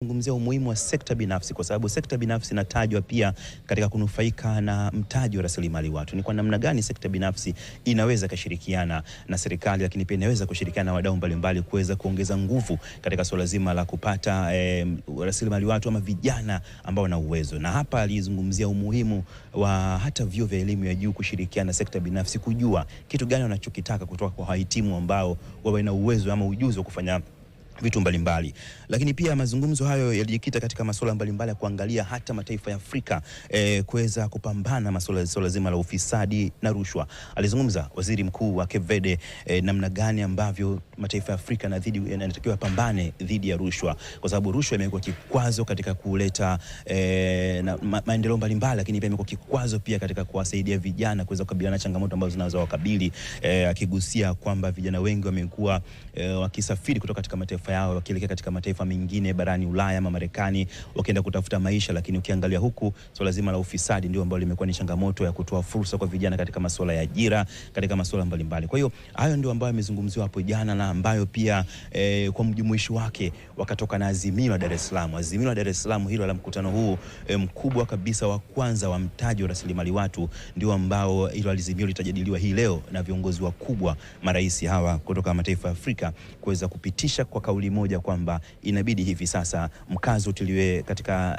amezungumzia umuhimu wa sekta binafsi, kwa sababu sekta binafsi inatajwa pia katika kunufaika na mtaji wa rasilimali watu. Ni kwa namna gani sekta binafsi inaweza kushirikiana na serikali, lakini pia inaweza kushirikiana na wadau mbalimbali kuweza kuongeza nguvu katika swala zima la kupata rasilimali watu ama vijana ambao wana uwezo. Na hapa alizungumzia umuhimu wa hata vyuo vya elimu ya juu kushirikiana na sekta binafsi, kujua kitu gani wanachokitaka kutoka kwa wahitimu ambao wawe na uwezo ama ujuzi wa kufanya vitu mbalimbali. Lakini pia mazungumzo hayo yalijikita katika masuala mbalimbali ya kuangalia hata mataifa ya Afrika kuweza kupambana masuala zima la ufisadi na rushwa. Alizungumza Waziri Mkuu wa Cape Verde namna gani ambavyo mataifa ya Afrika yanatakiwa pambane dhidi ya rushwa, kwa sababu rushwa imekuwa kikwazo katika kuleta maendeleo mbalimbali, lakini pia imekuwa kikwazo pia katika kuwasaidia vijana kuweza kukabiliana na changamoto ambazo zinazowakabili, akigusia kwamba vijana wengi wamekuwa wakisafiri kutoka katika mataifa yao wakielekea katika mataifa mengine barani Ulaya ama Marekani wakienda kutafuta maisha, lakini ukiangalia huku swala zima la ufisadi ndio ambalo limekuwa ni changamoto ya kutoa fursa kwa vijana katika masuala ya ajira, katika masuala mbalimbali. Kwa hiyo hayo ndio ambayo yamezungumziwa hapo jana, na ambayo pia kwa mjumuishi wake wakatoka na azimio la Dar es Salaam. Azimio la Dar es Salaam hilo la mkutano huu mkubwa kabisa wa kwanza wa mtaji wa rasilimali watu, ndio ambao hilo azimio litajadiliwa hii leo na viongozi wakubwa, marais hawa kutoka mataifa ya Afrika, kuweza kupitisha kwa kauli moja kwamba inabidi hivi sasa mkazo utiliwe katika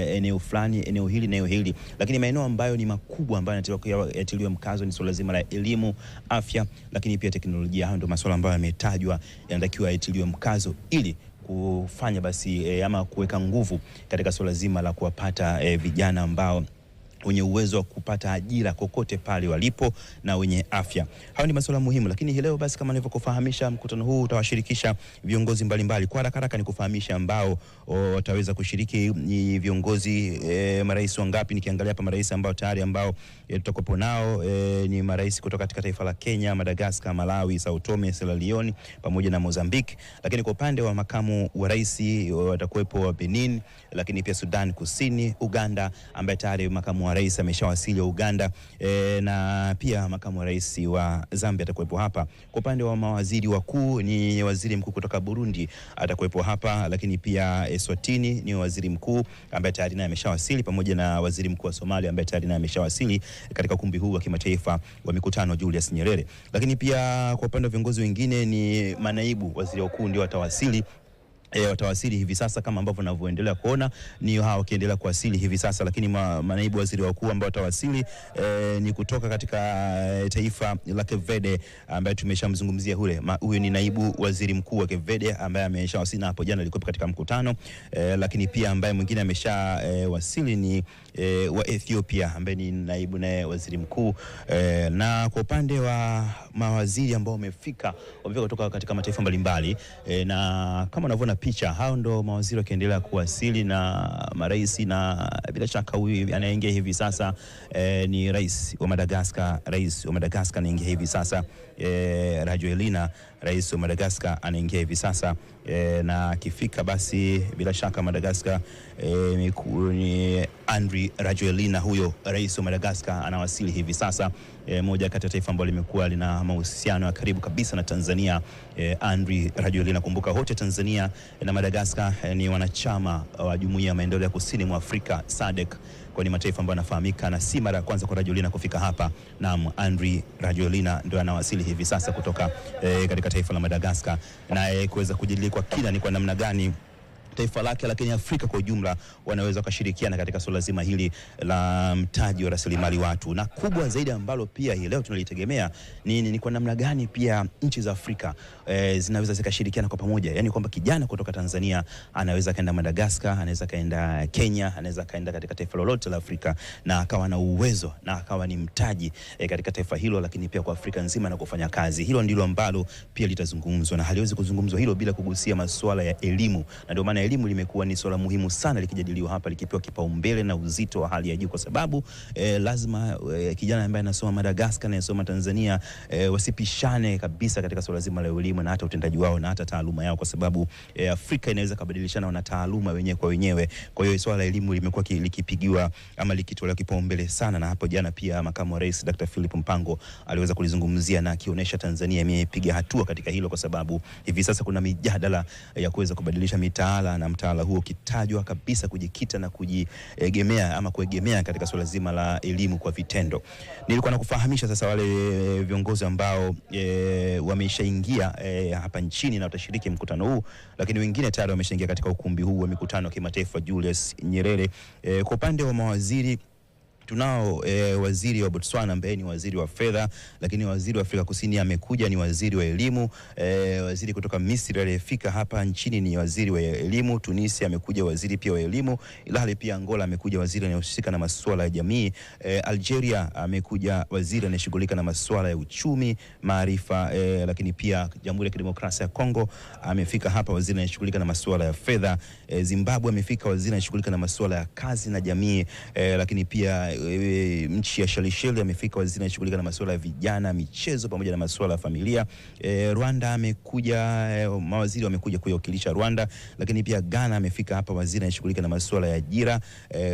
eneo fulani, eneo hili, lakini maeneo ambayo ni makubwa ambayo yanatiliwa mkazo ni swala zima la elimu, afya, lakini pia teknolojia. Hayo ndio masuala ambayo yametajwa yanatakiwa yatiliwe mkazo ili kufanya basi ama kuweka nguvu katika swala zima la kuwapata vijana ambao wenye uwezo wa kupata ajira kokote pale walipo na wenye afya. Hayo ni masuala muhimu, lakini hii leo basi kama nilivyokufahamisha, mkutano huu utawashirikisha viongozi mbalimbali. Kwa haraka ni kufahamisha ambao wataweza kushiriki ni viongozi marais wangapi. Nikiangalia hapa marais ambao tayari ambao tutakopo nao ni marais kutoka katika taifa la Kenya, Madagascar, Malawi, Sao Tome, Sierra Leone pamoja na Mozambique. Lakini kwa upande wa makamu wa rais watakuwepo wa Benin, lakini pia Sudan Kusini, Uganda ambaye tayari makamu wa rais ameshawasili Uganda, na pia makamu wa rais wa Zambia atakuwepo hapa. Kwa upande wa mawaziri wakuu ni waziri mkuu kutoka Burundi atakuwepo hapa, lakini pia Eswatini ni waziri mkuu ambaye tayari naye ameshawasili, pamoja na waziri mkuu wa Somalia ambaye tayari naye ameshawasili katika ukumbi huu wa kimataifa wa Mkutano Julius Nyerere. Lakini pia kwa upande wa viongozi wengine ni manaibu waziri wakuu ndio watawasili hivi sasa, kama ambavyo tunavyoendelea kuona ni hao wakiendelea kuwasili hivi sasa. Lakini manaibu waziri wakuu ambao watawasili ni kutoka katika taifa la Cape Verde ambaye tumeshamzungumzia huyo ni naibu waziri mkuu wa Cape Verde ambaye ameshawasili hapo jana, alikuwa katika mkutano. Lakini pia ambaye mwingine ameshawasili ni wa Ethiopia ambaye ni naibu naye waziri mkuu. Na kwa upande wa mawaziri ambao wamefika kutoka katika mataifa mbalimbali, na kama unavyoona picha, hao ndo mawaziri wakiendelea kuwasili na marais, na bila shaka huyu anaingia hivi sasa ni rais wa Madagascar. Rais wa Madagascar anaingia hivi sasa, Rajoelina, rais wa Madagascar anaingia hivi sasa, na akifika basi bila shaka Madagascar ni Andry Rajoelina, huyo rais wa Madagascar anawasili hivi sasa. Moja kati ya taifa ambalo limekuwa lina mahusiano ya karibu kabisa na Tanzania, Andry Rajoelina. Kumbuka wote Tanzania na Madagascar ni wanachama wa Jumuiya ya Maendeleo ya Kusini mwa Afrika SADC, kwa ni mataifa ambayo yanafahamika, na si mara ya kwanza kwa Rajoelina kufika hapa. Na Andry Rajoelina ndio anawasili hivi sasa kutoka katika taifa la Madagascar, na kuweza kujadili kwa kina ni kwa namna gani taifa lake lakini Afrika kwa ujumla wanaweza kushirikiana katika swala zima hili la mtaji wa rasilimali watu. Na kubwa zaidi ambalo pia hii leo tunalitegemea ni kwa namna gani pia nchi za Afrika zinaweza zikashirikiana kwa pamoja. Yani kwamba kijana kutoka Tanzania anaweza kaenda Madagascar, anaweza kaenda Kenya, anaweza kaenda katika taifa lolote la Afrika na akawa na uwezo na akawa ni mtaji katika taifa hilo, lakini pia kwa Afrika nzima na kufanya kazi. Hilo ndilo ambalo pia litazungumzwa, na haliwezi kuzungumzwa hilo bila kugusia masuala ya elimu. Na ndio maana elimu limekuwa ni swala muhimu sana likijadiliwa hapa, likipewa kipaumbele na uzito wa hali ya juu, kwa sababu lazima kijana ambaye anasoma Madagascar na anasoma Tanzania wasipishane kabisa katika swala zima la elimu na hata utendaji wao na hata taaluma yao, kwa sababu Afrika inaweza kubadilishana na taaluma wenyewe kwa wenyewe. Kwa hiyo swala la elimu limekuwa likipigiwa ama likitolewa kipaumbele sana, na hapo jana pia makamu wa rais Dr. Philip Mpango aliweza kulizungumzia na akionyesha Tanzania imepiga hatua katika hilo, kwa sababu hivi sasa kuna mijadala ya kuweza kubadilisha mitaala na mtaala huo ukitajwa kabisa kujikita na kujiegemea ama kuegemea katika swala zima la elimu kwa vitendo. Nilikuwa nakufahamisha sasa wale viongozi ambao wameshaingia hapa nchini na watashiriki mkutano huu, lakini wengine tayari wameshaingia katika ukumbi huu wa mikutano ya kimataifa Julius Nyerere. Kwa upande wa mawaziri tunao waziri wa Botswana ambaye ni waziri wa fedha, lakini waziri wa Afrika Kusini amekuja ni waziri wa elimu. Waziri kutoka Misri aliyefika hapa nchini ni waziri wa elimu. Tunisia amekuja waziri pia wa elimu, ilhali pia Angola amekuja waziri anayehusika na masuala ya jamii. Algeria amekuja waziri anayeshughulika na masuala ya uchumi, maarifa, lakini pia Jamhuri ya Kidemokrasia ya Kongo amefika hapa waziri anayeshughulika na masuala ya fedha. Zimbabwe amefika waziri anayeshughulika na masuala ya kazi na jamii, lakini pia nchi ya Shelisheli amefika waziri anayeshughulika na masuala ya vijana, michezo pamoja na masuala ya familia. Rwanda amekuja, mawaziri wamekuja kuwakilisha Rwanda, lakini pia Ghana amefika hapa waziri anayeshughulika na masuala ya ajira,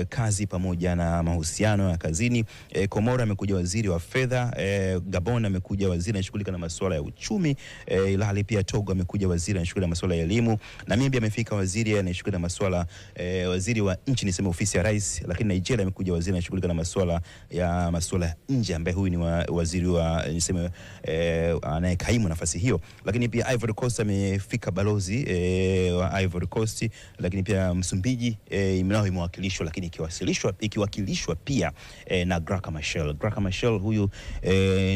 kazi pamoja na mahusiano ya kazini. Komoro amekuja waziri wa fedha. Gabon amekuja waziri anayeshughulika na masuala ya uchumi, ilhali pia Togo amekuja waziri anayeshughulika na masuala ya elimu. Namibia amefika waziri anayeshughulika na masuala waziri wa nchi niseme ofisi ya rais, lakini Nigeria amekuja waziri anayeshughulika na masuala ya nje ambaye huyu ni waziri wa niseme anayekaimu nafasi hiyo. Lakini pia Ivory Coast amefika balozi wa Ivory Coast, lakini pia Msumbiji imewakilishwa, lakini ikiwakilishwa pia na Graca Machel. Huyu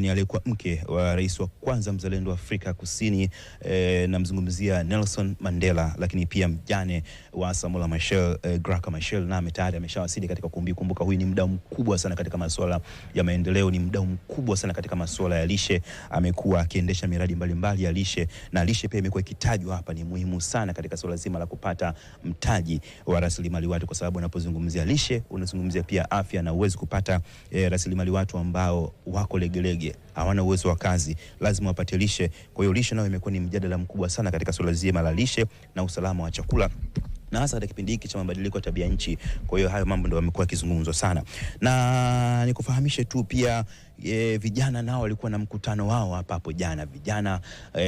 ni aliyekuwa mke wa rais wa kwanza mzalendo wa Afrika Kusini, namzungumzia Nelson Mandela, lakini pia mjane wa Samuel Machel, Graca Machel, na tayari ameshawasili katika kumbi. Kumbuka huyu ni mdau mkubwa sana katika masuala ya maendeleo, ni mdau mkubwa sana katika masuala ya lishe. Amekuwa akiendesha miradi mbalimbali ya lishe, na lishe pia imekuwa ikitajwa hapa ni muhimu sana katika swala zima la kupata mtaji wa rasilimali watu, kwa sababu unapozungumzia lishe unazungumzia pia afya, na uwezo kupata rasilimali watu ambao wako legelege, hawana uwezo wa kazi, lazima wapate lishe. Kwa hiyo lishe nayo imekuwa ni mjadala mkubwa sana katika swala zima la lishe na usalama wa chakula, na hasa katika kipindi hiki cha mabadiliko ya tabia nchi. Kwa hiyo hayo mambo ndio yamekuwa yakizungumzwa sana. Na nikufahamishe tu pia vijana nao walikuwa na mkutano wao hapa hapo jana. Vijana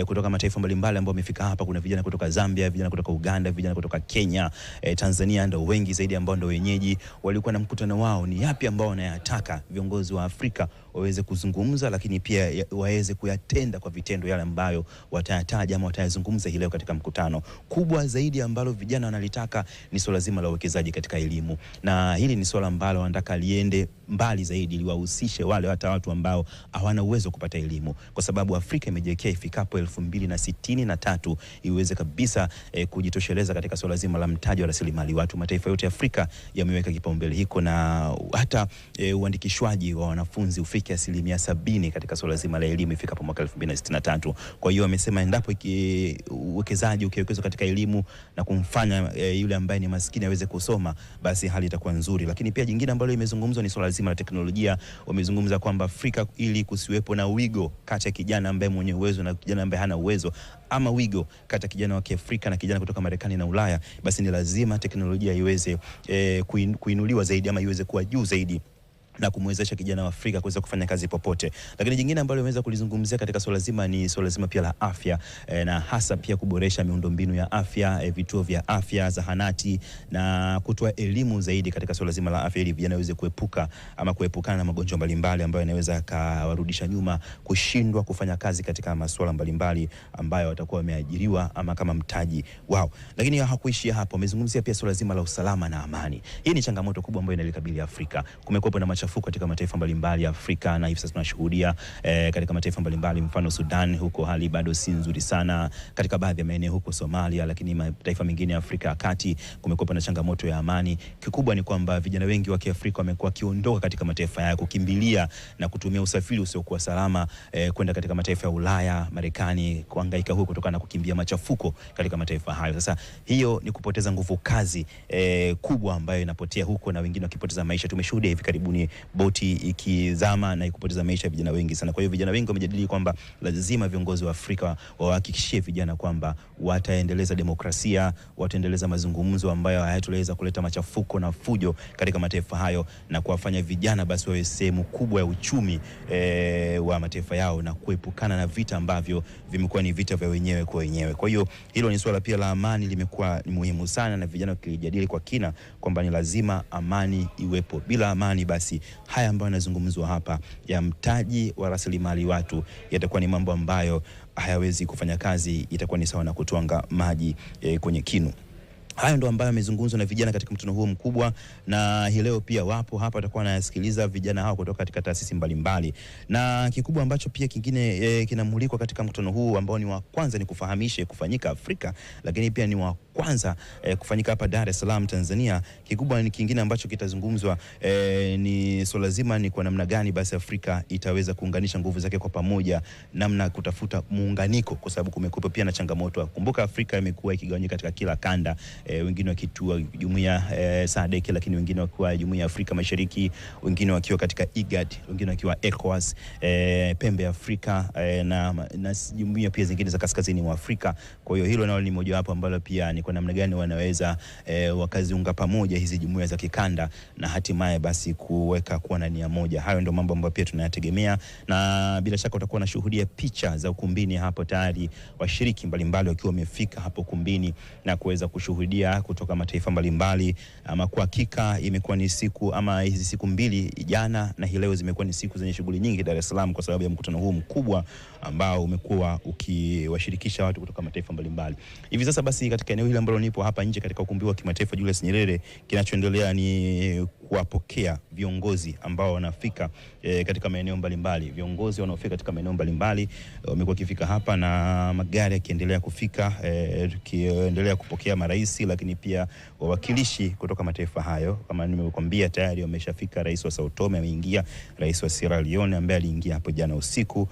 kutoka mataifa mbalimbali ambao wamefika hapa. Kuna vijana kutoka Zambia, vijana kutoka Uganda, vijana kutoka Kenya, Tanzania ndio wengi zaidi ambao ndio wenyeji. Walikuwa na mkutano wao, ni yapi ambao wanayataka viongozi wa Afrika waweze kuzungumza, lakini pia waweze kuyatenda kwa vitendo yale ambayo watayataja ama watayazungumza hii leo katika mkutano. Kubwa zaidi ambalo vijana wanalitaka ni swala zima la uwekezaji katika elimu, na hili ni swala ambalo wanataka liende mbali zaidi, liwahusishe wale watu ambao hawana uwezo kupata elimu, kwa sababu Afrika imejiwekea ifikapo 2063 iweze kabisa kujitosheleza katika swala zima la mtaji wa rasilimali watu. Mataifa yote ya Afrika yameweka kipaumbele hiko, na hata uandikishwaji wa wanafunzi ufike 70% katika swala zima la elimu ifikapo mwaka 2063. Kwa hiyo wamesema endapo uwekezaji ukiwekezwa katika elimu na kumfanya yule ambaye ni maskini aweze kusoma, basi hali itakuwa nzuri. Lakini pia jingine ambalo imezungumzwa ni swala zima la teknolojia. Wamezungumza kwamba Afrika, ili kusiwepo na wigo kati ya kijana ambaye mwenye uwezo na kijana ambaye hana uwezo, ama wigo kati ya kijana wa Kiafrika na kijana kutoka Marekani na Ulaya, basi ni lazima teknolojia iweze kuinuliwa zaidi ama iweze kuwa juu zaidi na kumwezesha kijana wa Afrika kuweza kufanya kazi popote. Lakini jingine ambalo imeweza kulizungumzia katika swala zima ni swala zima pia la afya, na hasa pia kuboresha miundombinu ya afya, vituo vya afya, zahanati, na kutoa elimu zaidi katika swala zima la afya ili vijana waweze kuepukana na magonjwa mbalimbali ambayo yanaweza kawarudisha nyuma, kushindwa kufanya kazi katika masuala mbalimbali ambayo watakuwa wameajiriwa ama kama mtaji wao. Lakini hakuishia hapo, wamezungumzia pia swala zima la usalama na amani. Hii ni changamoto kubwa ambayo inalikabili Afrika. Kumekuwa na machafuko katika mataifa mbalimbali ya Afrika, na hivi sasa tunashuhudia katika mataifa mbalimbali, mfano Sudan, huko hali bado si nzuri sana, katika baadhi ya maeneo huko Somalia, lakini mataifa mengine ya Afrika ya Kati kumekuwa na changamoto ya amani. Kikubwa ni kwamba vijana wengi wa Kiafrika wamekuwa kiondoka katika mataifa yao, kukimbilia na kutumia usafiri usiokuwa salama kwenda katika mataifa ya Ulaya, Marekani, kuhangaika huko kutokana na kukimbia machafuko katika mataifa hayo. Sasa hiyo ni kupoteza nguvu kazi kubwa ambayo inapotea huko, na wengine wakipoteza maisha. Tumeshuhudia hivi karibuni boti ikizama na ikupoteza maisha ya vijana wengi sana. Kwa hiyo vijana wengi wamejadili kwamba lazima viongozi wa Afrika wahakikishie vijana kwamba wataendeleza demokrasia, wataendeleza mazungumzo ambayo hayataweza kuleta machafuko na fujo katika mataifa hayo, na kuwafanya vijana basi wawe sehemu kubwa ya uchumi wa mataifa yao, na kuepukana na vita ambavyo vimekuwa ni vita vya wenyewe kwa wenyewe. Kwa hiyo hilo ni swala pia la amani limekuwa ni muhimu sana, na vijana wakijadili kwa kina kwamba ni lazima amani iwepo. Bila amani basi haya ambayo yanazungumzwa hapa ya mtaji wa rasilimali watu yatakuwa ni mambo ambayo hayawezi kufanya kazi, itakuwa ni sawa na kutwanga maji kwenye kinu. Hayo ndo ambayo yamezungumzwa na vijana katika mkutano huo mkubwa, na hii leo pia wapo hapa watakuwa wanasikiliza vijana hao kutoka katika taasisi mbalimbali. Na kikubwa ambacho pia kingine kinamulikwa katika mkutano huu ambao ni wa kwanza ni kufahamishe kufanyika Afrika, lakini pia ni wa kwanza kufanyika hapa Dar es Salaam Tanzania. Kikubwa ni kingine ambacho kitazungumzwa ni swala zima ni kwa namna gani basi Afrika itaweza kuunganisha nguvu zake kwa pamoja, namna kutafuta muunganiko, kwa sababu kumekuwa pia na changamoto. Kumbuka Afrika imekuwa ikigawanyika katika kila kanda, wengine wakitua jumuiya SADC, lakini wengine wakiwa jumuiya ya Afrika Mashariki, wengine wakiwa katika IGAD, wengine wakiwa ECOWAS, pembe ya Afrika, na jumuiya pia zingine za kaskazini mwa Afrika. Kwa hiyo hilo nalo ni moja wapo ambalo pia ni kwa namna gani wanaweza wakaziunga pamoja hizi jumuiya za kikanda na hatimaye basi kuweka kuwa na nia moja. Hayo ndio mambo ambayo pia tunayategemea, na bila shaka utakuwa unashuhudia picha za ukumbini hapo, tayari washiriki mbalimbali wakiwa wamefika hapo ukumbini na kuweza kushuhudia kutoka mataifa mbalimbali. Ama kwa hakika imekuwa ni siku, ama hizi siku mbili jana na hii leo zimekuwa ni siku zenye shughuli nyingi Dar es Salaam, kwa sababu ya mkutano huu mkubwa ambao umekuwa ukiwashirikisha watu kutoka mataifa mbalimbali. Hivi sasa basi katika eneo hili ambalo nipo hapa nje katika ukumbi wa kimataifa Julius Nyerere, kinachoendelea ni kuwapokea viongozi ambao wanafika katika maeneo mbalimbali. Viongozi wanaofika katika maeneo mbalimbali wamekuwa kifika hapa na magari yakiendelea kufika, tukiendelea kupokea marais, lakini pia wawakilishi kutoka mataifa hayo. Kama nimekuambia tayari wameshafika. Rais wa Sao Tome ameingia, rais wa Sierra Leone ambaye aliingia hapo jana usiku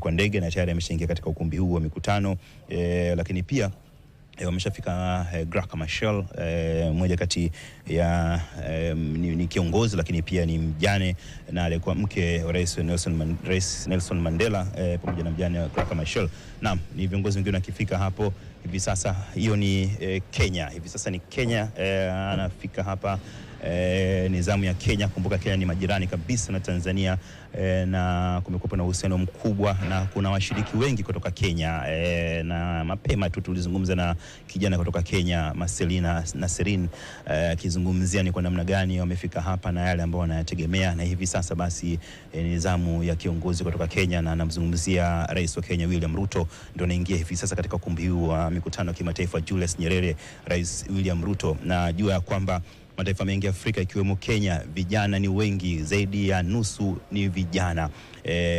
kwa ndege, na tayari ameshaingia katika ukumbi huu wa mikutano, lakini pia wameshafika Graca Machel, mmoja kati ya ni kiongozi lakini pia ni mjane na alikuwa mke wa Rais Nelson Mandela, pamoja na mjane wa Graca Machel. Naam, ni viongozi wengine wakifika hapo hivi sasa. Hiyo ni Kenya. Hivi sasa ni Kenya anafika hapa, nizamu ya Kenya. Kumbuka Kenya ni majirani kabisa na Tanzania, na kumekuwa na uhusiano mkubwa na kuna washiriki wengi kutoka Kenya, na mapema tu tulizungumza na kijana kutoka Kenya, Marcelina Nasserin, akizungumzia ni kwa namna gani wamefika hapa na yale ambao wanayategemea. Na hivi sasa basi nizamu ya kiongozi kutoka Kenya, na anamzungumzia rais wa Kenya William Ruto, ndio anaingia hivi sasa katika ukumbi huu wa mikutano ya kimataifa Julius Nyerere. Rais William Ruto, na jua ya kwamba mataifa mengi Afrika ikiwemo Kenya, vijana ni wengi, zaidi ya nusu ni vijana.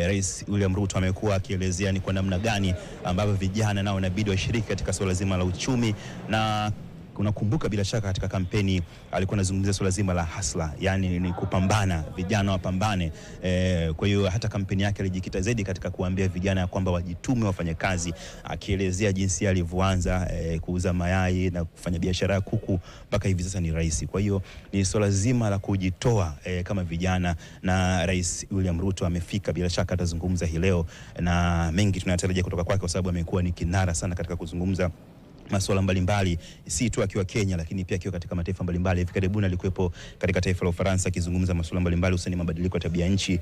Rais William Ruto amekuwa akielezea ni kwa namna gani ambavyo vijana nao inabidi washiriki katika swala zima la uchumi. Na unakumbuka bila shaka katika kampeni alikuwa anazungumzia swala zima la hasla, yani ni kupambana, vijana wapambane. Kwa hiyo hata kampeni yake alijikita zaidi katika kuambia vijana kwamba wajitume, wafanye kazi, akielezea jinsi alivyoanza kuuza mayai na kufanya biashara ya kuku mpaka hivi sasa ni rais. Kwa hiyo ni swala zima la kujitoa kama vijana, na Rais William Ruto amefika. Bila shaka atazungumza hii leo na mengi tunayatarajia kutoka kwake, kwa sababu amekuwa ni kinara sana katika kuzungumza masuala mbalimbali, si tu akiwa Kenya lakini pia akiwa katika mataifa mbalimbali. Hivi karibuni alikuwepo katika taifa la Ufaransa akizungumza masuala mbalimbali hususan mabadiliko ya tabia nchi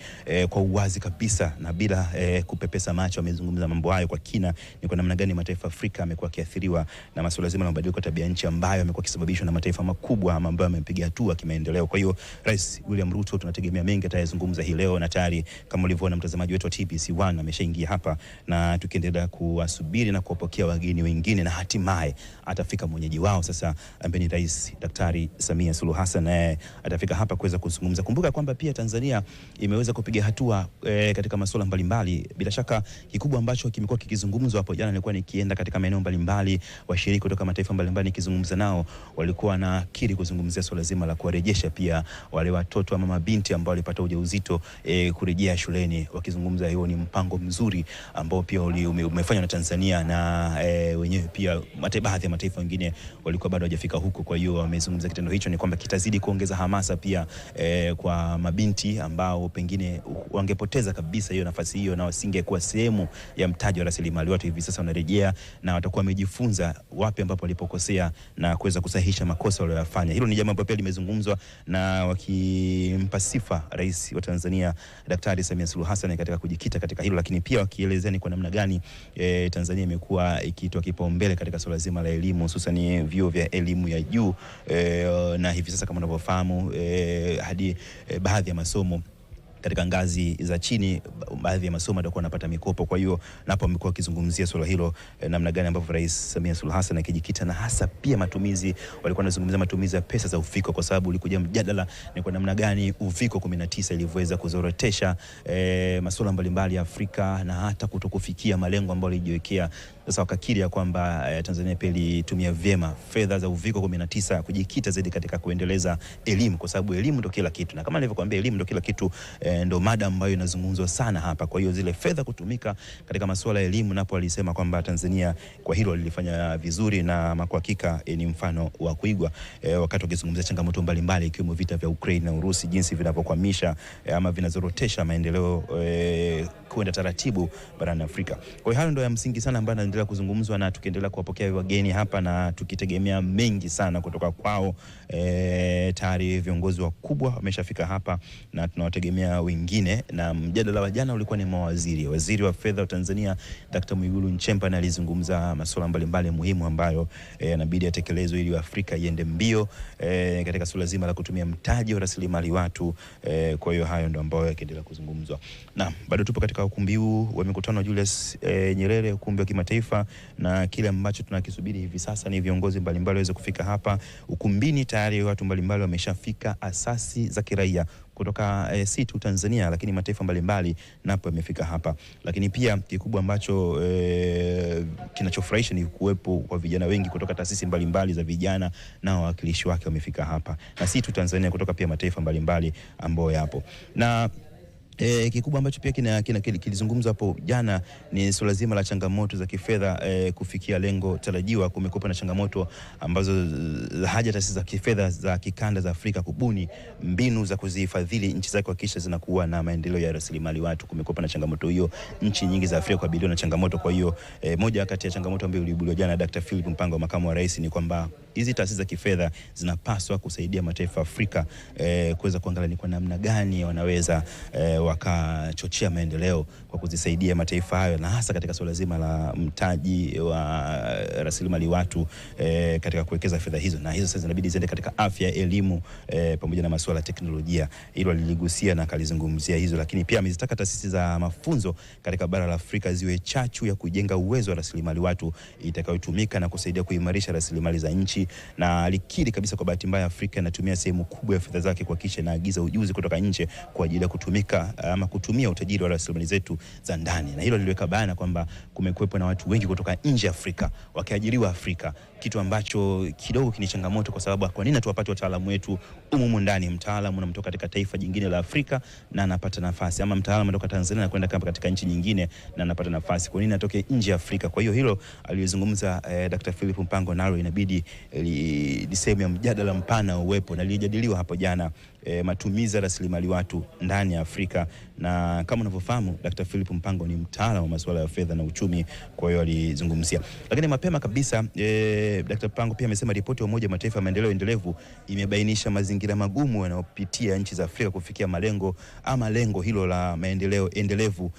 kwa uwazi kabisa na bila kupepesa macho. Amezungumza mambo hayo kwa kina, ni kwa namna gani mataifa Afrika yamekuwa kiathiriwa na masuala zima ya mabadiliko ya tabia nchi ambayo yamekuwa kisababishwa na mataifa makubwa ambayo yamepiga hatua kimaendeleo. Kwa hiyo Rais William Ruto tunategemea mengi atayazungumza hii leo, na tayari kama ulivyoona mtazamaji wetu wa TBC1 ameshaingia hapa, na tukiendelea kuwasubiri na kuwapokea wageni wengine, na hatimaye atafika mwenyeji wao sasa ambaye ni Rais Daktari Samia Suluhu Hassan, atafika hapa kuweza kuzungumza. Kumbuka kwamba pia Tanzania imeweza kupiga hatua katika masuala mbalimbali. Bila shaka kikubwa ambacho kimekuwa kikizungumzwa hapo jana, nilikuwa nikienda katika maeneo mbalimbali, washiriki kutoka mataifa mbalimbali nikizungumza nao, walikuwa na kiri kuzungumzia swala zima la kuwarejesha pia wale watoto ama mabinti ambao walipata ujauzito kurejea shuleni, wakizungumza hiyo ni mpango mzuri ambao pia umefanywa na Tanzania, na wenyewe pia baadhi ya mataifa mengine walikuwa bado hawajafika huko. Kwa hiyo wamezungumza kitendo hicho ni kwamba kitazidi kuongeza hamasa pia kwa mabinti ambao pengine wangepoteza kabisa hiyo nafasi hiyo na wasingekuwa sehemu ya mtaji wa rasilimali watu. Hivi sasa wanarejea na watakuwa wamejifunza wapi ambapo walipokosea na kuweza kusahihisha makosa waliyofanya. Hilo ni jambo ambalo pia limezungumzwa na wakimpa sifa Rais wa Tanzania Daktari Samia Suluhu Hassan katika kujikita katika hilo, lakini pia wakielezea ni kwa namna gani Tanzania imekuwa ikitoa kipaumbele katika swala zima la elimu, hususan vyuo vya elimu ya juu na hivi sasa kama unavyofahamu hadi baadhi ya masomo katika ngazi za chini, baadhi ya masomo yatakuwa yanapata mikopo. Kwa hiyo napo amekuwa akizungumzia swala hilo namna gani ambavyo Rais Samia Suluhu Hassan akijikita, na hasa pia matumizi, walikuwa wanazungumzia matumizi ya pesa za uviko, kwa sababu ulikuja mjadala ni kwa namna gani uviko 19 ilivyoweza kuzorotesha masuala mbalimbali ya Afrika na hata kutokufikia malengo ambayo alijiwekea. Sasa wakakiri ya kwamba Tanzania pia ilitumia vyema fedha za uviko 19 kujikita zaidi katika kuendeleza elimu, kwa sababu elimu ndio kila kitu, na kama nilivyokuambia elimu ndio kila kitu, ndio mada ambayo inazungumzwa sana hapa. Kwa hiyo zile fedha kutumika katika masuala ya elimu, napo alisema kwamba Tanzania kwa hilo lilifanya vizuri, na kwa hakika ni mfano wa kuigwa wakati wakizungumzia changamoto mbalimbali ikiwemo vita vya Ukraine na Urusi, jinsi vinavyokwamisha ama vinazorotesha maendeleo kwenda taratibu barani Afrika. Kwa hiyo hayo ndio ya msingi sana ambayo yanaendelea kuzungumzwa, na tukiendelea kuwapokea wageni hapa na tukitegemea mengi sana kutoka kwao. Tayari viongozi wakubwa wameshafika hapa na tunawategemea wengine, na mjadala wa jana ulikuwa ni mawaziri. Waziri wa fedha wa Tanzania Dr. Mwigulu Nchemba alizungumza masuala mbalimbali muhimu ambayo yanabidi yatekelezwe ili Afrika iende mbio katika suala zima la kutumia mtaji wa rasilimali watu. Kwa hiyo hayo ndio ambayo yakiendelea kuzungumzwa. Na bado tupo katika ukumbi huu wa Mkutano wa Julius Nyerere, ukumbi wa kimataifa, na kile ambacho tunakisubiri hivi sasa ni viongozi mbalimbali waweze kufika hapa ukumbini. Tayari watu mbalimbali wameshafika, asasi za kiraia kutoka si tu Tanzania lakini mataifa mbalimbali napo yamefika hapa. Lakini pia kikubwa ambacho kinachofurahisha ni kuwepo kwa vijana wengi kutoka taasisi mbalimbali za vijana, na wawakilishi wake wamefika hapa, na si tu Tanzania, kutoka pia mataifa mbalimbali ambayo yapo. Na kikubwa ambacho pia kilizungumzwa hapo jana ni suala zima la changamoto za kifedha kufikia lengo tarajiwa. Kumekuwa na changamoto ambazo haja taasisi za kifedha za kikanda za Afrika kubuni mbinu za kuzihifadhili nchi zake kuhakikisha zinakuwa na maendeleo ya rasilimali watu. Kumekuwa na changamoto hiyo, nchi nyingi za Afrika kabiliwa na changamoto. Kwa hiyo moja kati ya changamoto ambayo iliibuliwa jana Dr. Philip Mpango, makamu wa rais, ni kwamba hizi taasisi za kifedha zinapaswa kusaidia mataifa Afrika kuweza kuangalia ni kwa namna gani wanaweza wakachochea maendeleo kwa kuzisaidia mataifa hayo, na hasa katika suala zima la mtaji wa rasilimali watu katika kuwekeza fedha hizo. Na hizo sasa zinabidi ziende katika afya, elimu pamoja na masuala ya teknolojia. Hilo liligusia na kalizungumzia hizo, lakini pia amezitaka taasisi za mafunzo katika bara la Afrika ziwe chachu ya kujenga uwezo wa rasilimali watu itakayotumika na kusaidia kuimarisha rasilimali za nchi. Na alikiri kabisa kwa bahati mbaya Afrika inatumia sehemu kubwa ya fedha zake kuhakikisha inaagiza ujuzi kutoka nje kwa ajili ya kutumika ama kutumia utajiri wa rasilimali zetu za ndani. Na hilo liliweka bayana kwamba kumekuwepo na watu wengi kutoka nje Afrika wakiajiriwa Afrika, kitu ambacho kidogo kini changamoto, kwa sababu kwa nini tuwapate wataalamu wetu umumu ndani? Mtaalamu unamtoka katika taifa jingine la Afrika na anapata nafasi, ama mtaalamu anatoka Tanzania na kwenda katika nchi nyingine na anapata nafasi. Kwa nini atoke nje Afrika? Kwa hiyo hilo alizungumza Dr. Philip Mpango, nalo inabidi ni sehemu ya mjadala mpana uwepo, na lilijadiliwa hapo jana matumizi ya rasilimali watu ndani ya Afrika. Na kama unavyofahamu Dr. Philip Mpango ni mtaalamu wa masuala ya fedha na uchumi, kwa hiyo alizungumzia. Lakini mapema kabisa Dr. Mpango pia amesema ripoti ya Umoja wa Mataifa ya maendeleo endelevu imebainisha mazingira magumu yanayopitia nchi za Afrika kufikia malengo ama lengo hilo la maendeleo endelevu,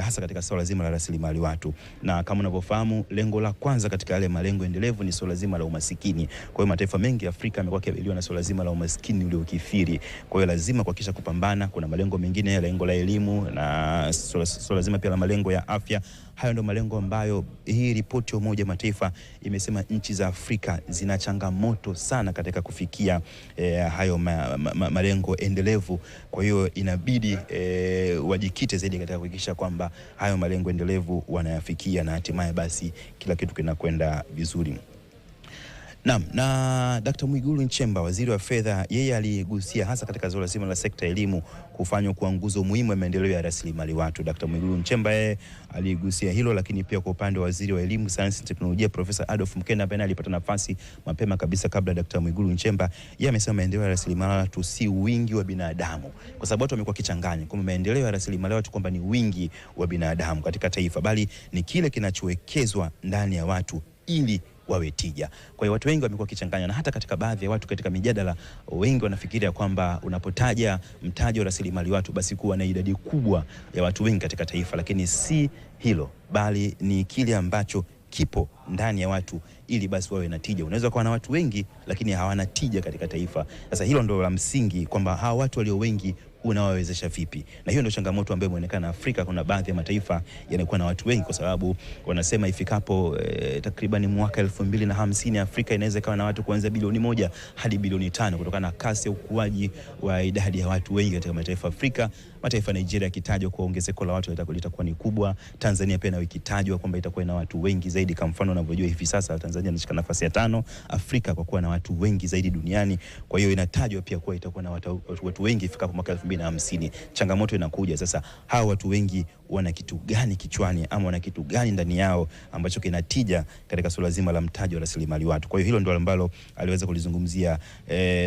hasa katika swala zima la rasilimali watu. Na kama unavyofahamu lengo la kwanza katika yale malengo endelevu ni swala zima la umasikini. Kwa hiyo mataifa mengi ya Afrika yamekuwa yakabiliwa na swala zima la umasikini uliokithiri. Kwa hiyo lazima kuhakikisha kupambana. Kuna malengo mengine, lengo la elimu na swala zima pia la malengo ya afya. Hayo ndio malengo ambayo hii ripoti ya Umoja wa Mataifa imesema nchi za Afrika zina changamoto sana katika kufikia hayo malengo endelevu. Kwa hiyo inabidi wajikite zaidi katika kuhakikisha kwamba hayo malengo endelevu wanayafikia, na hatimaye basi kila kitu kinakwenda vizuri. Naam, na Dr. Mwigulu Nchemba, waziri wa fedha, yeye aligusia hasa katika swala zima la sekta ya elimu kufanywa kuwa nguzo muhimu ya maendeleo ya rasilimali watu. Dr. Mwigulu Nchemba yeye aligusia hilo, lakini pia kwa upande wa waziri wa elimu, sayansi na teknolojia Profesa Adolf Mkenda ambaye alipata nafasi mapema kabisa kabla Dr. Mwigulu Nchemba, yeye amesema maendeleo ya rasilimali watu si wingi wa binadamu, kwa sababu watu wamekuwa kichanganya kwamba maendeleo ya rasilimali watu kwamba ni wingi wa binadamu katika taifa, bali ni kile kinachowekezwa ndani ya watu ili wawe tija. Kwa hiyo watu wengi wamekuwa kichanganya, na hata katika baadhi ya watu katika mijadala wengi wanafikiria kwamba unapotaja mtaji wa rasilimali watu basi kuwa na idadi kubwa ya watu wengi katika taifa, lakini si hilo, bali ni kile ambacho kipo ndani ya watu ili basi wawe na tija. Unaweza kuwa na watu wengi lakini hawana tija katika taifa. Sasa hilo ndio la msingi, kwamba hawa watu walio wengi unawawezesha vipi? Na hiyo ndio changamoto ambayo imeonekana Afrika. Kuna baadhi ya mataifa yanakuwa na watu wengi, kwa sababu wanasema ifikapo takriban mwaka 2050 Afrika inaweza kuwa na watu kuanzia bilioni 1 hadi bilioni 5 kutokana na kasi ya ukuaji wa idadi ya watu wengi katika mataifa Afrika. Mataifa Nigeria yakitajwa kwa ongezeko la watu litakuwa ni kubwa. Tanzania pia nayo ikitajwa kwamba itakuwa na watu wengi zaidi. Kwa mfano unavyojua hivi sasa Tanzania inashika nafasi ya 5 Afrika kwa kuwa na watu wengi zaidi duniani. Kwa hiyo inatajwa pia kuwa itakuwa na watu wengi ifikapo mwaka 2050. Changamoto inakuja sasa, hawa watu wengi wana kitu gani kichwani, ama wana kitu gani ndani yao ambacho kinatija katika suala zima la mtaji wa rasilimali watu? Kwa hiyo hilo ndio ambalo aliweza kulizungumzia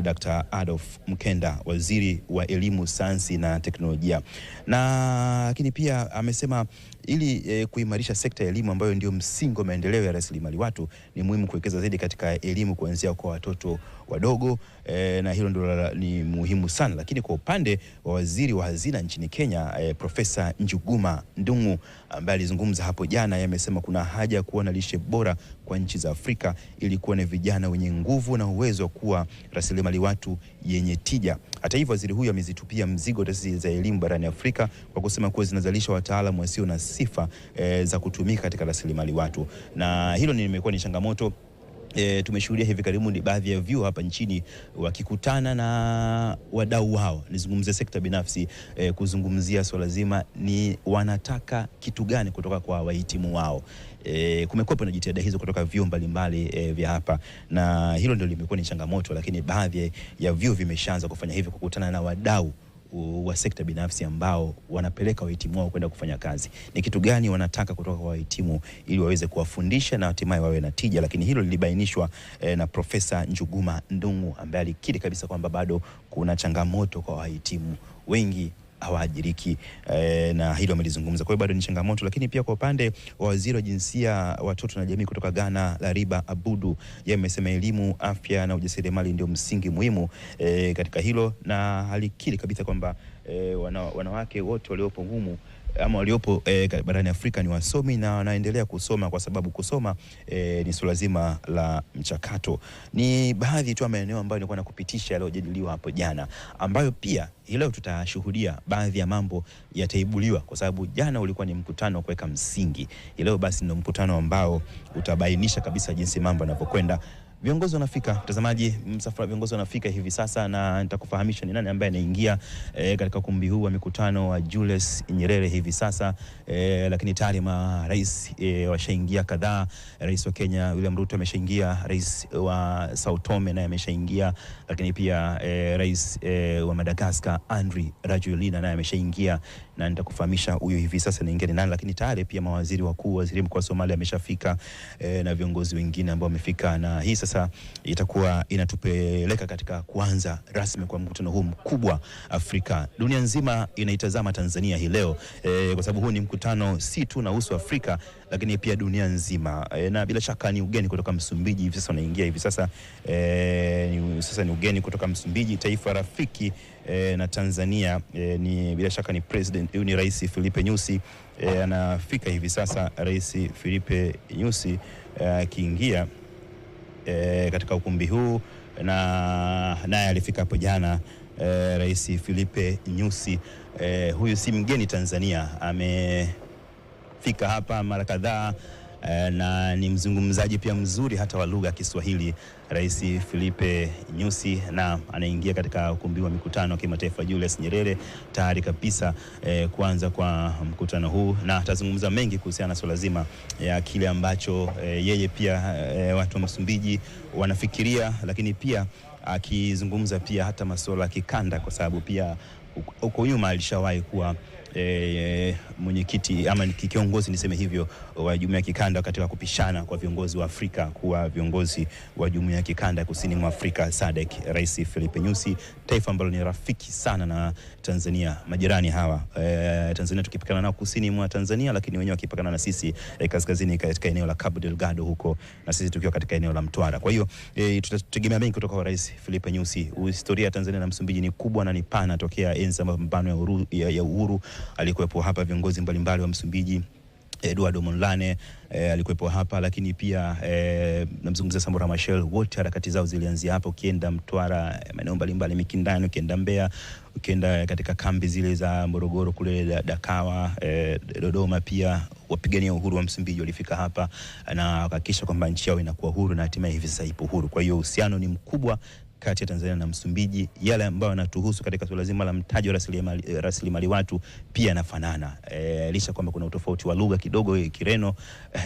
Dr. Adolf Mkenda, waziri wa elimu, sayansi na teknolojia. Na lakini pia amesema ili kuimarisha sekta ya elimu ambayo ndio msingi wa maendeleo ya rasilimali watu, ni muhimu kuwekeza zaidi katika elimu kuanzia kwa watoto wadogo, na hilo ndio ni muhimu sana. Lakini kwa upande wa waziri wa hazina nchini Kenya, Profesa Njuguna Ndung'u, ambaye alizungumza hapo jana, yamesema kuna haja ya kuona lishe bora kwa nchi za Afrika ili kuwa na vijana wenye nguvu na uwezo wa kuwa rasilimali watu yenye tija. Hata hivyo, waziri huyu amezitupia mzigo taasisi za elimu barani Afrika kwa kusema kuwa zinazalisha wataalamu wasio na sifa za kutumika katika rasilimali watu, na hilo limekuwa ni changamoto. Tumeshuhudia hivi karibuni baadhi ya vyuo hapa nchini wakikutana na wadau wao, nizungumzie sekta binafsi, kuzungumzia swala zima ni wanataka kitu gani kutoka kwa wahitimu wao. Kumekuwa na jitihada hizo kutoka vyuo mbalimbali vya hapa, na hilo ndio limekuwa ni changamoto, lakini baadhi ya vyuo vimeshaanza kufanya hivyo, kukutana na wadau wa sekta binafsi ambao wanapeleka wahitimu wao kwenda kufanya kazi. Ni kitu gani wanataka kutoka kwa wahitimu ili waweze kuwafundisha na hatimaye wawe na tija. Lakini hilo lilibainishwa na Profesa Njuguna Ndung'u, ambaye alikiri kabisa kwamba bado kuna changamoto kwa wahitimu wengi hawaajiriki, na hilo amelizungumza. Kwa hiyo bado ni changamoto. Lakini pia kwa upande wa waziri wa jinsia, watoto na jamii kutoka Ghana, Lariba Abudu, yeye amesema elimu, afya na ujasiriamali ndio msingi muhimu katika hilo, na alikiri kabisa kwamba wanawake wote waliopo humu ama waliopo barani Afrika ni wasomi na wanaendelea kusoma, kwa sababu kusoma ni suala zima la mchakato. Ni baadhi tu ya maeneo ambayo nilikuwa nakupitisha yaliyojadiliwa hapo jana, ambayo pia leo tutashuhudia baadhi ya mambo yataibuliwa, kwa sababu jana ulikuwa ni mkutano wa kuweka msingi. Leo basi ndio mkutano ambao utabainisha kabisa jinsi mambo yanavyokwenda. Viongozi wanafika, mtazamaji, msafara viongozi wanafika hivi sasa, na nitakufahamisha ni nani ambaye anaingia katika ukumbi huu wa mikutano wa Julius Nyerere hivi sasa. Lakini tayari marais washaingia kadhaa. Rais wa Kenya William Ruto ameshaingia, rais wa Sao Tome naye ameshaingia, lakini pia rais wa Madagascar Andry Rajoelina naye ameshaingia, na nitakufahamisha huyu hivi sasa anaingia ni nani. Lakini tayari pia mawaziri wakuu, waziri mkuu wa Somalia ameshafika, na viongozi wengine ambao wamefika, na hii sasa itakuwa inatupeleka katika kuanza rasmi kwa mkutano huu mkubwa Afrika. Dunia nzima inaitazama Tanzania hii leo, kwa sababu huu ni mkutano si tu unahusu Afrika, lakini pia dunia nzima. Na bila shaka ni ugeni kutoka Msumbiji hivi sasa unaingia hivi sasa. Ni ugeni kutoka Msumbiji, taifa rafiki na Tanzania. Ni bila shaka ni president, ni Rais Filipe Nyusi, anafika hivi sasa. Rais Filipe Nyusi akiingia katika ukumbi huu, na naye alifika hapo jana. Rais Filipe Nyusi huyu si mgeni Tanzania, amefika hapa mara kadhaa, na ni mzungumzaji pia mzuri hata wa lugha ya Kiswahili, Rais Filipe Nyusi, na anaingia katika ukumbi wa mikutano wa kimataifa Julius Nyerere tayari kabisa kuanza kwa mkutano huu, na atazungumza mengi kuhusiana na swala zima ya kile ambacho yeye pia watu wa Msumbiji wanafikiria, lakini pia akizungumza pia hata masuala ya kikanda, kwa sababu pia huko nyuma alishawahi kuwa mwenyekiti ama kiongozi niseme hivyo wa jumuiya ya kikanda katika kupishana kwa viongozi wa Afrika kuwa viongozi wa jumuiya ya kikanda kusini mwa Afrika SADC. Rais Filipe Nyusi, taifa ambalo ni rafiki sana na Tanzania, majirani hawa. Tanzania tukipakana nao kusini mwa Tanzania, lakini wenyewe wakipakana na sisi kaskazini katika eneo la Cabo Delgado huko, na sisi tukiwa katika eneo la Mtwara. Kwa hiyo tutategemea mengi kutoka kwa Rais Filipe Nyusi. Historia ya Tanzania na Msumbiji ni kubwa na ni pana tokea enzi za mapambano ya uhuru. Alikuwepo hapa viongozi mbalimbali wa Msumbiji, Eduardo Mondlane alikuwepo hapa, lakini pia namzungumzia Samora Machel, wote harakati zao zilianzia hapa. Ukienda Mtwara, maeneo mbalimbali, Mikindani, ukienda Mbeya, ukienda katika kambi zile za Morogoro kule Dakawa, Dodoma, pia wapigania uhuru wa Msumbiji walifika hapa na wakahakikisha kwamba nchi yao inakuwa huru, na hatimaye hivi sasa ipo huru. Kwa hiyo uhusiano ni mkubwa kati ya Tanzania na Msumbiji. Yale ambayo yanatuhusu katika swala zima la mtaji wa rasilimali watu pia yanafanana. Licha kwamba kuna utofauti wa lugha kidogo, Kireno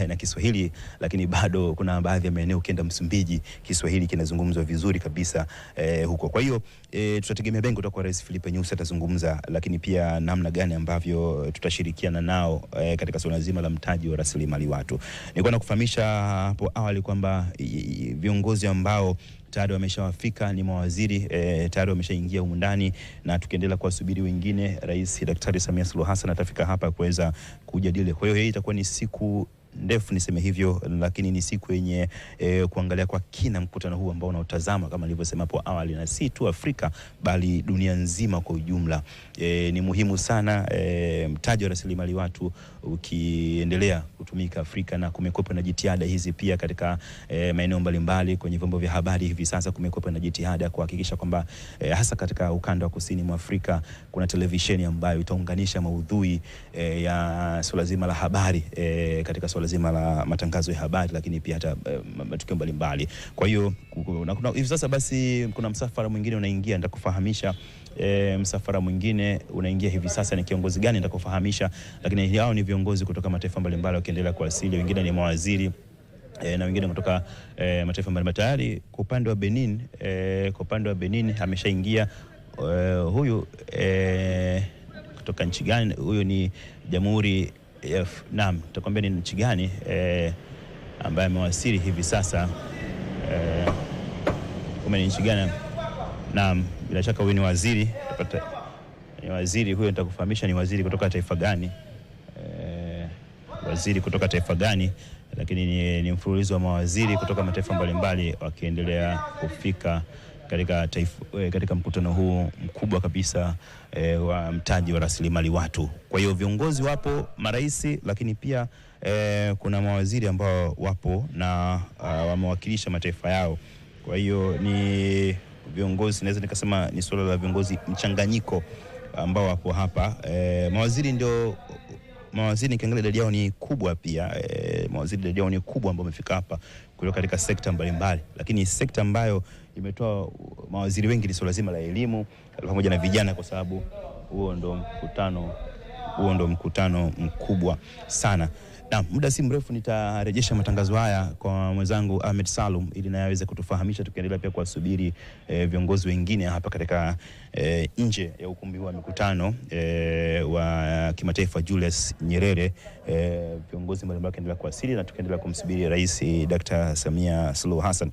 na Kiswahili, lakini bado kuna baadhi ya maeneo ukienda Msumbiji Kiswahili kinazungumzwa vizuri kabisa huko. Kwa hiyo tutategemea bengo kutoka kwa Rais Filipe Nyusi atazungumza, lakini pia namna gani ambavyo tutashirikiana nao katika swala zima la mtaji wa rasilimali watu. Nilikuwa nakufahamisha hapo awali kwamba viongozi ambao tayari wameshawafika ni mawaziri, tayari wameshaingia humu ndani, na tukiendelea kuwasubiri wengine. Rais Daktari Samia Suluhu Hassan atafika hapa kuweza kujadili. Kwa hiyo hii itakuwa ni siku ndefu niseme hivyo, lakini ni siku yenye kuangalia kwa kina mkutano huu ambao unaotazama kama nilivyosema hapo awali, na si tu Afrika bali dunia nzima kwa ujumla. Ni muhimu sana mtaji wa rasilimali watu ukiendelea kutumika Afrika, na kumekuwepo na jitihada hizi pia katika maeneo mbalimbali. Kwenye vyombo vya habari hivi sasa kumekuwepo na jitihada kuhakikisha kwamba hasa katika ukanda wa kusini mwa Afrika kuna televisheni ambayo itaunganisha maudhui ya swala zima la habari katika swala zima la matangazo ya habari, lakini pia hata matukio mbalimbali. Kwa hiyo hivi sasa basi kuna msafara mwingine unaingia, nitakufahamisha msafara mwingine unaingia hivi sasa ni kiongozi gani nitakufahamisha, lakini hao ni viongozi kutoka mataifa mbalimbali wakiendelea kuwasili, wengine ni mawaziri na wengine kutoka mataifa mbalimbali. Tayari kwa upande wa Benin ameshaingia huyu kutoka nchi gani huyu, ni Jamhuri naam, tutakwambia ni nchi gani ambaye amewasili hivi sasa, kama ni nchi gani. Naam, bila shaka huyu ni waziri, ni waziri huyo, nitakufahamisha ni waziri kutoka taifa gani, waziri kutoka taifa gani, lakini ni mfululizo wa mawaziri kutoka mataifa mbalimbali wakiendelea kufika katika mkutano huu mkubwa kabisa wa mtaji wa rasilimali watu. Kwa hiyo viongozi wapo, maraisi, lakini pia kuna mawaziri ambao wapo na wamewakilisha mataifa yao. Kwa hiyo ni viongozi, naweza nikasema ni swala la viongozi mchanganyiko ambao wapo hapa. Mawaziri nikiangalia idadi yao ni kubwa pia. Mawaziri idadi yao ni kubwa ambao wamefika hapa kutoka katika sekta mbalimbali, lakini sekta ambayo imetoa mawaziri wengi ni swala zima la elimu pamoja na vijana, kwa sababu huo ndo mkutano mkubwa sana. Na muda si mrefu nitarejesha matangazo haya kwa mwenzangu Ahmed Salum ili naye aweze kutufahamisha, tukiendelea pia kuwasubiri viongozi wengine hapa katika nje ya ukumbi wa mikutano wa kimataifa Julius Nyerere. Viongozi mbalimbali wakiendelea kuwasili na tukiendelea kumsubiri Rais Dr. Samia Suluhu Hassan.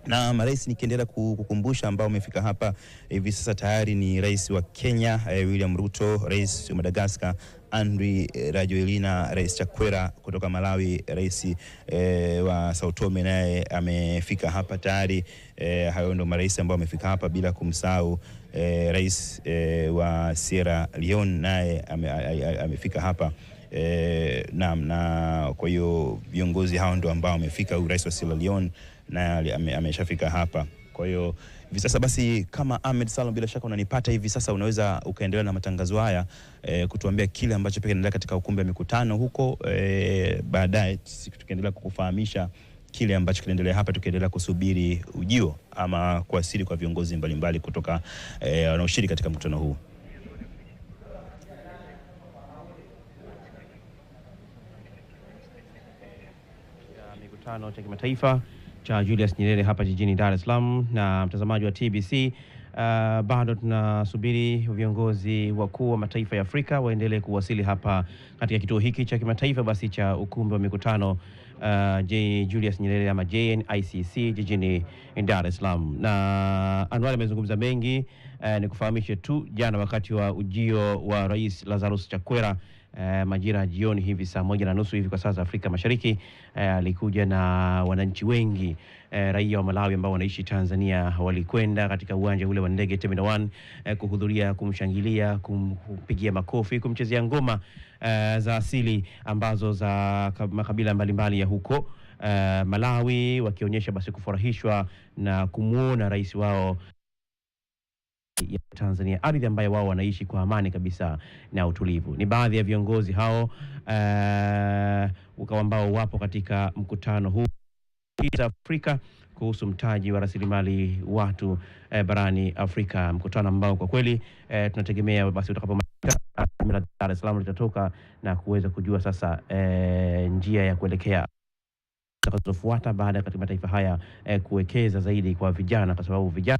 Na marais nikiendelea kukumbusha ambao wamefika hapa hivi sasa tayari ni Rais wa Kenya William Ruto, Rais wa Madagascar Andry Rajoelina, Rais Chakwera kutoka Malawi, Rais wa Sao Tome naye amefika hapa tayari. Hayo ndo marais ambao wamefika hapa, bila kumsahau Rais wa Sierra Leone naye amefika hapa. Na kwa hiyo viongozi hao ndo ambao wamefika. Rais wa Sierra Leone na ameshafika hapa. Kwa hiyo hivi sasa basi, kama Ahmed Salum, bila shaka unanipata hivi sasa, unaweza ukaendelea na matangazo haya kutuambia kile ambacho pekee kinaendelea katika ukumbi wa mikutano huko. Baadaye tukiendelea kukufahamisha kile ambacho kinaendelea hapa, tukiendelea kusubiri ujio ama kuwasili kwa viongozi mbalimbali kutoka wanaoshiriki katika mkutano huu. Mkutano cha kimataifa cha Julius Nyerere hapa jijini Dar es Salaam. Na mtazamaji wa TBC, bado tunasubiri viongozi wakuu wa mataifa ya Afrika waendelee kuwasili hapa katika kituo hiki cha kimataifa basi cha ukumbi wa mikutano Julius Nyerere ama JNICC jijini Dar es Salaam. Na Anwar amezungumza mengi, ni kufahamishe tu jana wakati wa ujio wa Rais Lazarus Chakwera majira jioni hivi saa 1:30 hivi kwa saa za Afrika Mashariki, alikuja na wananchi wengi raia wa Malawi ambao wanaishi Tanzania. Walikwenda katika uwanja ule wa ndege Terminal 1 kuhudhuria, kumshangilia, kumpigia makofi, kumchezea ngoma za asili ambazo za makabila mbalimbali ya huko Malawi, wakionyesha basi kufurahishwa na kumuona rais wao ya Tanzania, ardhi ambayo wao wanaishi kwa amani kabisa na utulivu. Ni baadhi ya viongozi hao ambao wapo katika mkutano huu Afrika kuhusu mtaji wa rasilimali watu barani Afrika, mkutano ambao kwa kweli tunategemea basi utakapomalizika Dar es Salaam litatoka na kuweza kujua sasa njia ya kuelekea tutakazofuata baada ya katika mataifa haya kuwekeza zaidi kwa vijana, kwa sababu vijana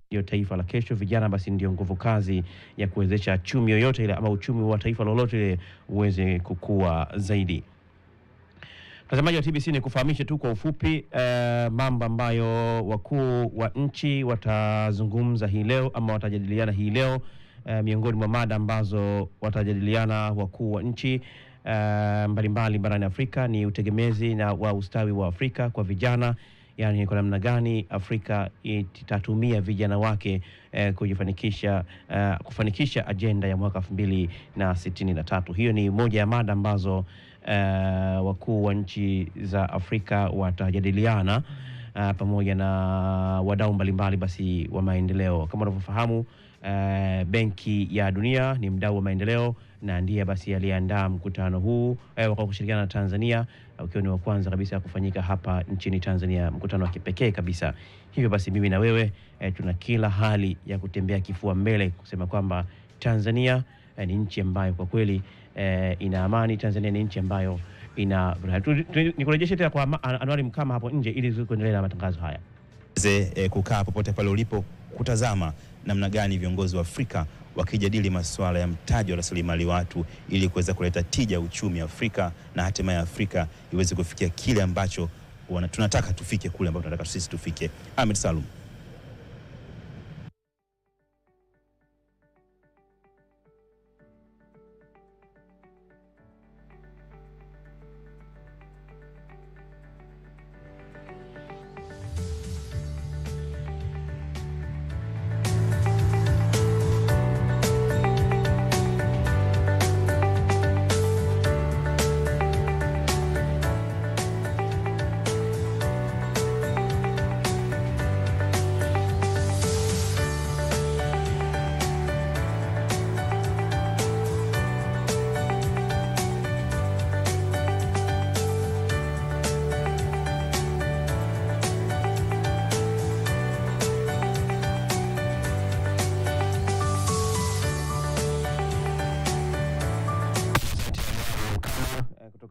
ndio taifa la kesho. Vijana basi ndio nguvu kazi ya kuwezesha chumi yoyote ile ama uchumi wa taifa lolote ile uweze kukua zaidi. Mtazamaji wa TBC, ni kufahamishe tu kwa ufupi mambo ambayo wakuu wa nchi watazungumza hii leo ama watajadiliana hii leo. Miongoni mwa mada ambazo watajadiliana wakuu wa nchi mbalimbali barani Afrika ni utegemezi na wa ustawi wa Afrika kwa vijana. Yani kwa namna gani Afrika itatumia vijana wake kufanikisha ajenda ya mwaka 2063. Hiyo ni moja ya mada ambazo wakuu wa nchi za Afrika watajadiliana pamoja na wadau mbalimbali basi wa maendeleo. Kama unavyofahamu, Benki ya Dunia ni mdau wa maendeleo na ndiye basi aliandaa mkutano huu kwa kushirikiana na Tanzania, ukiwa ni wa kwanza kabisa kufanyika hapa nchini Tanzania, mkutano wa kipekee kabisa. Hivyo basi mimi na wewe tuna kila hali ya kutembea kifua mbele kusema kwamba Tanzania ni nchi ambayo kwa kweli ina amani. Tanzania ni nchi ambayo ina nikurejeshe tena kwa Anwar Mkama hapo nje ili kuendelea na matangazo haya. Kukaa popote pale ulipo kutazama namna gani viongozi wa Afrika wakijadili masuala ya mtaji wa rasilimali watu ili kuweza kuleta tija uchumi Afrika na hatimaye Afrika iweze kufikia kile ambacho tunataka tufike, kule ambapo tunataka sisi tufike. Ahmed Salum.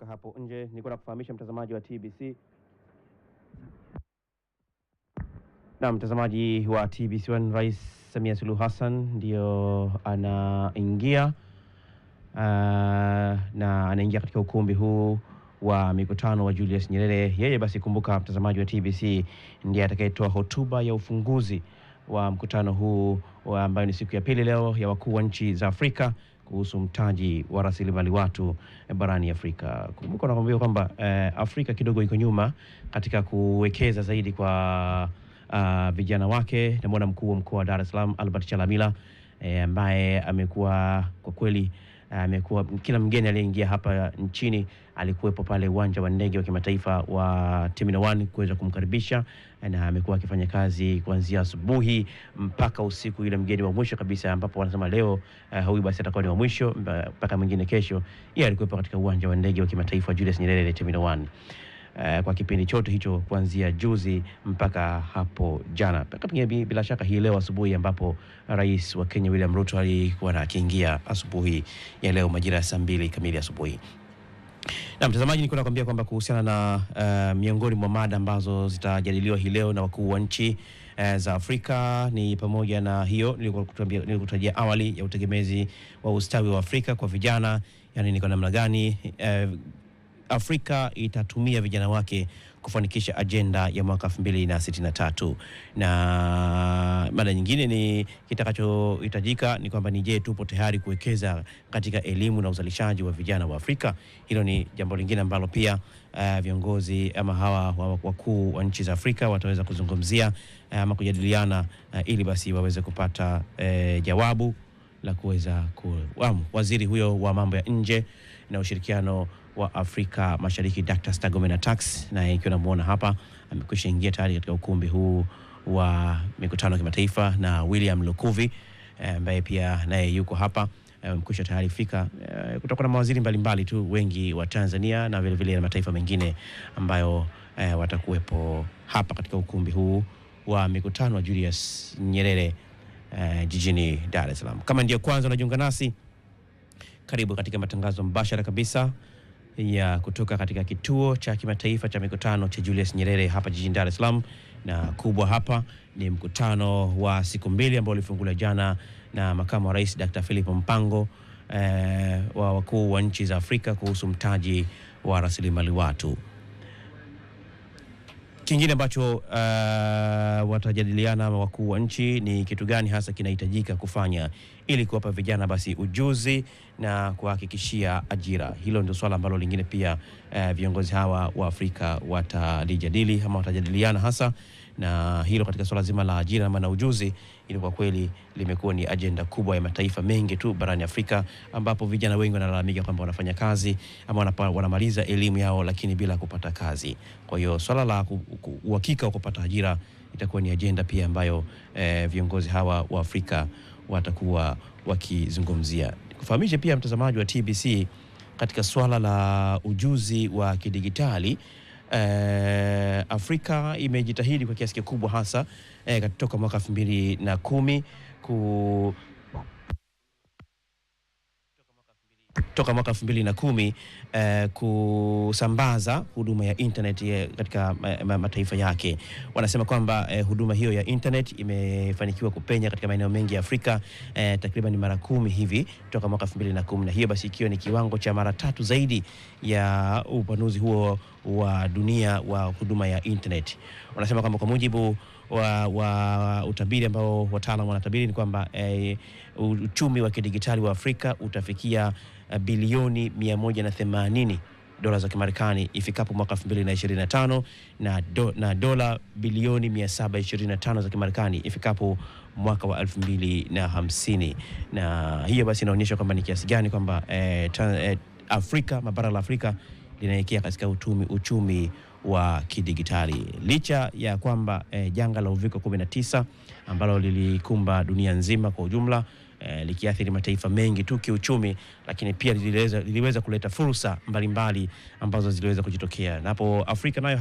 Hapo nje niko na kufahamisha mtazamaji wa TBC. Na mtazamaji wa TBC1, Rais Samia Suluhu Hassan ndio anaingia na anaingia katika ukumbi huu wa mikutano wa Julius Nyerere. Yeye basi, kumbuka mtazamaji wa TBC, ndiye atakayetoa hotuba ya ufunguzi wa mkutano huu ambayo ni siku ya pili leo ya wakuu wa nchi za Afrika kuhusu mtaji wa rasilimali watu barani Afrika. Kumbuka nakwambia kwamba Afrika kidogo iko nyuma katika kuwekeza zaidi kwa vijana wake. Namwona mkuu wa mkoa wa Dar es Salaam Albert Chalamila ambaye amekuwa kwa kweli amekuwa kila mgeni aliyeingia hapa nchini alikuwepo pale uwanja wa ndege wa kimataifa wa Terminal 1 kuweza kumkaribisha, na amekuwa akifanya kazi kuanzia asubuhi mpaka usiku, ile mgeni wa mwisho kabisa ambapo wanasema leo huyu basi atakuwa ni wa mwisho mpaka mwingine kesho. Yeye alikuwepo katika uwanja wa ndege wa kimataifa Julius Nyerere Terminal 1 kwa kipindi chote hicho kuanzia juzi mpaka hapo jana. Bila shaka hii leo asubuhi ambapo Rais wa Kenya William Ruto alikuwa akiingia asubuhi ya leo majira ya saa 2 kamili asubuhi. Na mtazamaji, niko nakwambia kwamba kuhusiana na miongoni mwa mada ambazo zitajadiliwa hii leo na wakuu wa nchi za Afrika ni pamoja na hiyo nilikutajia awali ya utegemezi wa ustawi wa Afrika kwa vijana, yani ni kwa namna gani Afrika itatumia vijana wake kufanikisha ajenda ya mwaka 2063. Na mada nyingine ni kitakachohitajika ni kwamba je, tupo tayari kuwekeza katika elimu na uzalishaji wa vijana wa Afrika? Hilo ni jambo lingine ambalo pia viongozi ama hawa wakuu wa nchi za Afrika wataweza kuzungumzia ama kujadiliana ili basi waweze kupata jawabu la kuweza waziri huyo wa mambo ya nje na ushirikiano wa Afrika Mashariki Dr. Stagomena Tax, na ikiwa namuona hapa amekwisha ingia tayari katika ukumbi huu wa mikutano ya kimataifa, na William Lukuvi ambaye pia naye yuko hapa amekwisha tayari fika kutoka na mawaziri mbalimbali tu wengi wa Tanzania na vile vile na mataifa mengine ambayo watakuwepo hapa katika ukumbi huu wa mikutano wa Julius Nyerere jijini Dar es Salaam. Kama ndio kwanza unajiunga nasi, karibu katika matangazo mbashara kabisa ya kutoka katika kituo cha kimataifa cha mikutano cha Julius Nyerere hapa jijini Dar es Salaam. Na kubwa hapa ni mkutano wa siku 2 ambao ulifunguliwa jana na makamu wa rais Dr. Philip Mpango wa wakuu wa nchi za Afrika kuhusu mtaji wa rasilimali watu. Kingine ambacho watajadiliana wakuu wa nchi ni kitu gani hasa kinahitajika kufanya ili kuwapa vijana basi ujuzi na kuhakikishia ajira. Hilo ndio swala ambalo lingine pia viongozi hawa wa Afrika watalijadili ama watajadiliana hasa, na hilo katika swala zima la ajira na ujuzi, ili kwa kweli limekuwa ni ajenda kubwa ya mataifa mengi tu barani Afrika, ambapo vijana wengi wanalalamika kwamba wanafanya kazi ama wanamaliza elimu yao lakini bila kupata kazi. Kwa hiyo swala la uhakika wa kupata ajira itakuwa ni ajenda pia ambayo viongozi hawa wa Afrika watakuwa wakizungumzia. Kufahamisha pia mtazamaji wa TBC katika swala la ujuzi wa kidigitali, Afrika imejitahidi kwa kiasi kikubwa hasa kutoka mwaka 2010 toka mwaka 2010 kusambaza huduma ya internet katika mataifa yake. Wanasema kwamba huduma hiyo ya internet imefanikiwa kupenya katika maeneo mengi ya Afrika takriban mara 10 hivi toka mwaka 2010, na hiyo basi ikiwa ni kiwango cha mara 3 zaidi ya upanuzi huo wa dunia wa huduma ya internet. Wanasema kwamba kwa mujibu wa utabiri ambao wataalamu wanatabiri ni kwamba uchumi wa kidigitali wa Afrika utafikia bilioni 180 dola za Kimarekani ifikapo mwaka 2025 na dola bilioni 725 za Kimarekani ifikapo mwaka wa 2050. Na hiyo basi inaonyesha kwamba ni kiasi gani kwamba Afrika, mabara la Afrika linaelekea katika uchumi wa kidigitali, licha ya kwamba janga la uviko 19 ambalo lilikumba dunia nzima kwa ujumla likiathiri mataifa mengi tu kiuchumi, lakini pia liliweza kuleta fursa mbalimbali ambazo ziliweza kujitokea. Na hapo Afrika nayo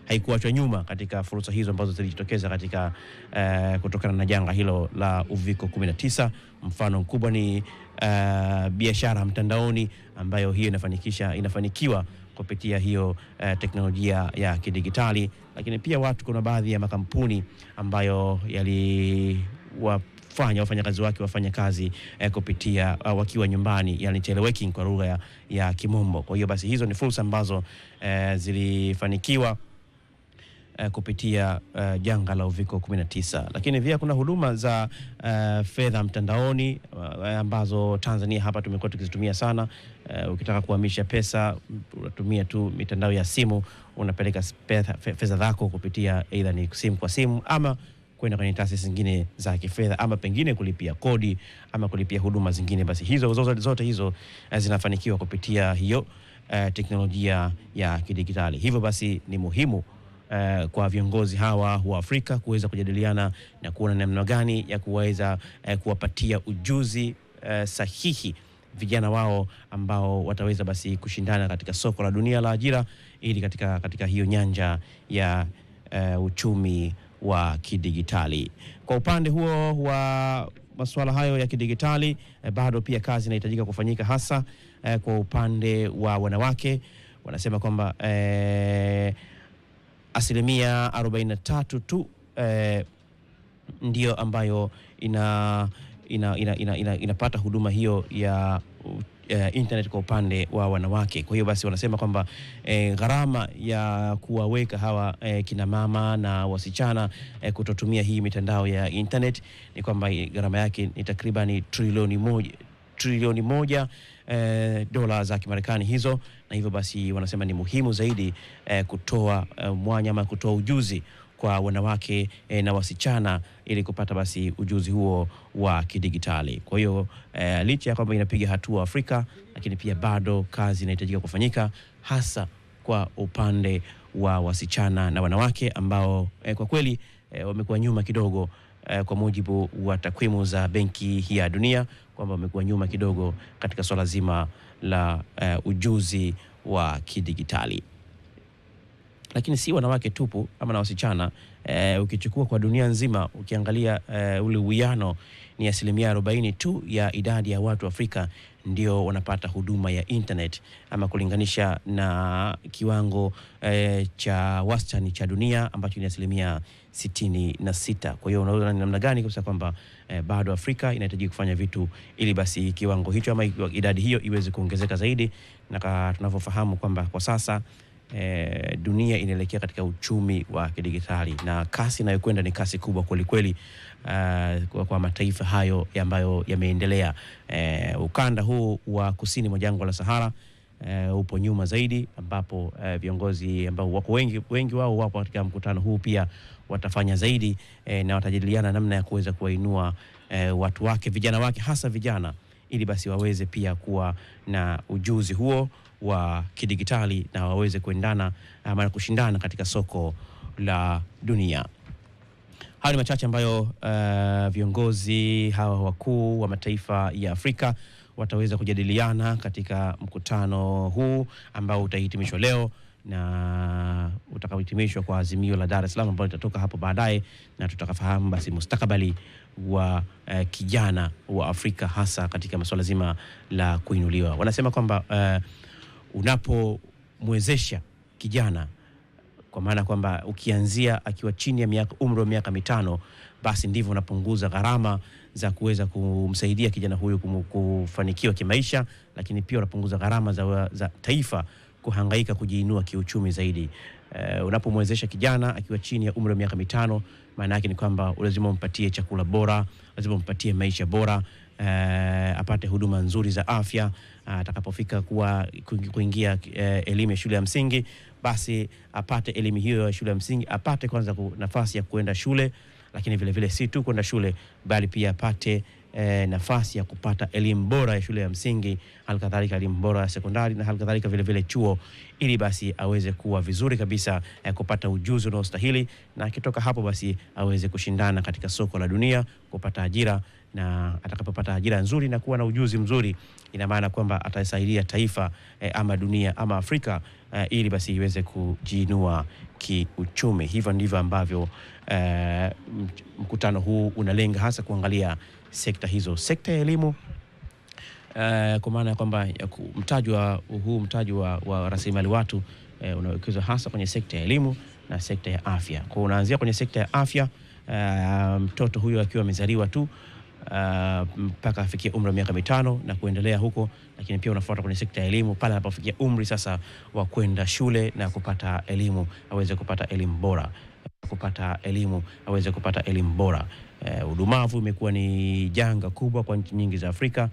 haikuachwa nyuma katika fursa hizo ambazo zilijitokeza katika kutokana na janga hilo la uviko 19. Mfano mkubwa ni biashara mtandaoni ambayo hiyo inafanikiwa kupitia hiyo teknolojia ya kidigitali, lakini pia kuna baadhi ya makampuni ambayo wafanyakazi wake wafanya kazi kupitia wakiwa nyumbani, yani teleworking kwa lugha ya Kimombo. Kwa hiyo basi hizo ni fursa ambazo zilifanikiwa kupitia janga la uviko 19. Lakini pia kuna huduma za fedha mtandaoni ambazo Tanzania hapa tumekuwa tukizitumia sana. Ukitaka kuhamisha pesa unatumia tu mitandao ya simu, unapeleka fedha zako kupitia either ni simu kwa simu ama kwenda kwenye taasisi zingine za kifedha, ama pengine kulipia kodi ama kulipia huduma zingine. Basi hizo zote hizo zinafanikiwa kupitia hiyo teknolojia ya kidigitali. Hivyo basi ni muhimu kwa viongozi hawa wa Afrika kuweza kujadiliana na kuona namna gani ya kuweza kuwapatia ujuzi sahihi vijana wao ambao wataweza basi kushindana katika soko la dunia la ajira, ili katika hiyo nyanja ya uchumi wa kidigitali. Kwa upande huo wa masuala hayo ya kidigitali, bado pia kazi inahitajika kufanyika, hasa kwa upande wa wanawake. Wanasema kwamba asilimia 43 tu ndio ambayo inapata huduma hiyo ya internet kwa upande wa wanawake. Kwa hiyo basi wanasema kwamba gharama ya kuwaweka hawa kina mama na wasichana kutotumia hii mitandao ya internet ni kwamba gharama yake ni takriban trilioni moja dola za Kimarekani hizo. Na hivyo basi wanasema ni muhimu zaidi kutoa mwanya ama kutoa ujuzi kwa wanawake na wasichana ili kupata basi ujuzi huo wa kidigitali. Kwa hiyo licha ya kwamba inapiga hatua Afrika, lakini pia bado kazi inahitajika kufanyika, hasa kwa upande wa wasichana na wanawake ambao kwa kweli wamekuwa nyuma kidogo, kwa mujibu wa takwimu za Benki ya Dunia, kwamba wamekuwa nyuma kidogo katika swala zima la ujuzi wa kidigitali. Lakini si wanawake tupu ama na wasichana, ukichukua kwa dunia nzima, ukiangalia ule uwiano ni asilimia 40 tu ya idadi ya watu Afrika ndio wanapata huduma ya internet, ama kulinganisha na kiwango cha wastani cha dunia ambacho ni asilimia 66. Kwa hiyo unaona namna gani kwa kwamba bado Afrika inahitaji kufanya vitu ili basi kiwango hicho ama idadi hiyo iweze kuongezeka zaidi. Na tunavyofahamu kwamba kwa sasa dunia inaelekea katika uchumi wa kidigitali, na kasi inayokwenda ni kasi kubwa kweli kweli kwa mataifa hayo ambayo yameendelea. Ukanda huu wa kusini mwa jangwa la Sahara upo nyuma zaidi, ambapo viongozi ambao wako wengi wao wapo katika mkutano huu pia watafanya zaidi na watajadiliana namna ya kuweza kuwainua watu wake, vijana wake, hasa vijana, ili basi waweze pia kuwa na ujuzi huo wa kidigitali na waweze kuendana ama kushindana katika soko la dunia. Haya ni machache ambayo viongozi hawa wakuu wa mataifa ya Afrika wataweza kujadiliana katika mkutano huu ambao utahitimishwa leo na utakaohitimishwa kwa azimio la Dar es Salaam ambalo litatoka hapo baadaye, na tutakafahamu basi mustakabali wa kijana wa Afrika, hasa katika masuala zima la kuinuliwa. Wanasema kwamba unapomwezesha kijana, kwa maana kwamba ukianzia akiwa chini ya umri wa miaka 5, basi ndivyo unapunguza gharama za kuweza kumsaidia kijana huyu kufanikiwa kimaisha, lakini pia unapunguza gharama za taifa kuhangaika kujiinua kiuchumi zaidi. Unapomwezesha kijana akiwa chini ya umri wa miaka 5, maana yake ni kwamba lazima umpatie chakula bora, lazima umpatie maisha bora, apate huduma nzuri za afya. Atakapofika kuingia elimu ya shule ya msingi, basi apate elimu hiyo ya shule ya msingi, apate kwanza nafasi ya kuenda shule, lakini vile vile si tu kwenda shule, bali pia apate nafasi ya kupata elimu bora ya shule ya msingi, halikadhalika elimu bora ya sekondari, na halikadhalika vile vile chuo, ili basi aweze kuwa vizuri kabisa, kupata ujuzi unaostahili, na akitoka hapo basi aweze kushindana katika soko la dunia, kupata ajira. Na atakapopata ajira nzuri na kuwa na ujuzi mzuri, ina maana kwamba atasaidia taifa ama dunia ama Afrika, ili basi iweze kujiinua kiuchumi. Hivyo ndivyo ambavyo mkutano huu unalenga hasa kuangalia sekta hizo. Sekta ya elimu, kwa maana kwamba mtaji wa rasilimali watu unawekezwa hasa kwenye sekta ya elimu na sekta ya afya. Kwa unaanzia kwenye sekta ya afya, mtoto huyo akiwa amezaliwa tu mpaka afikie umri wa miaka 5 na kuendelea huko, lakini pia unafuata kwenye sekta ya elimu pale anapofikia umri sasa wa kwenda shule na kupata elimu, aweze kupata elimu bora. Udumavu imekuwa ni janga kubwa kwa nchi nyingi za Afrika,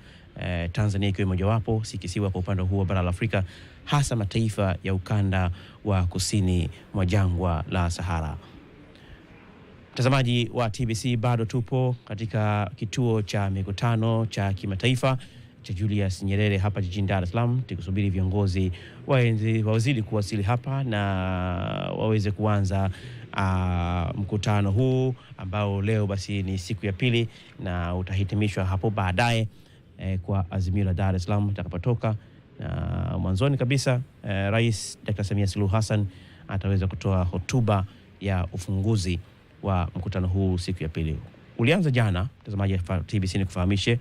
Tanzania ikiwa mojawapo, si kisiwa kwa upande huo bara la Afrika, hasa mataifa ya ukanda wa kusini mwa jangwa la Sahara. Mtazamaji wa TBC, bado tupo katika kituo cha mikutano cha kimataifa cha Julius Nyerere hapa jijini Dar es Salaam, tukusubiri viongozi wawezidi kuwasili hapa na waweze kuanza mkutano huu ambao leo basi ni siku ya pili na utahitimishwa hapo baadaye kwa azimio la Dar es Salaam itakapotoka. Mwanzoni kabisa Rais Dr. Samia Suluhu Hassan ataweza kutoa hotuba ya ufunguzi wa mkutano huu siku ya pili. Ulianza jana, mtazamaji wa TBC ni kufahamishe,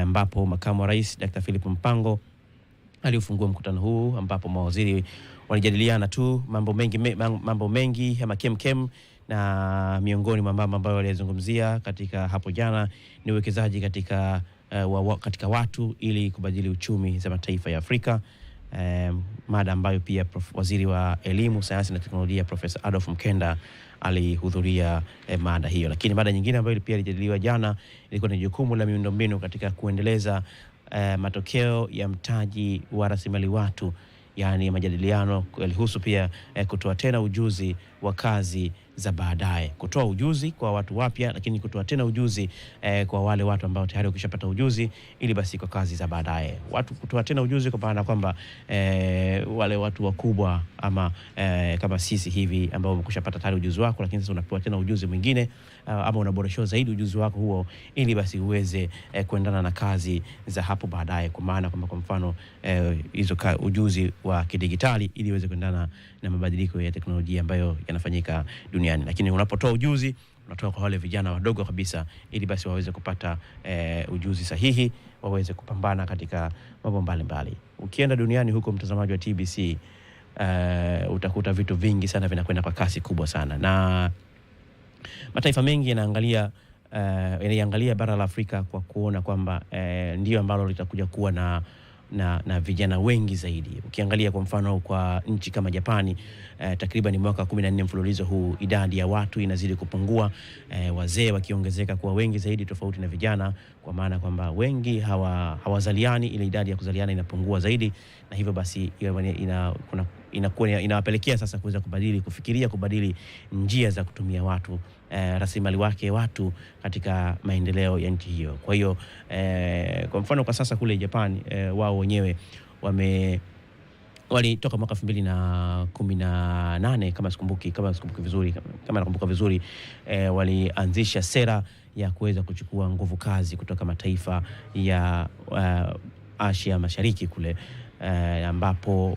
ambapo makamu wa rais Dr. Philip Mpango aliufungua mkutano huu ambapo mawaziri walijadiliana tu mambo mengi ama kem na miongoni mwa mambo ambayo walizungumzia katika hapo jana ni uwekezaji katika watu ili kubadili uchumi za mataifa ya Afrika. Mada ambayo pia waziri wa elimu, sayansi na teknolojia Profesa Adolf Mkenda alihudhuria mada hiyo. Lakini mada nyingine ambayo pia ilijadiliwa jana ilikuwa ni jukumu la miundombinu katika kuendeleza matokeo ya mtaji wa rasilimali watu, yani majadiliano yalihusu pia kutoa tena ujuzi wa kazi za baadaye, kutoa ujuzi kwa watu wapya, lakini kutoa tena ujuzi kwa wale watu ambao tayari wakishapata ujuzi ili basi kwa kazi za baadaye. Watu kutoa tena ujuzi kwa maana kwamba wale watu wakubwa ama kama sisi hivi ambao umekushapata tayari ujuzi wako, lakini sasa unapewa tena ujuzi mwingine ama unaboreshwa zaidi ujuzi wako huo ili basi uweze kuendana na kazi za hapo baadaye, kwa maana kwamba kwa mfano hizo ujuzi wa kidigitali ili uweze kuendana na mabadiliko ya teknolojia ambayo yanafanyika duniani. Lakini unapotoa ujuzi unatoa kwa wale vijana wadogo kabisa ili basi waweze kupata ujuzi sahihi, waweze kupambana katika mambo mbalimbali. Ukienda duniani huko, mtazamaji wa TBC, utakuta vitu vingi sana vinakwenda kwa kasi kubwa sana, na mataifa mengi yanaangalia bara la Afrika kwa kuona kwamba ndio ambalo litakuja kuwa na vijana wengi zaidi. Ukiangalia kwa mfano kwa nchi kama Japani, takriban mwaka 14 mfululizo huu idadi ya watu inazidi kupungua, wazee wakiongezeka kuwa wengi zaidi tofauti na vijana, kwa maana kwamba wengi hawazaliani, ile idadi ya kuzaliana inapungua zaidi, na hivyo basi inawapelekea sasa kuweza kufikiria kubadili njia za kutumia watu, rasilimali wake watu katika maendeleo ya nchi hiyo. Kwa hiyo kwa mfano kwa sasa kule Japan, wao wenyewe walitoka mwaka 2018 kama nakumbuka vizuri, walianzisha sera ya kuweza kuchukua nguvu kazi kutoka mataifa ya Asia Mashariki kule, ambapo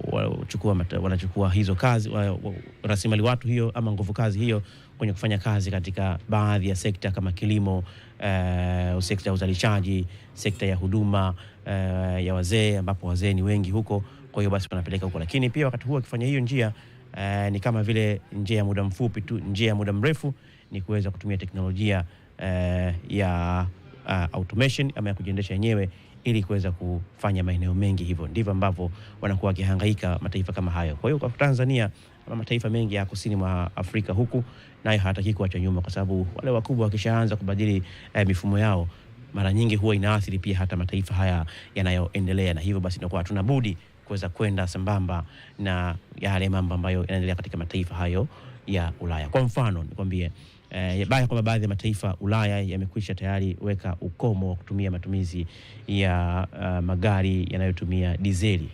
wanachukua hizo kazi rasilimali watu hiyo ama nguvu kazi hiyo kwenye kufanya kazi katika baadhi ya sekta kama kilimo, sekta ya uzalishaji, sekta ya huduma ya wazee, ambapo wazee ni wengi huko. Kwa hiyo basi wanapeleka huko, lakini pia wakati huo wakifanya hiyo njia ni kama vile njia ya muda mfupi tu. Njia ya muda mrefu ni kuweza kutumia teknolojia ya automation ama ya kujiendesha yenyewe ili kuweza kufanya maeneo mengi. Hivyo ndivyo ambavyo wanakuwa wakihangaika mataifa kama hayo. Kwa hiyo kwa Tanzania na mataifa mengi ya kusini mwa Afrika huku, nayo hataki kuacha nyuma, kwa sababu wale wakubwa wakishaanza kubadili mifumo yao, mara nyingi huwa inaathiri pia hata mataifa haya yanayoendelea, na hivyo basi tunakuwa hatuna budi kuweza kwenda sambamba na yale mambo ambayo yanaendelea katika mataifa hayo ya Ulaya. Kwa mfano nikwambie kwamba baadhi ya mataifa Ulaya yamekwisha tayari weka ukomo wa kutumia matumizi ya magari yanayotumia dizeli.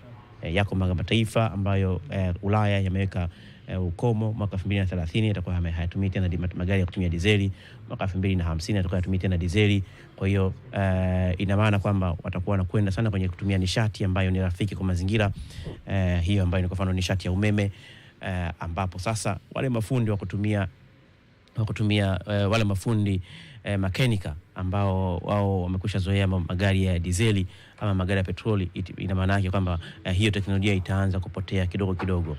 Yako mataifa ambayo Ulaya yameweka ukomo mwaka 2030 yatakuwa hayatumii tena magari ya kutumia dizeli, mwaka 2050 yatakuwa hayatumii tena dizeli. Kwa hiyo ina maana kwamba watakuwa wanakwenda sana kwenye kutumia nishati ambayo ni rafiki kwa mazingira, hiyo ambayo ni kwa mfano nishati ya umeme, ambapo sasa wale mafundi wa kutumia wale mafundi makanika ambao wao wamekwisha zoea magari ya dizeli ama magari ya petroli, ina maana yake kwamba hiyo teknolojia itaanza kupotea kidogo.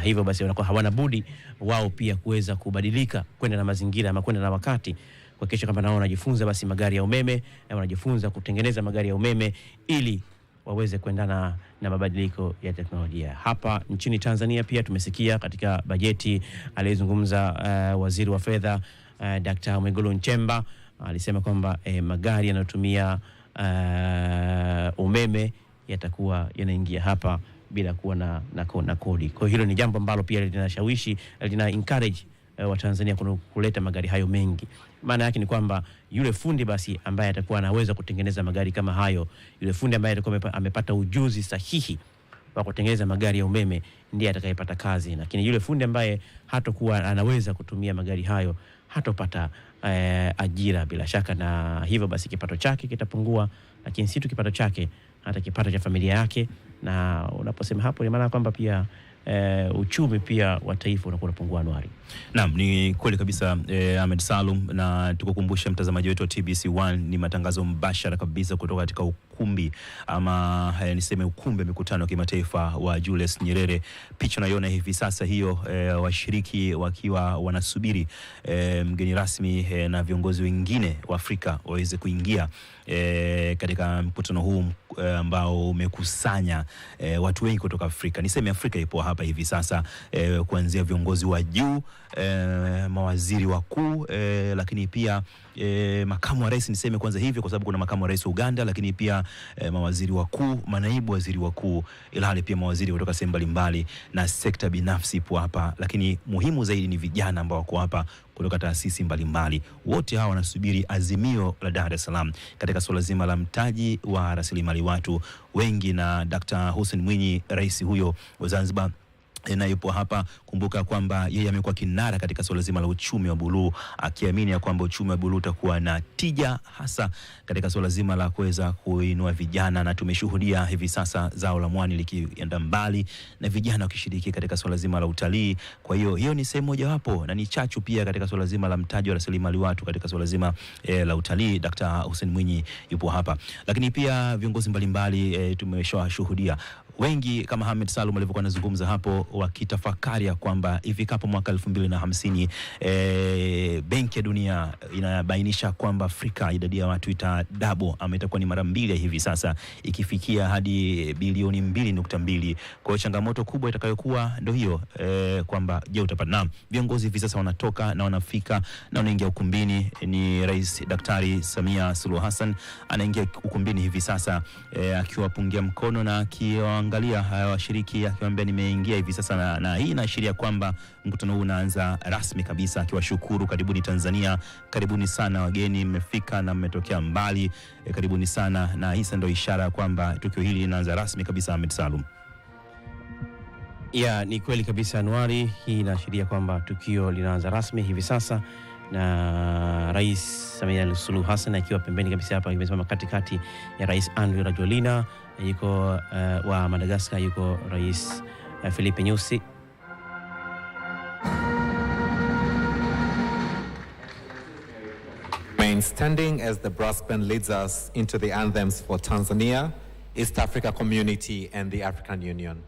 Hivyo basi wanakuwa hawana budi wao pia kuweza kubadilika kwenda na mazingira ama kwenda na wakati, kwa kesho kama nao wanajifunza basi magari ya umeme na wanajifunza kutengeneza magari ya umeme ili waweze kuendana na mabadiliko ya teknolojia. Hapa nchini Tanzania pia tumesikia katika bajeti alizungumza waziri wa fedha Dr. Mwigulu Nchemba, alisema kwamba magari yanayotumia umeme yatakuwa yanaingia hapa bila kuwa na kodi. Kwa hilo ni jambo ambalo pia linashawishi, lina encourage wa Tanzania kuleta magari hayo mengi. Maana yake ni kwamba yule fundi basi ambaye atakuwa anaweza kutengeneza magari kama hayo, yule fundi ambaye atakuwa amepata ujuzi sahihi wa kutengeneza magari ya umeme ndiye atakayepata kazi, lakini yule fundi ambaye hatakuwa anaweza kutumia magari hayo hatopata ajira bila shaka, na hivyo basi kipato chake kitapungua, lakini si tu kipato chake, hata kipato cha familia yake. Na unaposema hapo ni maana kwamba pia uchumi pia wa taifa unakuwa unapungua anuari. Naam, ni kweli kabisa Ahmed Salum, na tukukumbusha mtazamaji wetu wa TBC1 ni matangazo mbashara kabisa kutoka katika ukumbi ama niseme ukumbi wa mikutano ya kimataifa wa Julius Nyerere. Picha unaiona hivi sasa hiyo, washiriki wakiwa wanasubiri mgeni rasmi na viongozi wengine wa Afrika waweze kuingia katika mkutano huu ambao umekusanya watu wengi kutoka Afrika. Niseme Afrika ipo hapa hivi sasa, kuanzia viongozi wa juu, mawaziri wakuu, lakini pia makamu wa rais, niseme kwanza hivi kwa sababu kuna makamu wa rais wa Uganda, lakini pia mawaziri wakuu, manaibu waziri wakuu, ilhali pia mawaziri kutoka sehemu mbalimbali na sekta binafsi ipo hapa, lakini muhimu zaidi ni vijana ambao wako hapa kutoka taasisi mbalimbali. Wote hawa wanasubiri azimio la Dar es Salaam katika swala zima la mtaji wa rasilimali watu wengi, na Dr. Hussein Mwinyi, rais huyo wa Zanzibar, na yupo hapa. Kumbuka kwamba yeye amekuwa kinara katika swala zima la uchumi wa buluu, akiamini ya kwamba uchumi wa buluu utakuwa na tija hasa katika swala zima la kuweza kuinua vijana, na tumeshuhudia hivi sasa zao la mwani likienda mbali na vijana wakishiriki katika swala zima la utalii. Kwa hiyo ni sehemu moja wapo na ni chachu pia katika swala zima la mtaji wa rasilimali watu katika swala zima la utalii. Dr. Hussein Mwinyi yupo hapa, lakini pia viongozi mbalimbali tumeshawashuhudia wengi kama Ahmed Salum alivyokuwa anazungumza hapo, wakitafakari ya kwamba ifikapo mwaka 2050 Benki ya Dunia inabainisha kwamba Afrika idadi ya watu itadouble ama itakuwa ni mara 2 hivi sasa, ikifikia hadi bilioni 2.2. Kwa hiyo changamoto kubwa itakayokuwa ndio hiyo, kwamba je, utapata. Naam, viongozi hivi sasa wanatoka na wanafika na wanaingia ukumbini. Ni Rais Daktari Samia Suluhu Hassan anaingia ukumbini hivi sasa, akiwapungia mkono na akiwaangalia washiriki, akiwaambia nimeingia hivi sasa, na hii inaashiria kwamba mkutano huu unaanza rasmi kabisa, akiwashukuru, karibuni Tanzania, karibuni sana wageni, mmefika na mmetokea mbali, karibuni sana. Na hii ndio ishara kwamba tukio hili linaanza rasmi kabisa. Ahmed Salum. Ya, ni kweli kabisa Anuari, hii inaashiria kwamba tukio linaanza rasmi hivi sasa, na Rais Samia Suluhu Hassan akiwa pembeni kabisa hapa, imesimama katikati ya Rais Andry Rajoelina, yuko wa Madagascar, yuko Rais Filipe Nyusi. Standing as the brass band leads us into the anthems for Tanzania, East Africa Community and the African Union.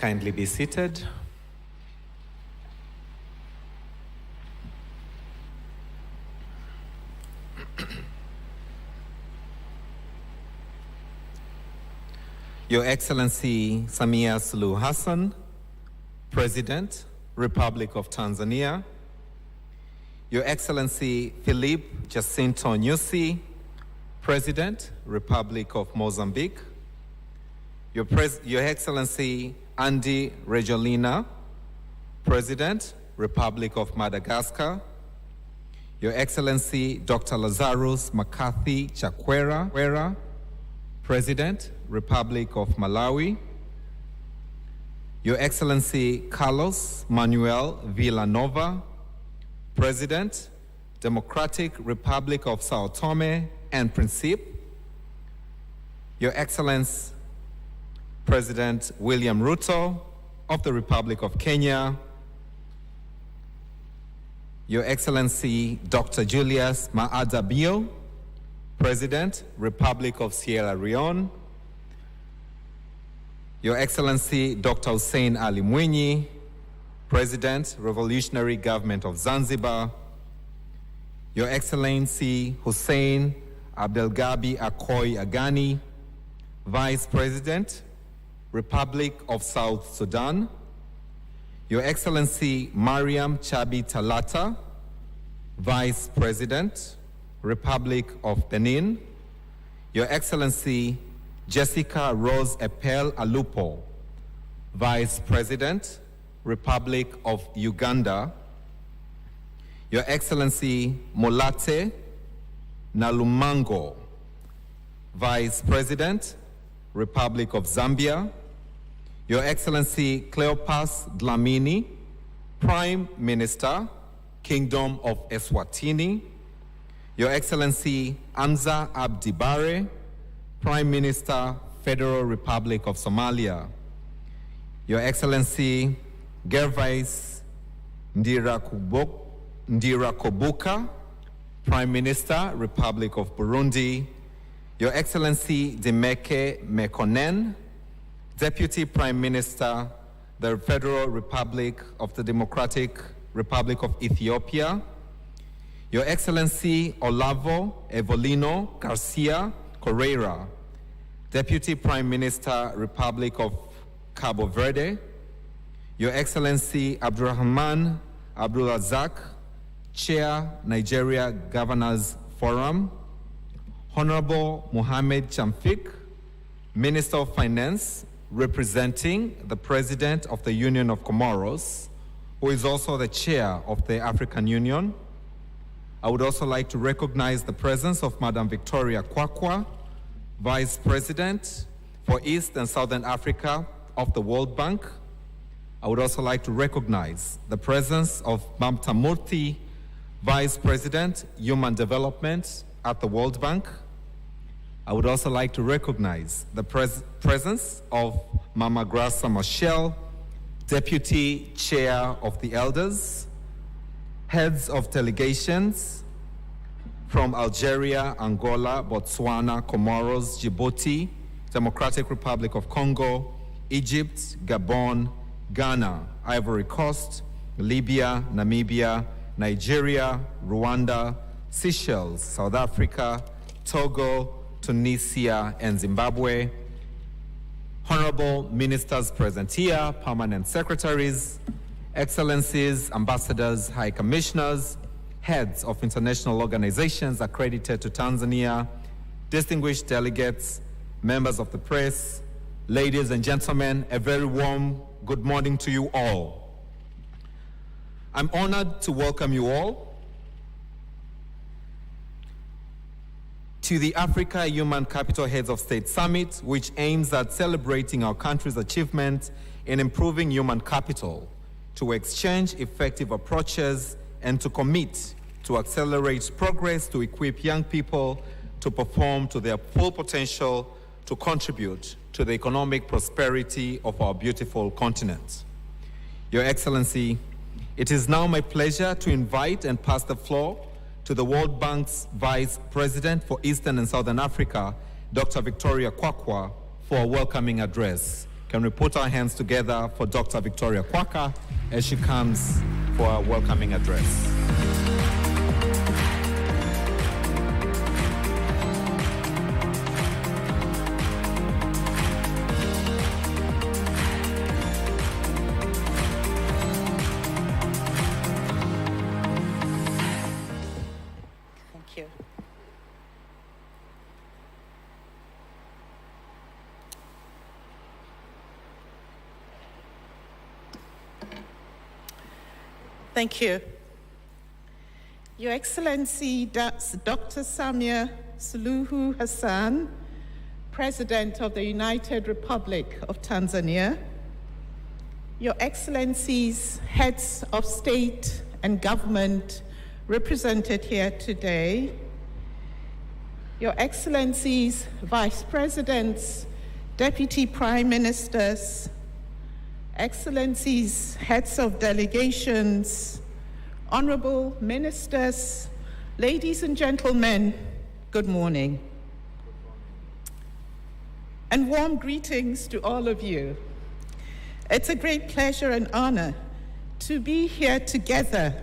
kindly be seated. Your Excellency Samia Suluhu Hassan, President, Republic of Tanzania. Your Excellency Philippe Jacinto Nyusi, President, Republic of Mozambique. Your Excellency Andy Rejolina, President, Republic of Madagascar. Your Excellency Dr. Lazarus McCarthy Chakwera, President, Republic of Malawi. Your Excellency Carlos Manuel Villanova, President, Democratic Republic of Sao Tome and Principe. Your Excellency President William Ruto of the Republic of Kenya. Your Excellency Dr. Julius Maada Bio, President, Republic of Sierra Leone. Your Excellency Dr. Hussein Ali Mwinyi, President, Revolutionary Government of Zanzibar. Your Excellency Hussein Abdelgabi Akoy Agani, Vice President, Republic of South Sudan. Your Excellency Mariam Chabi Talata, Vice President, Republic of Benin. Your Excellency Jessica Rose Epel Alupo, Vice President, Republic of Uganda. Your Excellency Molate Nalumango, Vice President, Republic of Zambia. Your Excellency Cleopas Dlamini, Prime Minister, Kingdom of Eswatini. Your Excellency Amza Abdi Bare, Prime Minister, Federal Republic of Somalia. Your Excellency Gervais Ndirakobuka, Prime Minister, Republic of Burundi. Your Excellency Demeke Mekonnen, Deputy Prime Minister, the Federal Republic of the Democratic Republic of Ethiopia. Your Excellency Olavo Evolino Garcia Correira, Deputy Prime Minister, Republic of Cabo Verde. Your Excellency Abdurrahman Abdulrazak, Chair, Nigeria Governors Forum. Honorable Mohamed Chamfik, Minister of Finance, representing the President of the Union of Comoros, who is also the Chair of the African Union. I would also like to recognize the presence of Madam Victoria Kwakwa, Vice President for East and Southern Africa of the World Bank. I would also like to recognize the presence of Mamta Murthy, Vice President, Human Development at the World Bank. I would also like to recognize the presence of Mama Grasa Michelle, Deputy Chair of the Elders, heads of delegations from Algeria, Angola, Botswana, Comoros, Djibouti, Democratic Republic of Congo, Egypt, Gabon, Ghana, Ivory Coast, Libya, Namibia, Nigeria, Rwanda, Seychelles, South Africa, Togo, Tunisia, and Zimbabwe. Honorable Ministers present here, Permanent Secretaries, Excellencies, Ambassadors, High Commissioners, heads of international organizations accredited to Tanzania, distinguished delegates, members of the press, ladies and gentlemen, a very warm good morning to you all. I'm honored to welcome you all to the Africa Human Capital Heads of State Summit, which aims at celebrating our country's achievement in improving human capital, to exchange effective approaches, and to commit to accelerate progress to equip young people to perform to their full potential to contribute to the economic prosperity of our beautiful continent. Your Excellency, it is now my pleasure to invite and pass the floor to the World Bank's Vice President for Eastern and Southern Africa, Dr. Victoria Kwakwa, for a welcoming address. Can we put our hands together for Dr. Victoria Kwaka as she comes for our welcoming address? Thank you. Thank you. Your Excellency, Dr. Samia Suluhu Hassan, President of the United Republic of Tanzania, Your Excellencies, Heads of State and Government represented here today, Your Excellencies, Vice Presidents, Deputy Prime Ministers, Excellencies, Heads of Delegations, Honorable Ministers, ladies and gentlemen, good morning. And warm greetings to all of you. It's a great pleasure and honor to be here together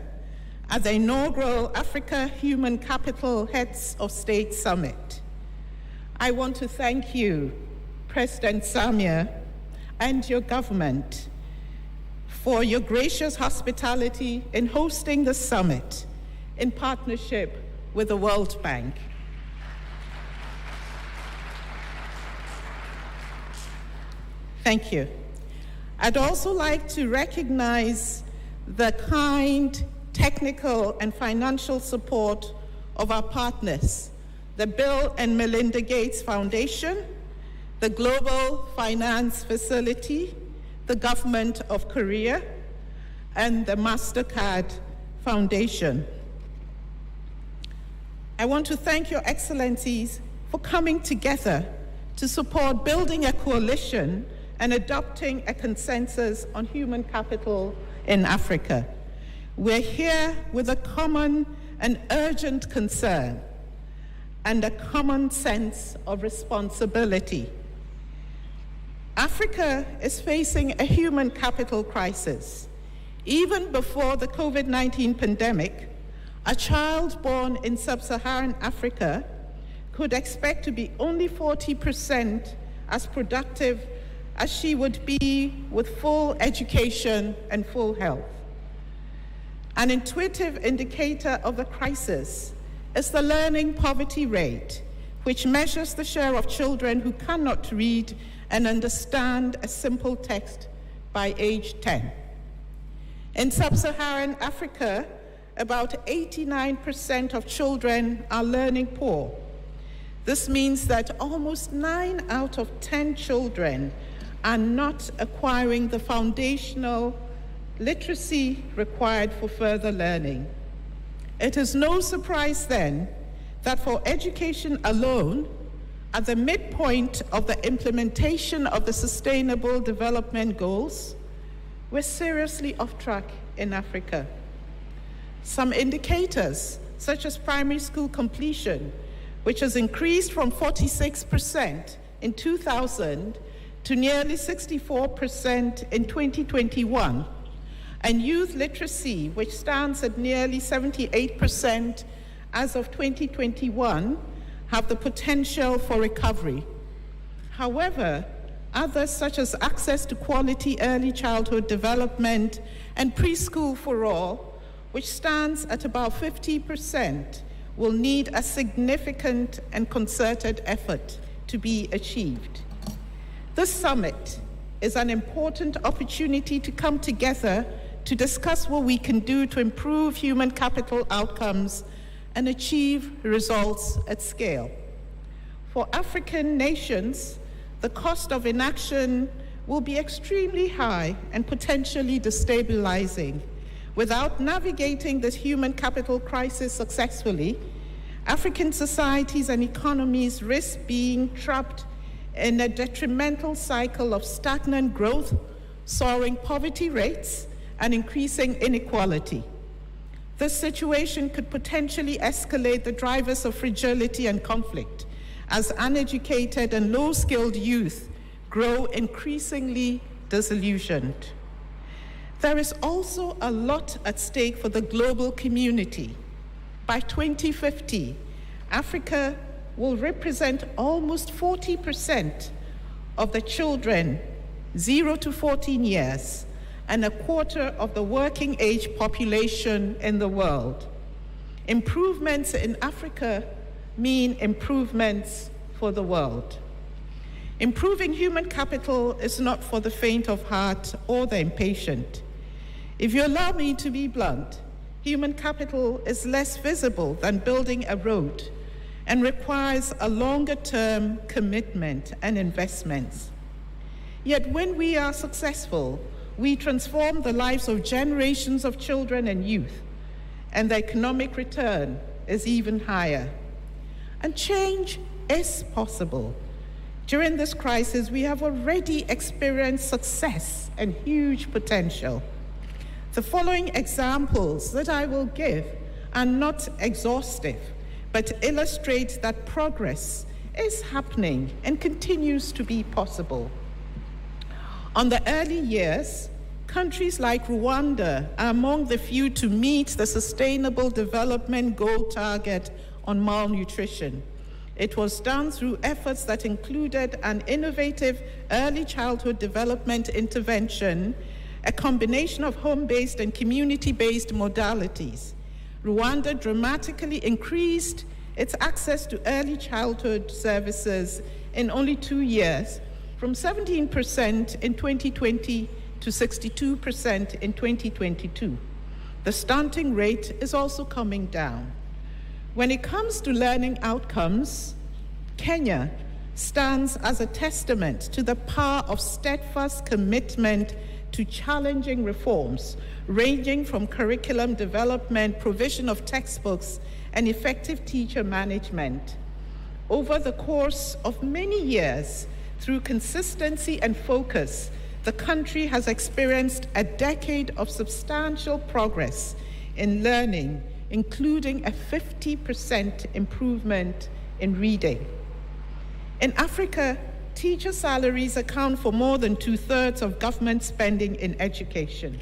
at the inaugural Africa Human Capital Heads of State Summit. I want to thank you, President Samia, and your government for your gracious hospitality in hosting the summit in partnership with the World Bank. Thank you. I'd also like to recognize the kind technical and financial support of our partners, the Bill and Melinda Gates Foundation, the Global Finance Facility, the Government of Korea, and the MasterCard Foundation. I want to thank Your Excellencies for coming together to support building a coalition and adopting a consensus on human capital in Africa. We're here with a common and urgent concern and a common sense of responsibility. Africa is facing a human capital crisis. Even before the COVID-19 pandemic, a child born in sub-Saharan Africa could expect to be only 40% as productive as she would be with full education and full health. An intuitive indicator of the crisis is the learning poverty rate, which measures the share of children who cannot read and understand a simple text by age 10. In sub-Saharan Africa, about 89% of children are learning poor. This means that almost 9 out of 10 children are not acquiring the foundational literacy required for further learning. It is no surprise then that for education alone, at the midpoint of the implementation of the Sustainable Development Goals, we're seriously off track in Africa. Some indicators, such as primary school completion, which has increased from 46% in 2000 to nearly 64% in 2021, and youth literacy, which stands at nearly 78% as of 2021, have the potential for recovery. However, others such as access to quality early childhood development and preschool for all, which stands at about 50%, will need a significant and concerted effort to be achieved. This summit is an important opportunity to come together to discuss what we can do to improve human capital outcomes and achieve results at scale. For African nations, the cost of inaction will be extremely high and potentially destabilizing. Without navigating this human capital crisis successfully, African societies and economies risk being trapped in a detrimental cycle of stagnant growth, soaring poverty rates, and increasing inequality. This situation could potentially escalate the drivers of fragility and conflict as uneducated and low-skilled youth grow increasingly disillusioned. There is also a lot at stake for the global community. By 2050, Africa will represent almost 40% of the children 0 to 14 years and a quarter of the working age population in the world. Improvements in Africa mean improvements for the world. Improving human capital is not for the faint of heart or the impatient. If you allow me to be blunt, human capital is less visible than building a road and requires a longer-term commitment and investments. Yet when we are successful, we transform the lives of generations of children and youth, and the economic return is even higher. And change is possible. During this crisis, we have already experienced success and huge potential. The following examples that I will give are not exhaustive, but illustrate that progress is happening and continues to be possible. On the early years, countries like Rwanda are among the few to meet the Sustainable Development Goal target on malnutrition. It was done through efforts that included an innovative early childhood development intervention, a combination of home-based and community-based modalities. Rwanda dramatically increased its access to early childhood services in only 2 years, from 17% in 2020 to 62% in 2022. The stunting rate is also coming down. When it comes to learning outcomes, Kenya stands as a testament to the power of steadfast commitment to challenging reforms, ranging from curriculum development, provision of textbooks, and effective teacher management. Over the course of many years, through consistency and focus, the country has experienced a decade of substantial progress in learning, including a 50% improvement in reading. In Africa, teacher salaries account for more than 2/3 of government spending in education.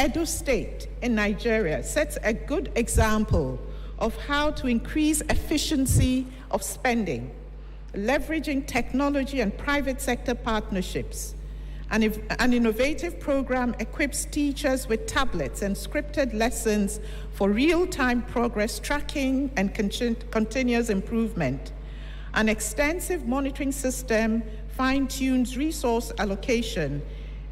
Edo State in Nigeria sets a good example of how to increase efficiency of spending, leveraging technology and private sector partnerships. An innovative program equips teachers with tablets and scripted lessons for real-time progress tracking and continuous improvement. An extensive monitoring system fine-tunes resource allocation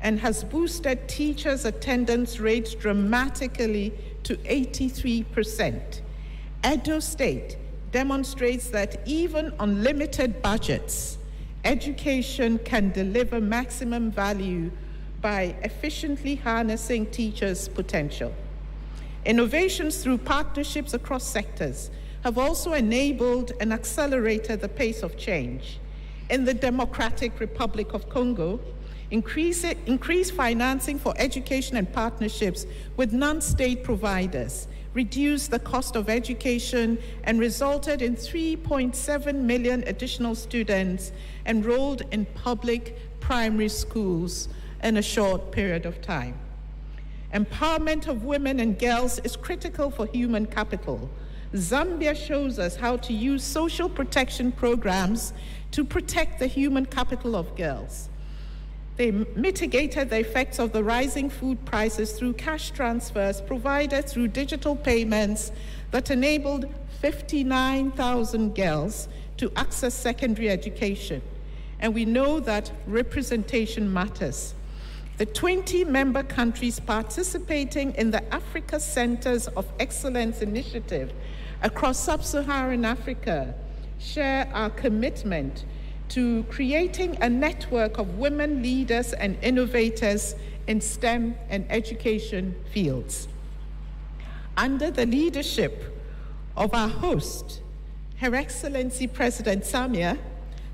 and has boosted teachers' attendance rates dramatically to 83%. Edo State demonstrates that even on limited budgets, education can deliver maximum value by efficiently harnessing teachers' potential. Innovations through partnerships across sectors have also enabled and accelerated the pace of change. In the Democratic Republic of Congo, increased financing for education and partnerships with non-state providers reduced the cost of education and resulted in 3.7 million additional students enrolled in public primary schools in a short period of time. Empowerment of women and girls is critical for human capital. Zambia shows us how to use social protection programs to protect the human capital of girls. They mitigated the effects of the rising food prices through cash transfers provided through digital payments that enabled 59,000 girls to access secondary education. And we know that representation matters. The 20 member countries participating in the Africa Centers of Excellence initiative across sub-Saharan Africa share our commitment to creating a network of women leaders and innovators in STEM and education fields. Under the leadership of our host, Her Excellency President Samia,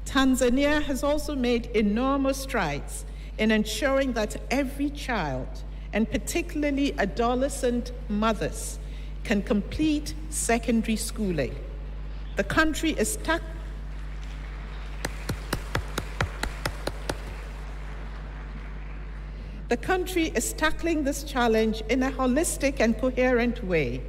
Tanzania has also made enormous strides in ensuring that every child, and particularly adolescent mothers, can complete secondary schooling. The country is The country is tackling this challenge in a holistic and coherent way.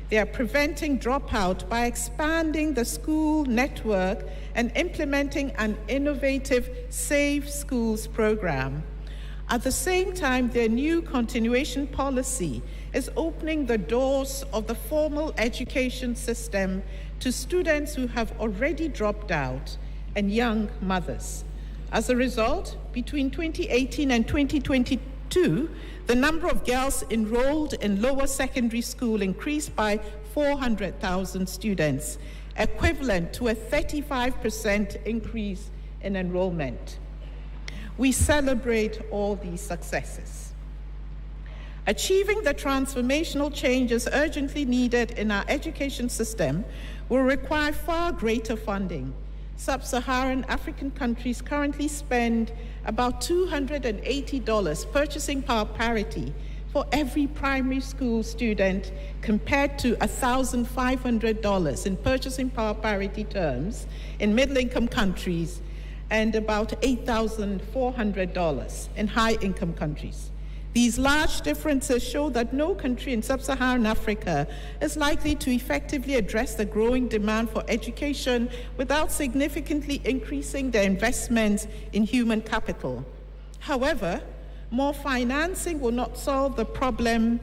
They are preventing dropout by expanding the school network and implementing an innovative Safe Schools program. At the same time, their new continuation policy is opening the doors of the formal education system to students who have already dropped out and young mothers. As a result, between 2018 and 2022, the number of girls enrolled in lower secondary school increased by 400,000 students, equivalent to a 35% increase in enrollment. We celebrate all these successes. Achieving the transformational changes urgently needed in our education system will require far greater funding. Sub-Saharan African countries currently spend about $280 purchasing power parity for every primary school student, compared to $1,500 in purchasing power parity terms in middle-income countries and about $8,400 in high-income countries. These large differences show that no country in sub-Saharan Africa is likely to effectively address the growing demand for education without significantly increasing their investments in human capital. However, more financing will not solve the problem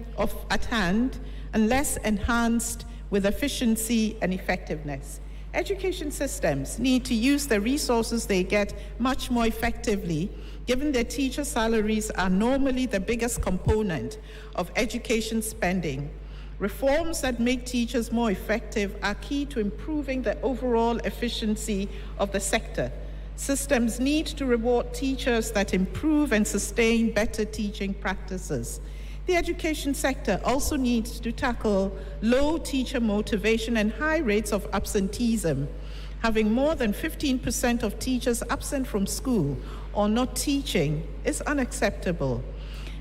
at hand unless enhanced with efficiency and effectiveness. Education systems need to use the resources they get much more effectively, given that teacher salaries are normally the biggest component of education spending. Reforms that make teachers more effective are key to improving the overall efficiency of the sector. Systems need to reward teachers that improve and sustain better teaching practices. The education sector also needs to tackle low teacher motivation and high rates of absenteeism. Having more than 15% of teachers absent from school or not teaching is unacceptable.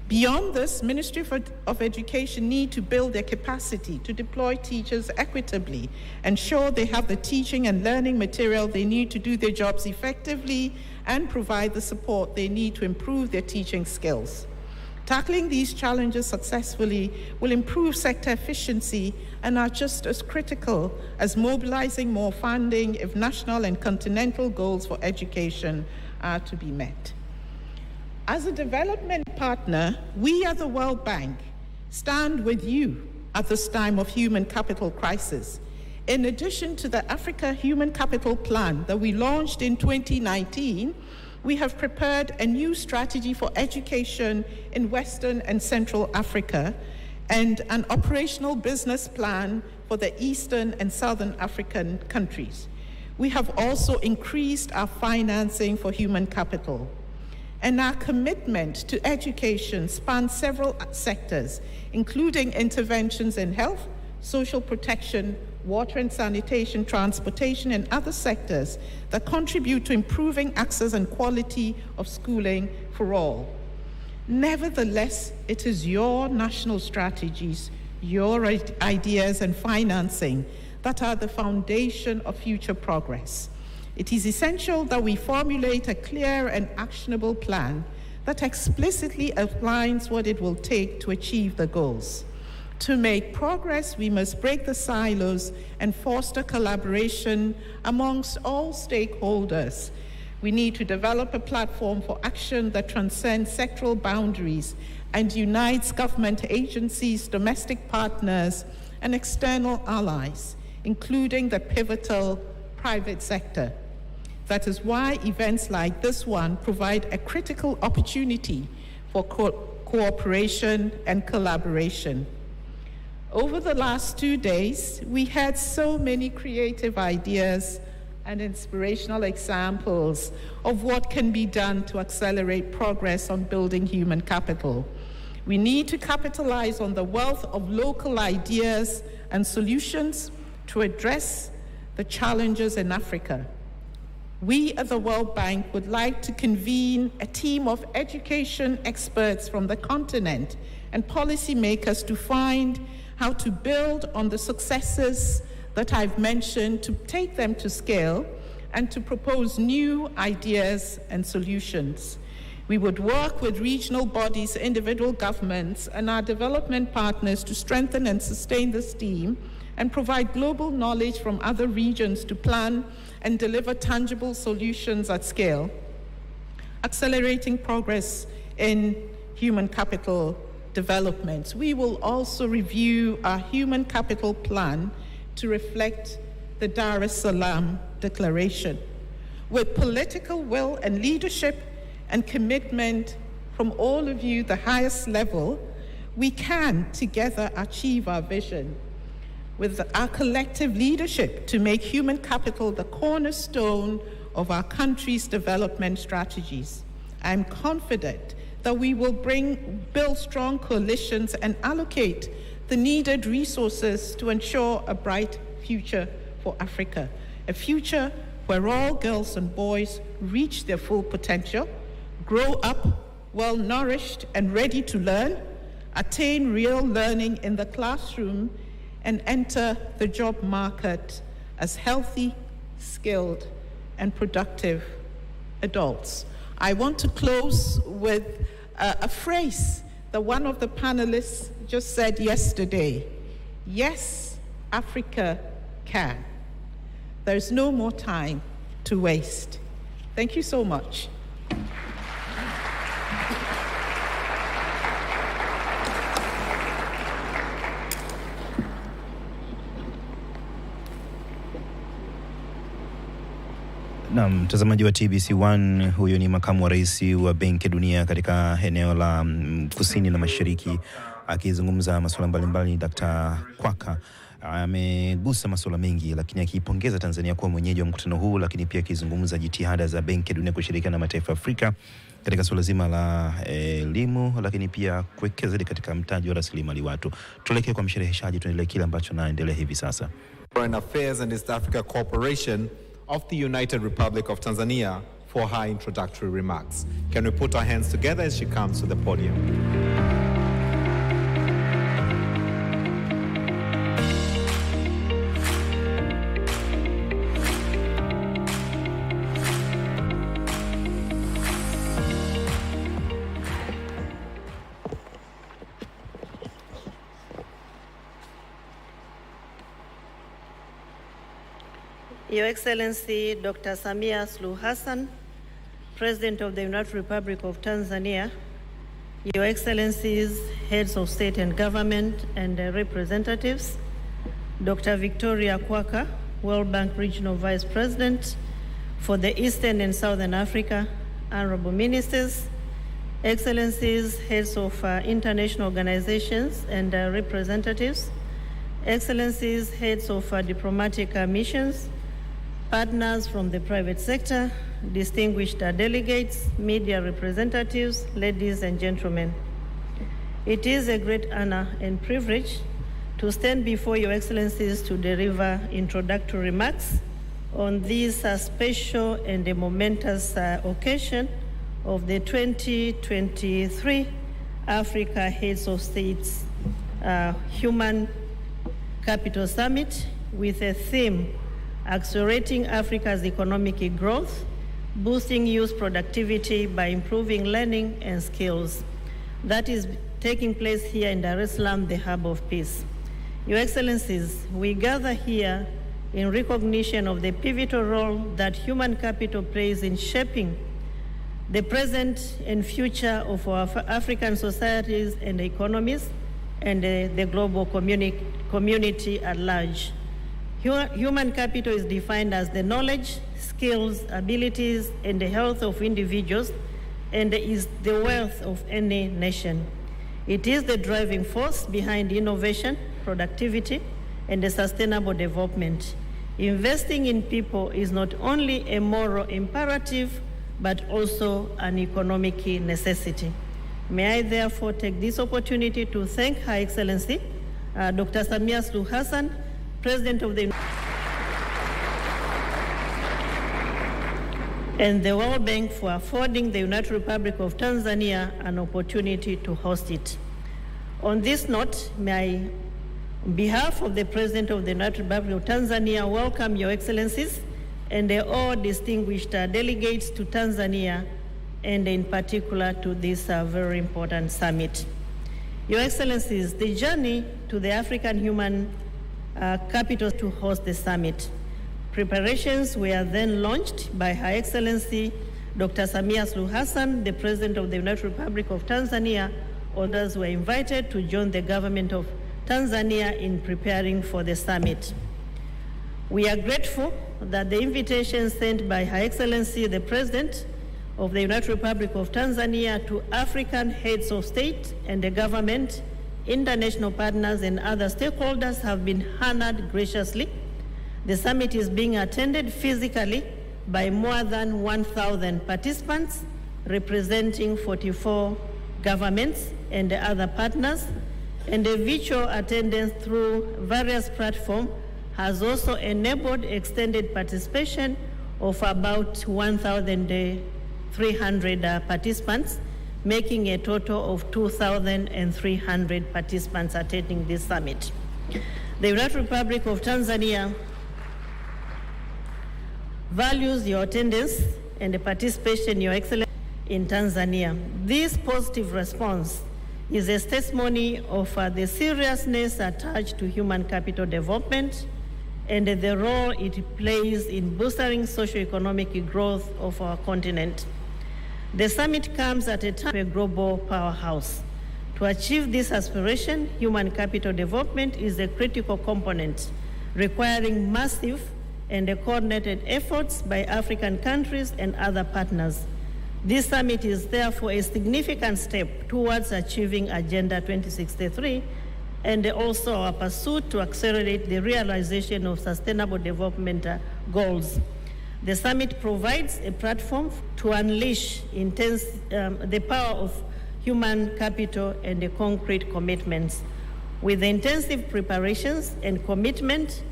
Beyond this, Ministry of Education need to build their capacity to deploy teachers equitably, ensure they have the teaching and learning material they need to do their jobs effectively, and provide the support they need to improve their teaching skills. Tackling these challenges successfully will improve sector efficiency and are just as critical as mobilizing more funding if national and continental goals for education are to be met. As a development partner, we at the World Bank stand with you at this time of human capital crisis. In addition to the Africa Human Capital Plan that we launched in 2019, we have prepared a new strategy for education in Western and Central Africa and an operational business plan for the Eastern and Southern African countries. We have also increased our financing for human capital. And our commitment to education spans several sectors, including interventions in health, social protection, water and sanitation, transportation, and other sectors that contribute to improving access and quality of schooling for all. Nevertheless, it is your national strategies, your ideas and financing that are the foundation of future progress. It is essential that we formulate a clear and actionable plan that explicitly outlines what it will take to achieve the goals. To make progress, we must break the silos and foster collaboration amongst all stakeholders. We need to develop a platform for action that transcends sectoral boundaries and unites government agencies, domestic partners, and external allies, including the pivotal private sector. That is why events like this one provide a critical opportunity for cooperation and collaboration. Over the last 2 days, we had so many creative ideas and inspirational examples of what can be done to accelerate progress on building human capital. We need to capitalize on the wealth of local ideas and solutions to address the challenges in Africa. We at the World Bank would like to convene a team of education experts from the continent and policymakers to find how to build on the successes that I've mentioned, to take them to scale, and to propose new ideas and solutions. We would work with regional bodies, individual governments, and our development partners to strengthen and sustain this team and provide global knowledge from other regions to plan and deliver tangible solutions at scale, accelerating progress in human capital development. We will also review our human capital plan to reflect the Dar es Salaam Declaration. With political will and leadership and commitment from all of you, the highest level, we can together achieve our vision with our collective leadership to make human capital the cornerstone of our country's development strategies. I'm confident that we will build strong coalitions and allocate the needed resources to ensure a bright future for Africa, a future where all girls and boys reach their full potential, grow up well-nourished and ready to learn, attain real learning in the classroom, and enter the job market as healthy, skilled, and productive adults. I want to close with a phrase that one of the panelists just said yesterday. Yes, Africa can. There's no more time to waste. Thank you so much. Na mtazamaji wa TBC1, huyo ni makamu wa rais wa Benki ya Dunia katika eneo la kusini na mashariki, akizungumza masuala mbalimbali. Dr. Kwaka amegusa masuala mengi, lakini akipongeza Tanzania kuwa mwenyeji wa mkutano huu, lakini pia akizungumza jitihada za Benki ya Dunia kushirikiana na mataifa ya Afrika katika suala zima la elimu, lakini pia kuwekeza zaidi katika mtaji wa rasilimali watu. Tuelekee kwa mshereheshaji, tuendelee kile ambacho naendelea hivi sasa. Foreign Affairs and East Africa Cooperation of the United Republic of Tanzania for her introductory remarks. Can we put our hands together as she comes to the podium? Your Excellency Dr. Samia Suluhu Hassan, President of the United Republic of Tanzania, Your Excellencies, Heads of State and Government and representatives, Dr. Victoria Kwaka, World Bank Regional Vice President for the Eastern and Southern Africa, Honorable Ministers, Excellencies, Heads of international organizations and representatives, Excellencies, Heads of diplomatic missions, partners from the private sector, distinguished delegates, media representatives, ladies and gentlemen. It is a great honor and privilege to stand before Your Excellencies to deliver introductory remarks on this special and a momentous occasion of the 2023 Africa Heads of States Human Capital Summit with a theme: accelerating Africa's economic growth, boosting youth productivity by improving learning and skills. That is taking place here in Dar es Salaam, the hub of peace. Your Excellencies, we gather here in recognition of the pivotal role that human capital plays in shaping the present and future of our African societies and economies and the global community at large. Human capital is defined as the knowledge, skills, abilities, and the health of individuals, and is the wealth of any nation. It is the driving force behind innovation, productivity, and the sustainable development. Investing in people is not only a moral imperative, but also an economic necessity. May I therefore take this opportunity to thank Her Excellency, Dr. Samia Suluhu Hassan, President of the and the World Bank for affording the United Republic of Tanzania an opportunity to host it. On this note, may I, on behalf of the President of the United Republic of Tanzania, welcome Your Excellencies and all distinguished delegates to Tanzania and in particular to this very important summit. Your Excellencies, the journey to the African Human Capital to host the summit. Preparations were then launched by Her Excellency Dr. Samia Suluhu Hassan, the President of the United Republic of Tanzania. Others were invited to join the government of Tanzania in preparing for the summit. We are grateful that the invitation sent by Her Excellency the President of the United Republic of Tanzania to African heads of state and the government, international partners and other stakeholders have been honored graciously. The summit is being attended physically by more than 1,000 participants representing 44 governments and other partners, and the virtual attendance through various platforms has also enabled extended participation of about 1,300 participants, making a total of 2,300 participants attending this summit. The United Republic of Tanzania values your attendance and the participation, Your Excellency, in Tanzania. This positive response is a testimony of the seriousness attached to human capital development and the role it plays in boosting socio-economic growth of our continent. The summit comes at a time of a global powerhouse. To achieve this aspiration, human capital development is a critical component requiring massive and coordinated efforts by African countries and other partners. This summit is therefore a significant step towards achieving Agenda 2063 and also our pursuit to accelerate the realization of sustainable development goals. The summit provides a platform to unleash the power of human capital and the concrete commitments. With the intensive preparations and commitment,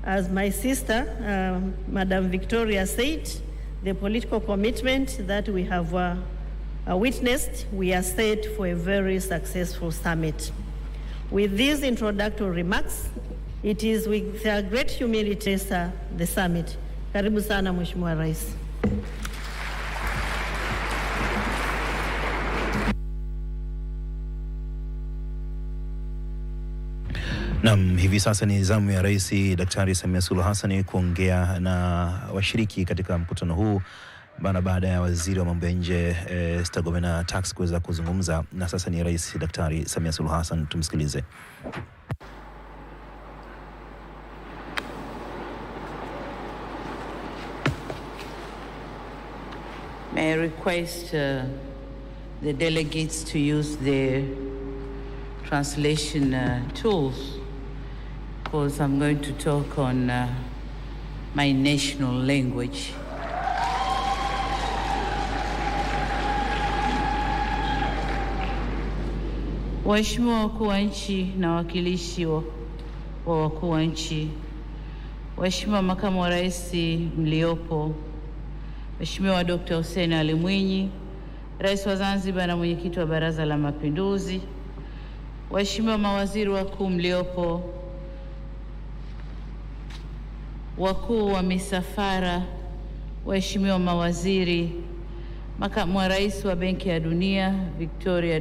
as my sister, Madam Victoria said, the political commitment that we have witnessed, we are set for a very successful summit. With these introductory remarks, it is with great humility the summit. Karibu sana Mheshimiwa Rais. Naam, hivi sasa ni zamu ya Rais Daktari Samia Suluhu Hassan kuongea na washiriki katika mkutano huu baada ya Waziri wa Mambo ya Nje Stergomena Tax kuweza kuzungumza, na sasa ni Rais Daktari Samia Suluhu Hassan, tumsikilize. May I request the delegates to use their translation tools, because I'm going to talk on my national language. Waheshimiwa wakuu wa nchi na wakilishi wa wakuu wa nchi, Waheshimiwa makamu wa rais mliopo, Mheshimiwa Dr. Hussein Ali Mwinyi, Rais wa Zanzibar na mwenyekiti wa Baraza la Mapinduzi, Waheshimiwa mawaziri wakuu mliopo, wakuu wa misafara, Waheshimiwa mawaziri, makamu wa rais wa Benki ya Dunia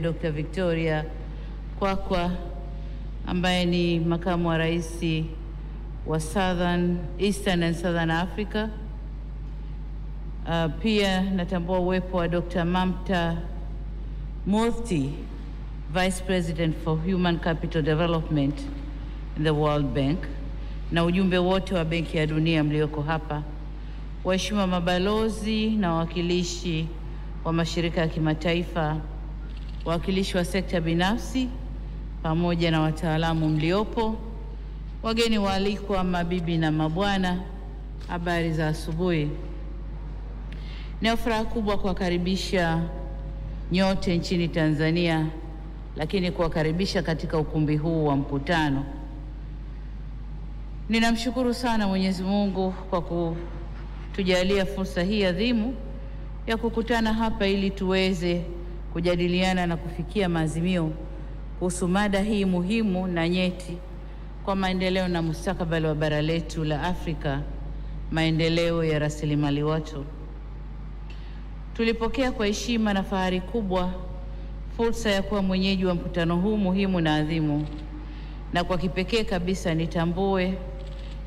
Dr. Victoria Kwakwa, ambaye ni makamu wa rais wa Eastern and Southern Africa. Pia natambua uwepo wa Dr. Mamta Murthy, Vice President for Human Capital Development in the World Bank, na ujumbe wote wa Benki ya Dunia mlioko hapa, waheshimiwa mabalozi na wawakilishi wa mashirika ya kimataifa, wawakilishi wa sekta binafsi pamoja na wataalamu mliopo, wageni waalikwa, mabibi na mabwana, habari za asubuhi. Ni furaha kubwa kuwakaribisha nyote nchini Tanzania, lakini kuwakaribisha katika ukumbi huu wa mkutano. Ninamshukuru sana Mwenyezi Mungu kwa kutujalia fursa hii adhimu ya kukutana hapa ili tuweze kujadiliana na kufikia maazimio kuhusu mada hii muhimu na nyeti kwa maendeleo na mustakabali wa bara letu la Afrika, maendeleo ya rasilimali watu. tulipokea kwa heshima na fahari kubwa fursa ya kuwa mwenyeji wa mkutano huu muhimu na adhimu, na kwa kipekee kabisa nitambue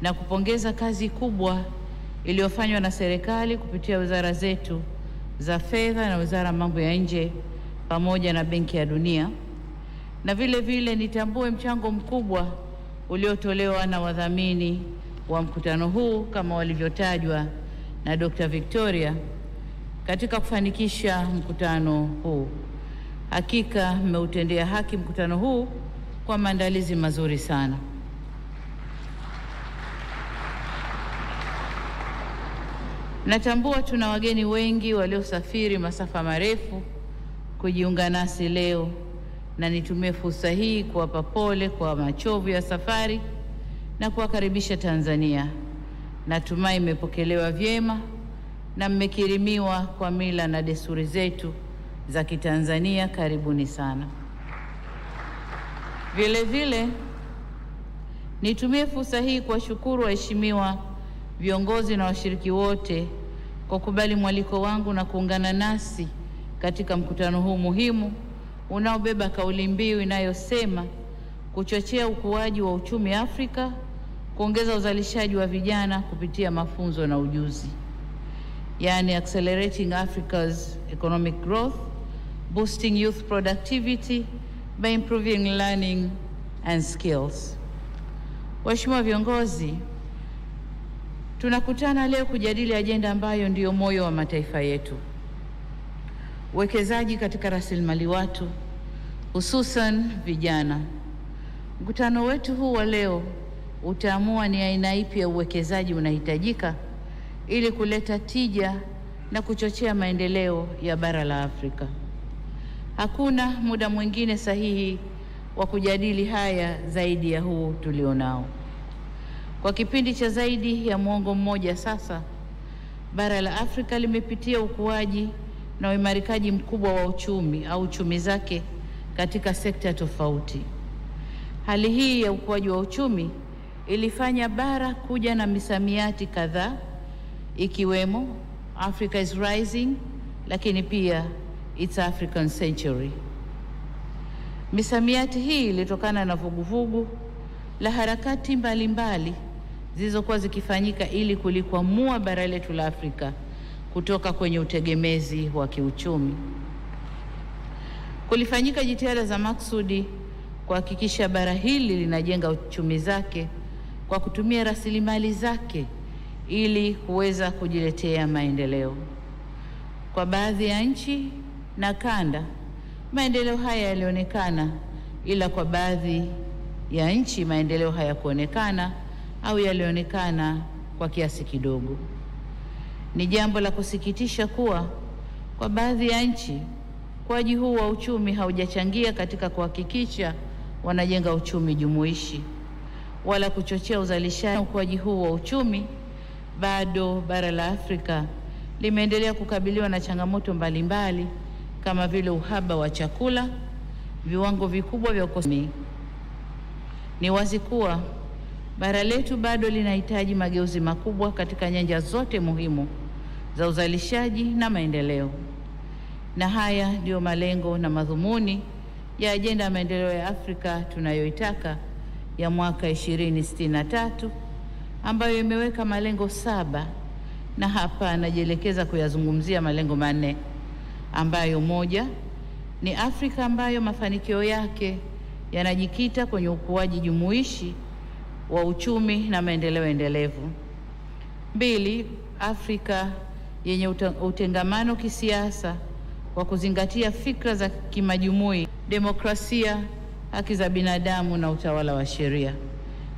na kupongeza kazi kubwa iliyofanywa na serikali kupitia wizara zetu za fedha na wizara ya mambo ya nje pamoja na Benki ya Dunia, na vile vile nitambue mchango mkubwa uliotolewa na wadhamini wa mkutano huu kama walivyotajwa na Dr. Victoria katika kufanikisha mkutano huu. Hakika mmeutendea haki mkutano huu kwa maandalizi mazuri sana. Natambua tuna wageni wengi waliosafiri masafa marefu kujiunga nasi leo, na nitumie fursa hii kuwapa pole kwa machovu ya safari na kuwakaribisha Tanzania. Natumai mmepokelewa vyema na mmekirimiwa kwa mila na desturi zetu za Kitanzania. Karibuni sana. Vile vile nitumie fursa hii kuwashukuru waheshimiwa viongozi na washiriki wote kwa kubali mwaliko wangu na kuungana nasi katika mkutano huu muhimu unaobeba kauli mbiu inayosema kuchochea ukuaji wa uchumi Afrika, kuongeza uzalishaji wa vijana kupitia mafunzo na ujuzi, yani accelerating Africa's economic growth, boosting youth productivity by improving learning and skills. Waheshimiwa viongozi, tunakutana leo kujadili ajenda ambayo ndiyo moyo wa mataifa yetu: uwekezaji katika rasilimali watu, hususan vijana. Mkutano wetu huu wa leo utaamua ni aina ipi ya uwekezaji unahitajika ili kuleta tija na kuchochea maendeleo ya bara la Afrika. Hakuna muda mwingine sahihi wa kujadili haya zaidi ya huu tulionao. Kwa kipindi cha zaidi ya muongo mmoja sasa, bara la Afrika limepitia ukuaji na uimarikaji mkubwa wa uchumi au uchumi zake katika sekta tofauti. Hali hii ya ukuaji wa uchumi ilifanya bara kuja na misamiati kadhaa, ikiwemo Africa is rising, lakini pia it's African century. Misamiati hii ilitokana na vuguvugu la harakati mbalimbali zilizokuwa zikifanyika ili kulikwamua bara letu la Afrika kutoka kwenye utegemezi wa kiuchumi. Kulifanyika jitihada za maksudi kuhakikisha bara hili linajenga uchumi zake kwa kutumia rasilimali zake ili kuweza kujiletea maendeleo. Kwa baadhi ya nchi na kanda, maendeleo haya yalionekana, ila kwa baadhi ya nchi maendeleo hayakuonekana au yalionekana kwa kiasi kidogo. Ni jambo la kusikitisha kuwa kwa baadhi ya nchi ukuaji huu wa uchumi haujachangia katika kuhakikisha wanajenga uchumi jumuishi wala kuchochea uzalishaji. Ukuaji huu wa uchumi, bado bara la Afrika limeendelea kukabiliwa na changamoto mbalimbali kama vile uhaba wa chakula, viwango vikubwa vya ukosefu. Ni wazi kuwa bara letu bado linahitaji mageuzi makubwa katika nyanja zote muhimu za uzalishaji na maendeleo. Na haya ndio malengo na madhumuni ya ajenda ya maendeleo ya Afrika tunayoitaka ya mwaka 2063 ambayo imeweka malengo 7, na hapa najielekeza kuyazungumzia malengo 4 ambayo: moja, ni Afrika ambayo mafanikio yake yanajikita kwenye ukuaji jumuishi wa uchumi na maendeleo endelevu. 2, Afrika yenye utengamano kisiasa kwa kuzingatia fikra za kimajumui, demokrasia, haki za binadamu na utawala wa sheria.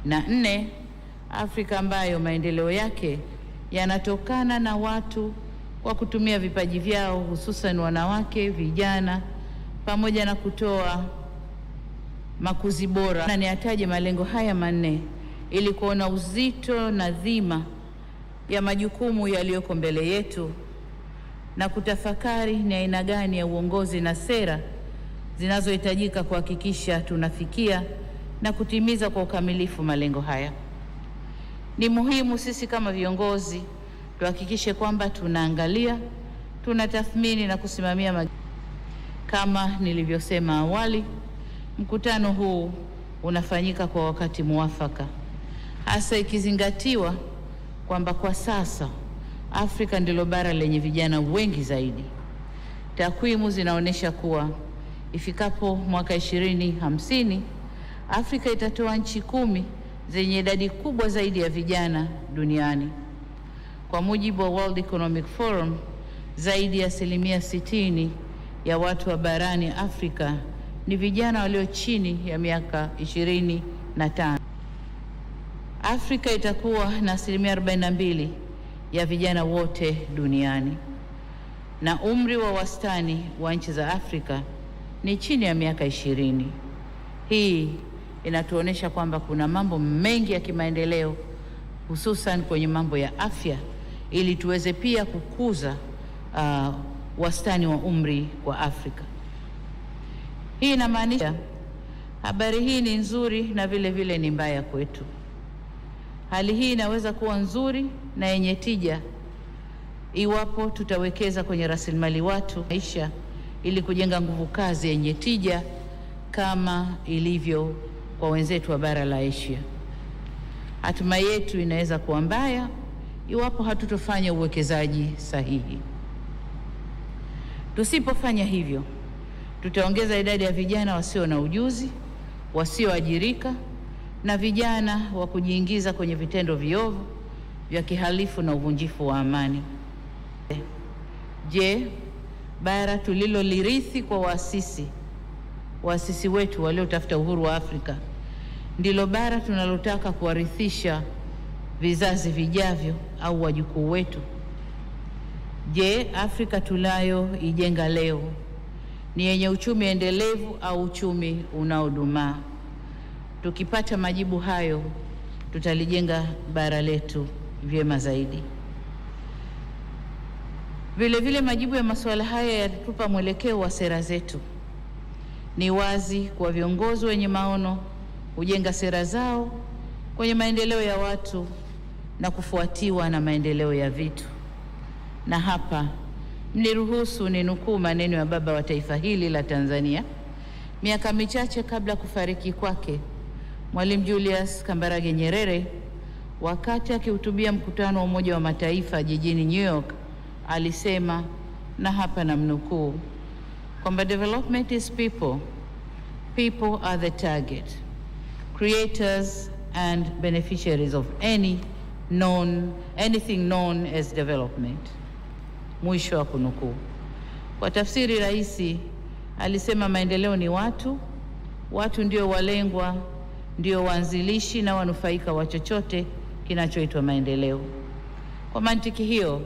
Na 4, Afrika ambayo maendeleo yake yanatokana na watu kwa kutumia vipaji vyao, hususan wanawake, vijana, pamoja na kutoa makuzi bora. Na niataje malengo haya 4 ili kuona uzito na dhima ya majukumu yaliyoko mbele yetu na kutafakari ni aina gani ya uongozi na sera zinazohitajika kuhakikisha tunafikia na kutimiza kwa ukamilifu malengo haya. Ni muhimu sisi kama viongozi tuhakikishe kwamba tunaangalia, tunatathmini na kusimamia kama nilivyosema awali. Mkutano huu unafanyika kwa wakati muafaka, hasa ikizingatiwa kwamba kwa sasa Afrika ndilo bara lenye vijana wengi zaidi. Takwimu zinaonyesha kuwa ifikapo mwaka 2050 Afrika itatoa nchi 10 zenye idadi kubwa zaidi ya vijana duniani. Kwa mujibu wa World Economic Forum, zaidi ya 60% ya watu wa barani Afrika ni vijana walio chini ya miaka 25. Afrika itakuwa na 42% ya vijana wote duniani, na umri wa wastani wa nchi za Afrika ni chini ya miaka 20. Hii inatuonesha kwamba kuna mambo mengi ya kimaendeleo, hususan kwenye mambo ya afya, ili tuweze pia kukuza wastani wa umri kwa Afrika. Hii inamaanisha habari hii ni nzuri na vile vile ni mbaya kwetu. Hali hii inaweza kuwa nzuri na yenye tija iwapo tutawekeza kwenye rasilimali watu maisha ili kujenga nguvu kazi yenye tija kama ilivyo kwa wenzetu wa bara la Asia. Hatuma yetu inaweza kuwa mbaya iwapo hatutofanya uwekezaji sahihi. Tusipofanya hivyo, tutaongeza idadi ya vijana wasio na ujuzi, wasioajirika na vijana wa kujiingiza kwenye vitendo viovu vya kihalifu na uvunjifu wa amani. Je, bara tulilolirithi kwa waasisi wetu waliotafuta uhuru wa Afrika ndilo bara tunalotaka kuwarithisha vizazi vijavyo au wajukuu wetu? Je, Afrika tunayoijenga leo ni yenye uchumi endelevu au uchumi unaodumaa? Tukipata majibu hayo, tutalijenga bara letu vyema zaidi. Vile vile majibu ya masuala haya yatatupa mwelekeo wa sera zetu. Ni wazi kwa viongozi wenye maono hujenga sera zao kwenye maendeleo ya watu na kufuatiwa na maendeleo ya vitu. Na hapa mniruhusu ninukuu maneno ya baba wa taifa hili la Tanzania miaka michache kabla kufariki kwake, Mwalimu Julius Kambarage Nyerere, wakati akihutubia mkutano wa Umoja wa Mataifa jijini New York. Alisema, na hapa namnukuu, kwamba development is people. People are the target, creators and beneficiaries of anything known as development. Mwisho wa kunukuu. Kwa tafsiri rahisi, alisema maendeleo ni watu, watu ndio walengwa, ndio waanzilishi na wanufaika wa chochote kinachoitwa maendeleo. Kwa mantiki hiyo,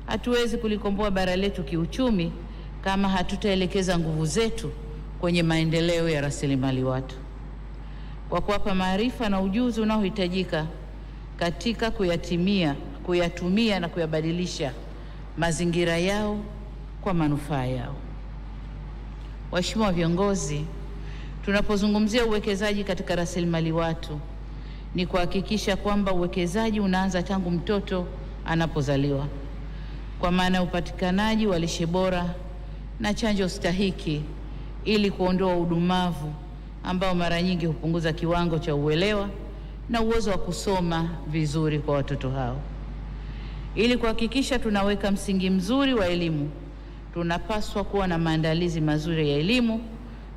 hatuwezi kulikomboa bara letu kiuchumi kama hatutaelekeza nguvu zetu kwenye maendeleo ya rasilimali watu, kwa kuwapa maarifa na ujuzi unaohitajika katika kuyatumia na kuyabadilisha mazingira yao kwa manufaa yao. Waheshimiwa viongozi, tunapozungumzia uwekezaji katika rasilimali watu, ni kuhakikisha kwamba uwekezaji unaanza tangu mtoto anapozaliwa, kwa maana upatikanaji wa lishe bora na chanjo stahiki, ili kuondoa udumavu ambao mara nyingi hupunguza kiwango cha uelewa na uwezo wa kusoma vizuri kwa watoto hao. Ili kuhakikisha tunaweka msingi mzuri wa elimu, tunapaswa kuwa na maandalizi mazuri ya elimu,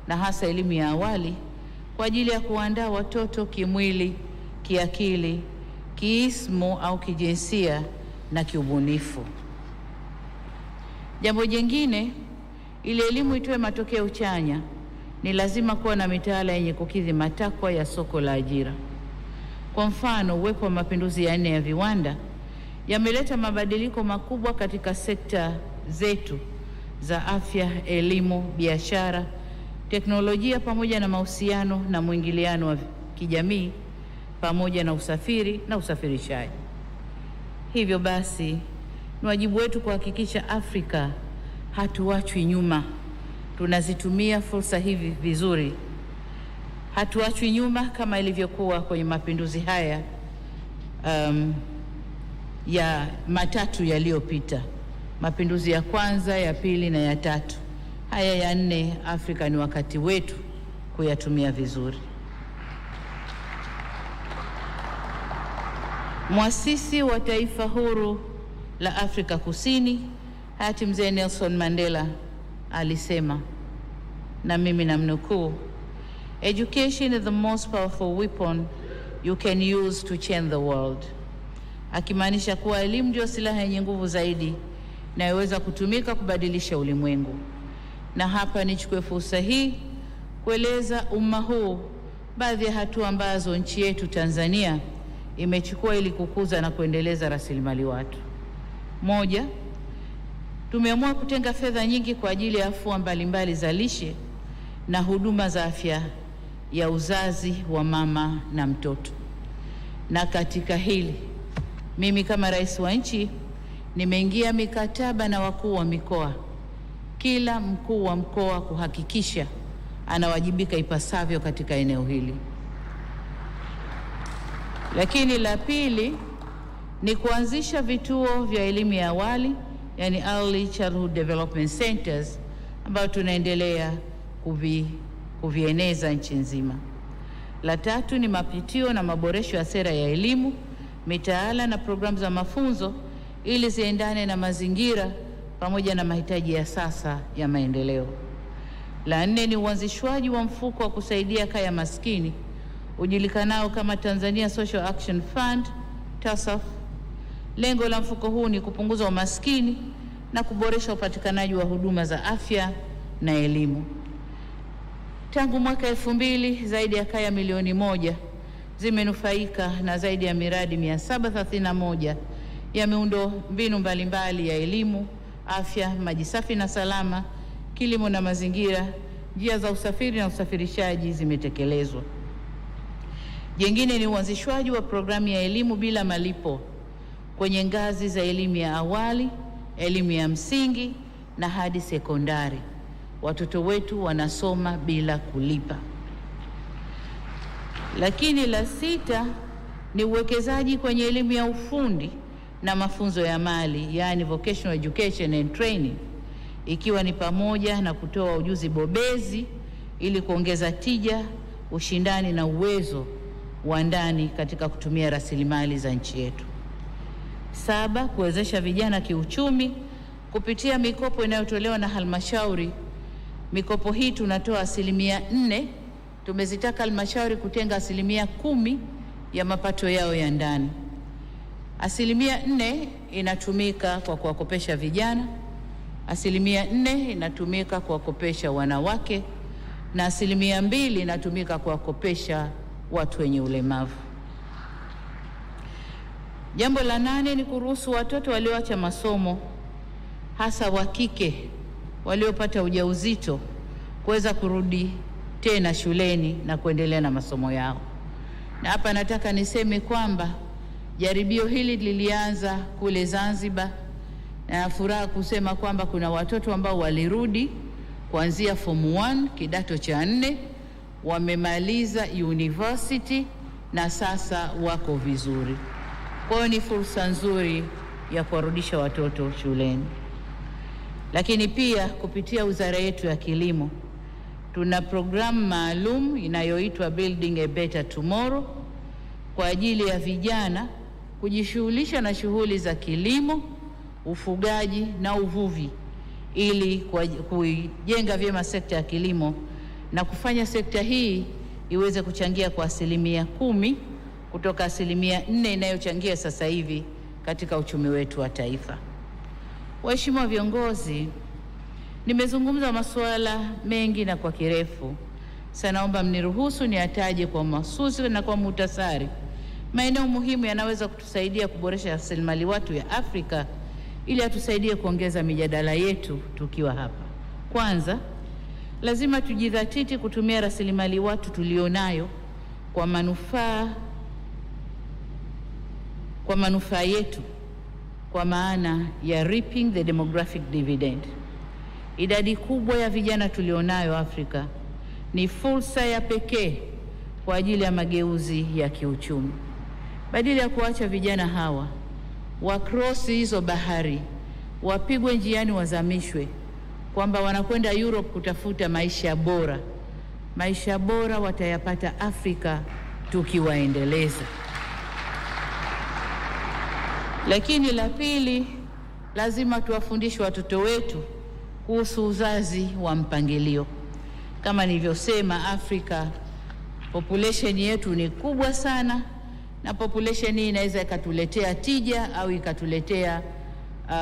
na hasa elimu ya awali, kwa ajili ya kuandaa watoto kimwili, kiakili, kiismu au kijinsia na kiubunifu. Jambo jingine, ili elimu itoe matokeo chanya, ni lazima kuwa na mitaala yenye kukidhi matakwa ya soko la ajira. Kwa mfano, uwepo wa mapinduzi ya 4 ya viwanda yameleta mabadiliko makubwa katika sekta zetu za afya, elimu, biashara, teknolojia pamoja na mahusiano na mwingiliano wa kijamii, pamoja na usafiri na usafirishaji. Hivyo basi, ni wajibu wetu kuhakikisha Afrika hatuachwi nyuma. Tunazitumia fursa hivi vizuri. Hatuachwi nyuma kama ilivyokuwa kwenye mapinduzi haya ya matatu yaliyopita. mapinduzi ya kwanza, ya pili na ya tatu. Haya ya nne, Afrika ni wakati wetu kuyatumia vizuri. Mwasisi wa taifa huru la Afrika Kusini, hayati mzee Nelson Mandela, alisema, na mimi namnukuu, "Education is the most powerful weapon you can use to change the world." Akimaanisha kuwa elimu ndio silaha yenye nguvu zaidi inayoweza kutumika kubadilisha ulimwengu. Na hapa nichukue fursa hii kueleza umma huu baadhi ya hatua ambazo nchi yetu Tanzania imechukua ili kukuza na kuendeleza rasilimali watu. Moja, tumeamua kutenga fedha nyingi kwa ajili ya afua mbalimbali za lishe na huduma za afya ya uzazi wa mama na mtoto. Na katika hili, mimi kama rais wa nchi nimeingia mikataba na wakuu wa mikoa, kila mkuu wa mkoa kuhakikisha anawajibika ipasavyo katika eneo hili. Lakini la pili ni kuanzisha vituo vya elimu ya awali, yani Early Childhood Development Centers, ambao tunaendelea kuvieneza nchi nzima. La tatu ni mapitio na maboresho ya sera ya elimu, mitaala na programu za mafunzo ili ziendane na mazingira pamoja na mahitaji ya sasa ya maendeleo. La nne ni uanzishwaji wa mfuko wa kusaidia kaya maskini ujulikanao kama Tanzania Social Action Fund, TASAF. Lengo la mfuko huu ni kupunguza umaskini na kuboresha upatikanaji wa huduma za afya na elimu. Tangu mwaka 2000 zaidi ya kaya milioni 1 zimenufaika na zaidi ya miradi 731 ya miundo mbinu mbalimbali ya elimu, afya, maji safi na salama, kilimo na mazingira, njia za usafiri na usafirishaji zimetekelezwa. Jengine ni uanzishwaji wa programu ya elimu bila malipo kwenye ngazi za elimu ya awali, elimu ya msingi na hadi sekondari. Watoto wetu wanasoma bila kulipa. Lakini la sita ni uwekezaji kwenye elimu ya ufundi na mafunzo ya mali, yani vocational education and training, ikiwa ni pamoja na kutoa ujuzi bobezi ili kuongeza tija, ushindani na uwezo wa ndani katika kutumia rasilimali za nchi yetu. Saba, kuwezesha vijana kiuchumi kupitia mikopo inayotolewa na halmashauri. Mikopo hii tunatoa 4%, tumezitaka halmashauri kutenga 10% ya mapato yao ya ndani. 4% inatumika kwa kuwakopesha vijana, 4% inatumika kuwakopesha wanawake, na 2% inatumika kuwakopesha watu wenye ulemavu. Jambo la 8 ni kuruhusu watoto walioacha masomo, hasa wa kike waliopata ujauzito, kuweza kurudi tena shuleni na kuendelea na masomo yao. Na hapa nataka niseme kwamba jaribio hili lilianza kule Zanzibar, na furaha kusema kwamba kuna watoto ambao walirudi kuanzia form 1 kidato cha 4, wamemaliza university na sasa wako vizuri. Kwa hiyo ni fursa nzuri ya kuwarudisha watoto shuleni. Lakini pia kupitia wizara yetu ya kilimo tuna programu maalum inayoitwa Building a Better Tomorrow kwa ajili ya vijana kujishughulisha na shughuli za kilimo, ufugaji na uvuvi ili kuijenga vyema sekta ya kilimo na kufanya sekta hii iweze kuchangia kwa 10% kutoka 4% inayochangia sasa hivi katika uchumi wetu wa taifa. Waheshimiwa viongozi, nimezungumza masuala mengi na kwa kirefu. Sasa naomba mniruhusu niataje kwa mahsusi na kwa muhtasari maeneo muhimu yanaweza kutusaidia kuboresha rasilimali watu ya Afrika ili atusaidie kuongeza mijadala yetu tukiwa hapa. Kwanza, lazima tujidhatiti kutumia rasilimali watu tulionayo kwa manufaa yetu, kwa maana ya reaping the demographic dividend. Idadi kubwa ya vijana tulionayo Afrika ni fursa ya pekee kwa ajili ya mageuzi ya kiuchumi. Badala ya kuacha vijana hawa wakrosi hizo bahari wapigwe njiani wazamishwe, kwamba wanakwenda Europe kutafuta maisha bora. Maisha bora watayapata Afrika tukiwaendeleza. Lakini la pili, lazima tuwafundishe watoto wetu kuhusu uzazi wa mpangilio. Kama nilivyosema, Afrika population yetu ni kubwa sana, na population hii inaweza ikatuletea tija au ikatuletea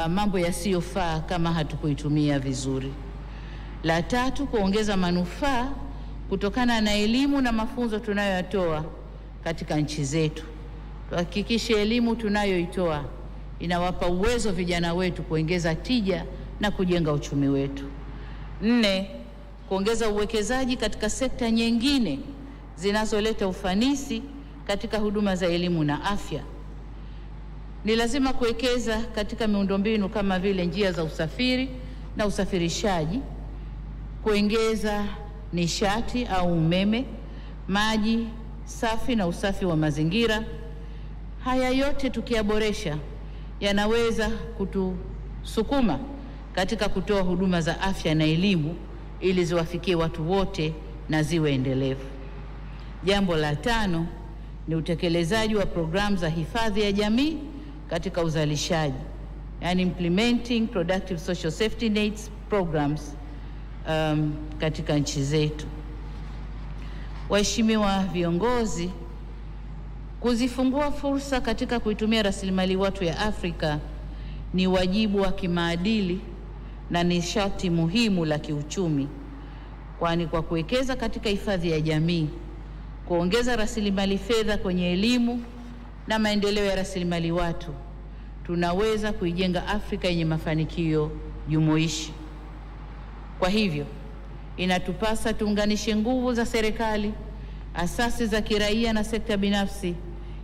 mambo yasiyofaa kama hatukuitumia vizuri. La tatu, kuongeza manufaa kutokana na elimu na mafunzo tunayoyatoa katika nchi zetu. Tuhakikishe elimu tunayoitoa inawapa uwezo vijana wetu kuongeza tija na kujenga uchumi wetu. 4, kuongeza uwekezaji katika sekta nyingine zinazoleta ufanisi katika huduma za elimu na afya. Ni lazima kuwekeza katika miundombinu kama vile njia za usafiri na usafirishaji, kuongeza nishati au umeme, maji safi na usafi wa mazingira. Haya yote tukiyaboresha yanaweza kutusukuma katika kutoa huduma za afya na elimu ili ziwafikie watu wote na ziwe endelevu. Jambo la 5 ni utekelezaji wa programu za hifadhi ya jamii katika uzalishaji, yani implementing productive social safety nets programs katika nchi zetu. Waheshimiwa viongozi, kuzifungua fursa katika kuitumia rasilimali watu ya Afrika ni wajibu wa kimaadili na ni sharti muhimu la kiuchumi, kwani kwa kuwekeza katika hifadhi ya jamii, kuongeza rasilimali fedha kwenye elimu na maendeleo ya rasilimali watu, tunaweza kuijenga Afrika yenye mafanikio jumuishi. Kwa hivyo, inatupasa tuunganishe nguvu za serikali, asasi za kiraia na sekta binafsi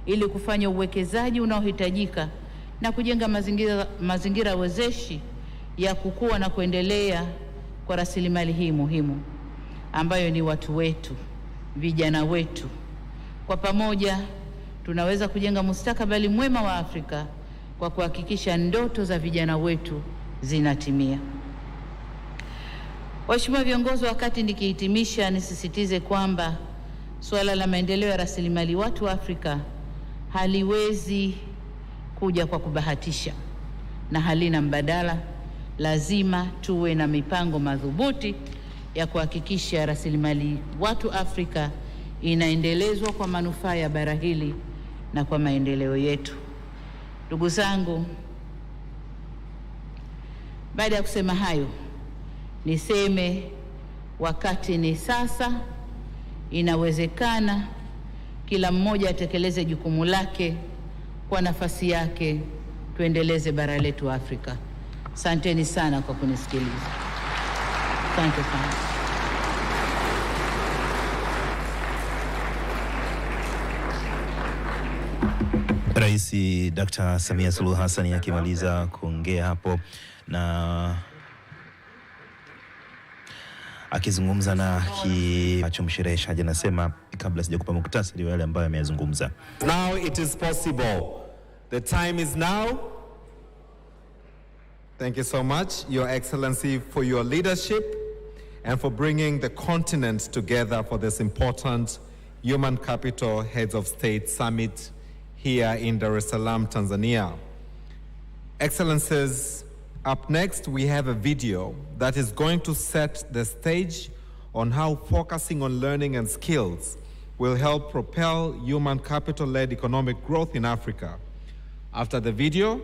ili kufanya uwekezaji unaohitajika na kujenga mazingira wezeshi ya kukua na kuendelea kwa rasilimali hii muhimu ambayo ni watu wetu, vijana wetu. Kwa pamoja tunaweza kujenga mustakabali mwema wa Afrika kwa kuhakikisha ndoto za vijana wetu zinatimia. Waheshimiwa viongozi, wakati nikihitimisha, nisisitize kwamba suala la maendeleo ya rasilimali watu wa Afrika haliwezi kuja kwa kubahatisha na halina mbadala. Lazima tuwe na mipango madhubuti ya kuhakikisha rasilimali watu Afrika inaendelezwa kwa manufaa ya bara hili na kwa maendeleo yetu. Ndugu zangu, baada ya kusema hayo, niseme wakati ni sasa. Inawezekana kila mmoja atekeleze jukumu lake kwa nafasi yake, tuendeleze bara letu Afrika. Asanteni sana kwa kunisikiliza. Asante sana. Rais Dr. Samia Suluhu Hassan akimaliza kuongea hapo na akizungumza na mshereheshaji, anasema kabla sijakupa muktasari wa yale ambayo ameyazungumza. Now it is possible. The time is now. Thank you so much, Your Excellency, for your leadership and for bringing the continent together for this important Human Capital Heads of State Summit here in Dar es Salaam, Tanzania. Excellencies, up next we have a video that is going to set the stage on how focusing on learning and skills will help propel human capital-led economic growth in Africa. After the video,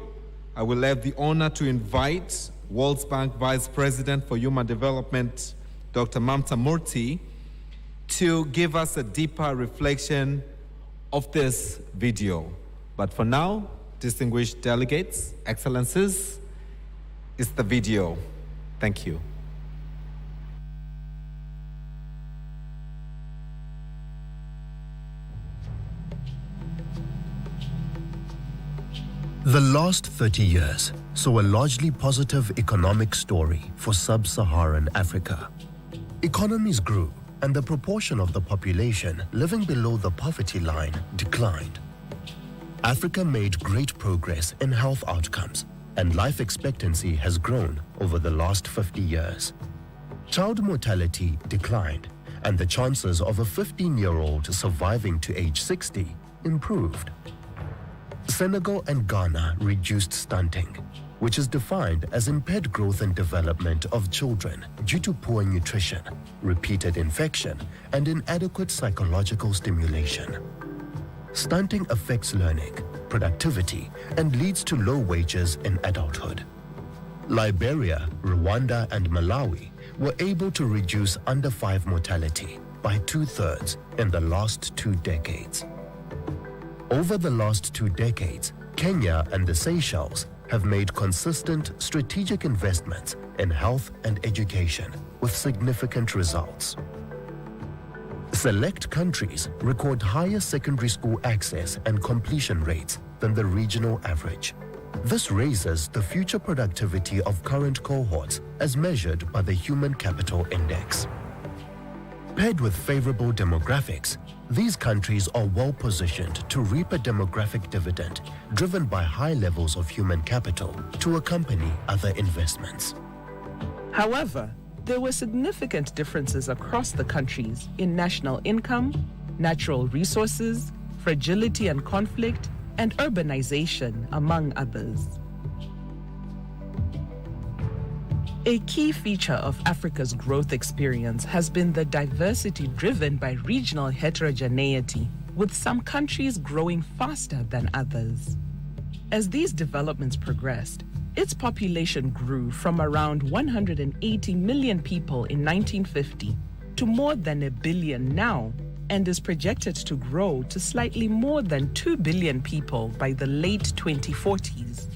I will have the honor to invite World Bank Vice President for Human Development, Dr. Mamta Murty, to give us a deeper reflection of this video. But for now, distinguished delegates, excellencies, it's the video. Thank you. The last 30 years saw a largely positive economic story for sub-Saharan Africa. Economies grew, and the proportion of the population living below the poverty line declined. Africa made great progress in health outcomes and life expectancy has grown over the last 50 years. Child mortality declined, and the chances of a 15-year-old surviving to age 60 improved. Senegal and Ghana reduced stunting, which is defined as impaired growth and development of children due to poor nutrition, repeated infection, and inadequate psychological stimulation. Stunting affects learning, productivity, and leads to low wages in adulthood. Liberia, Rwanda, and Malawi were able to reduce under 5 mortality by 2/3 in the last 2 decades. Over the last 2 decades, Kenya and the Seychelles have made consistent strategic investments in health and education with significant results. Select countries record higher secondary school access and completion rates than the regional average. This raises the future productivity of current cohorts as measured by the Human Capital Index. Paired with favorable demographics, these countries are well positioned to reap a demographic dividend driven by high levels of human capital to accompany other investments. However, there were significant differences across the countries in national income, natural resources, fragility and conflict, and urbanization, among others. A key feature of Africa's growth experience has been the diversity driven by regional heterogeneity, with some countries growing faster than others. As these developments progressed, its population grew from around 180 million people in 1950 to more than 1 billion now, and is projected to grow to slightly more than 2 billion people by the late 2040s.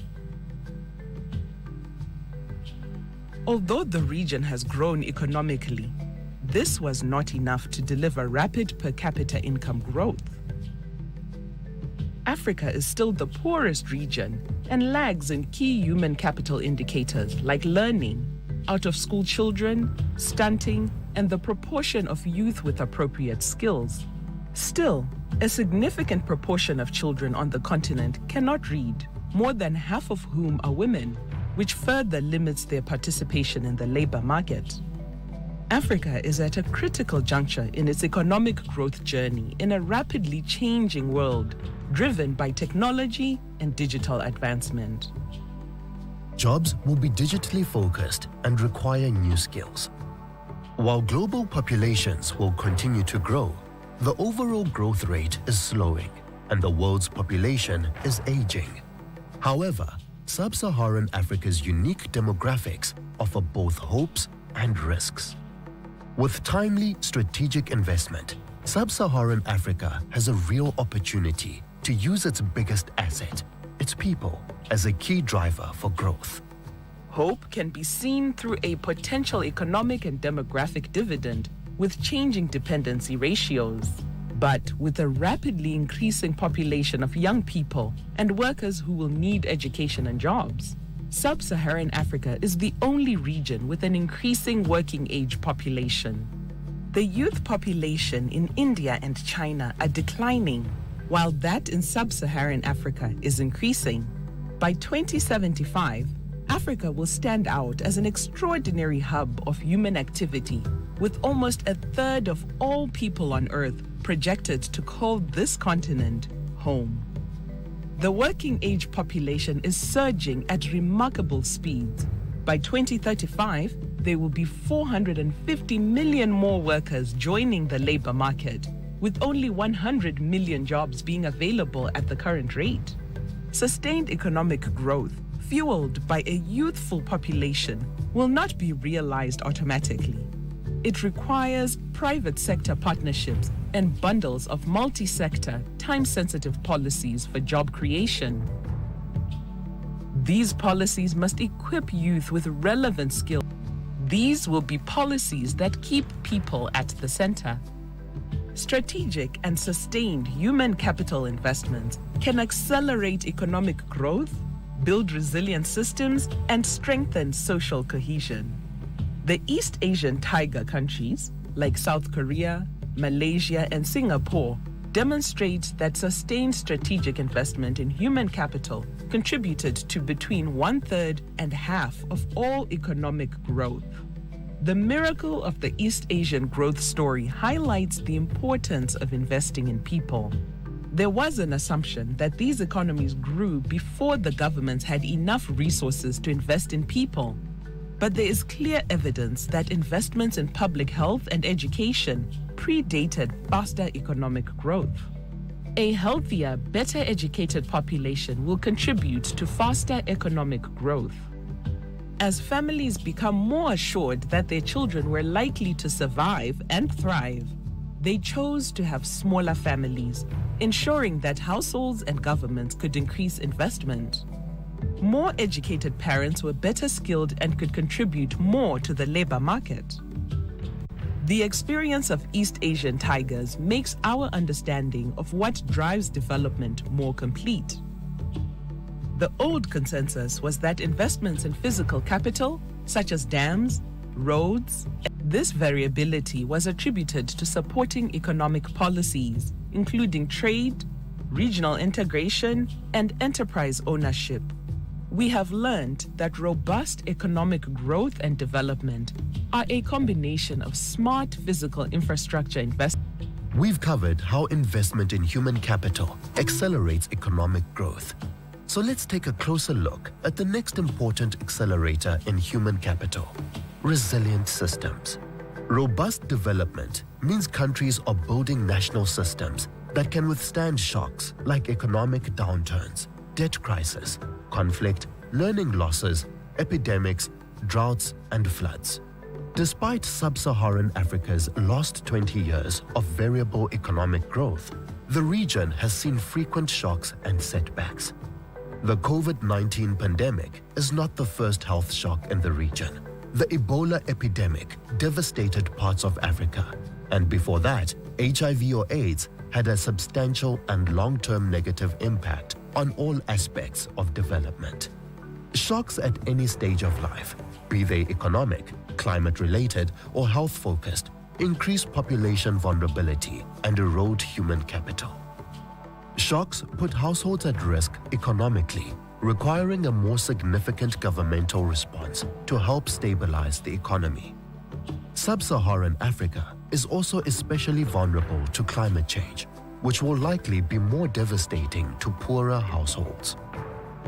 Although the region has grown economically, this was not enough to deliver rapid per capita income growth. Africa is still the poorest region and lags in key human capital indicators like learning, out-of-school children, stunting, and the proportion of youth with appropriate skills. Still, a significant proportion of children on the continent cannot read, more than half of whom are women, which further limits their participation in the labor market. Africa is at a critical juncture in its economic growth journey in a rapidly changing world, driven by technology and digital advancement. Jobs will be digitally focused and require new skills. While global populations will continue to grow, the overall growth rate is slowing, and the world's population is aging. However, Sub-Saharan Africa's unique demographics offer both hopes and risks. With timely strategic investment, Sub-Saharan Africa has a real opportunity to use its biggest asset, its people, as a key driver for growth. Hope can be seen through a potential economic and demographic dividend with changing dependency ratios. But with a rapidly increasing population of young people and workers who will need education and jobs, Sub-Saharan Africa is the only region with an increasing working age population. The youth population in India and China are declining, while that in Sub-Saharan Africa is increasing. By 2075, Africa will stand out as an extraordinary hub of human activity, with almost 1/3 of all people on Earth projected to call this continent home. The working age population is surging at remarkable speeds. By 2035, there will be 450 million more workers joining the labor market, with only 100 million jobs being available at the current rate. Sustained economic growth, fueled by a youthful population, will not be realized automatically. It requires private sector partnerships and bundles of multi-sector, time-sensitive policies for job creation. These policies must equip youth with relevant skills. These will be policies that keep people at the center. Strategic and sustained human capital investments can accelerate economic growth, build resilient systems, and strengthen social cohesion. The East Asian tiger countries, like South Korea, Malaysia, and Singapore, demonstrate that sustained strategic investment in human capital contributed to between 1/3 and half of all economic growth. The miracle of the East Asian growth story highlights the importance of investing in people. There was an assumption that these economies grew before the governments had enough resources to invest in people. But there is clear evidence that investments in public health and education predated faster economic growth. A healthier, better educated population will contribute to faster economic growth. As families become more assured that their children were likely to survive and thrive, they chose to have smaller families, ensuring that households and governments could increase investment. More educated parents were better skilled and could contribute more to the labor market. The experience of East Asian tigers makes our understanding of what drives development more complete. The old consensus was that investments in physical capital, such as dams, roads, this variability was attributed to supporting economic policies, including trade, regional integration, and enterprise ownership. We have learned that robust economic growth and development are a combination of smart physical infrastructure investment. We've covered how investment in human capital accelerates economic growth. So let's take a closer look at the next important accelerator in human capital: resilient systems. Robust development means countries are building national systems that can withstand shocks like economic downturns, debt crisis, conflict, learning losses, epidemics, droughts, and floods. Despite sub-Saharan Africa's last 20 years of variable economic growth, the region has seen frequent shocks and setbacks. The COVID-19 pandemic is not the first health shock in the region. The Ebola epidemic devastated parts of Africa, and before that, HIV or AIDS had a substantial and long-term negative impact on all aspects of development. Shocks at any stage of life, be they economic, climate-related, or health-focused, increase population vulnerability and erode human capital. Shocks put households at risk economically, requiring a more significant governmental response to help stabilize the economy. Sub-Saharan Africa is also especially vulnerable to climate change, which will likely be more devastating to poorer households.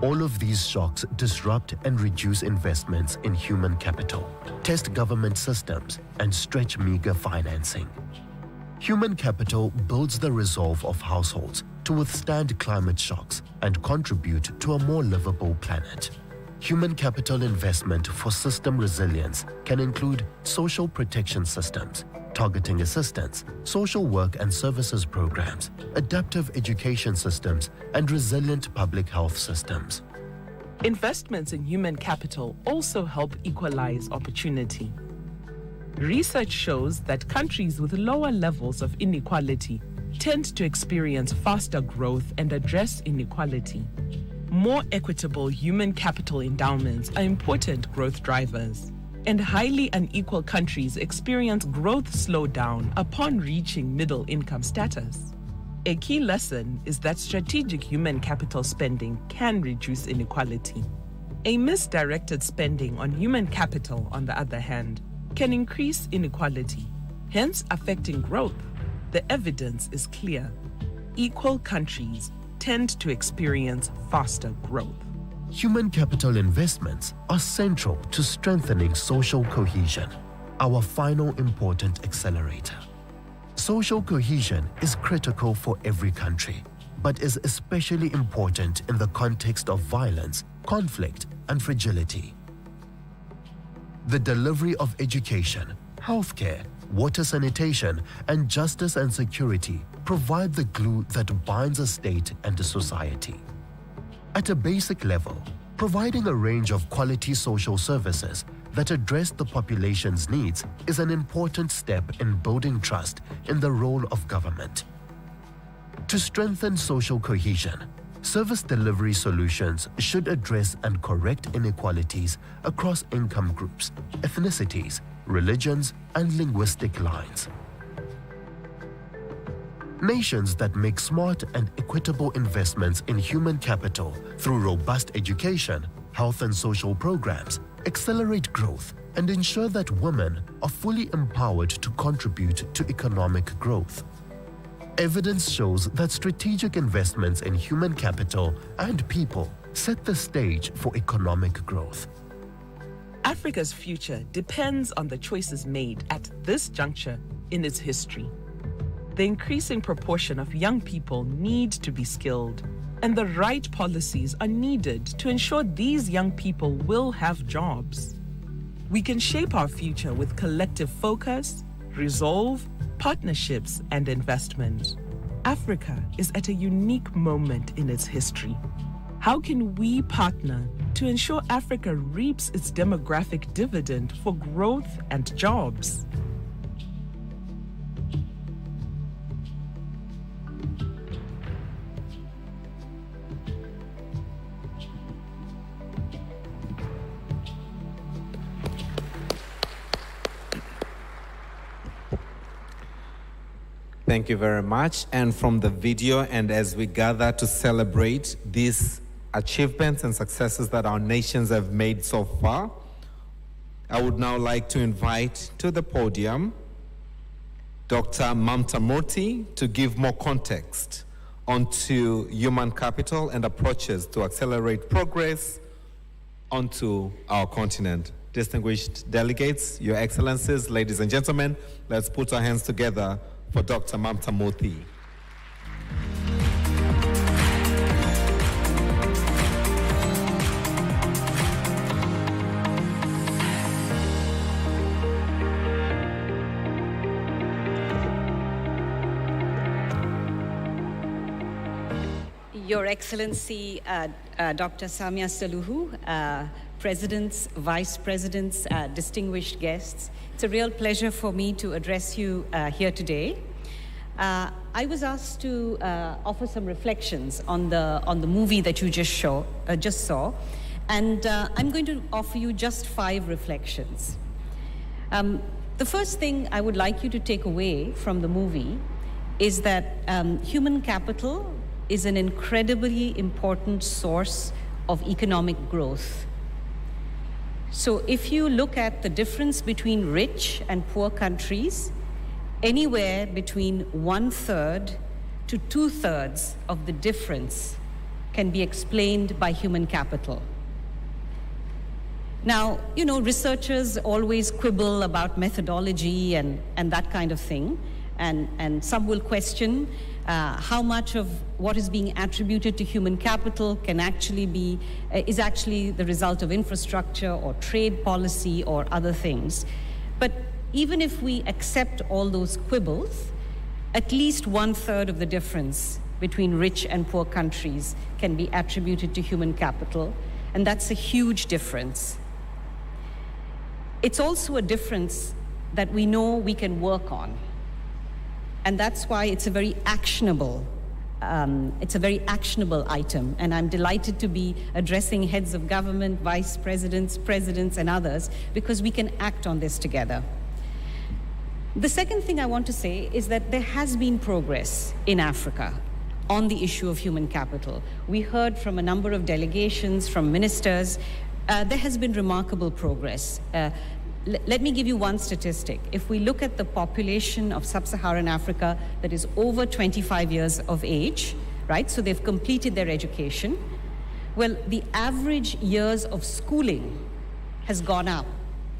All of these shocks disrupt and reduce investments in human capital, test government systems, and stretch meager financing. Human capital builds the resolve of households to withstand climate shocks and contribute to a more livable planet. Human capital investment for system resilience can include social protection systems, targeting assistance, social work and services programs, adaptive education systems, and resilient public health systems. Investments in human capital also help equalize opportunity. Research shows that countries with lower levels of inequality tend to experience faster growth and address inequality. More equitable human capital endowments are important growth drivers, and highly unequal countries experience growth slowdown upon reaching middle income status. A key lesson is that strategic human capital spending can reduce inequality. A misdirected spending on human capital, on the other hand, can increase inequality, hence affecting growth. The evidence is clear. Equal countries tend to experience faster growth. Human capital investments are central to strengthening social cohesion, our final important accelerator. Social cohesion is critical for every country, but is especially important in the context of violence, conflict, and fragility. The delivery of education, healthcare, water sanitation, and justice and security provide the glue that binds a state and a society. At a basic level, providing a range of quality social services that address the population's needs is an important step in building trust in the role of government. To strengthen social cohesion, service delivery solutions should address and correct inequalities across income groups, ethnicities, religions, and linguistic lines. Nations that make smart and equitable investments in human capital through robust education, health and social programs, accelerate growth, and ensure that women are fully empowered to contribute to economic growth. Evidence shows that strategic investments in human capital and people set the stage for economic growth. Africa's future depends on the choices made at this juncture in its history. The increasing proportion of young people need to be skilled, and the right policies are needed to ensure these young people will have jobs. We can shape our future with collective focus, resolve, partnerships, and investment. Africa is at a unique moment in its history. How can we partner to ensure Africa reaps its demographic dividend for growth and jobs? Thank you very much. And from the video, and as we gather to celebrate these achievements and successes that our nations have made so far, I would now like to invite to the podium Dr. Mamta Murthy to give more context onto human capital and approaches to accelerate progress onto our continent. Distinguished delegates, Your Excellencies, ladies and gentlemen, let's put our hands together for Dr. Mamta Murthy. Your Excellency, Dr. Samia Suluhu, Presidents, Vice Presidents, distinguished guests, it's a real pleasure for me to address you here today. I was asked to offer some reflections on the movie that you just saw, and I'm going to offer you just 5 reflections. The first thing I would like you to take away from the movie is that human capital is an incredibly important source of economic growth. So if you look at the difference between rich and poor countries, anywhere between 1/3 to 2/3 of the difference can be explained by human capital. Now, you know, researchers always quibble about methodology and that kind of thing, and some will question how much of what is being attributed to human capital is actually the result of infrastructure or trade policy or other things. But even if we accept all those quibbles, at least 1/3 of the difference between rich and poor countries can be attributed to human capital, and that's a huge difference. It's also a difference that we know we can work on. And that's why it's a very actionable item. And I'm delighted to be addressing heads of government, vice presidents, presidents, and others, because we can act on this together. The second thing I want to say is that there has been progress in Africa on the issue of human capital. We heard from a number of delegations, from ministers. There has been remarkable progress. Let me give you one statistic. If we look at the population of sub-Saharan Africa that is over 25 years of age, right? So they've completed their education. Well, the average years of schooling has gone up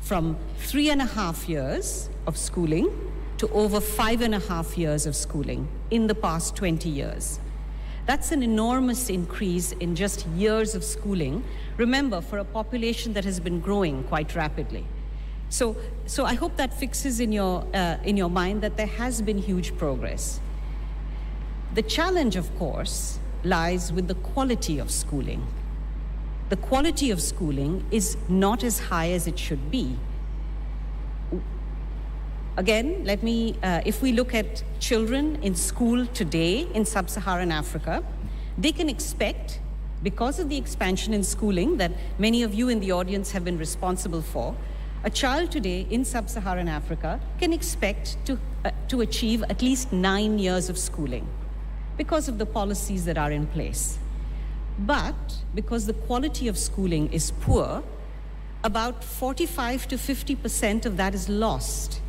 from 3.5 years of schooling to over 5.5 years of schooling in the past 20 years. That's an enormous increase in just years of schooling. Remember, for a population that has been growing quite rapidly. So I hope that fixes in your mind that there has been huge progress. The challenge, of course, lies with the quality of schooling. The quality of schooling is not as high as it should be. Again, if we look at children in school today in sub-Saharan Africa, they can expect, because of the expansion in schooling that many of you in the audience have been responsible for, a child today in sub-Saharan Africa can expect to to achieve at least 9 years of schooling because of the policies that are in place. But because the quality of schooling is poor, about 45 to 50% of that is lost.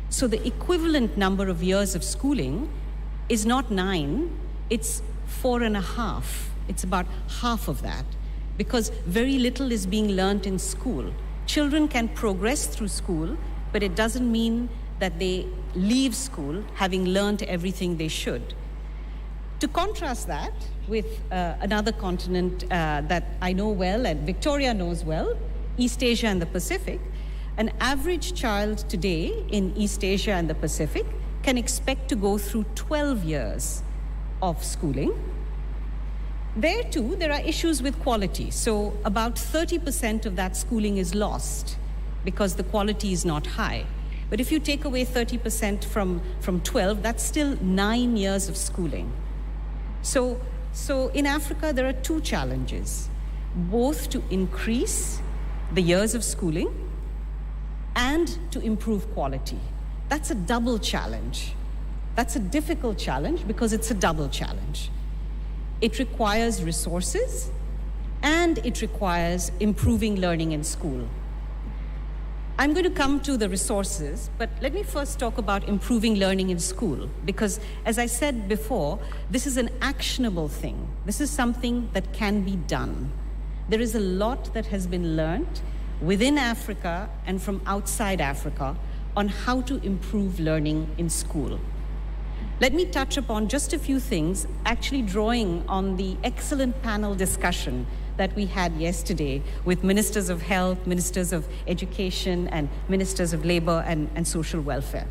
So the equivalent number of years of schooling is not 9, it's 4.5. It's about half of that, because very little is being learned in school. Children can progress through school, but it doesn't mean that they leave school having learned everything they should. To contrast that with another continent that I know well and Victoria knows well, East Asia and the Pacific, an average child today in East Asia and the Pacific can expect to go through 12 years of schooling. There too, there are issues with quality. So about 30% of that schooling is lost because the quality is not high. But if you take away 30% from 12, that's still 9 years of schooling. So in Africa, there are two challenges, both to increase the years of schooling and to improve quality. That's a double challenge. That's a difficult challenge because it's a double challenge. It requires resources and it requires improving learning in school. I'm going to come to the resources, but let me first talk about improving learning in school, because as I said before, this is an actionable thing. This is something that can be done. There is a lot that has been learned within Africa and from outside Africa on how to improve learning in school. Let me touch upon just a few things, actually drawing on the excellent panel discussion that we had yesterday with ministers of health, ministers of education, and ministers of labor and social welfare.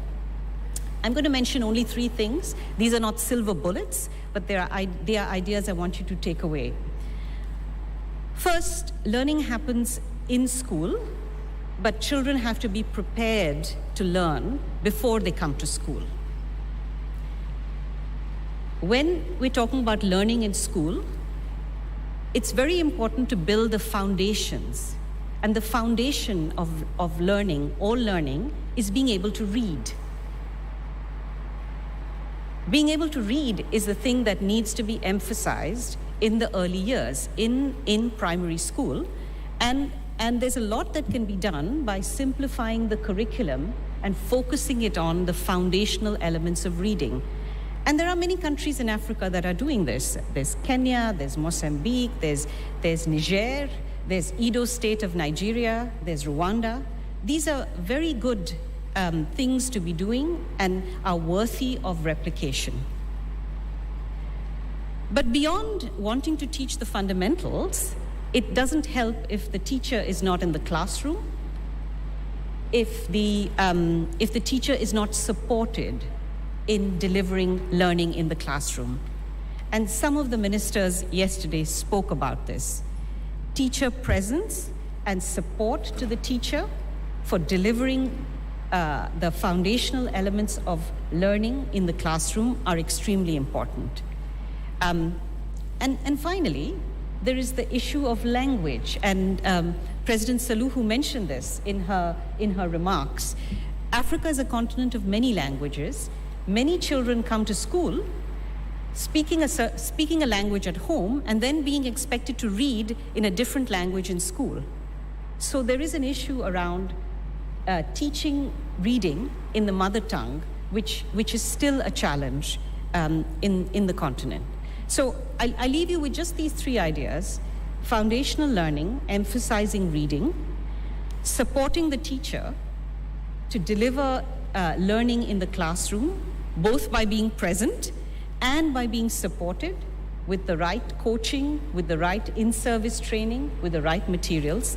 I'm going to mention only 3 things. These are not silver bullets, but they are ideas I want you to take away. First, learning happens in school, but children have to be prepared to learn before they come to school. When we're talking about learning in school, it's very important to build the foundations. And the foundation of learning, all learning, is being able to read. Being able to read is the thing that needs to be emphasized in the early years, in primary school. And there's a lot that can be done by simplifying the curriculum and focusing it on the foundational elements of reading. And there are many countries in Africa that are doing this. There's Kenya, there's Mozambique, there's Niger, there's Edo State of Nigeria, there's Rwanda. These are very good things to be doing and are worthy of replication. But beyond wanting to teach the fundamentals, it doesn't help if the teacher is not in the classroom, if the teacher is not supported in delivering learning in the classroom. And some of the ministers yesterday spoke about this. Teacher presence and support to the teacher for delivering the foundational elements of learning in the classroom are extremely important. And finally, there is the issue of language, and President Suluhu mentioned this in her remarks. Africa is a continent of many languages. Many children come to school speaking a language at home and then being expected to read in a different language in school. So there is an issue around teaching reading in the mother tongue, which is still a challenge in the continent. So I leave you with just these 3 ideas: foundational learning, emphasizing reading, supporting the teacher to deliver learning in the classroom, both by being present and by being supported with the right coaching, with the right in-service training, with the right materials.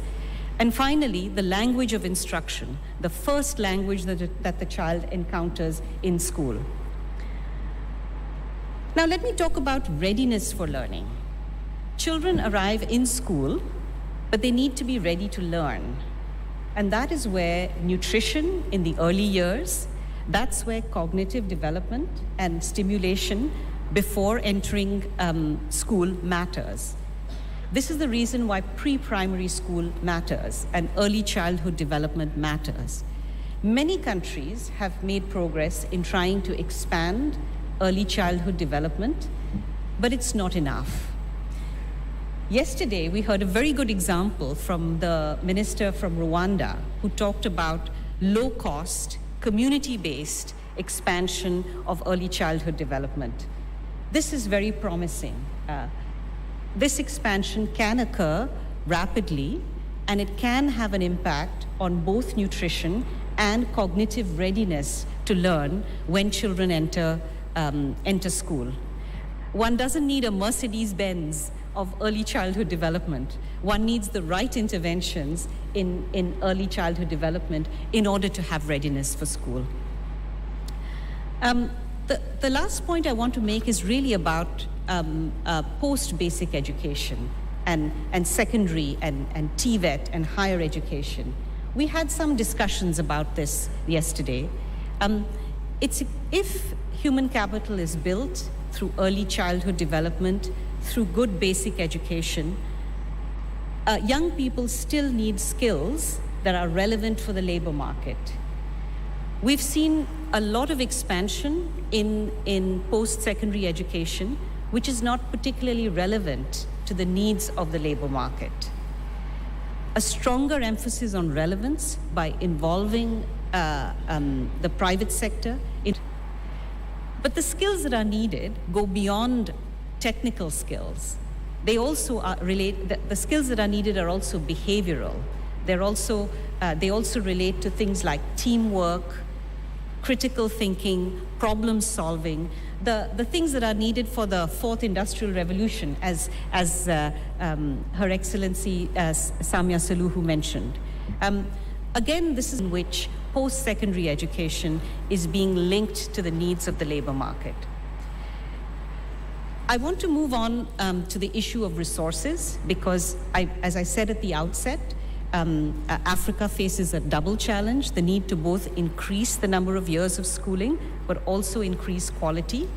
And finally, the language of instruction, the first language that the child encounters in school. Now let me talk about readiness for learning. Children arrive in school, but they need to be ready to learn. And that is where nutrition in the early years, that's where cognitive development and stimulation before entering school matters. This is the reason why pre-primary school matters and early childhood development matters. Many countries have made progress in trying to expand early childhood development, but it's not enough. Yesterday, we heard a very good example from the minister from Rwanda who talked about low-cost, community-based expansion of early childhood development. This is very promising. This expansion can occur rapidly, and it can have an impact on both nutrition and cognitive readiness to learn when children enter school. One doesn't need a Mercedes-Benz of early childhood development. One needs the right interventions in early childhood development in order to have readiness for school. The last point I want to make is really about post-basic education and secondary and TVET and higher education. We had some discussions about this yesterday. If human capital is built through early childhood development, through good basic education, young people still need skills that are relevant for the labor market. We've seen a lot of expansion in post-secondary education, which is not particularly relevant to the needs of the labor market. A stronger emphasis on relevance by involving the private sector. But the skills that are needed go beyond technical skills. They also the skills that are needed are also behavioral. They also relate to things like teamwork, critical thinking, problem solving, the things that are needed for the fourth industrial revolution, as Her Excellency Samia Suluhu mentioned. Again, this is in which post-secondary education is being linked to the needs of the labor market. I want to move on to the issue of resources because, as I said at the outset, Africa faces a double challenge, the need to both increase the number of years of schooling, but also increase quality.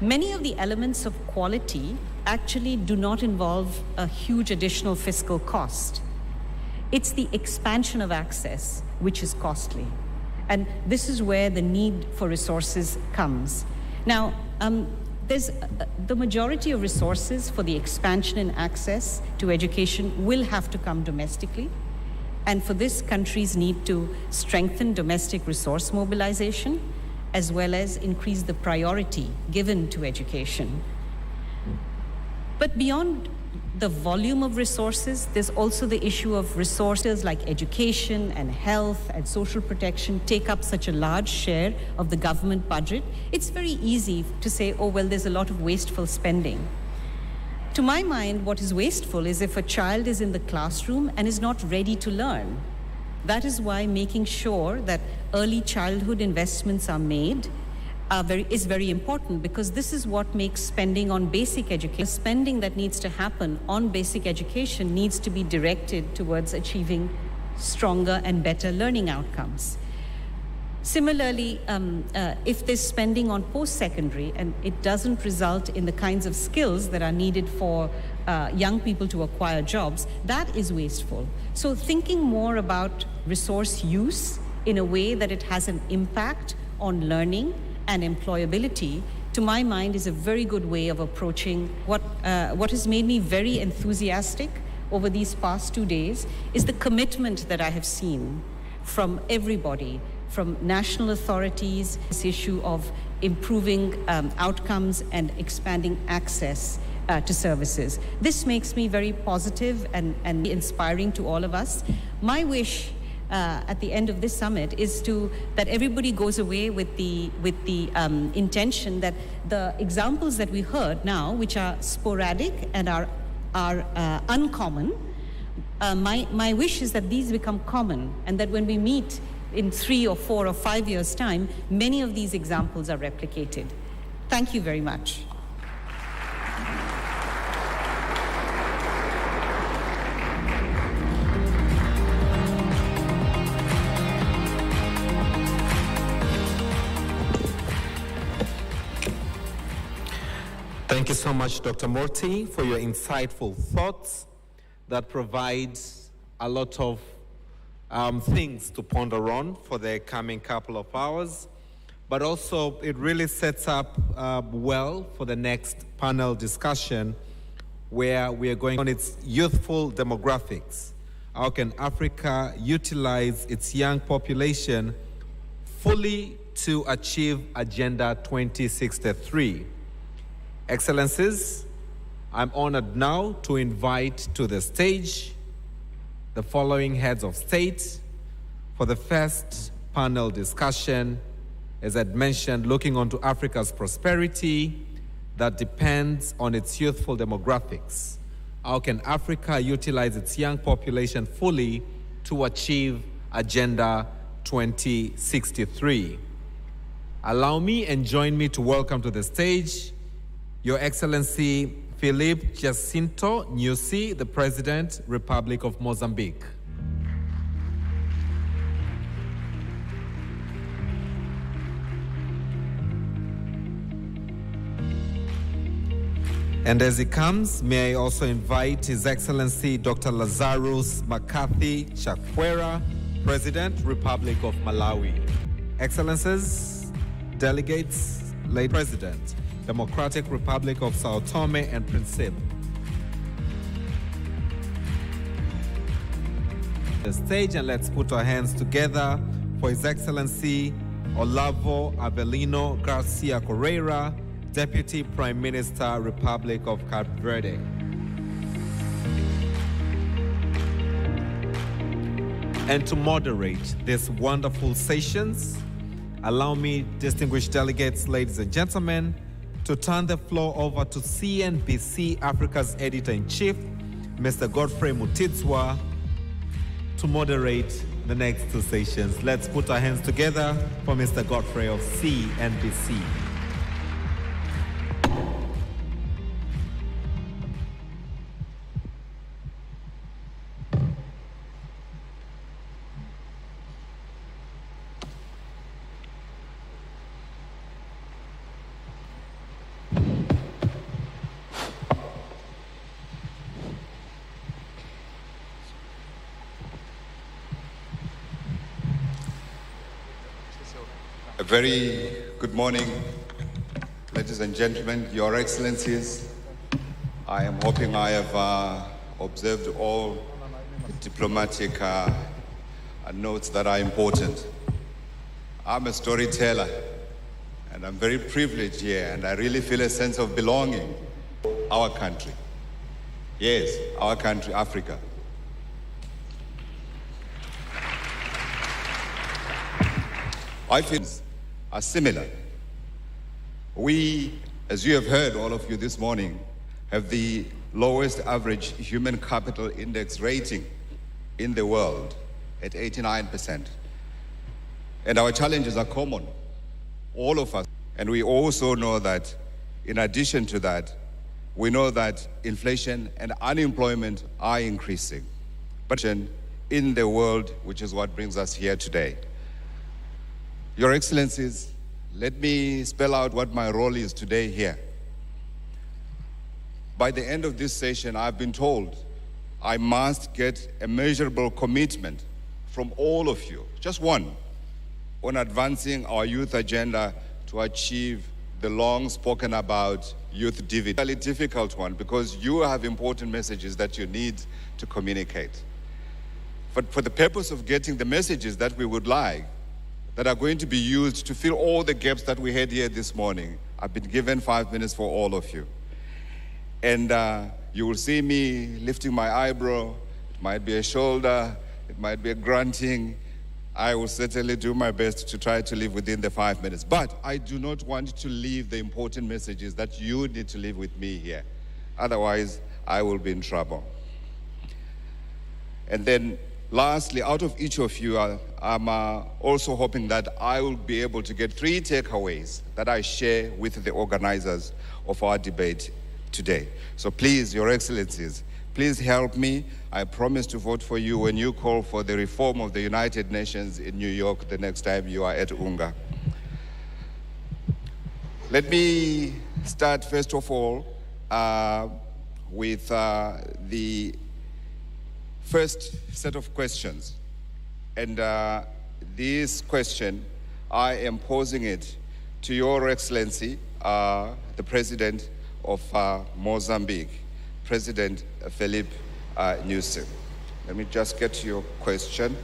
Many of the elements of quality actually do not involve a huge additional fiscal cost. It's the expansion of access which is costly. And this is where the need for resources comes. Now, there's the majority of resources for the expansion and access to education will have to come domestically. And for this, countries need to strengthen domestic resource mobilization, as well as increase the priority given to education. But beyond the volume of resources, there's also the issue of resources like education and health and social protection take up such a large share of the government budget. It's very easy to say, oh, well, there's a lot of wasteful spending. To my mind, what is wasteful is if a child is in the classroom and is not ready to learn. That is why making sure that early childhood investments are made is very important, because this is what makes spending on basic education. The spending that needs to happen on basic education needs to be directed towards achieving stronger and better learning outcomes. Similarly, if there's spending on post-secondary and it doesn't result in the kinds of skills that are needed for young people to acquire jobs, that is wasteful. So thinking more about resource use in a way that it has an impact on learning and employability, to my mind, is a very good way of approaching what has made me very enthusiastic over these past 2 days is the commitment that I have seen from everybody, from national authorities, this issue of improving outcomes and expanding access to services. This makes me very positive and inspiring to all of us. My wish at the end of this summit is that everybody goes away with the intention that the examples that we heard now, which are sporadic and are uncommon, my wish is that these become common, and that when we meet in 3 or 4 or 5 years' time, many of these examples are replicated. Thank you very much. Thank you so much, Dr. Morty, for your insightful thoughts that provide a lot of things to ponder on for the coming couple of hours, but also it really sets up well for the next panel discussion, where we are going on its youthful demographics. How can Africa utilize its young population fully to achieve Agenda 2063? Excellencies, I'm honored now to invite to the stage the following heads of state for the first panel discussion, as I'd mentioned, looking onto Africa's prosperity that depends on its youthful demographics. How can Africa utilize its young population fully to achieve Agenda 2063? Allow me and join me to welcome to the stage Your Excellency Philippe Jacinto Nyusi, the President, Republic of Mozambique. And as he comes, may I also invite His Excellency Dr. Lazarus McCarthy Chakwera, President, Republic of Malawi. Excellencies, delegates, late President, Democratic Republic of Sao Tome and Principe. The stage, and let's put our hands together for His Excellency Olavo Avelino Garcia Correira, Deputy Prime Minister, Republic of Cape Verde. And to moderate these wonderful sessions, allow me, distinguished delegates, ladies and gentlemen, to turn the floor over to CNBC Africa's Editor-in-Chief, Mr. Godfrey Mutitswa, to moderate the next two sessions. Let's put our hands together for Mr. Godfrey of CNBC. A very good morning, ladies and gentlemen, Your Excellencies. I am hoping I have observed all the diplomatic notes that are important. I'm a storyteller, and I'm very privileged here, and I really feel a sense of belonging to our country. Yes, our country, Africa. I feel are similar. We, as you have heard, all of you this morning, have the lowest average human capital index rating in the world at 89%. And our challenges are common, all of us. And we also know that, in addition to that, we know that inflation and unemployment are increasing. But in the world, which is what brings us here today. Your Excellencies, let me spell out what my role is today here. By the end of this session, I've been told I must get a measurable commitment from all of you, just one, on advancing our youth agenda to achieve the long spoken about youth dividend. It's a really difficult one because you have important messages that you need to communicate. But for the purpose of getting the messages that we would like, that are going to be used to fill all the gaps that we had here this morning, I've been given 5 minutes for all of you. And you will see me lifting my eyebrow. It might be a shoulder, it might be a grunting. I will certainly do my best to try to live within the 5 minutes. But I do not want to leave the important messages that you need to leave with me here. Otherwise, I will be in trouble. And then lastly, out of each of you, I'm also hoping that I will be able to get 3 takeaways that I share with the organizers of our debate today. So please, Your Excellencies, please help me. I promise to vote for you when you call for the reform of the United Nations in New York the next time you are at UNGA. Let me start, first of all, with the first set of questions. And this question, I am posing it to Your Excellency, the President of Mozambique, President Filipe Nyusi. Let me just get to your question.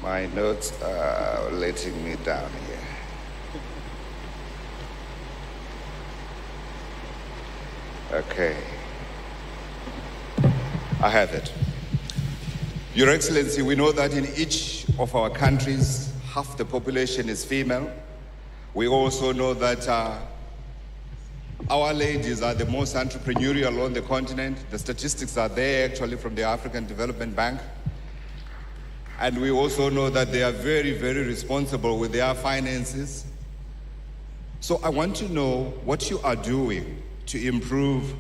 My notes are letting me down here. Okay. I have it. Your Excellency, we know that in each of our countries, half the population is female. We also know that our ladies are the most entrepreneurial on the continent. The statistics are there actually from the African Development Bank. And we also know that they are very, very responsible with their finances. So I want to know what you are doing to improve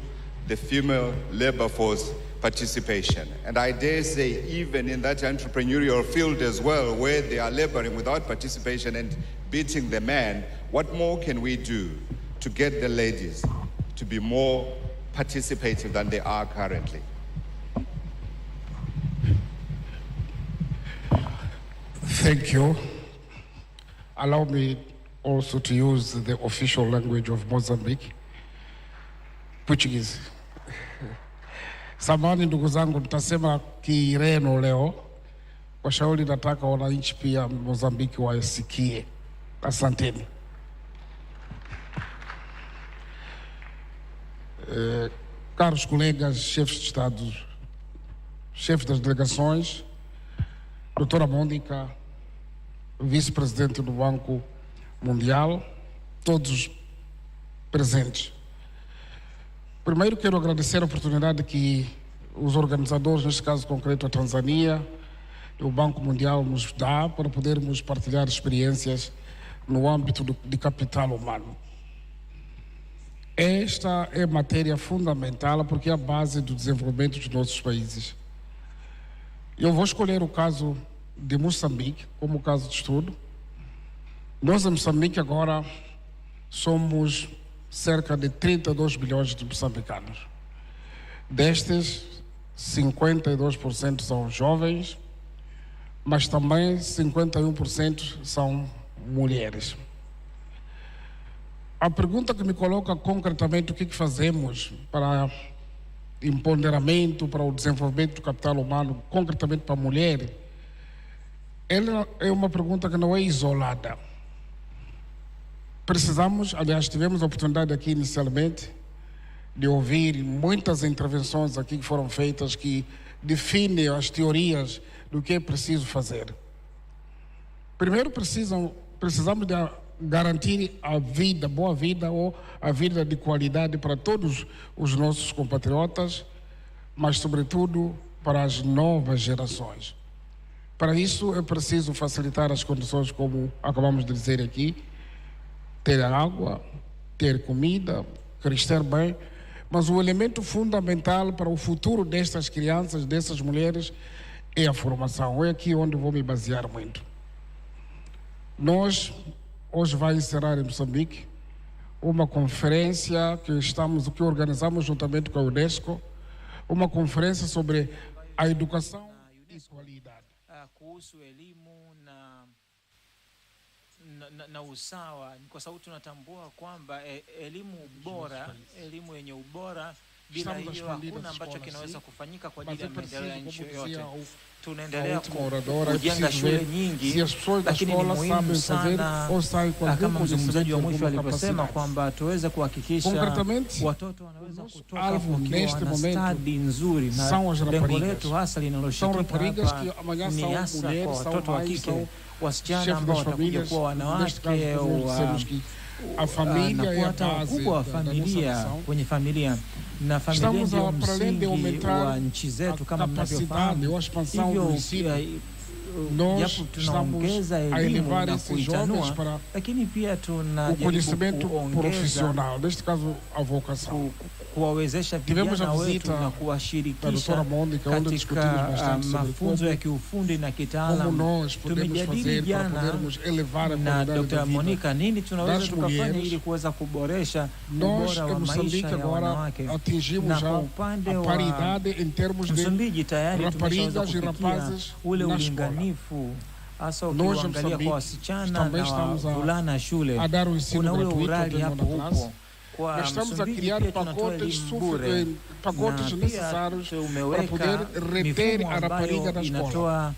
the female labor force participation. And I dare say even in that entrepreneurial field as well, where they are laboring without participation and beating the men, what more can we do to get the ladies to be more participative than they are currently? Thank you. Allow me also to use the official language of Mozambique, Portuguese. Samahani ndugu zangu, nitasema Kireno leo kwa shauri, nataka wananchi pia Mozambiki wasikie. Asanteni. Caros colegas, chefes de Estado, chefes das delegações, doutora Mônica, vice-presidente do Banco Mundial, todos presentes. Primeiro quero agradecer a oportunidade que os organizadores, neste caso concreto a Tanzânia e o Banco Mundial, nos dá para podermos partilhar experiências no âmbito de capital humano. Esta é matéria fundamental porque é a base do desenvolvimento dos nossos países. Eu vou escolher o caso de Moçambique como caso de estudo. Nós em Moçambique agora somos cerca de 32 milhões de moçambicanos. Destes, 52% são jovens, mas também 51% são mulheres. A pergunta que me coloca concretamente o que fazemos para empoderamento, para o desenvolvimento do capital humano, concretamente para a mulher, ela é uma pergunta que não é isolada. Precisamos, aliás, tivemos a oportunidade aqui inicialmente de ouvir muitas intervenções aqui que foram feitas que definem as teorias do que é preciso fazer. Primeiro precisamos de garantir a vida, boa vida ou a vida de qualidade para todos os nossos compatriotas, mas sobretudo para as novas gerações. Para isso é preciso facilitar as condições, como acabamos de dizer aqui, ter água, ter comida, crescer bem, mas o elemento fundamental para o futuro destas crianças, dessas mulheres, é a formação. É aqui onde vou me basear muito. Nós, hoje vai encerrar em Moçambique uma conferência que organizamos juntamente com a UNESCO, uma conferência sobre a educação e qualidade. Kuhusu elimu na usawa, kwa sababu tunatambua kwamba elimu bora, elimu yenye ubora, bila hiyo hakuna ambacho kinaweza kufanyika kwa ajili ya maendeleo ya nchi yoyote. Tunaendelea kujenga shule nyingi, lakini ni muhimu sana kama mzungumzaji wa mwisho alivyosema kwamba tuweze kuhakikisha watoto wanaweza kutoka wakiwa na stadi nzuri, na lengo letu hasa linaloshikika hapa ni hasa kwa watoto wa kike, wasichana ambao watakuja kuwa wanawake a família é a base da familia, kwenye familia na familia ndio msingi wa nchi zetu kama mnavyofahamu. Hivyo japo tunaongeza elimu na kuitanua, lakini pia tunajaribu kuongeza kuwawezesha vijana wetu na kuwashirikisha katika mafunzo ya kiufundi na kitaalamu. Tumejadili jana na Dr. Monica nini tunaweza tukafanya ili kuweza kuboresha ubora wa maisha ya wanawake. Na kwa upande wa Msumbiji tayari tumeshaweza kufikia ule ulinganifu, hasa ukiangalia kwa wasichana na wavulana shule. Kuna ule urali hapo upo. Nós estamos a criar pacotes necessários para poder reter a rapariga na escola.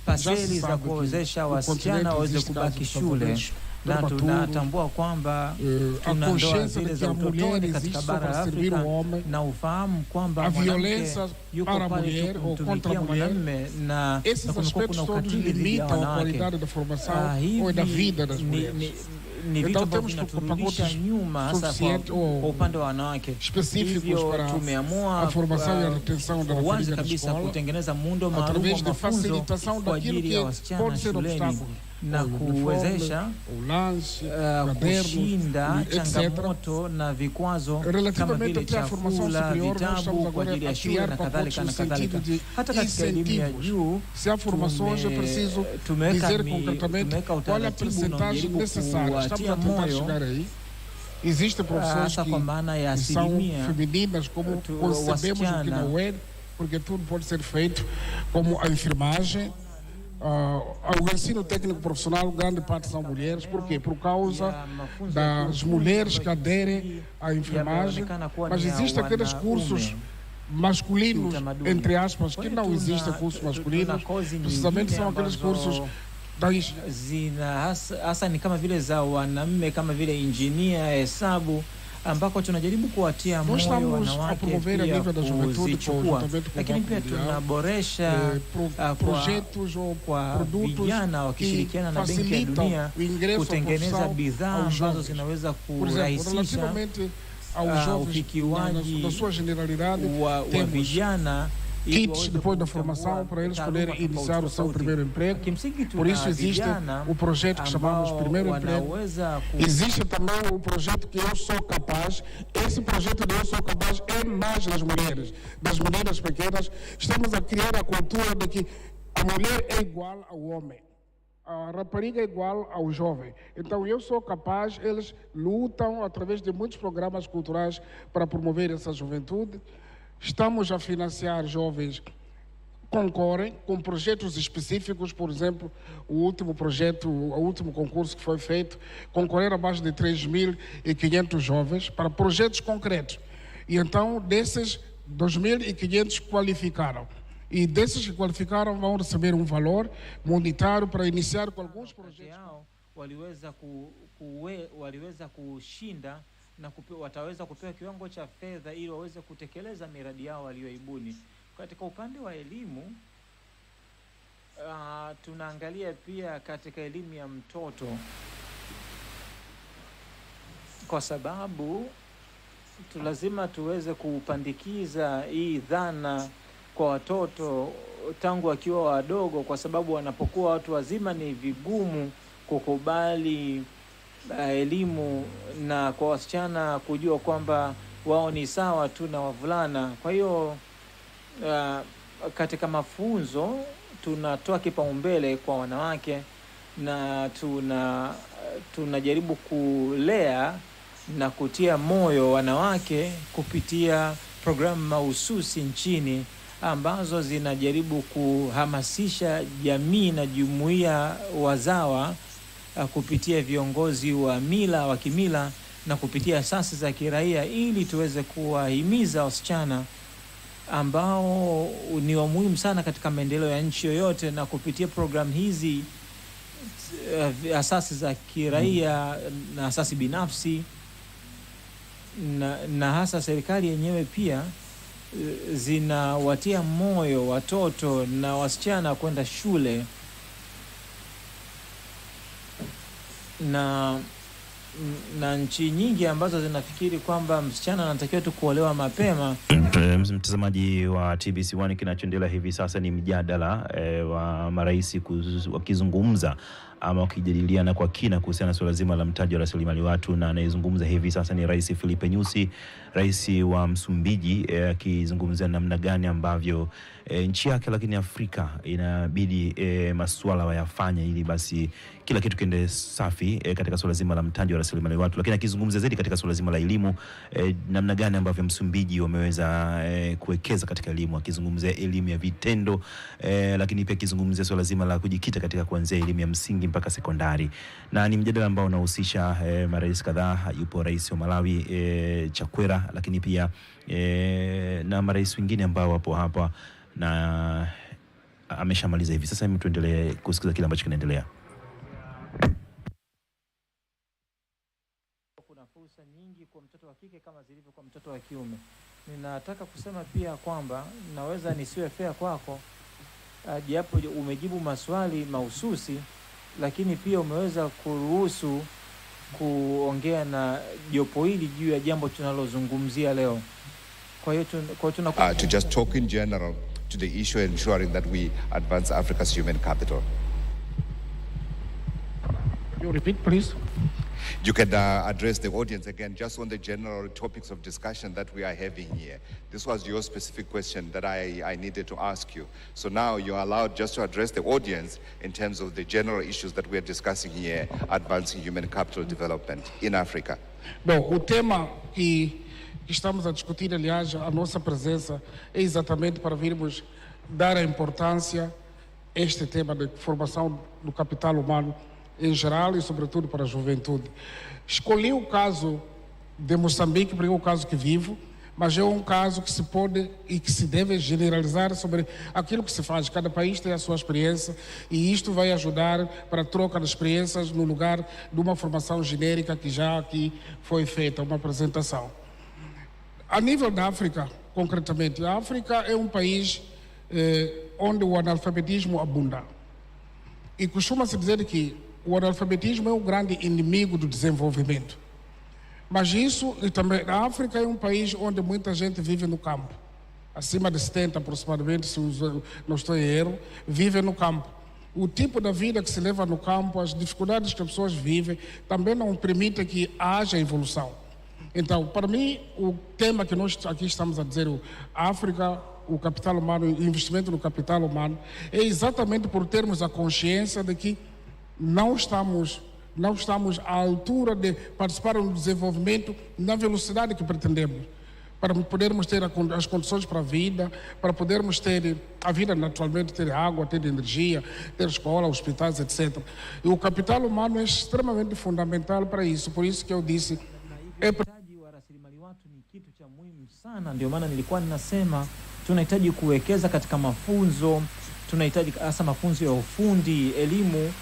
Paseli za kuwezesha wasichana waweze kubaki shule, na tunatambua kwamba tuna ndoa zile za utotoni katika bara la Afrika, na ufahamu kwamba mwanamke yuko pale kumtumikia mwanamume, na kuna ukatili dhidi ya wanawake. Ni vitu ambavyo vinaturudisha nyuma hasa kwa upande wa wanawake. Hivyo tumeamua wazi kabisa kutengeneza muundo maalum wa mafunzo kwa ajili ya wasichana shuleni na kuwezesha kushinda changamoto na vikwazo kama vile chakula, vitabu kwa ajili ya shule na kadhalika na kadhalika. Hata katika elimu ya juu tumeweka utaratibu unaojaribu kuwatia moyo hasa kwa maana ya asilimia femininas, como concebemos aqui na UER, porque tudo pode ser feito, como a enfermagem. O ensino técnico profissional, grande parte são mulheres. Por quê? Por causa das mulheres que aderem à enfermagem. Mas existem aqueles cursos masculinos, entre aspas, que não existem cursos masculinos. Precisamente são aqueles cursos hasa ni kama vile za wanaume, kama vile injinia, hesabu, ambako tunajaribu kuwatia moyo wanawake pia kuzichukua, lakini pia tunaboresha kwa vijana wakishirikiana na Benki ya Dunia kutengeneza bidhaa ambazo zinaweza kurahisisha ufikiwaji wa vijana kits depois da formação para eles poderem iniciar o seu primeiro emprego. Por isso existe o projeto que chamamos Primeiro Emprego. Existe também o projeto que Eu Sou Capaz. Esse projeto de Eu Sou Capaz é mais das mulheres pequenas. Estamos a criar a cultura de que a mulher é igual ao homem, a rapariga é igual ao jovem. Então, Eu Sou Capaz, eles lutam através de muitos programas culturais para promover essa juventude. Estamos a financiar jovens que concorrem com projetos específicos. Por exemplo, o último concurso que foi feito, concorreram mais de 3.500 jovens para projetos concretos. E então, desses 2.500 qualificaram. E desses que qualificaram vão receber um valor monetário para iniciar com alguns projetos. Waliweza kushinda na wataweza kupewa kiwango cha fedha ili waweze kutekeleza miradi yao walioibuni. Katika upande wa elimu, tunaangalia pia katika elimu ya mtoto, kwa sababu lazima tuweze kupandikiza hii dhana kwa watoto tangu wakiwa wadogo, kwa sababu wanapokuwa watu wazima ni vigumu kukubali elimu, na kwa wasichana kujua kwamba wao ni sawa tu na wavulana. Kwa hiyo katika mafunzo tunatoa kipaumbele kwa wanawake, na tunajaribu kulea na kutia moyo wanawake kupitia programu mahususi nchini ambazo zinajaribu kuhamasisha jamii na jumuiya wazawa kupitia viongozi wa kimila na kupitia asasi za kiraia, ili tuweze kuwahimiza wasichana ambao ni wa muhimu sana katika maendeleo ya nchi yoyote. Na kupitia programu hizi, asasi za kiraia na asasi binafsi na hasa serikali yenyewe pia zinawatia moyo watoto na wasichana kwenda shule, na na nchi nyingi ambazo zinafikiri kwamba msichana anatakiwa tu kuolewa mapema. Mtazamaji wa TBC1, kinachoendelea hivi sasa ni mjadala wa marais wakizungumza ama wakijadiliana kwa kina kuhusiana na suala zima la mtaji wa rasilimali watu, na anayezungumza hivi sasa ni Rais Filipe Nyusi, rais wa Msumbiji, akizungumzia namna gani ambavyo nchi yake lakini Afrika inabidi masuala wayafanye ili basi kila kitu kiende safi katika suala zima la mtaji wa rasilimali watu, lakini akizungumza zaidi katika suala zima la elimu, namna gani ambavyo Msumbiji wameweza kuwekeza katika elimu, akizungumzia elimu ya vitendo, lakini pia akizungumzia suala zima la kujikita katika kuanzia elimu ya msingi mpaka sekondari. Na ni mjadala ambao unahusisha marais kadhaa. Yupo rais wa Malawi Chakwera, lakini pia na marais wengine ambao wapo hapa, na ameshamaliza hivi sasa. Hebu tuendelee kusikiza kile ambacho kinaendelea. Kuna fursa nyingi kwa mtoto wa kike kama zilivyo kwa mtoto wa kiume. Ninataka kusema pia kwamba naweza nisiwe fair kwako, japo umejibu maswali mahususi, lakini pia umeweza kuruhusu kuongea na jopo hili juu ya jambo tunalozungumzia leo. Kwa hiyo to just talk in general to the issue ensuring that we advance Africa's human capital. You repeat, please. You can address the audience again just on the general topics of discussion that we are having here. This was your specific question that I needed to ask you. So now you're allowed just to address the audience in terms of the general issues that we are discussing here, advancing human capital development in Africa. Bom, o tema que estamos a discutir, aliás, a nossa presença é exatamente para virmos dar a importância a este tema de formação do capital humano em geral e sobretudo para a juventude. Escolhi o caso de Moçambique porque é o caso que vivo, mas é um caso que se pode e que se deve generalizar sobre aquilo que se faz. Cada país tem a sua experiência e isto vai ajudar para a troca de experiências no lugar de uma formação genérica que já aqui foi feita, uma apresentação. A nível da África, concretamente, a África é um país onde o analfabetismo abunda. E costuma-se dizer que o analfabetismo é um grande inimigo do desenvolvimento. Mas isso, e também a África é um país onde muita gente vive no campo. Acima de 70 aproximadamente, se não estou em erro, vive no campo. O tipo de vida que se leva no campo, as dificuldades que as pessoas vivem, também não permitem que haja evolução. Então, para mim, o tema que nós aqui estamos a dizer, a África, o capital humano, o investimento no capital humano, é exatamente por termos a consciência de que não estamos à altura de participar do desenvolvimento na velocidade que pretendemos, para podermos ter as condições para a vida, para podermos ter a vida naturalmente, ter água, ter energia, ter escola, hospitais, etc. E o capital humano é extremamente fundamental para isso. Por isso que eu disse, rasilimali watu ni kitu cha muhimu sana. Ndio maana nilikuwa ninasema tunahitaji kuwekeza katika mafunzo, tunahitaji hasa mafunzo ya ufundi, elimu,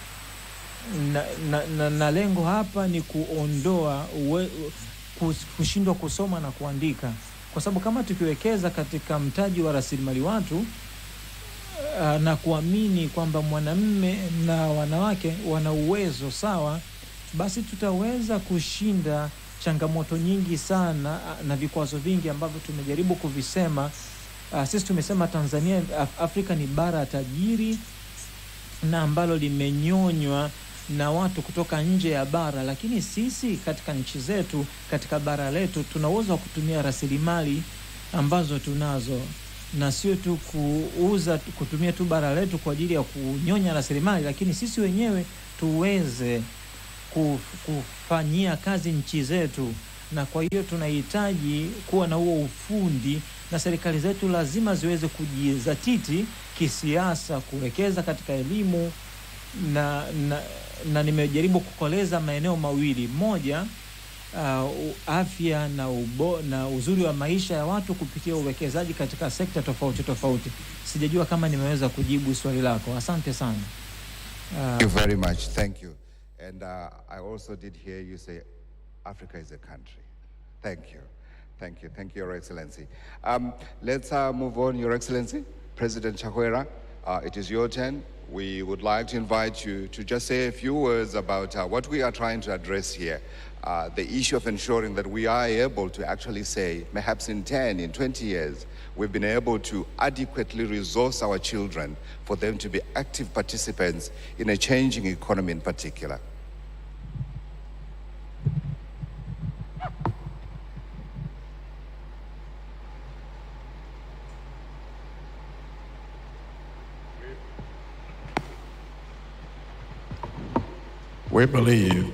na lengo hapa ni kuondoa kushindwa kusoma na kuandika, kwa sababu kama tukiwekeza katika mtaji wa rasilimali watu na kuamini kwamba mwanamume na wanawake wana uwezo sawa, basi tutaweza kushinda changamoto nyingi sana na vikwazo vingi ambavyo tumejaribu kuvisema. Sisi tumesema Tanzania, Afrika ni bara tajiri na ambalo limenyonywa na watu kutoka nje ya bara, lakini sisi katika nchi zetu, katika bara letu, tunaweza kutumia rasilimali ambazo tunazo, na sio tu kutumia tu bara letu kwa ajili ya kunyonya rasilimali, lakini sisi wenyewe tuweze kufanyia kazi nchi zetu. Na kwa hiyo tunahitaji kuwa na huo ufundi, na serikali zetu lazima ziweze kujizatiti kisiasa kuwekeza katika elimu, na nimejaribu kukoleza maeneo mawili. Moja, afya na uzuri wa maisha ya watu kupitia uwekezaji katika sekta tofauti tofauti. Sijajua kama nimeweza kujibu swali lako. Asante sana. Thank you very much. Thank you. And I also did hear you say Africa is a country. Thank you. Thank you. Thank you, Your Excellency. Let's move on, Your Excellency. President Chakwera, it is your turn. We would like to invite you to just say a few words about what we are trying to address here. The issue of ensuring that we are able to actually say, perhaps in 10, in 20 years, we've been able to adequately resource our children for them to be active participants in a changing economy in particular. We believe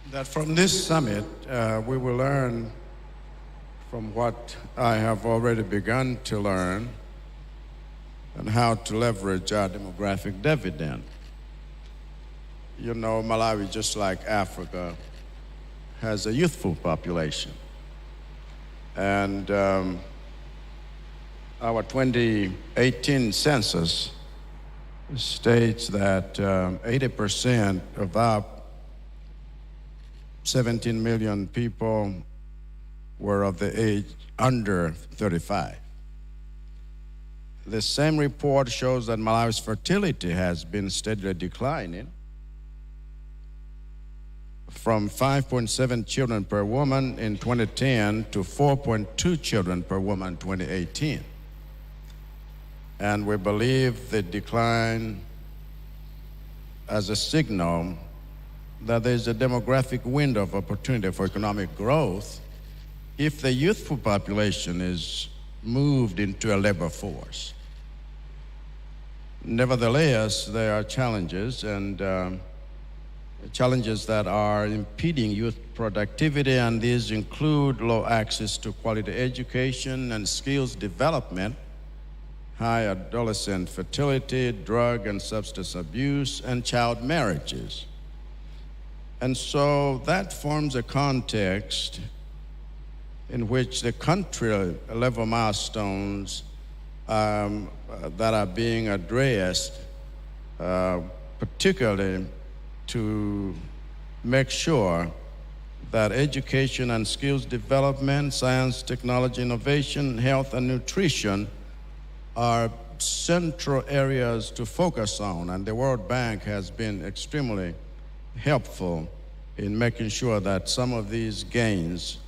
that from this summit, we will learn from what I have already begun to learn and how to leverage our demographic dividend. You know, Malawi, just like Africa, has a youthful population. And our 2018 census states that 80% of our 17 million people were of the age under 35. The same report shows that Malawi's fertility has been steadily declining from 5.7 children per woman in 2010 to 4.2 children per woman in 2018. And we believe the decline as a signal that there's a demographic window of opportunity for economic growth if the youthful population is moved into a labor force. Nevertheless, there are challenges, and challenges that are impeding youth productivity, and these include low access to quality education and skills development, high adolescent fertility, drug and substance abuse, and child marriages. And so that forms a context in which the country-level milestones that are being addressed, particularly to make sure that education and skills development, science, technology, innovation, health, and nutrition are central areas to focus on, and the World Bank has been extremely helpful in making sure that some of these gains,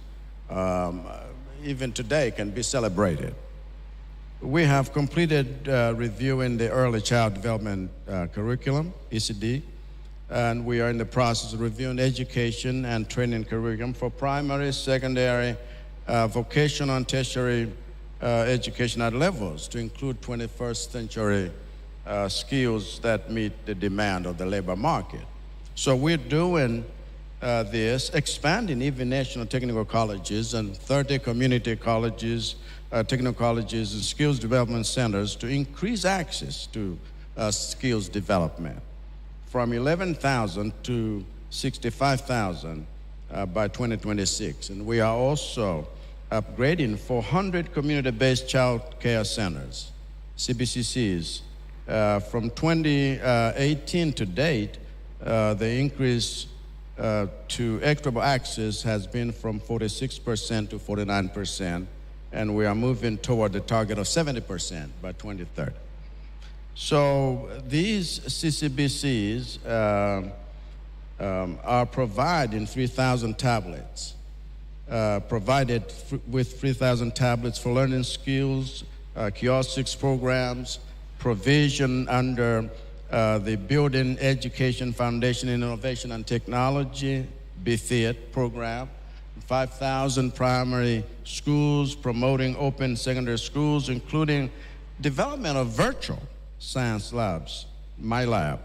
even today, can be celebrated. We have completed reviewing the early child development curriculum, ECD, and we are in the process of reviewing education and training curriculum for primary, secondary, vocational, and tertiary education at levels to include 21st century skills that meet the demand of the labor market. So we're doing this, expanding even national technical colleges and 30 community colleges, technical colleges, and skills development centers to increase access to skills development from 11,000 to 65,000 by 2026. And we are also upgrading 400 community-based child care centers, CBCCs. From 2018 to date, the increase to equitable access has been from 46% to 49%, and we are moving toward the target of 70% by 2030. So these CCBCs are providing 3,000 tablets, provided with 3,000 tablets for learning skills, kiosks programs, provision under the Building Education Foundation in Innovation and Technology, BFIT program, 5,000 primary schools promoting open secondary schools, including development of virtual science labs, My Lab,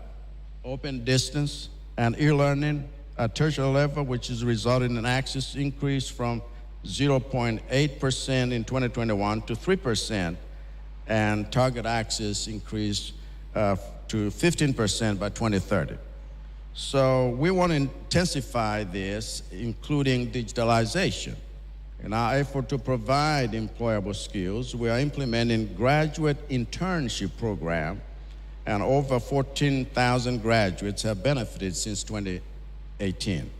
open distance and e-learning at tertiary level, which is resulting in access increase from 0.8% in 2021 to 3%, and target access increase to 15% by 2030. So we want to intensify this, including digitalization. In our effort to provide employable skills, we are implementing graduate internship program, and over 14,000 graduates have benefited since 2018.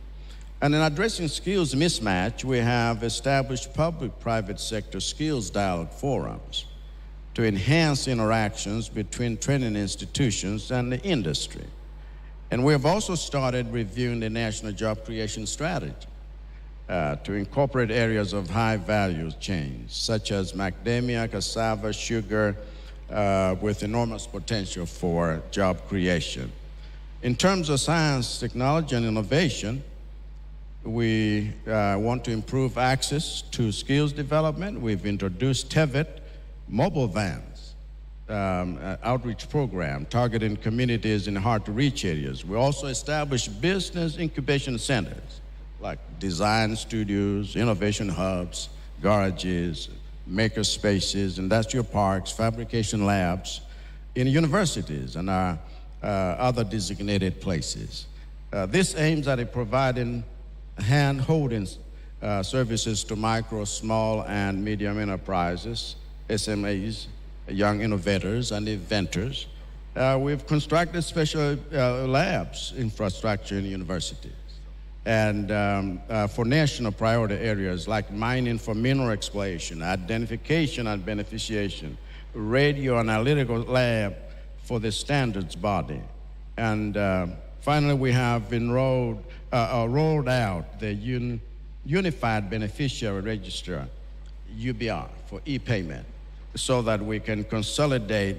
And in addressing skills mismatch, we have established public-private sector skills dialogue forums to enhance interactions between training institutions and the industry. And we have also started reviewing the national job creation strategy to incorporate areas of high value chains, such as macadamia, cassava, sugar, with enormous potential for job creation. In terms of science, technology, and innovation, we want to improve access to skills development. We've introduced TEVIT mobile vans, outreach program targeting communities in hard-to-reach areas. We also established business incubation centers like design studios, innovation hubs, garages, maker spaces, industrial parks, fabrication labs in universities and our other designated places. This aims at providing hand-holding services to micro, small, and medium enterprises, SMEs, young innovators, and inventors. We've constructed special labs infrastructure in universities. And for national priority areas like mining for mineral exploration, identification and beneficiation, radio analytical lab for the standards body. And finally, we have rolled out the Unified Beneficiary Register, UBR, for e-payment, so that we can consolidate,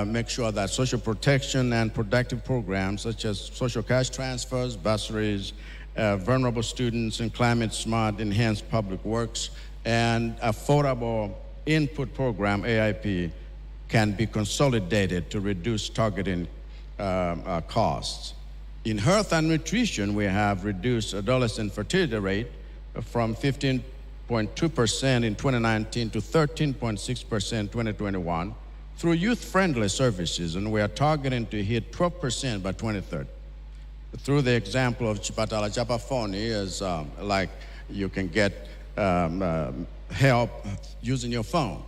make sure that social protection and productive programs such as social cash transfers, bursaries, vulnerable students, and climate-smart enhanced public works, and affordable input program, AIP, can be consolidated to reduce targeting costs. In health and nutrition, we have reduced adolescent fertility rate from 15.2% in 2019 to 13.6% in 2021 through youth-friendly services, and we are targeting to hit 12% by 2030. Through the example of Chipatala Chapafoni, as like you can get help using your phone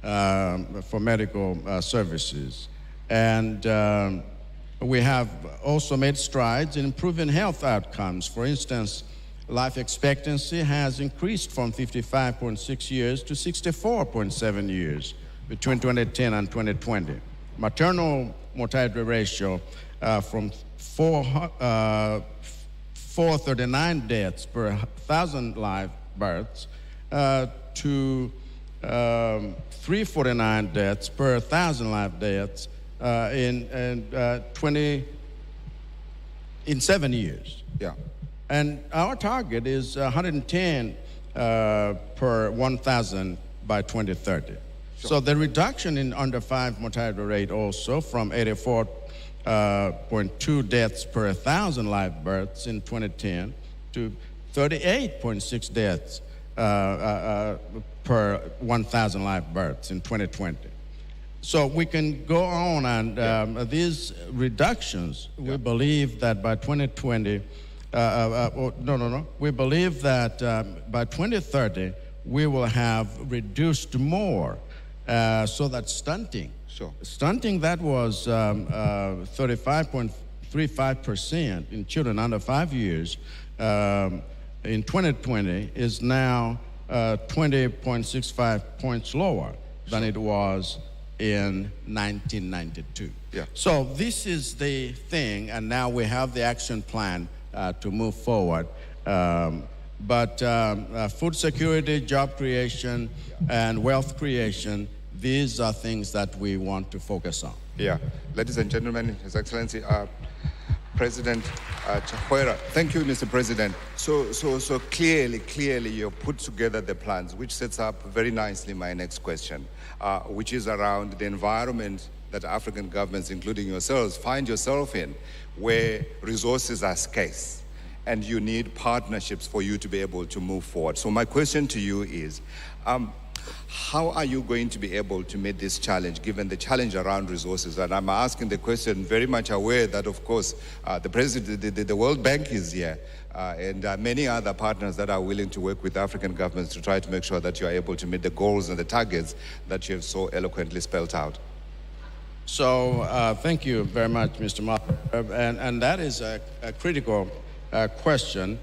for medical services. And we have also made strides in improving health outcomes. For instance, life expectancy has increased from 55.6 years to 64.7 years between 2010 and 2020. Maternal mortality ratio from 439 deaths per 1,000 live births to 349 deaths per 1,000 live deaths in 7 years. Yeah. And our target is 110 per 1,000 by 2030. Sure. So the reduction in under 5 mortality rate also from 84.2 deaths per 1,000 live births in 2010 to 38.6 deaths per 1,000 live births in 2020. So we can go on, and these reductions, we believe that by 2020, we believe that by 2030, we will have reduced more, so that stunting, stunting that was 35.35% in children under 5 years in 2020 is now 20.65 points lower than it was in 1992. Yeah. So this is the thing, and now we have the action plan to move forward. But food security, job creation, and wealth creation, these are things that we want to focus on. Yeah. Ladies and gentlemen, His Excellency, President Chakwera. Thank you, Mr. President. So clearly you've put together the plans, which sets up very nicely my next question, which is around the environment that African governments, including yourselves, find yourself in, where resources are scarce and you need partnerships for you to be able to move forward. So my question to you is, how are you going to be able to meet this challenge, given the challenge around resources? And I'm asking the question very much aware that, of course, the World Bank is here, and many other partners that are willing to work with African governments to try to make sure that you are able to meet the goals and the targets that you have so eloquently spelled out. So thank you very much, Mr. Martin. And that is a critical question.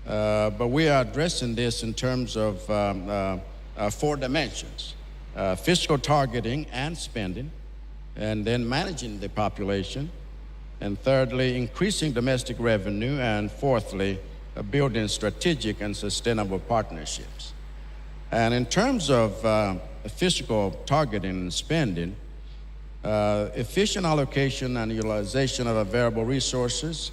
But we are addressing this in terms of 4 dimensions: fiscal targeting and spending, and then managing the population, and thirdly, increasing domestic revenue, and fourthly, building strategic and sustainable partnerships. And in terms of fiscal targeting and spending, efficient allocation and utilization of available resources,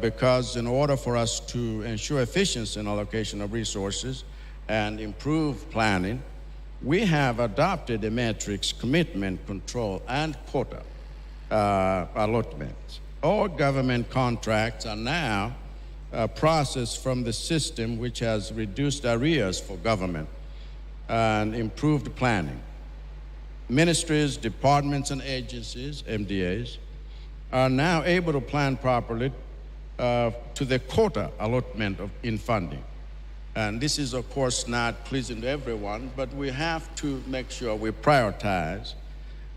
because in order for us to ensure efficiency in allocation of resources and improve planning, we have adopted the metrics commitment, control, and quota allotments. All government contracts are now processed from the system, which has reduced arrears for government and improved planning. Ministries, departments, and agencies, MDAs, are now able to plan properly to the quota allotment in funding. And this is, of course, not pleasing to everyone, but we have to make sure we prioritize.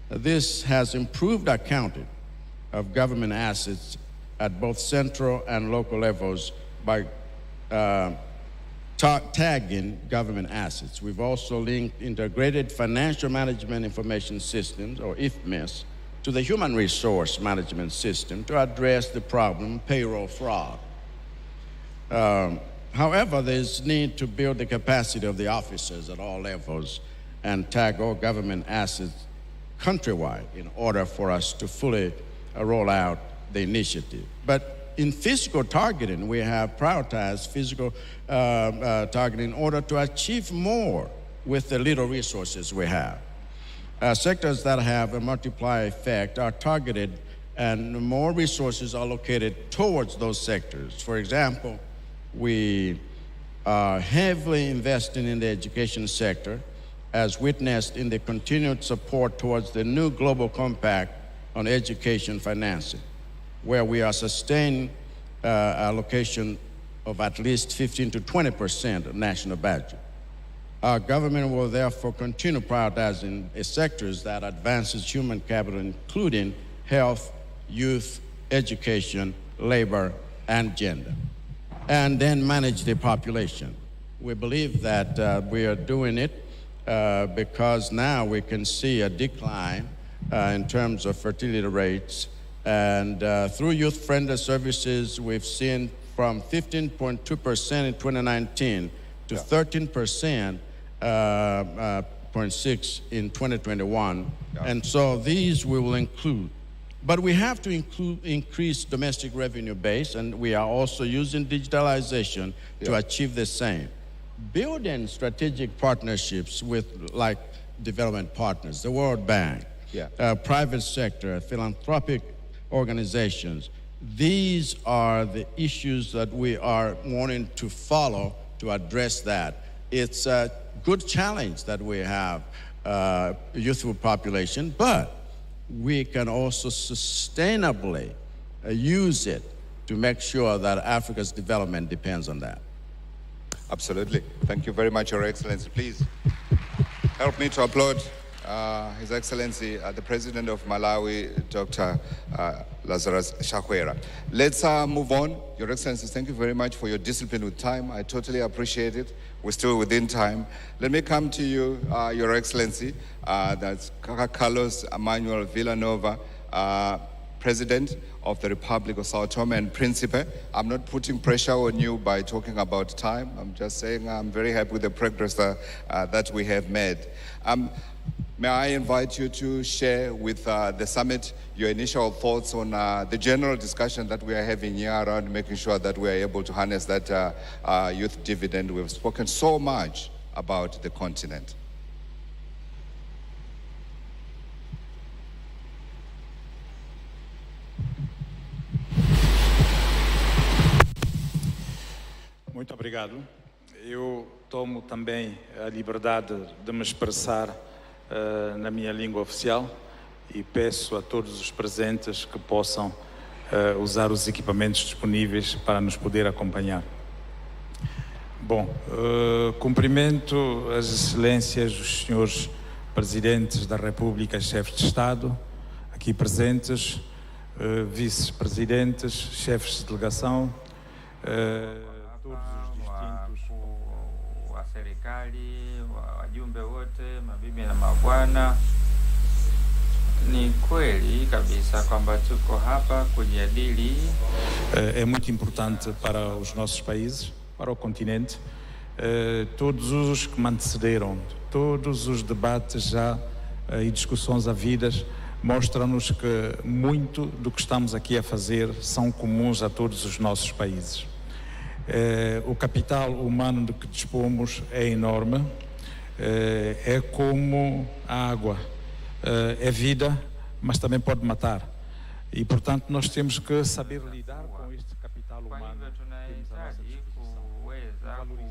This has improved accounting of government assets at both central and local levels by tagging government assets. We've also linked integrated financial management information systems, or IFMIS, to the human resource management system to address the problem of payroll fraud. However, there's need to build the capacity of the officers at all levels and tag all government assets countrywide in order for us to fully roll out the initiative. But in fiscal targeting, we have prioritized fiscal targeting in order to achieve more with the little resources we have. Sectors that have a multiplier effect are targeted, and more resources are allocated towards those sectors. For example, we are heavily investing in the education sector, as witnessed in the continued support towards the new Global Compact on education financing, where we are sustaining allocation of at least 15 to 20% of national budget. Our government will therefore continue prioritizing sectors that advances human capital, including health, youth, education, labor, and gender, and then manage the population. We believe that we are doing it because now we can see a decline in terms of fertility rates, and through youth-friendly services, we've seen from 15.2% in 2019 to 13%, 0.6 in 2021, and so these we will include. But we have to increase domestic revenue base, and we are also using digitalization to achieve the same. Building strategic partnerships with, like, development partners, the World Bank, private sector, philanthropic organizations. These are the issues that we are wanting to follow to address that. It's a good challenge that we have youthful population, but we can also sustainably use it to make sure that Africa's development depends on that. Absolutely. Thank you very much, Your Excellency. Please help me to applaud His Excellency, the President of Malawi, Dr. Lazarus Chakwera. Let's move on. Your Excellency, thank you very much for your discipline with time. I totally appreciate it. We're still within time. Let me come to you, Your Excellency. That's Carlos Emmanuel Villanova, President of the Republic of Sao Tome and Principe. I'm not putting pressure on you by talking about time. I'm just saying I'm very happy with the progress that we have made. May I invite you to share with the summit your initial thoughts on the general discussion that we are having here around making sure that we are able to harness that youth dividend. We've spoken so much about the continent. Muito obrigado. Eu tomo também a liberdade de me expressar na minha língua oficial e peço a todos os presentes que possam usar os equipamentos disponíveis para nos poder acompanhar. Bom, cumprimento as excelências dos senhores presidentes da República e chefes de Estado aqui vice-presidentes, chefes de delegação, wa serikali, wajumbe wote, mabibi na mabwana, ni kweli kabisa kwamba tuko hapa kujadili. É muito importante para os nossos países, para o continente. Todos os que me antecederam, todos os debates já e discussões havidas mostram-nos que muito do que estamos aqui a fazer são comuns a todos os nossos países. O capital humano de que dispomos é enorme, é como a água, é vida, mas também pode matar. E, portanto, nós temos que saber lidar com este capital humano.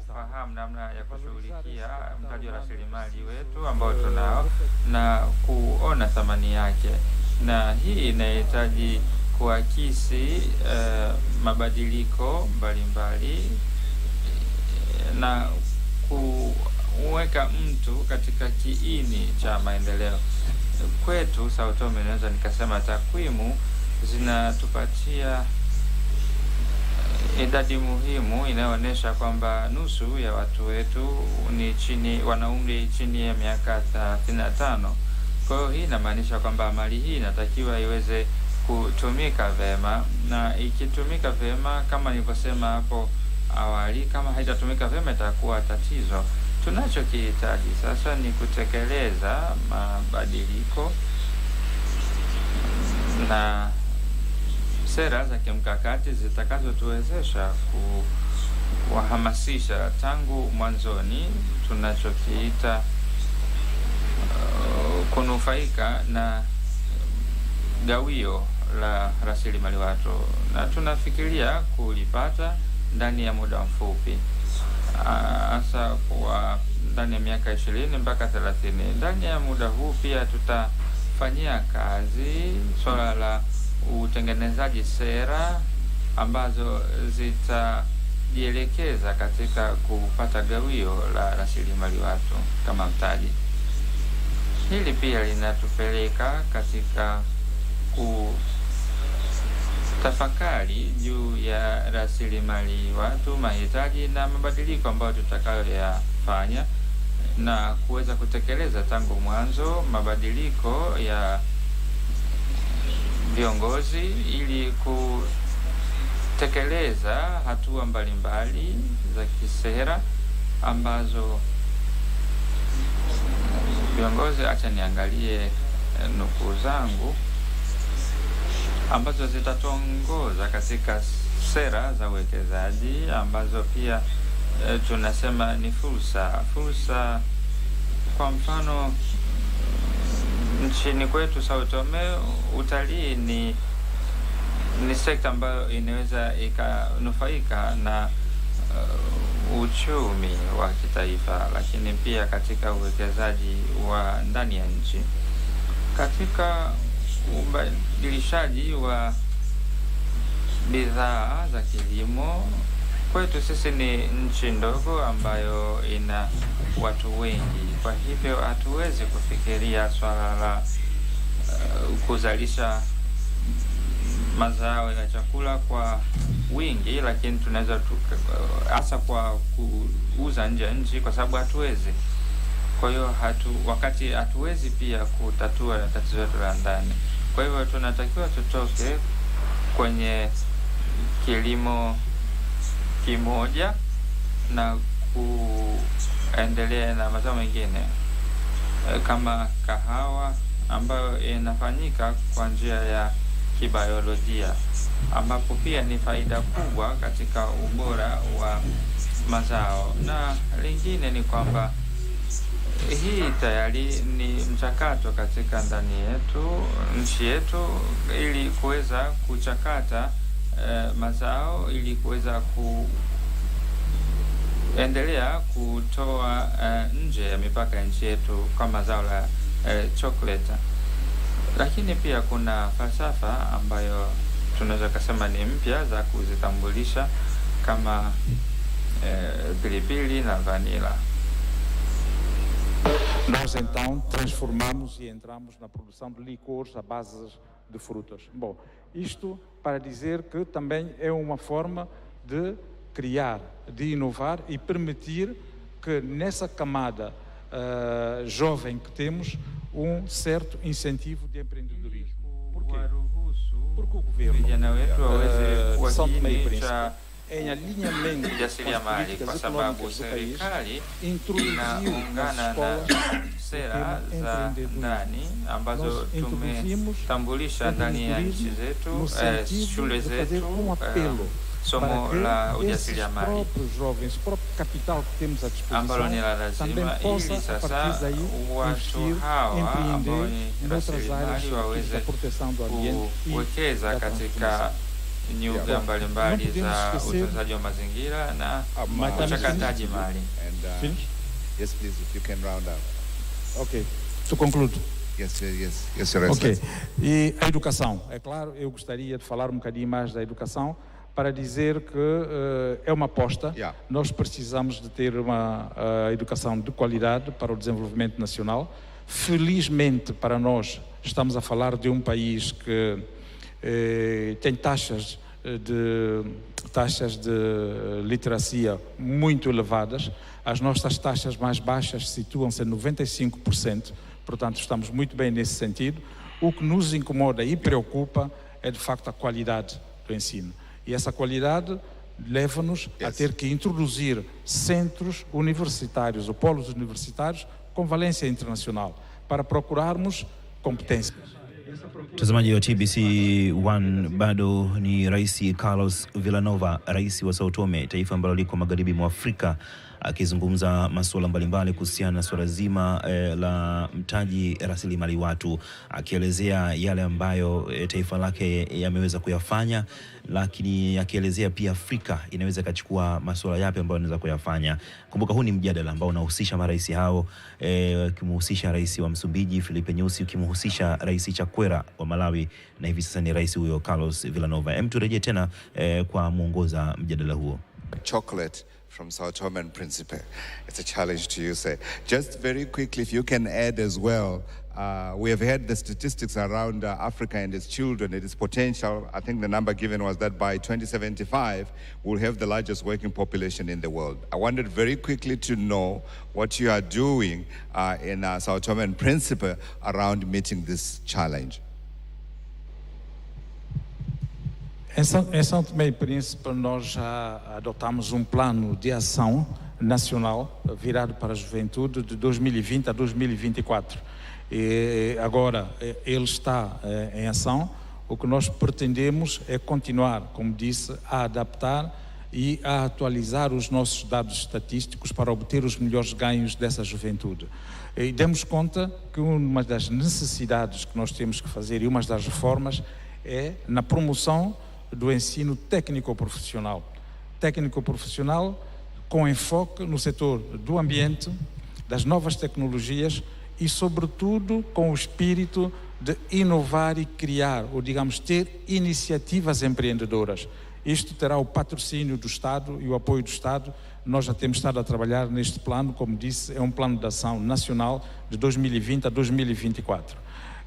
Kufahamu namna ya kushughulikia mtaji wa rasilimali wetu ambao tunao na kuona thamani yake, na hii inahitaji kuakisi mabadiliko mbalimbali na kuweka mtu katika kiini cha maendeleo. Kwetu Sao Tome, naweza nikasema takwimu zinatupatia idadi muhimu inayoonyesha kwamba nusu ya watu wetu ni wana umri chini ya miaka 35. Kwa hiyo hii inamaanisha kwamba mali hii inatakiwa iweze kutumika vema, na ikitumika vema, kama nilivyosema hapo awali, kama haitatumika vema itakuwa tatizo. Tunachokihitaji sasa ni kutekeleza mabadiliko na sera za kimkakati zitakazotuwezesha kuwahamasisha tangu mwanzoni tunachokiita kunufaika na gawio la rasilimali watu, na tunafikiria kulipata ndani ya muda mfupi, hasa kwa ndani ya miaka 20 mpaka 30. Ndani ya muda huu pia tutafanyia kazi swala la utengenezaji sera ambazo zitajielekeza katika kupata gawio la rasilimali watu kama mtaji. Hili pia linatupeleka katika kutafakari juu ya rasilimali watu, mahitaji na mabadiliko ambayo tutakayoyafanya na kuweza kutekeleza tangu mwanzo mabadiliko ya viongozi ili kutekeleza hatua mbalimbali za kisera ambazo viongozi, acha niangalie nukuu zangu, ambazo zitatuongoza katika sera za uwekezaji ambazo pia tunasema ni fursa. Kwa mfano, nchini kwetu Sao Tome, utalii ni sekta ambayo inaweza ikanufaika na uchumi wa kitaifa, lakini pia katika uwekezaji wa ndani ya nchi, katika ubadilishaji wa bidhaa za kilimo. Kwetu sisi ni nchi ndogo ambayo ina watu wengi, kwa hivyo hatuwezi kufikiria swala la kuzalisha mazao ya chakula kwa wingi, lakini tunaweza hasa kwa kuuza nje ya nchi, kwa sababu hatuwezi. Kwa hiyo wakati hatuwezi pia kutatua tatizo letu la ndani. Kwa hivyo tunatakiwa tutoke kwenye kilimo kimoja na kuendelea na mazao mengine kama kahawa ambayo inafanyika kwa njia ya kibiolojia, ambapo pia ni faida kubwa katika ubora wa mazao. Na lingine ni kwamba hii tayari ni mchakato katika ndani yetu, nchi yetu, ili kuweza kuchakata mazao ili kuweza kuendelea kutoa nje ya mipaka ya nchi yetu kama zao la chocolate. Lakini pia kuna falsafa ambayo tunaweza kusema ni mpya za kuzitambulisha kama pilipili na vanila. Nós então transformamos e entramos na produção de licores à base de frutas. Bom, isto para dizer que também é uma forma de criar, de inovar e permitir que nessa camada jovem que temos certo incentivo de empreendedorismo. Por quê? Porque o governo São Tomé e Príncipe, em alinhamento com as políticas econômicas do país, introduziu nas escolas sera za ndani ambazo tumetambulisha ndani ya nchi zetu, shule zetu, somo la ujasiriamali ambalo ni la lazima, ili sasa watu hawa ambao ni rasilimali waweze kuwekeza katika nyuga mbalimbali za utunzaji wa mazingira na uchakataji mali. Yes, please, if you can round up. Ok, to conclude. Yes, Your Excellency. Ok, e a educação, é claro, eu gostaria de falar um bocadinho mais da educação para dizer que é uma aposta. Nós precisamos de ter uma educação de qualidade para o desenvolvimento nacional. Felizmente para nós, estamos a falar de um país que tem taxas de literacia muito elevadas. As nossas taxas mais baixas situam-se em 95%, portanto estamos muito bem nesse sentido. O que nos incomoda e preocupa é de facto a qualidade do ensino. E essa qualidade leva-nos a ter que introduzir centros universitários ou polos universitários com valência internacional para procurarmos competências. Mtazamaji wa TBC1, bado ni Rais Carlos Villanova, rais wa Sao Tome, taifa ambalo liko magharibi mwa Afrika, akizungumza masuala mbalimbali kuhusiana na swala zima la mtaji rasilimali watu, akielezea yale ambayo taifa lake yameweza kuyafanya, lakini akielezea pia Afrika inaweza kachukua masuala yapi ambayo inaweza kuyafanya. Kumbuka huu ni mjadala ambao unahusisha marais hao, ukimhusisha rais wa Msumbiji Filipe Nyusi, ukimhusisha rais Chakwera wa Malawi, na hivi sasa ni rais huyo Carlos Villanova. Turejee tena kwa muongoza mjadala huo. Chocolate from Sao Tome and Principe. It's a challenge to you, sir. Just very quickly, if you can add as well, we have had the statistics around Africa and its children, its potential. I think the number given was that by 2075, we'll have the largest working population in the world. I wanted very quickly to know what you are doing in Sao Tome and Principe around meeting this challenge. Em São Tomé e Príncipe, nós já adotamos um plano de ação nacional virado para a juventude de 2020 a 2024. E agora ele está em ação. O que nós pretendemos é continuar, como disse, a adaptar e a atualizar os nossos dados estatísticos para obter os melhores ganhos dessa juventude. E demos conta que uma das necessidades que nós temos que fazer e uma das reformas é na promoção do ensino técnico-profissional. Técnico-profissional com enfoque no setor do ambiente, das novas tecnologias e, sobretudo, com o espírito de inovar e criar, ou digamos, ter iniciativas empreendedoras. Isto terá o patrocínio do Estado e o apoio do Estado. Nós já temos estado a trabalhar neste plano, como disse, é um plano de ação nacional de 2020 a 2024.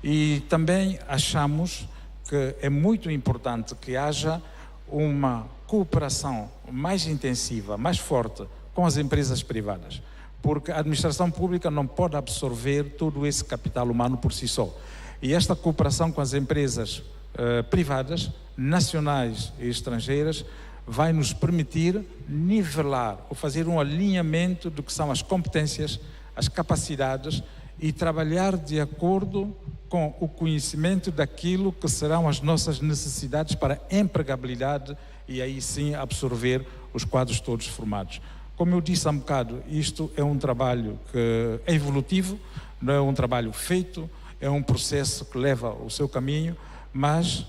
E também achamos que é muito importante que haja uma cooperação mais intensiva, mais forte com as empresas privadas, porque a administração pública não pode absorver todo esse capital humano por si só. E esta cooperação com as empresas privadas, nacionais e estrangeiras, vai nos permitir nivelar ou fazer um alinhamento do que são as competências, as capacidades e trabalhar de acordo com o conhecimento daquilo que serão as nossas necessidades para empregabilidade e aí sim absorver os quadros todos formados. Como eu disse há um bocado, isto é um trabalho que é evolutivo, não é um trabalho feito, é um processo que leva o seu caminho, mas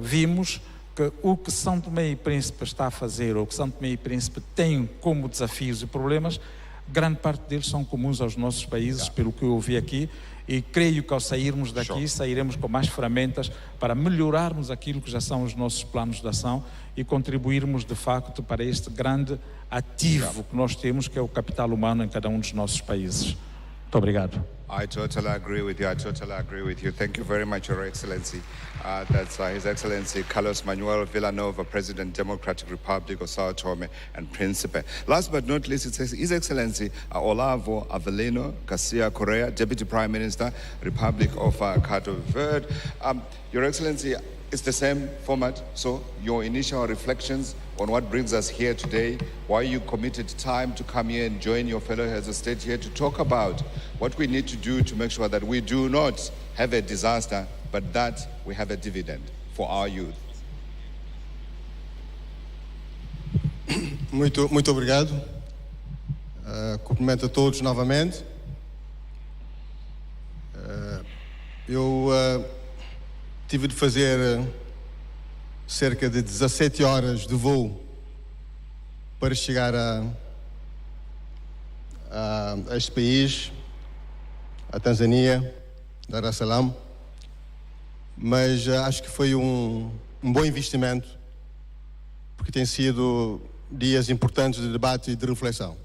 vimos que o que São Tomé e Príncipe está a fazer, ou que São Tomé e Príncipe tem como desafios e problemas, grande parte deles são comuns aos nossos países, pelo que eu ouvi aqui, e creio que ao sairmos daqui, sairemos com mais ferramentas para melhorarmos aquilo que já são os nossos planos de ação e contribuirmos de facto para este grande ativo que nós temos, que é o capital humano em cada um dos nossos países. Muito obrigado. I totally agree with you. I totally agree with you. Thank you very much, Your Excellency. That's His Excellency Carlos Manuel Villanova, President, Democratic Republic of Sao Tome and Principe. Last but not least, it says His Excellency Olavo Avelino Garcia Correa, Deputy Prime Minister, Republic of Cabo Verde. Your Excellency, it's the same format, so your initial reflections on what brings us here today, why you committed time to come here and join your fellow heads of state here to talk about what we need to do to make sure that we do not have a disaster, but that we have a dividend for our youth. Muito obrigado. Cumprimento a todos novamente. Eu tive de fazer cerca de 17 horas de voo para chegar a este país, a Tanzânia, Dar es Salaam, mas acho que foi um bom investimento, porque tem sido dias importantes de debate e de reflexão.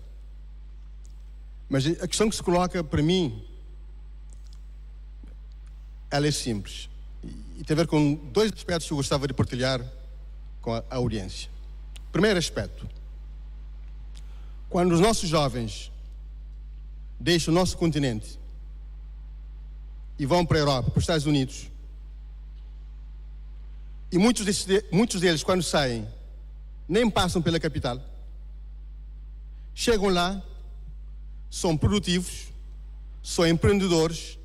Mas a questão que se coloca para mim, ela é simples. E tem a ver com dois aspectos que eu gostava de partilhar com a audiência. Primeiro aspecto: quando os nossos jovens deixam o nosso continente e vão para a Europa, para os Estados Unidos, e muitos deles, quando saem, nem passam pela capital, chegam lá, são produtivos, são empreendedores,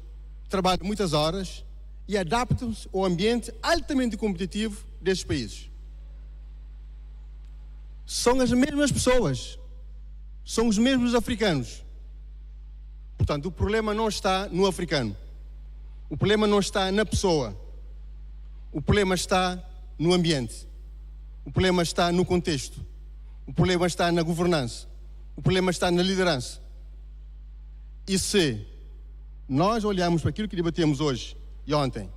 trabalham muitas horas e adaptam-se ao ambiente altamente competitivo destes países. São as mesmas pessoas, são os mesmos africanos. Portanto, o problema não está no africano, o problema não está na pessoa, o problema está no ambiente, o problema está no contexto, o problema está na governança, o problema está na liderança. E se nós olhamos para aquilo que debatemos hoje e ontem,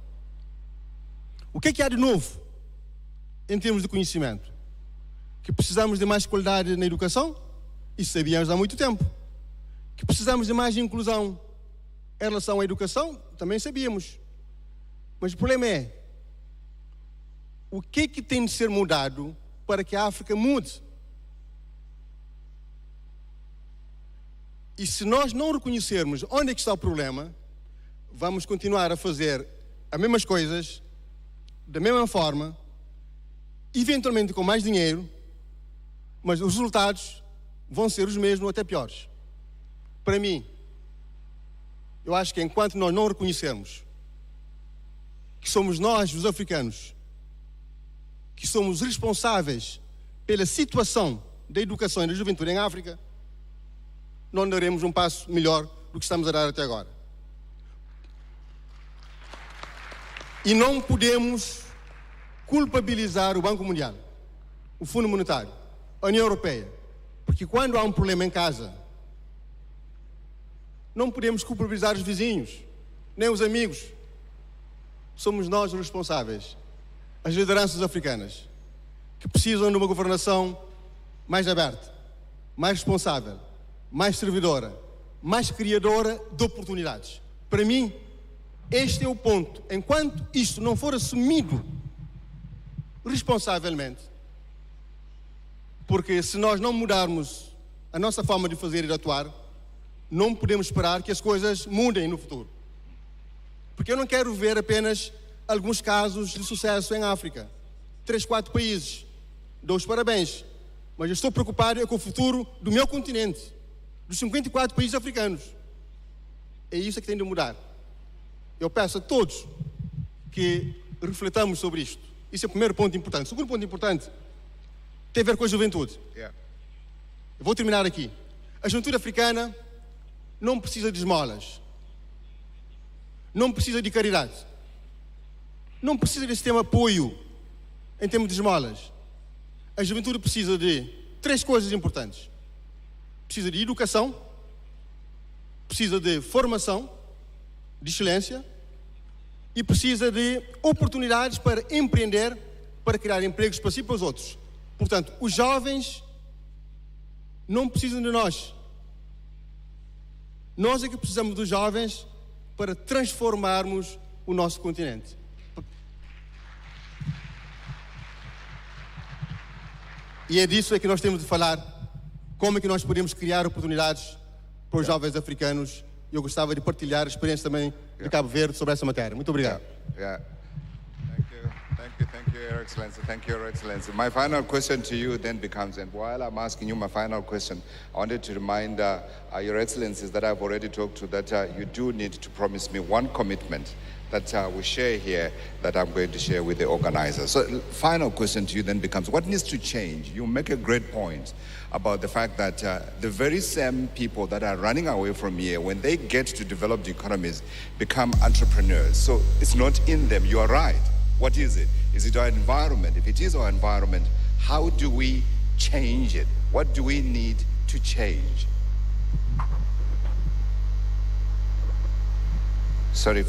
o que é que há de novo em termos de conhecimento? Que precisamos de mais qualidade na educação? Isso sabíamos há muito tempo. Que precisamos de mais inclusão em relação à educação? Também sabíamos. Mas o problema é, o que é que tem de ser mudado para que a África mude? E se nós não reconhecermos onde é que está o problema, vamos continuar a fazer as mesmas coisas, da mesma forma, eventualmente com mais dinheiro, mas os resultados vão ser os mesmos ou até piores. Para mim, eu acho que enquanto nós não reconhecermos que somos nós, os africanos, que somos responsáveis pela situação da educação e da juventude em África, não daremos um passo melhor do que estamos a dar até agora. E não podemos culpabilizar o Banco Mundial, o Fundo Monetário, a União Europeia, porque quando há um problema em casa, não podemos culpabilizar os vizinhos, nem os amigos. Somos nós os responsáveis, as lideranças africanas, que precisam de uma governação mais aberta, mais responsável, mais servidora, mais criadora de oportunidades. Para mim, este é o ponto. Enquanto isto não for assumido responsavelmente, porque se nós não mudarmos a nossa forma de fazer e de atuar, não podemos esperar que as coisas mudem no futuro. Porque eu não quero ver apenas alguns casos de sucesso em África. 3, 4 países. Dou os parabéns. Mas eu estou preocupado com o futuro do meu continente, dos 54 países africanos. É isso que tem de mudar. Eu peço a todos que refletamos sobre isto. Isso é o primeiro ponto importante. O segundo ponto importante tem a ver com a juventude. Eu vou terminar aqui. A juventude africana não precisa de esmolas, não precisa de caridade, não precisa desse tema apoio em termos de esmolas. A juventude precisa de 3 coisas importantes: precisa de educação, precisa de formação de excelência e precisa de oportunidades para empreender, para criar empregos para si e para os outros. Portanto, os jovens não precisam de nós. Nós é que precisamos dos jovens para transformarmos o nosso continente. E é disso que nós temos de falar, como é que nós podemos criar oportunidades para os jovens africanos. E eu gostava de partilhar a experiência também de Cabo Verde sobre essa matéria. Muito obrigado. Thank you, Your Excellency. Thank you, Your Excellency. My final question to you then becomes, and while I'm asking you my final question, I wanted to remind Your Excellencies that I've already talked to that you do need to promise me one commitment that we share here that I'm going to share with the organizers. So final question to you then becomes, what needs to change? You make a great point about the fact that the very same people that are running away from here, when they get to developed economies, become entrepreneurs. So it's not in them. You are right. What is it? Is it our environment? If it is our environment, how do we change it? What do we need to change? Sorry,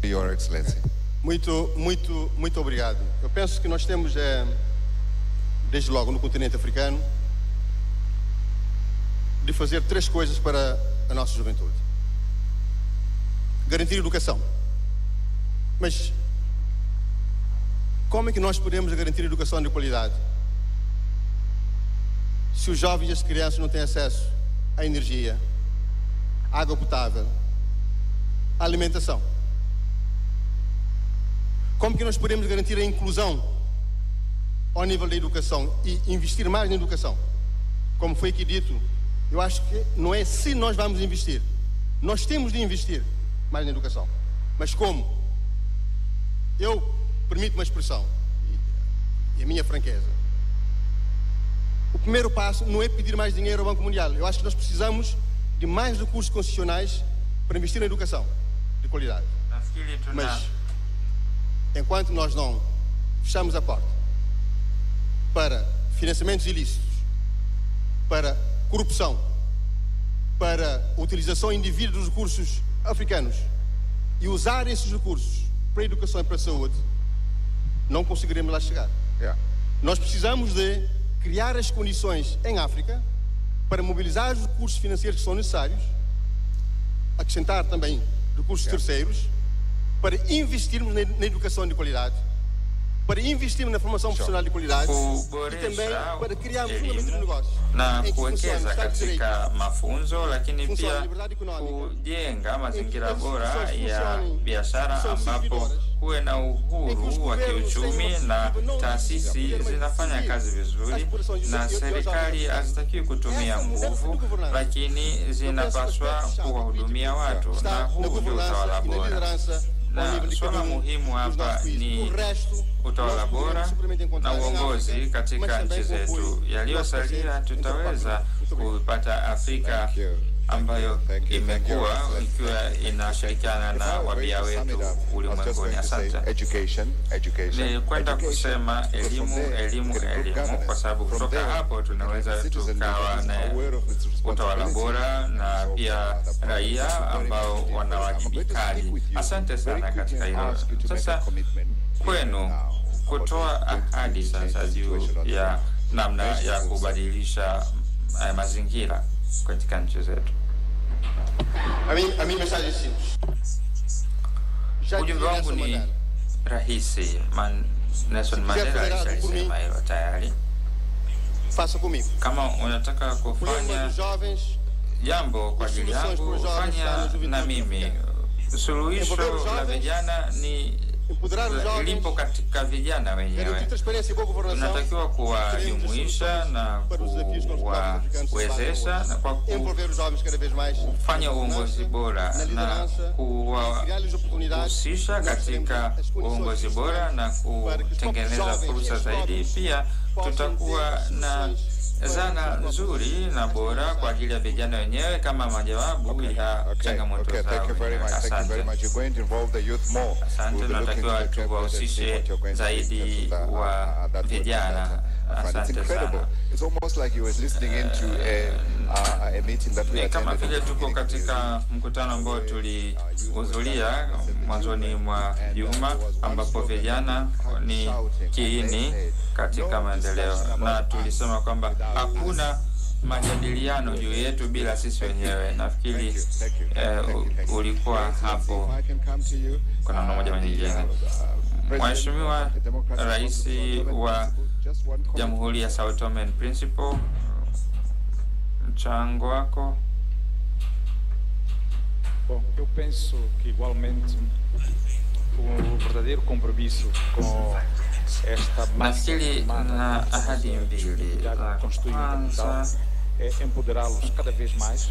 Your Excellency. Muito obrigado. Eu penso que nós temos, desde logo no continente africano, de fazer 3 coisas para a nossa juventude. Garantir educação. Mas como é que nós podemos garantir educação de qualidade se os jovens e as crianças não têm acesso à energia, à água potável, à alimentação? Como que nós podemos garantir a inclusão ao nível da educação e investir mais na educação? Como foi aqui dito, eu acho que não é se nós vamos investir. Nós temos de investir mais na educação. Mas como? Eu permito uma expressão, e a minha franqueza. O primeiro passo não é pedir mais dinheiro ao Banco Mundial. Eu acho que nós precisamos de mais recursos concessionais para investir na educação de qualidade. Mas enquanto nós não fechamos a porta para financiamentos ilícitos, para corrupção, para utilização indevida dos recursos africanos e usar esses recursos para a educação e para a saúde, não conseguiremos lá chegar. Nós precisamos de criar as condições em África para mobilizar os recursos financeiros que são necessários, acrescentar também recursos terceiros, para investirmos na educação de qualidade, para investirmos na formação profissional de qualidade e também para criarmos fundamentos de negócios na kuwekeza katika mafunzo, lakini pia kujenga mazingira bora ya biashara ambapo kuwe na uhuru wa kiuchumi na taasisi zinafanya kazi vizuri, na serikali hazitakiwi kutumia nguvu, lakini zinapaswa kuwahudumia watu, na huu ndio utawala bora. Na swala muhimu hapa ni utawala bora na uongozi katika nchi zetu. Yaliyosalia tutaweza kupata Afrika ambayo imekuwa ikiwa inashirikiana na wabia wetu ulimwenguni. Asante. Ni kwenda kusema elimu, kwa sababu kutoka hapo tunaweza tukawa na utawala bora na pia raia ambao wanawajibikaji. Asante sana katika hilo. Sasa kwenu kutoa ahadi sasa juu ya namna ya kubadilisha mazingira katika nchi zetu. A minha mensagem é simples. Ujumbe wangu ni rahisi. Nelson Mandela alisema hilo tayari. Faça comigo. Kama unataka kufanya jambo kwa ajili yangu, fanya na mimi. Suluhisho la vijana ni lipo katika vijana wenyewe. Tunatakiwa kuwajumuisha na kuwawezesha na kwa kufanya uongozi bora na kuwahusisha katika uongozi bora na kutengeneza fursa zaidi. Pia tutakuwa na zana nzuri na bora kwa ajili ya vijana wenyewe kama majawabu ya changamoto zao. Asante. Asante, natakiwa tuwahusishe zaidi wa vijana. Asante sana. It's almost like you were listening into a meeting that we attended. Kama vile tuko katika mkutano ambao tulihudhuria mwanzoni mwa juma, ambapo vijana ni kiini katika maendeleo, na tulisema kwamba hakuna majadiliano juu yetu bila sisi wenyewe. Nafikiri ulikuwa hapo kwa namna moja au nyingine. Mheshimiwa Rais wa Jamhuri ya Sao Tome and Principe, mchango wako. Bom, eu penso que igualmente o verdadeiro compromisso com esta nafikiri na ahadi mbili. Kwanza é empoderá-los cada vez mais,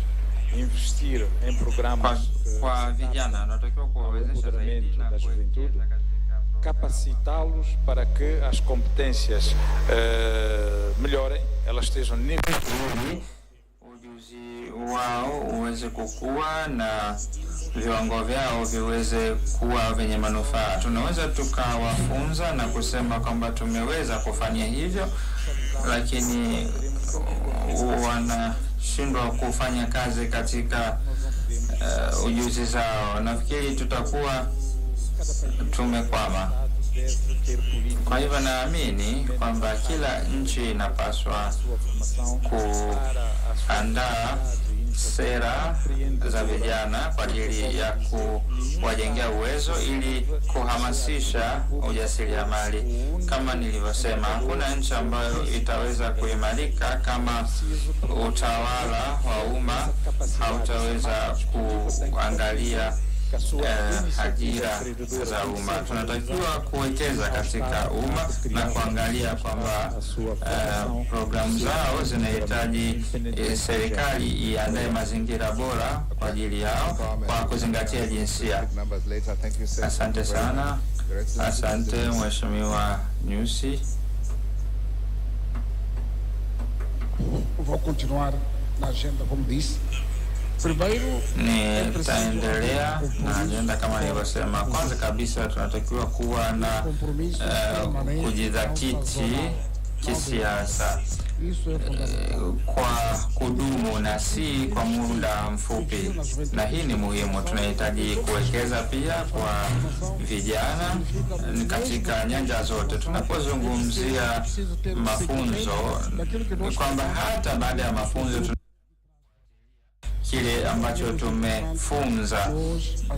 investir em programas kwa vijana natakiwa kuwawezesha zaidi na kuwekeza capacitá-los para que as competências melhorem, elas estejam ujuzi wao uweze kukua na viwango vyao viweze kuwa vyenye manufaa. Tunaweza tukawafunza na kusema kwamba tumeweza kufanya hivyo, lakini wanashindwa kufanya kazi katika ujuzi zao. Nafikiri tutakuwa tumekwama. Kwa hivyo naamini kwamba kila nchi inapaswa kuandaa sera za vijana kwa ajili ya kuwajengea uwezo ili kuhamasisha ujasiriamali. Kama nilivyosema, kuna nchi ambayo itaweza kuimarika kama utawala wa umma hautaweza kuangalia ajira za umma. Tunatakiwa kuwekeza katika umma na kuangalia kwamba programu zao zinahitaji serikali iandae mazingira bora kwa ajili yao kwa kuzingatia jinsia. Asante sana. Asante Mheshimiwa Nchi. Vou continuar na agenda como disse. Nitaendelea na agenda kama nilivyosema. Kwanza kabisa tunatakiwa kuwa na kujidhatiti kisiasa kwa kudumu na si kwa muda mfupi, na hii ni muhimu. Tunahitaji kuwekeza pia kwa vijana katika nyanja zote. Tunapozungumzia mafunzo, kwamba hata baada ya mafunzo kile ambacho tumefunza,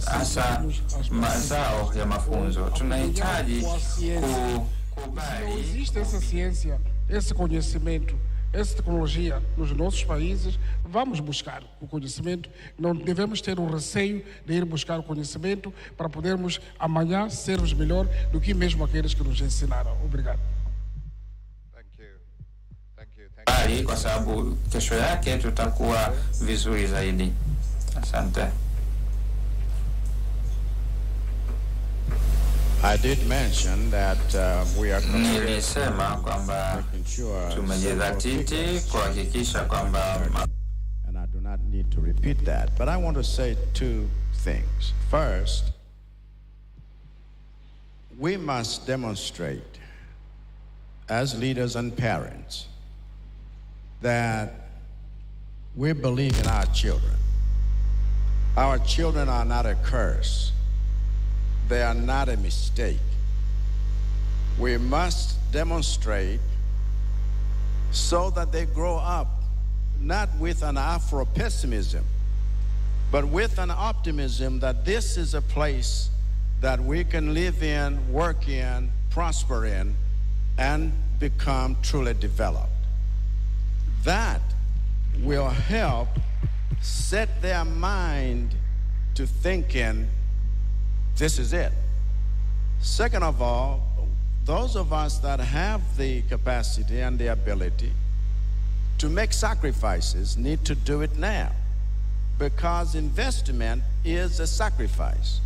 hasa mazao ya mafunzo, tunahitaji kukubali. Existe essa ciência, esse conhecimento, essa tecnologia nos nossos países. Vamos buscar o conhecimento. Não devemos ter um receio de ir buscar o conhecimento para podermos amanhã sermos melhor do que mesmo aqueles que nos ensinaram. Obrigado. Kwa sababu kesho yake tutakuwa vizuri zaidi. Asante. I did mention that we are nilisema kwamba tumejidhatiti kuhakikisha kwamba, and I do not need to repeat that, but I want to say two things. First, we must demonstrate as leaders and parents that we believe in our children. Our children are not a curse. They are not a mistake. We must demonstrate so that they grow up not with an Afro-pessimism, but with an optimism that this is a place that we can live in, work in, prosper in, and become truly developed. That will help set their mind to thinking, this is it. Second of all, those of us that have the capacity and the ability to make sacrifices need to do it now, because investment is a sacrifice.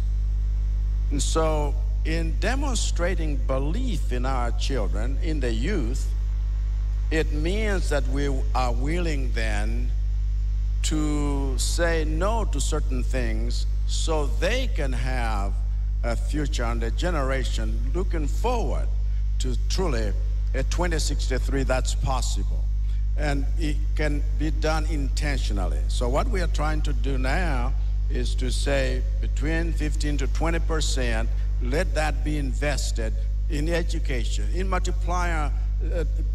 And so in demonstrating belief in our children, in the youth, it means that we are willing then to say no to certain things so they can have a future and a generation looking forward to truly a 2063 that's possible. And it can be done intentionally. So what we are trying to do now is to say between 15 to 20%, let that be invested in education, in multiplier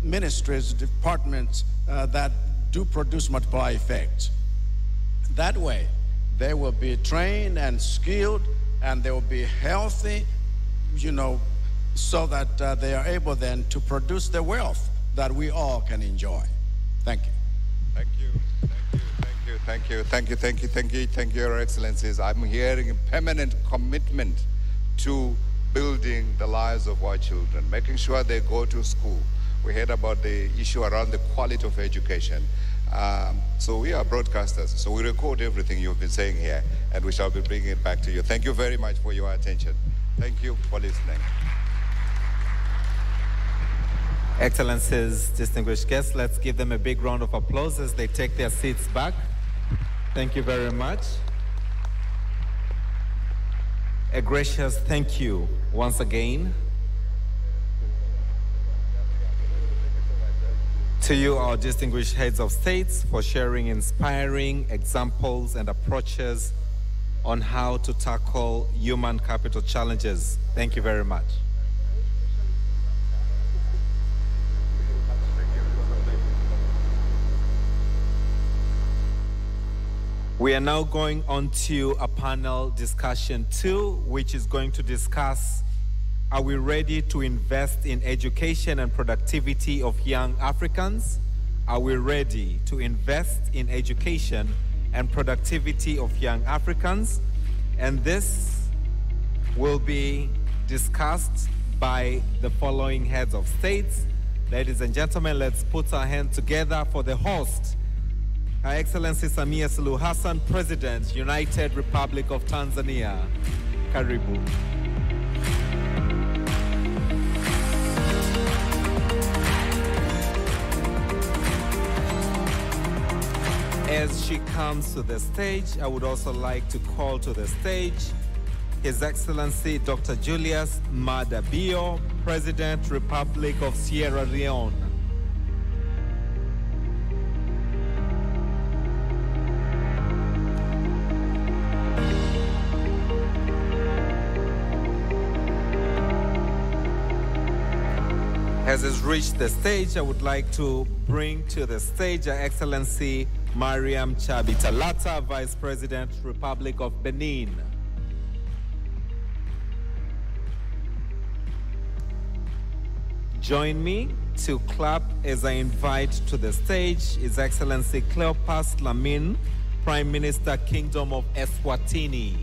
ministries, departments that do produce multiplier effects. That way, they will be trained and skilled, and they will be healthy, so that they are able then to produce the wealth that we all can enjoy. Thank you. Thank you, Your Excellencies. I'm hearing a permanent commitment to building the lives of our children, making sure they go to school. We heard about the issue around the quality of education. So we are broadcasters, so we record everything you've been saying here, and we shall be bringing it back to you. Thank you very much for your attention. Thank you for listening. Excellencies, distinguished guests, let's give them a big round of applause as they take their seats back. Thank you very much. A gracious thank you once again to you, our distinguished heads of states, for sharing inspiring examples and approaches on how to tackle human capital challenges. Thank you very much. We are now going on to a panel discussion 2, which is going to discuss, are we ready to invest in education and productivity of young Africans? Are we ready to invest in education and productivity of young Africans? And this will be discussed by the following heads of states. Ladies and gentlemen, let's put our hands together for the host, Her Excellency Samia Suluhu Hassan, President, United Republic of Tanzania. Karibu. As she comes to the stage, I would also like to call to the stage His Excellency Dr. Julius Maada Bio, President, Republic of Sierra Leone. As has reached the stage, I would like to bring to the stage Her Excellency Mariam Chabitalata, Vice President, Republic of Benin. Join me to clap as I invite to the stage His Excellency Cleopas Lamin, Prime Minister, Kingdom of Eswatini.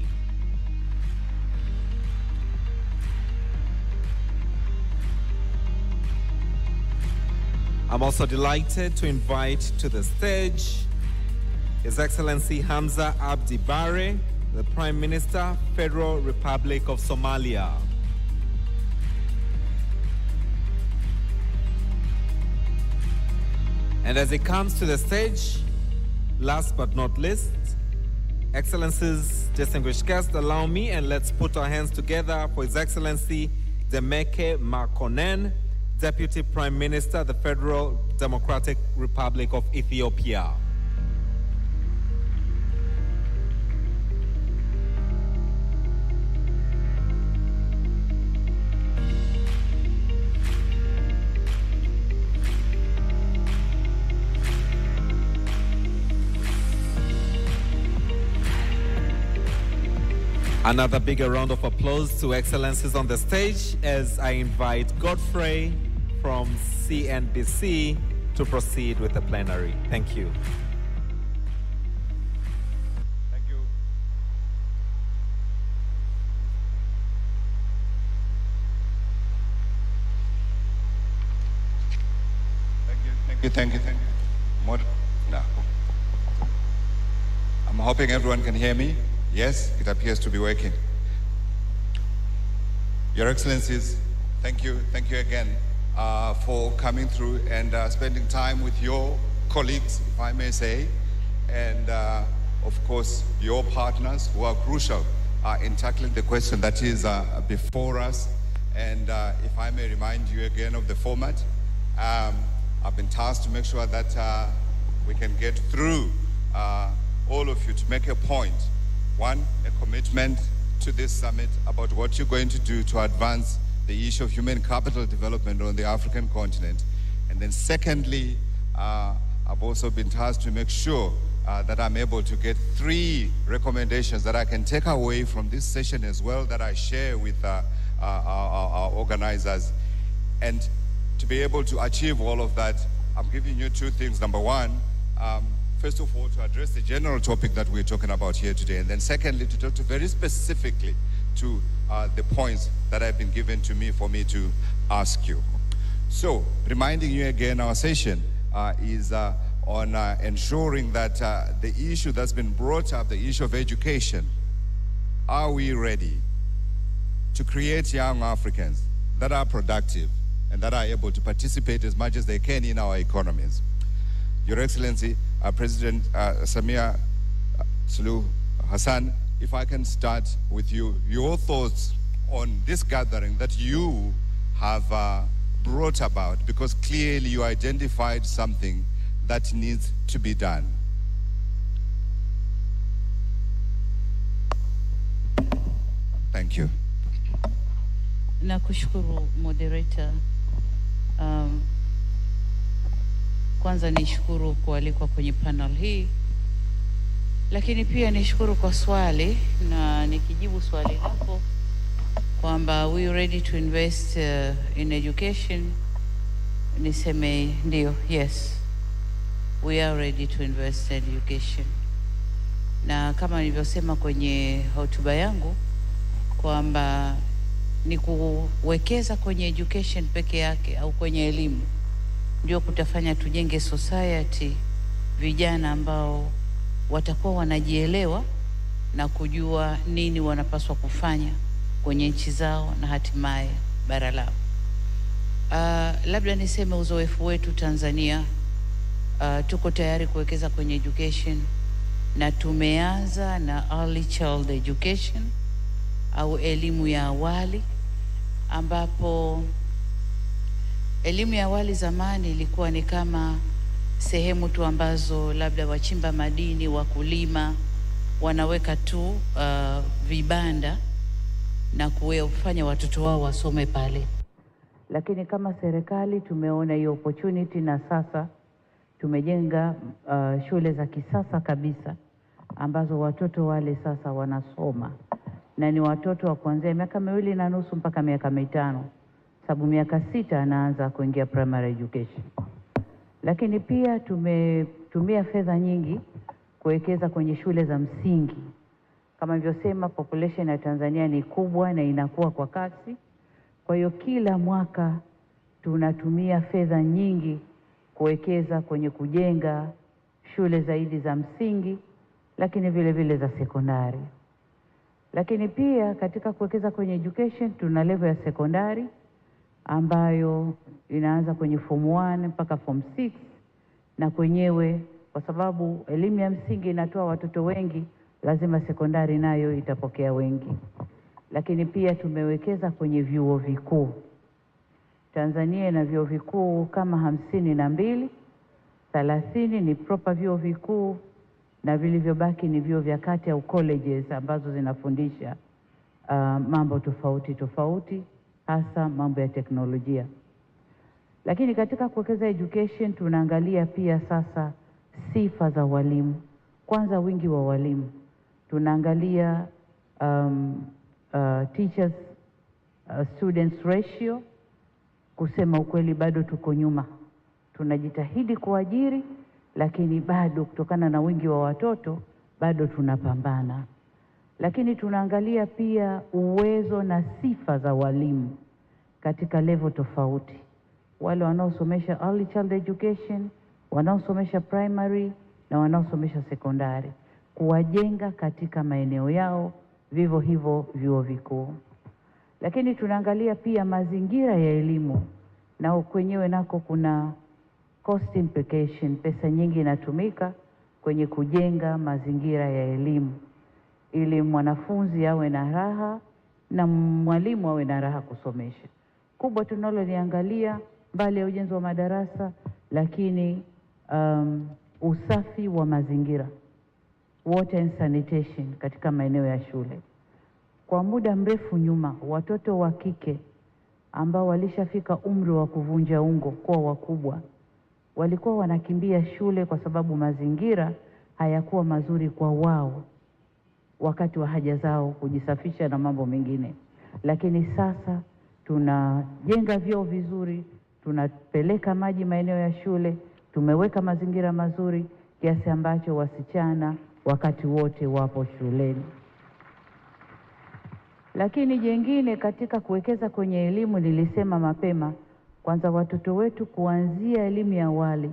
I'm also delighted to invite to the stage His Excellency Hamza Abdi Bare, the Prime Minister, Federal Republic of Somalia. And as he comes to the stage, last but not least, Excellencies, distinguished guests, allow me and let's put our hands together for His Excellency Demeke Mekonnen, Deputy Prime Minister, the Federal Democratic Republic of Ethiopia. Another bigger round of applause to Excellencies on the stage as I invite Godfrey from CNBC to proceed with the plenary. Thank you. Thank you. Thank you. More? No. I'm hoping everyone can hear me. Yes, it appears to be working. Your Excellencies, thank you again for coming through and spending time with your colleagues, if I may say, and of course your partners who are crucial in tackling the question that is before us. And if I may remind you again of the format, I've been tasked to make sure that we can get through all of you to make a point. One, a commitment to this summit about what you're going to do to advance the issue of human capital development on the African continent. And then secondly, I've also been tasked to make sure that I'm able to get 3 recommendations that I can take away from this session as well, that I share with our organizers. And to be able to achieve all of that, I'm giving you 2 things. Number 1, first of all, to address the general topic that we're talking about here today. And then secondly, to talk to very specifically to the points that have been given to me for me to ask you. So, reminding you again, our session is on ensuring that the issue that's been brought up, the issue of education, are we ready to create young Africans that are productive and that are able to participate as much as they can in our economies? Your Excellency, President Samia Suluhu Hassan, if I can start with you, your thoughts on this gathering that you have brought about, because clearly you identified something that needs to be done. Thank you. Nakushukuru moderator. Kwanza nishukuru kualikwa kwenye panel hii, lakini pia nishukuru kwa swali, na nikijibu swali lako kwamba we ready to invest in education, niseme ndio, yes, we are ready to invest in education. Na kama nilivyosema kwenye hotuba yangu kwamba ni kuwekeza kwenye education peke yake au kwenye elimu ndio kutafanya tujenge society, vijana ambao watakuwa wanajielewa na kujua nini wanapaswa kufanya kwenye nchi zao na hatimaye bara lao. Labda niseme uzoefu wetu Tanzania, tuko tayari kuwekeza kwenye education na tumeanza na early child education au elimu ya awali, ambapo elimu ya awali zamani ilikuwa ni kama sehemu tu ambazo labda wachimba madini, wakulima wanaweka tu vibanda na kufanya watoto wao wasome pale. Lakini kama serikali tumeona hiyo opportunity, na sasa tumejenga shule za kisasa kabisa ambazo watoto wale sasa wanasoma, na ni watoto wa kuanzia miaka 2.5 mpaka miaka 5, sababu miaka 6 anaanza kuingia primary education. Lakini pia tumetumia fedha nyingi kuwekeza kwenye shule za msingi. Kama nilivyosema, population ya Tanzania ni kubwa na inakuwa kwa kasi. Kwa hiyo kila mwaka tunatumia fedha nyingi kuwekeza kwenye kujenga shule zaidi za msingi, lakini vile vile za sekondari. Lakini pia katika kuwekeza kwenye education tuna level ya sekondari ambayo inaanza kwenye form 1 mpaka form 6, na kwenyewe kwa sababu elimu ya msingi inatoa watoto wengi, lazima sekondari nayo itapokea wengi. Lakini pia tumewekeza kwenye vyuo vikuu. Tanzania ina vyuo vikuu kama 52, 30 ni proper vyuo vikuu na vilivyobaki ni vyuo vya kati au colleges ambazo zinafundisha mambo tofauti tofauti, hasa mambo ya teknolojia. Lakini katika kuwekeza education tunaangalia pia sasa sifa za walimu. Kwanza wingi wa walimu. Tunaangalia teachers students ratio. Kusema ukweli bado tuko nyuma. Tunajitahidi kuajiri, lakini bado kutokana na wingi wa watoto bado tunapambana. Lakini tunaangalia pia uwezo na sifa za walimu katika level tofauti. Wale wanaosomesha early child education, wanaosomesha primary na wanaosomesha sekondari, kuwajenga katika maeneo yao, vivyo hivyo vyuo vikuu. Lakini tunaangalia pia mazingira ya elimu, na kwenyewe nako kuna cost implication. Pesa nyingi inatumika kwenye kujenga mazingira ya elimu ili mwanafunzi awe na raha na mwalimu awe na raha kusomesha. Kubwa tunaloliangalia mbali ya ujenzi wa madarasa, lakini usafi wa mazingira, water and sanitation katika maeneo ya shule. Kwa muda mrefu nyuma, watoto wa kike ambao walishafika umri wa kuvunja ungo kuwa wakubwa, walikuwa wanakimbia shule kwa sababu mazingira hayakuwa mazuri kwa wao wakati wa haja zao kujisafisha na mambo mengine. Lakini sasa tunajenga vyoo vizuri, tunapeleka maji maeneo ya shule, tumeweka mazingira mazuri kiasi ambacho wasichana wakati wote wapo shuleni. Lakini jengine katika kuwekeza kwenye elimu, nilisema mapema, kwanza watoto wetu kuanzia elimu ya awali,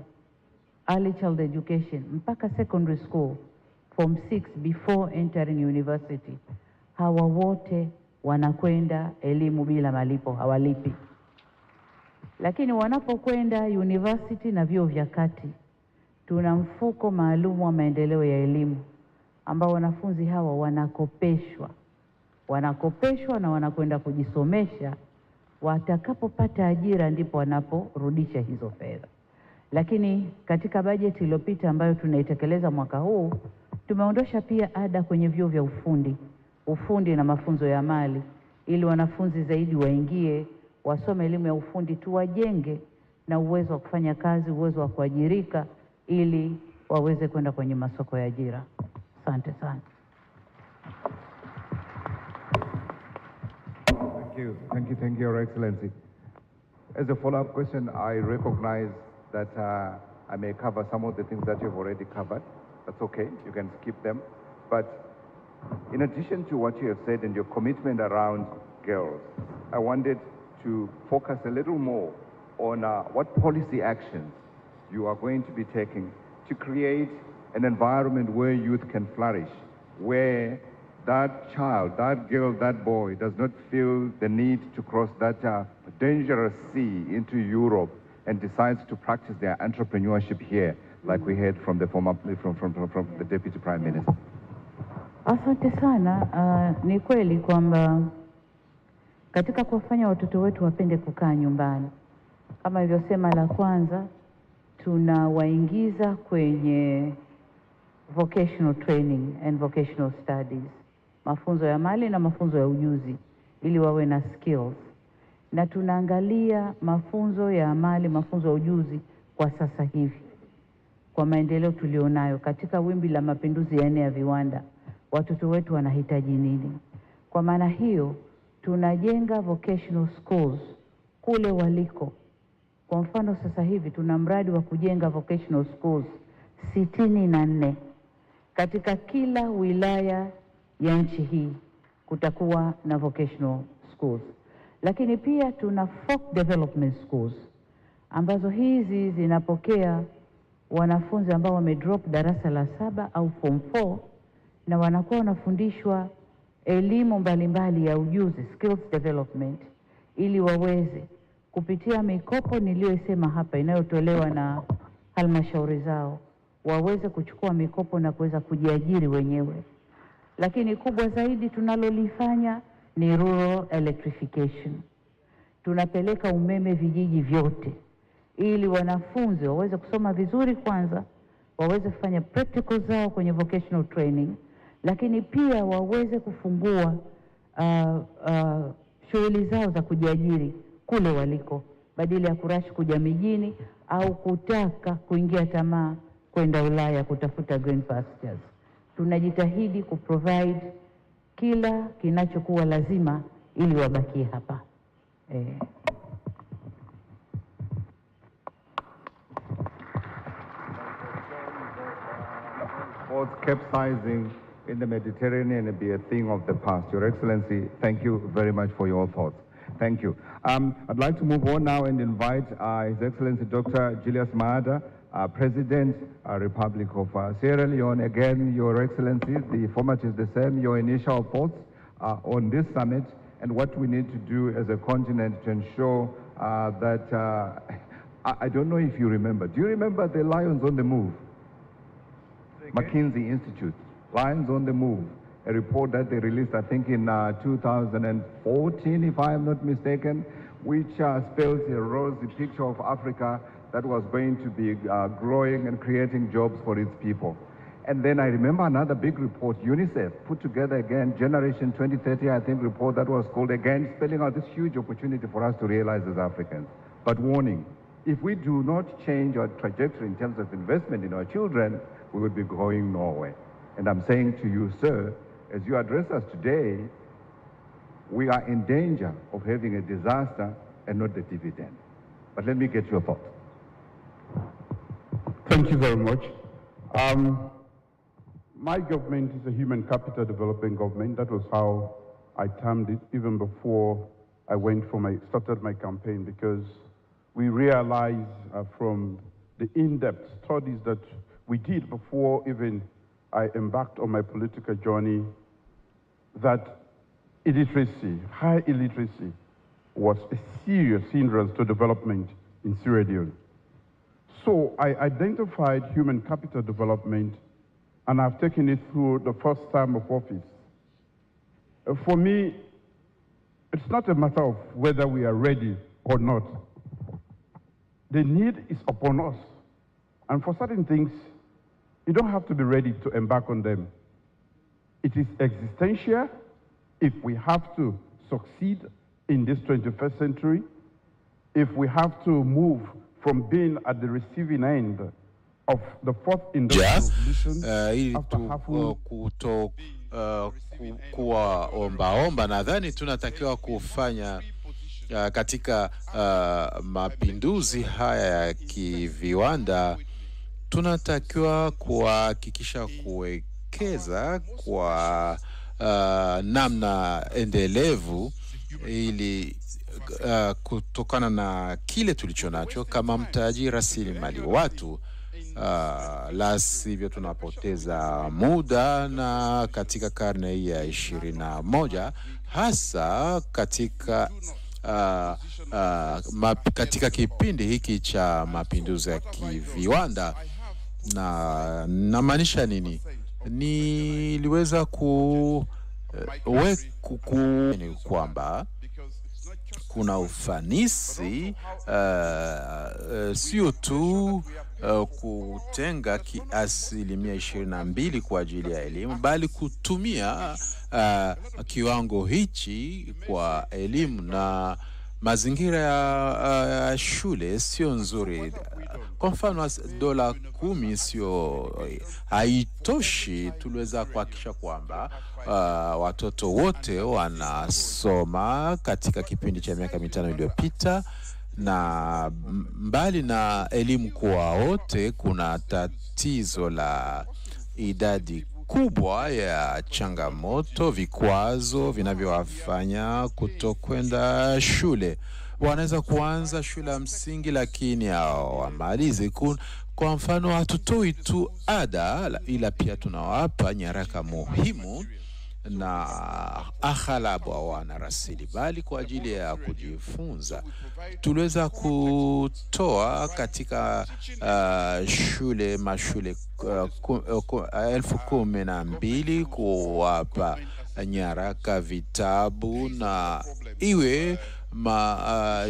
early child education, mpaka secondary school, form 6 before entering university, hawa wote wanakwenda elimu bila malipo, hawalipi. Lakini wanapokwenda university na vyuo vya kati, tuna mfuko maalum wa maendeleo ya elimu ambao wanafunzi hawa wanakopeshwa na wanakwenda kujisomesha. Watakapopata ajira ndipo wanaporudisha hizo fedha. Lakini katika bajeti iliyopita ambayo tunaitekeleza mwaka huu, tumeondosha pia ada kwenye vyuo vya ufundi na mafunzo ya amali, ili wanafunzi zaidi waingie wasome elimu ya ufundi, tuwajenge na uwezo wa kufanya kazi, uwezo wa kuajirika, ili waweze kwenda kwenye masoko ya ajira. Asante sana. Thank you, Your Excellency. As a follow-up question, I recognize that I may cover some of the things that you've already covered. That's okay, you can skip them. But in addition to what you have said and your commitment around girls, I wanted to focus a little more on what policy actions you are going to be taking to create an environment where youth can flourish, where that child, that girl, that boy does not feel the need to cross that dangerous sea into Europe and decides to practice their entrepreneurship here, like we heard from the from the Deputy Prime Minister. Asante sana. Ni kweli kwamba katika kuwafanya watoto wetu wapende kukaa nyumbani, kama ilivyosema, la kwanza tunawaingiza kwenye vocational training and vocational studies, mafunzo ya mali na mafunzo ya ujuzi, ili wawe na skills. Na tunaangalia mafunzo ya amali, mafunzo ya ujuzi kwa sasa hivi, kwa maendeleo tulionayo katika wimbi la mapinduzi ya 4 ya viwanda, watoto wetu wanahitaji nini. Kwa maana hiyo tunajenga vocational schools kule waliko. Kwa mfano sasa hivi tuna mradi wa kujenga vocational schools 64 katika kila wilaya ya nchi hii, kutakuwa na vocational schools. Lakini pia tuna folk development schools ambazo hizi zinapokea wanafunzi ambao wamedrop darasa la 7 au form 4, na wanakuwa wanafundishwa elimu mbalimbali ya ujuzi, skills development, ili waweze kupitia mikopo niliyosema hapa inayotolewa na halmashauri zao, waweze kuchukua mikopo na kuweza kujiajiri wenyewe. Lakini kubwa zaidi tunalolifanya ni rural electrification. Tunapeleka umeme vijiji vyote, ili wanafunzi waweze kusoma vizuri kwanza, waweze kufanya practical zao kwenye vocational training, lakini pia waweze kufungua shughuli zao za kujiajiri kule waliko, badala ya kurashi kuja mijini au kutaka kuingia tamaa kwenda Ulaya kutafuta green pastures. Tunajitahidi kuprovide kila kinachokuwa lazima ili wabakie hapa. Both capsizing in the Mediterranean and be a thing of the past. Your Excellency, thank you very much for your thoughts. Thank you. I'd like to move on now and invite His Excellency Dr. Julius Maada, President, Republic of Sierra Leone. Again, Your Excellency, the format is the same. Your initial thoughts on this summit and what we need to do as a continent to ensure that, I don't know if you remember. Do you remember the Lions on the Move? McKinsey Institute, Lions on the Move, a report that they released, I think, in 2014, if I am not mistaken, which spells a rosy picture of Africa that was going to be growing and creating jobs for its people. And then I remember another big report, UNICEF, put together again, Generation 2030, I think, report that was called, again, spelling out this huge opportunity for us to realize as Africans. But warning, If we do not change our trajectory in terms of investment in our children, we will be going nowhere. And I'm saying to you, sir, as you address us today, we are in danger of having a disaster and not the dividend. But let me get your thoughts. Thank you very much. My government is a human capital development government. That was how I termed it even before I started my campaign, because we realized from the in-depth studies that we did before even I embarked on my political journey that illiteracy, high illiteracy, was a serious hindrance to development in Sierra Leone. So I identified human capital development, and I've taken it through the first term of office. For me, it's not a matter of whether we are ready or not. The need is upon us. And for certain things, you don't have to be ready to embark on them. It is existential if we have to succeed in this 21st century, if we have to move from being at the receiving end of the fourth industrial revolution. Kuwa omba nadhani tunatakiwa kufanya katika mapinduzi haya ya kiviwanda, tunatakiwa kuhakikisha kuwekeza kwa namna endelevu ili kutokana na kile tulichonacho kama mtaji rasilimali watu. La sivyo tunapoteza muda, na katika karne hii ya 21 hasa katika kipindi hiki cha mapinduzi ya kiviwanda. Na namaanisha nini? Niliweza kwamba kuna ufanisi sio tu kutenga asilimia 22 kwa ajili ya elimu, bali kutumia kiwango hichi kwa elimu. Na mazingira ya shule sio nzuri. Kwa mfano $10 sio haitoshi. Tuliweza kuhakikisha kwamba watoto wote wanasoma katika kipindi cha miaka 5 iliyopita, na mbali na elimu kwa wote, kuna tatizo la idadi kubwa ya changamoto, vikwazo vinavyowafanya kutokwenda shule. Wanaweza kuanza shule ya msingi lakini hawamalizi. Kwa mfano, hatutoi tu ada, ila pia tunawapa nyaraka muhimu, na aghalabu hawana rasilimali kwa ajili ya kujifunza. Tuliweza kutoa katika mashule 12,000 kuwapa nyaraka, vitabu, na iwe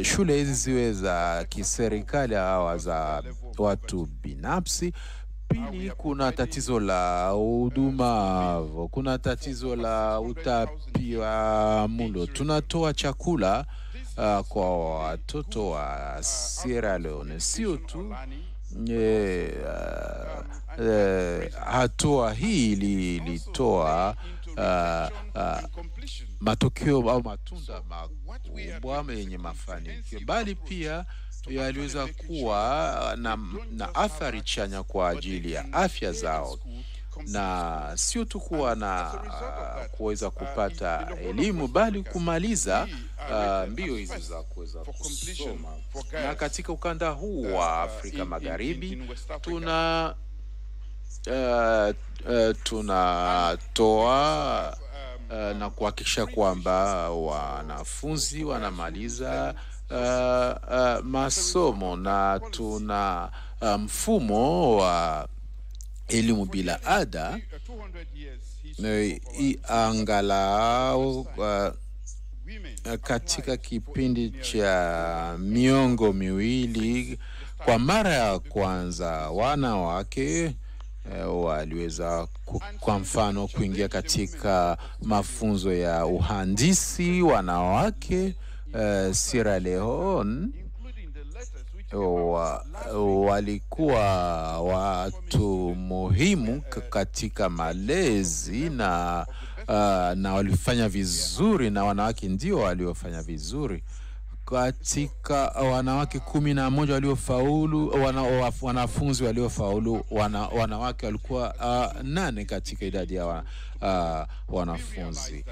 shule hizi ziwe za kiserikali au za watu binafsi. Pili, kuna tatizo la huduma, kuna tatizo la utapiamlo. Tunatoa chakula kwa watoto wa Sierra Leone. Sio tu hatua hii ilitoa matokeo au matunda makubwa yenye mafanikio, bali pia yaliweza kuwa na athari chanya kwa ajili ya afya zao. Na sio tu kuwa na kuweza kupata elimu, bali kumaliza mbio hizi za kuweza kusoma. Na katika ukanda huu wa Afrika Magharibi tunatoa na kuhakikisha kwamba wanafunzi wanamaliza masomo, na tuna mfumo wa elimu bila ada. Angalau katika kipindi cha miongo miwili, kwa mara ya kwanza wanawake waliweza kwa mfano kuingia katika mafunzo ya uhandisi. Wanawake Sierra Leone walikuwa watu muhimu katika malezi na walifanya vizuri, na wanawake ndio waliofanya vizuri. Katika wanawake 11 waliofaulu, wanafunzi waliofaulu, wanawake walikuwa 8 katika idadi ya wanafunzi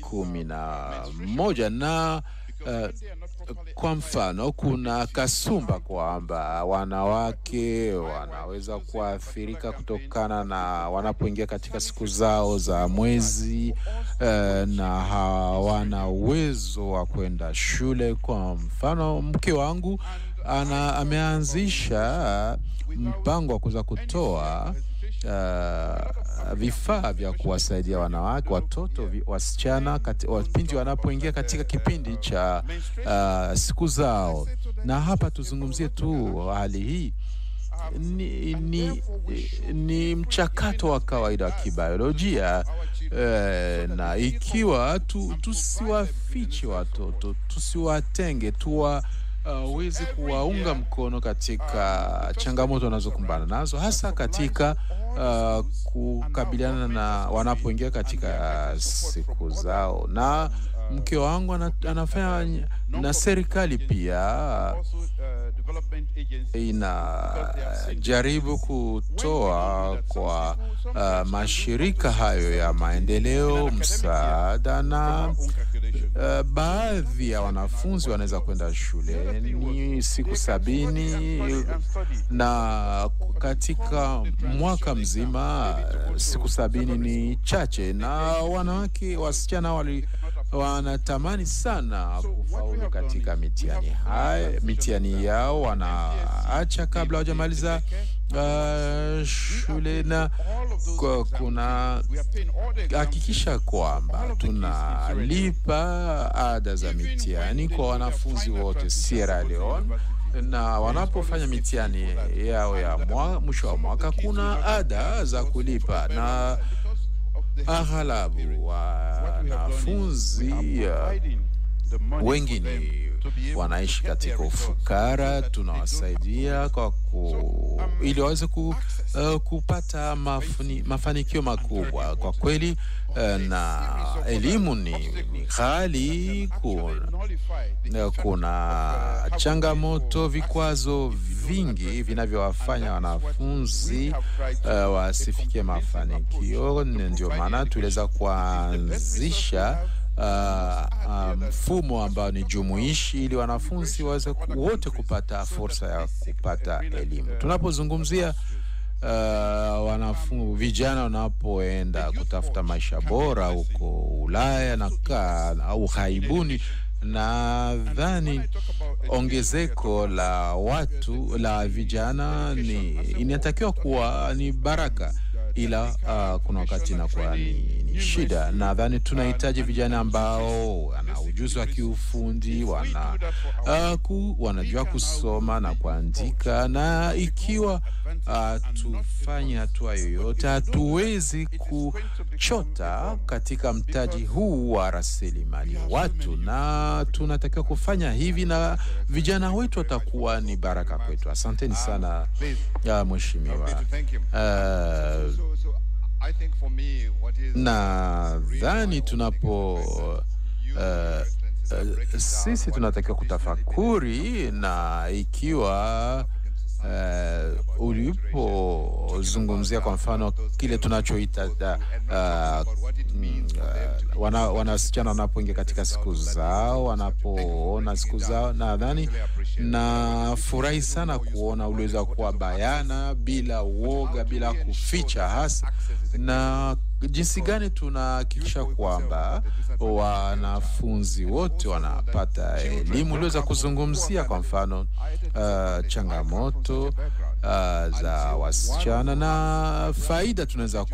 11. Na kwa mfano kuna kasumba kwamba wanawake wanaweza kuathirika kutokana na wanapoingia katika siku zao za mwezi, na hawana uwezo wa kwenda shule. Kwa mfano mke wangu ameanzisha mpango wa kuweza kutoa vifaa vya kuwasaidia wanawake, watoto, wasichana pindi wanapoingia katika kipindi cha siku zao. Na hapa tuzungumzie tu hali hii ni mchakato wa kawaida wa kibiolojia, na ikiwa tusiwafiche watoto, tusiwatenge, wezi kuwaunga mkono katika changamoto wanazokumbana nazo, hasa katika kukabiliana na wanapoingia katika siku zao. Na mke wangu anafanya, na serikali pia inajaribu kutoa kwa mashirika hayo ya maendeleo msaada, na baadhi ya wanafunzi wanaweza kwenda shule ni siku 70, na katika mwaka mzima siku 70 ni chache, na wanawake, wasichana wanatamani sana kufaulu katika mitihani yao, wanaacha kabla hawajamaliza shule. Na kuna hakikisha kwamba tunalipa ada za mitihani kwa wanafunzi wote Sierra Leone, na wanapofanya mitihani yao ya mwisho wa mwaka kuna ada za kulipa. Na aghalabu wanafunzi wengine wanaishi katika ufukara. Tunawasaidia ili waweze kupata mafanikio makubwa. Kwa kweli, na elimu ni ghali. Kuna changamoto, vikwazo vingi vinavyowafanya wanafunzi wasifikie mafanikio. Ndio maana tuliweza kuanzisha mfumo ambao ni jumuishi, ili wanafunzi waweze wote kupata fursa ya kupata elimu. Tunapozungumzia vijana wanapoenda kutafuta maisha bora huko Ulaya na au ghaibuni, nadhani ongezeko la watu la vijana inatakiwa kuwa ni baraka, ila kuna wakati inakuwa ni shida. Nadhani tunahitaji vijana ambao wana ujuzi wa kiufundi, wanajua kusoma na kuandika, na ikiwa tufanye hatua yoyote, hatuwezi kuchota katika mtaji huu wa rasilimali watu, na tunatakiwa kufanya hivi, na vijana wetu watakuwa ni baraka kwetu. Asanteni sana mheshimiwa. Nadhani sisi tunatakiwa kutafakuri, na ikiwa ulipozungumzia kwa mfano kile tunachoita wanasichana wanapoingia katika siku zao, wanapoona siku zao, nadhani nafurahi sana kuona uliweza kuwa bayana, bila uoga, bila kuficha, hasa na jinsi gani tunahakikisha kwamba wanafunzi wote wanapata elimu. Uliweza kuzungumzia kwa mfano changamoto za wasichana na faida tunaweza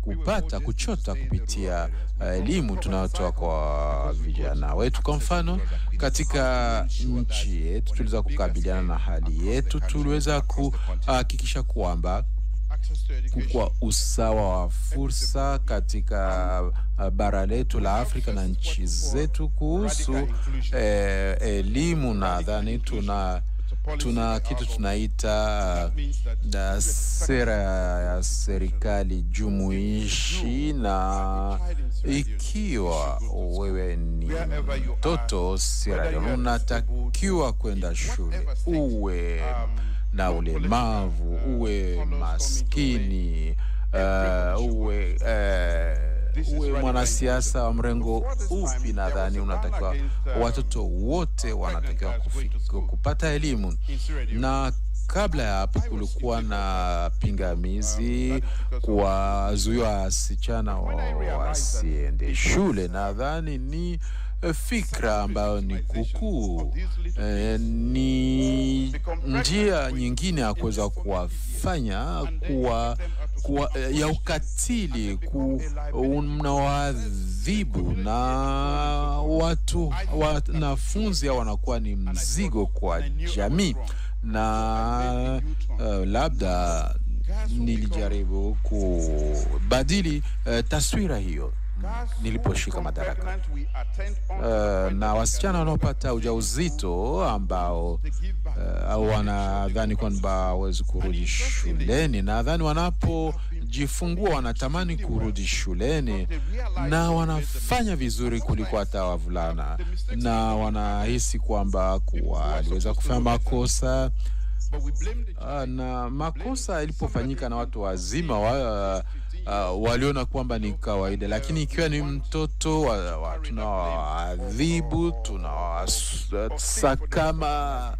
kupata kuchota kupitia elimu tunayotoa kwa vijana wetu. Kwa mfano katika nchi yetu tuliweza kukabiliana na hali yetu, tuliweza kuhakikisha kwamba kwa usawa wa fursa katika bara letu la Afrika na nchi zetu. Kuhusu elimu, nadhani tuna kitu tunaita sera ya serikali jumuishi, na ikiwa wewe ni mtoto Sierra Leone unatakiwa kwenda shule, uwe na ulemavu, uwe maskini, uwe mwanasiasa wa mrengo upi, nadhani unatakiwa, watoto wote wanatakiwa kupata elimu. Na kabla ya hapo kulikuwa na pingamizi kuwazuia wasichana wasiende shule. Nadhani ni fikra ambayo ni kuukuu, ni njia nyingine ya kuweza kuwafanya kuwa ya ukatili, unaoadhibu, na wanafunzi wanakuwa ni mzigo kwa jamii. Na labda nilijaribu kubadili taswira hiyo niliposhika madaraka. Na wasichana wanaopata ujauzito ambao wanadhani kwamba hawezi kurudi shuleni, nadhani wanapojifungua wanatamani kurudi shuleni, na wanafanya vizuri kuliko hata wavulana, na wanahisi kwamba waliweza kufanya makosa, na makosa ilipofanyika na watu wazima waliona kwamba ni kawaida. Lakini ikiwa ni mtoto, tunawaadhibu, tunawasakama,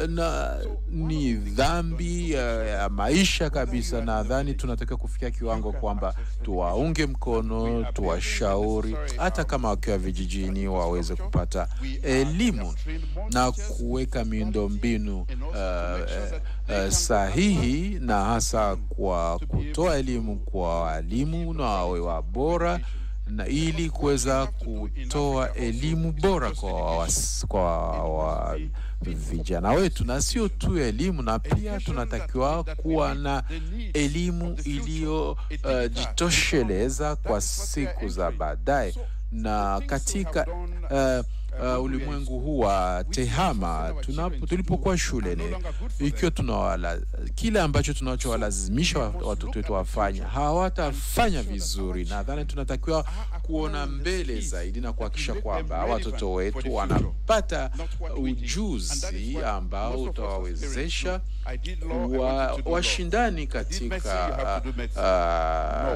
na ni dhambi ya maisha kabisa. Nadhani tunataka kufikia kiwango kwamba tuwaunge mkono, tuwashauri, hata kama wakiwa vijijini waweze kupata elimu, na kuweka miundombinu sahihi, na hasa kwa kutoa elimu kwa walimu na wawe bora, na ili kuweza kutoa elimu bora kwa vijana wetu. Na sio tu elimu, na pia tunatakiwa kuwa na elimu iliyo jitosheleza kwa siku za baadaye. Na katika ulimwengu huu wa tehama, tulipokuwa shuleni, ikiwa kile ambacho tunachowalazimisha watoto wetu wafanye, hawatafanya vizuri. Nadhani tunatakiwa kuona mbele zaidi na kuhakikisha kwamba watoto wetu wanapata ujuzi ambao utawawezesha washindani katika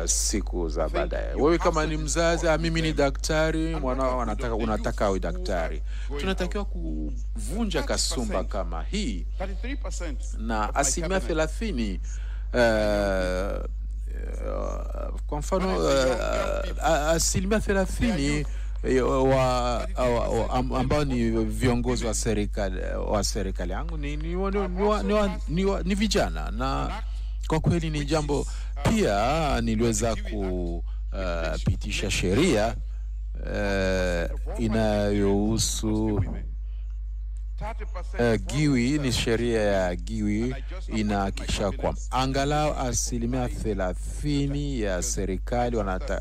siku za baadaye. Wewe kama ni mzazi, mimi ni daktari, mwanao unataka awe daktari, tunatakiwa kuvunja kasumba kama hii. Na 30%, kwa mfano 30% ambao ni viongozi wa serikali yangu ni vijana. Na kwa kweli ni jambo pia niliweza kupitisha sheria inayohusu Giwi. Ni sheria ya Giwi inahakikisha kwamba angalau 30% ya serikali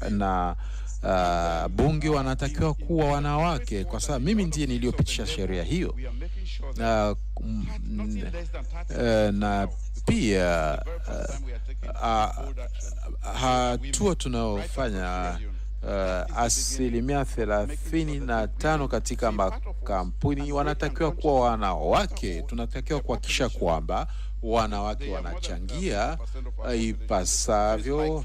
na bunge wanatakiwa kuwa wanawake, kwa sababu mimi ndiye niliyopitisha sheria hiyo. Na pia hatua tunaofanya, 35% katika makampuni wanatakiwa kuwa wanawake. Tunatakiwa kuhakikisha kwamba wanawake wanachangia ipasavyo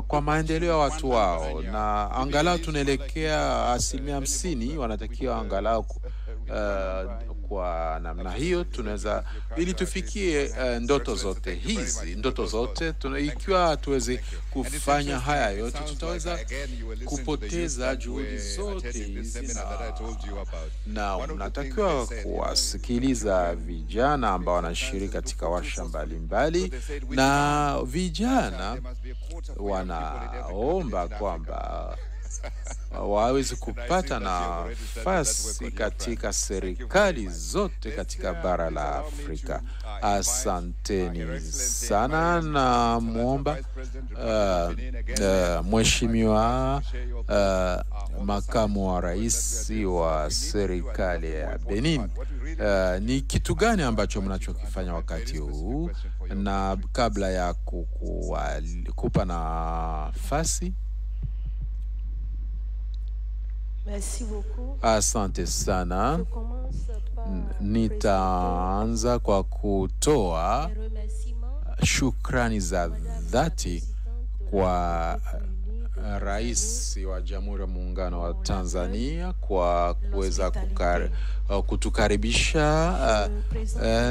kwa maendeleo ya watu wao, na angalau tunaelekea 50% wanatakiwa angalau kwa namna hiyo tunaweza, ili tufikie ndoto zote hizi. Ikiwa tuweze kufanya haya yote, tutaweza kupoteza juhudi zote hizi. Na unatakiwa kuwasikiliza vijana ambao wanashiriki katika warsha mbalimbali, na vijana wanaomba kwamba waweze kupata nafasi katika serikali zote katika bara la Afrika. Asanteni sana, na muomba Mheshimiwa makamu wa rais wa serikali ya Benin, ni kitu gani ambacho mnachokifanya wakati huu, na kabla ya kupa nafasi. Asante sana. Nitaanza kwa kutoa shukrani za dhati kwa Rais wa Jamhuri ya Muungano wa Tanzania kwa kuweza kutukaribisha,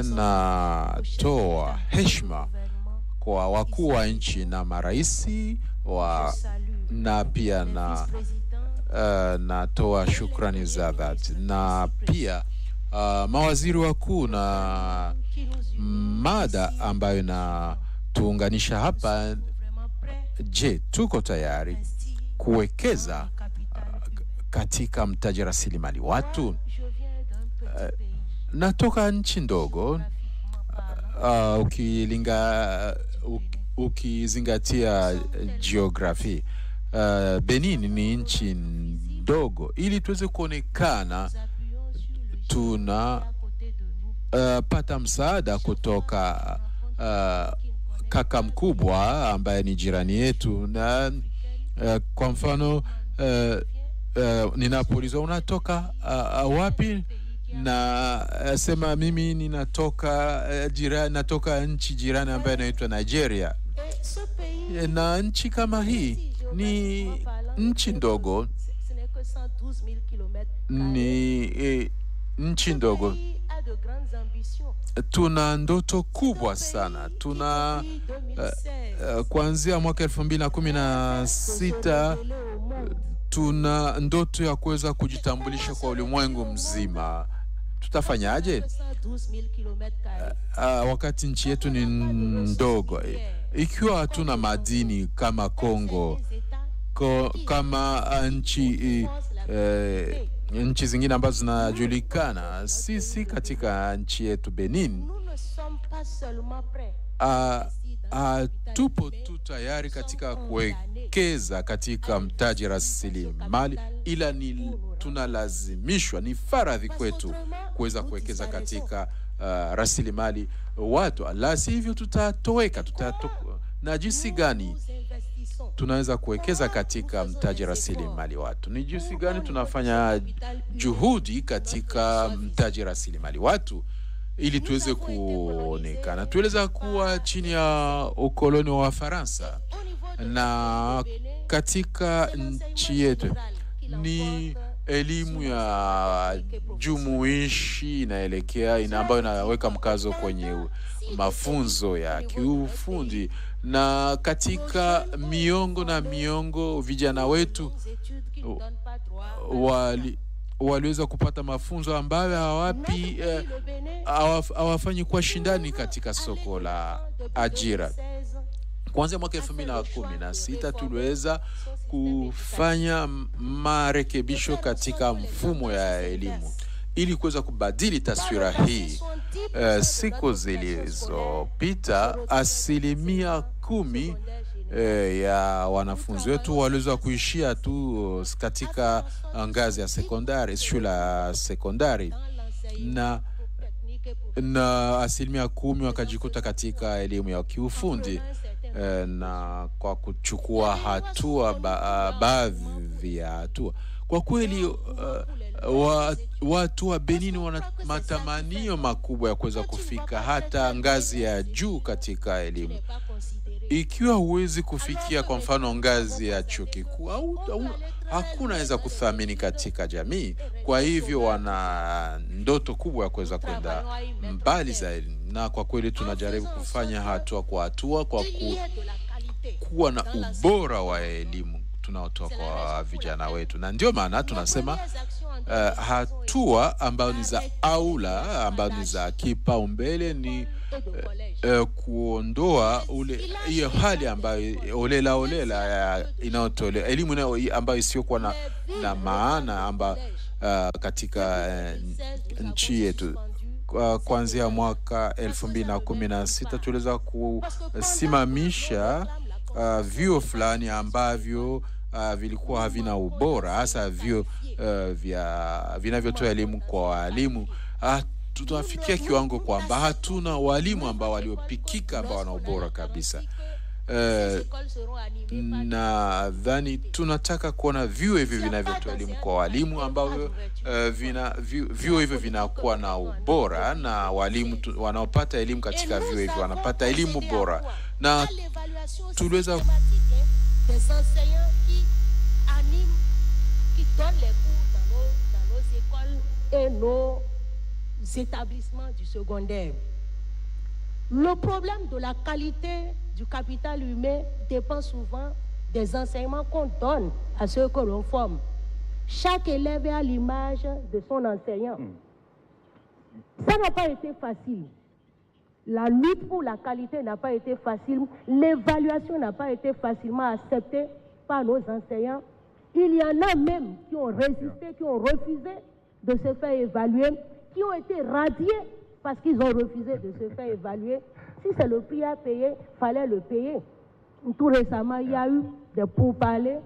na toa heshima kwa wakuu wa nchi na maraisi na pia natoa shukrani za dhati, na pia mawaziri wakuu, na mada ambayo tuunganisha hapa. Je, tuko tayari kuwekeza katika mtaji rasilimali watu? Natoka nchi ndogo, ukizingatia geography. Benin ni nchi ndogo. Ili tuweze kuonekana tuna pata msaada kutoka kaka mkubwa ambaye ni jirani yetu, na kwa mfano ninapoulizwa unatoka wapi, na sema mimi natoka nchi jirani ambayo inaitwa Nigeria. Na nchi kama hii ni nchi ndogo, nchi ndogo. Tuna ndoto kubwa sana. Tuna kuanzia mwaka 2016 tuna ndoto ya kuweza kujitambulisha kwa ulimwengu mzima. Tutafanyaje? Wakati nchi yetu ni ndogo, ikiwa hatuna madini kama Kongo, kama nchi zingine ambazo zinajulikana, sisi katika nchi yetu Benin tupo tu tayari katika kuwekeza katika mtaji rasilimali, ila tunalazimishwa, ni faradhi kwetu kuweza kuwekeza katika rasilimali watu, la sivyo tutatoweka. Na jinsi gani tunaweza kuwekeza katika mtaji rasilimali watu? Ni jinsi gani tunafanya juhudi katika mtaji rasilimali watu ili tuweze kuonekana? Tuweza kuwa chini ya ukoloni wa Faransa, na katika nchi yetu ni elimu ya jumuishi inaelekea ambayo inaweka mkazo kwenye mafunzo ya kiufundi, na katika miongo vijana wetu waliweza kupata mafunzo ambayo hawafanyi kwa shindani katika soko la ajira. Kuanzia mwaka 2016 tuliweza kufanya marekebisho katika mfumo ya elimu ili kuweza kubadili taswira hii. Siku zilizopita 10% ya wanafunzi wetu waliweza kuishia tu katika ngazi ya sekondari, shule ya sekondari, na 10% wakajikuta katika elimu ya kiufundi. Na kwa kuchukua hatua baadhi ya hatua, kwa kweli watu wa Benin wana matamanio makubwa ya kuweza kufika hata ngazi ya juu katika elimu. Ikiwa huwezi kufikia kwa mfano ngazi ya chuo kikuu, hakuna weza kuthamini katika jamii. Kwa hivyo wana ndoto kubwa ya kuweza kwenda mbali zaidi, na kwa kweli tunajaribu kufanya hatua kwa hatua kwa kuwa na ubora wa elimu tunaotoa kwa vijana wetu. Na ndio maana tunasema hatua ambazo ni za aula, ambazo ni za kipaumbele ni kuondoa hiyo hali ambayo olela inayotolewa, elimu ambayo isiyokuwa na maana ambayo katika nchi yetu. Kuanzia mwaka 2016 tuliweza kusimamisha vyuo fulani ambavyo vilikuwa havina ubora, hasa vyuo vinavyotoa elimu kwa walimu. Tutafikia kiwango kwamba hatuna walimu ambao waliopikika ambao wana ubora kabisa. Nadhani tunataka kuona vyuo hivi vinavyotoa elimu kwa walimu ambao vyuo hivyo vinakuwa na ubora, na walimu wanaopata elimu katika vyuo hivi wanapata elimu bora. Na tuliweza établissements du secondaire. Le problème de la qualité du capital humain dépend souvent des enseignements qu'on donne à ceux que l'on forme. Chaque élève est à l'image de son enseignant. Ça n'a pas été facile. La lutte pour la qualité n'a pas été facile. L'évaluation n'a pas été facilement acceptée par nos enseignants. Il y en a même qui ont résisté, qui ont refusé de se faire évaluer, qui ont été radiés parce qu'ils ont refusé de se faire évaluer. Si c'est le prix à payer, il fallait le payer. Tout récemment, il y a eu des pourparlers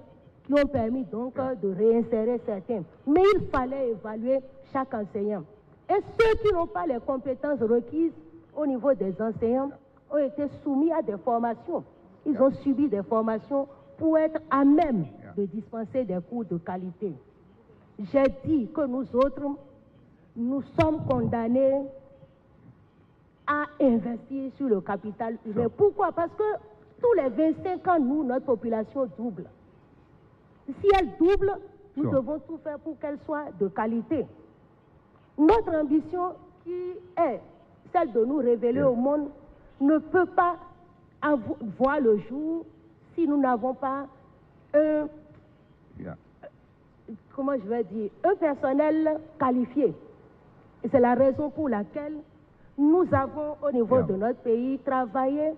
qui ont permis donc de réinsérer certains. Mais il fallait évaluer chaque enseignant. Et ceux qui n'ont pas les compétences requises au niveau des enseignants ont été soumis à des formations. Ils ont subi des formations pour être à même de dispenser des cours de qualité. J'ai dit que nous autres, nous sommes condamnés à investir sur le capital humain. Pourquoi? Parce que tous les 25 ans, notre population double. Si elle double, nous devons tout faire pour qu'elle soit de qualité. Notre ambition, qui est celle de nous révéler au monde, ne peut pas voir le jour si nous n'avons pas un personnel qualifié. Et c'est la raison pour laquelle nous avons, au niveau de notre pays, travaillé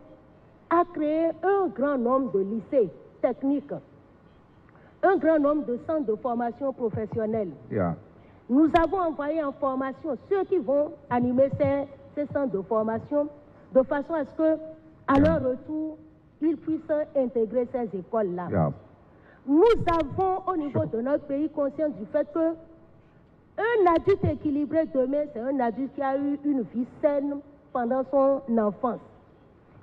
à créer un grand nombre de lycées techniques, un grand nombre de centres de formation professionnelle. Nous avons envoyé en formation ceux qui vont animer ces centres de formation, de façon à ce que, à leur retour, ils puissent intégrer ces écoles-là. Nous avons, au niveau de notre pays, conscience du fait que un adulte équilibré demain, c'est un adulte qui a eu une vie saine pendant son enfance.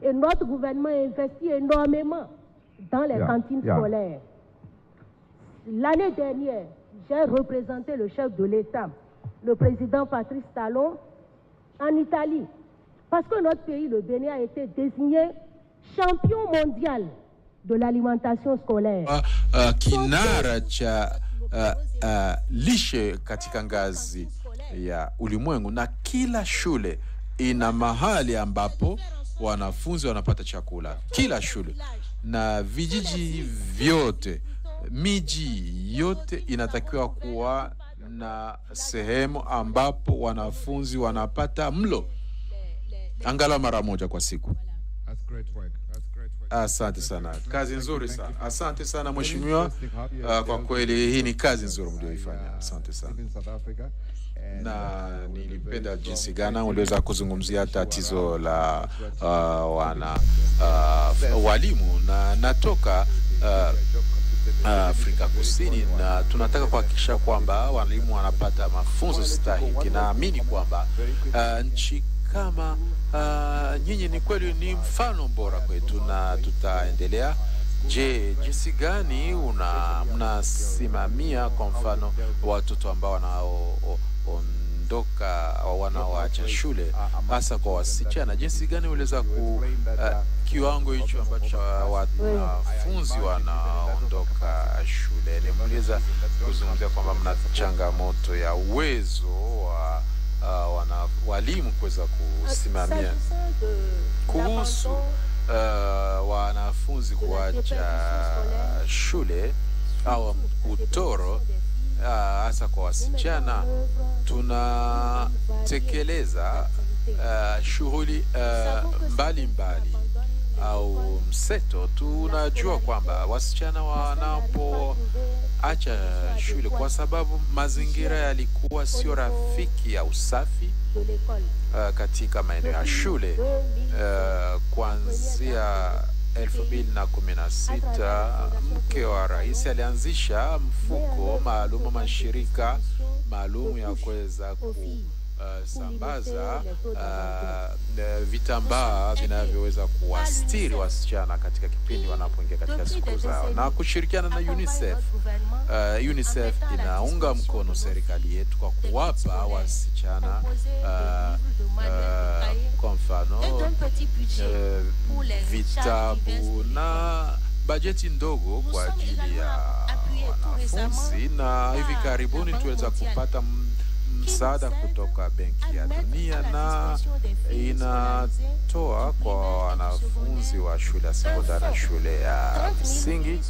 Et notre gouvernement investit énormément dans les cantines scolaires. L'année dernière, j'ai représenté le chef de l'État, le président Patrice Talon, en Italie. Parce que notre pays, le Bénin, a été désigné champion mondial de l'alimentation scolaire. Kinara cha lishe katika ngazi ya ulimwengu, na kila shule ina mahali ambapo wanafunzi wanapata chakula. Kila shule na vijiji vyote, miji yote inatakiwa kuwa na sehemu ambapo wanafunzi wanapata mlo angalau mara moja kwa siku. Asante sana. Kazi nzuri sana. Asante sana mheshimiwa. Kwa kweli hii ni kazi nzuri mlioifanya. Asante sana. Na nilipenda jinsi gani uliweza kuzungumzia tatizo la walimu, na natoka Afrika Kusini, na tunataka kuhakikisha kwamba walimu wanapata mafunzo stahiki. Naamini kwamba nchi kama nyinyi ni kweli ni mfano bora kwetu, na tutaendelea. Je, jinsi gani mnasimamia kwa mfano watoto ambao wanaoondoka au wanaoacha shule, hasa kwa wasichana? Jinsi gani uliweza kiwango hicho ambacho wanafunzi wanaondoka shule? Mliweza kuzungumzia kwamba mna changamoto ya uwezo wa walimu kuweza kusimamia. Kuhusu wanafunzi kuacha shule au utoro, hasa kwa wasichana, tunatekeleza shughuli mbalimbali au mseto. Tunajua kwamba wasichana wanapoacha shule kwa sababu mazingira yalikuwa sio rafiki ya usafi katika maeneo ya shule, kuanzia 2016 mke wa rais alianzisha mfuko maalum, mashirika maalum ya kuweza kusambaza vitambaa vinavyoweza kuwastiri wasichana katika kipindi wanapoingia katika siku zao, na kushirikiana na UNICEF. UNICEF inaunga mkono serikali yetu kwa kuwapa wasichana kwa mfano vitabu na bajeti ndogo kwa ajili ya wanafunzi, na hivi karibuni tuweza kupata msaada kutoka Benki ya Dunia, na inatoa kwa wanafunzi wa shule ya sekondari na shule ya msingi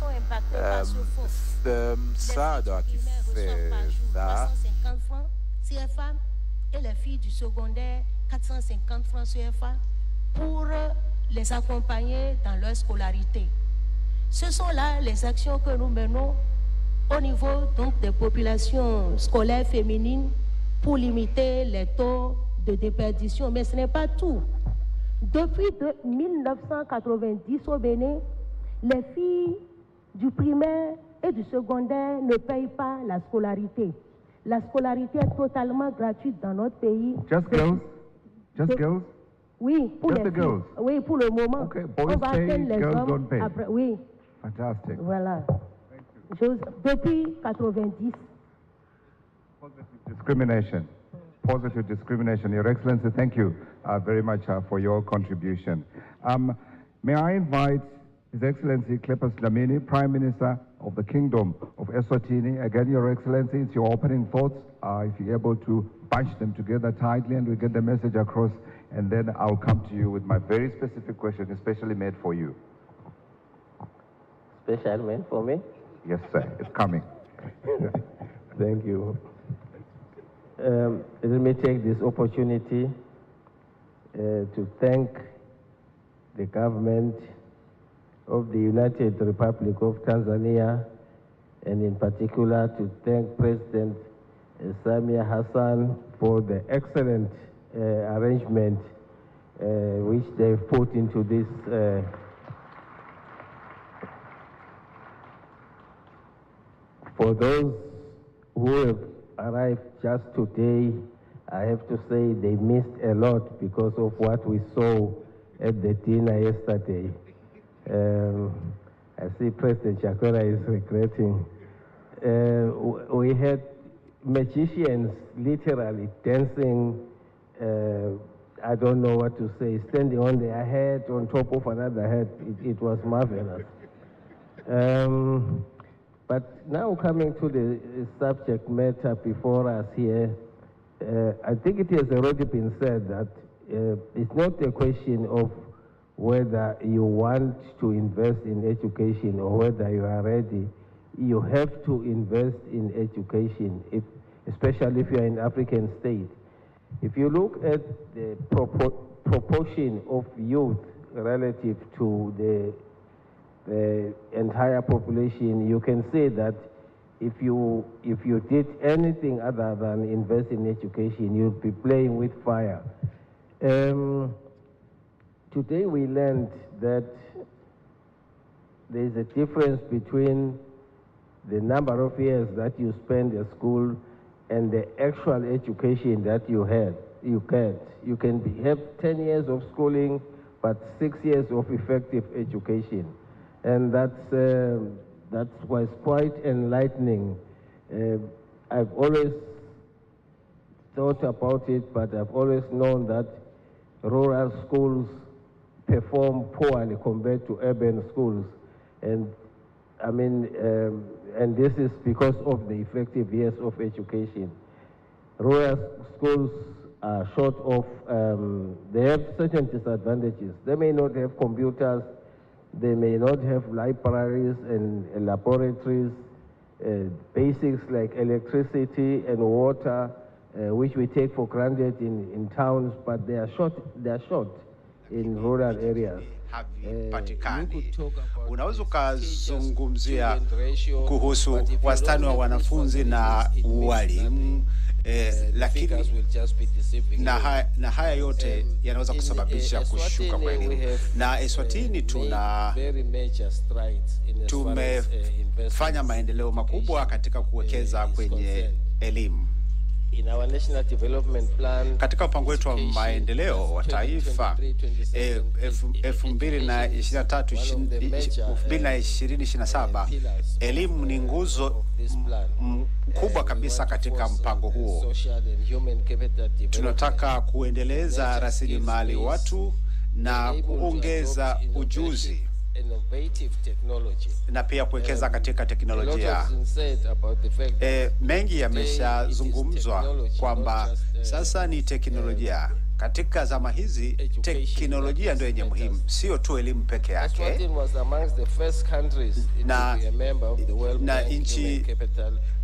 msaada wa kifedha. Et les filles du secondaire, 450 francs CFA pour les accompagner dans leur scolarité. Ce sont là les actions que nous menons au niveau donc des populations scolaires féminines pour limiter les taux de déperdition. Mais ce n'est pas tout. Depuis 1990 au Bénin, les filles du primaire et du secondaire ne payent pas la scolarité. La scolarité est totalement gratuite dans notre pays. Just girls? Just girls? Oui, pour Just les the girls? Oui, pour le moment. Okay, boys on va pay, attendre les girls hommes don't pay. après. Oui. Fantastic. Voilà. Depuis 90. Discrimination. Positive discrimination. Your Excellency, thank you very much for your contribution. May I invite His Excellency Cleopas Dlamini, Prime Minister of the Kingdom of Eswatini. Again, Your Excellency, it's your opening thoughts. If you're able to bunch them together tightly and we get the message across, and then I'll come to you with my very specific question, especially made for you. Special made for me? Yes, sir. It's coming. Thank you. Let me take this opportunity to thank the government of the United Republic of Tanzania, and in particular to thank President Samia Hassan for the excellent arrangement which they've put into this for those who have arrived just today. I have to say they missed a lot because of what we saw at the dinner yesterday. I see President Chakwera is regretting. We had magicians literally dancing, I don't know what to say, standing on their head on top of another head. It was marvelous. But now coming to the subject matter before us here, I think it has already been said that it's not a question of whether you want to invest in education or whether you are ready. You have to invest in education, especially if you are in African state. If you look at the proportion of youth relative to the entire population, you can say that if you did anything other than invest in education, you'd be playing with fire. Today we learned that there is a difference between the number of years that you spend at school and the actual education that you get. You can have 10 years of schooling, but 6 years of effective education. And that was quite enlightening. I've always thought about it, but I've always known that rural schools perform poorly compared to urban schools. And I mean, and this is because of the effective years of education. Rural schools are short of, they have certain disadvantages. They may not have computers, they may not have libraries and laboratories, basics like electricity and water, which we take for granted in towns, but they are short in rural areas. Havipatikani. Unaweza ukazungumzia kuhusu wastani wa wanafunzi na walimu, lakini na haya yote yanaweza kusababisha kushuka kwa elimu. Na Eswatini tumefanya maendeleo makubwa katika kuwekeza kwenye elimu. In our national development plan, katika mpango wetu wa maendeleo wa taifa 2023-2027, elimu ni nguzo kubwa kabisa katika mpango huo. Tunataka kuendeleza rasilimali watu na kuongeza ujuzi na pia kuwekeza katika teknolojia. Mengi yameshazungumzwa kwamba sasa ni teknolojia. Katika zama hizi teknolojia ndio yenye muhimu, sio tu elimu peke yake. Na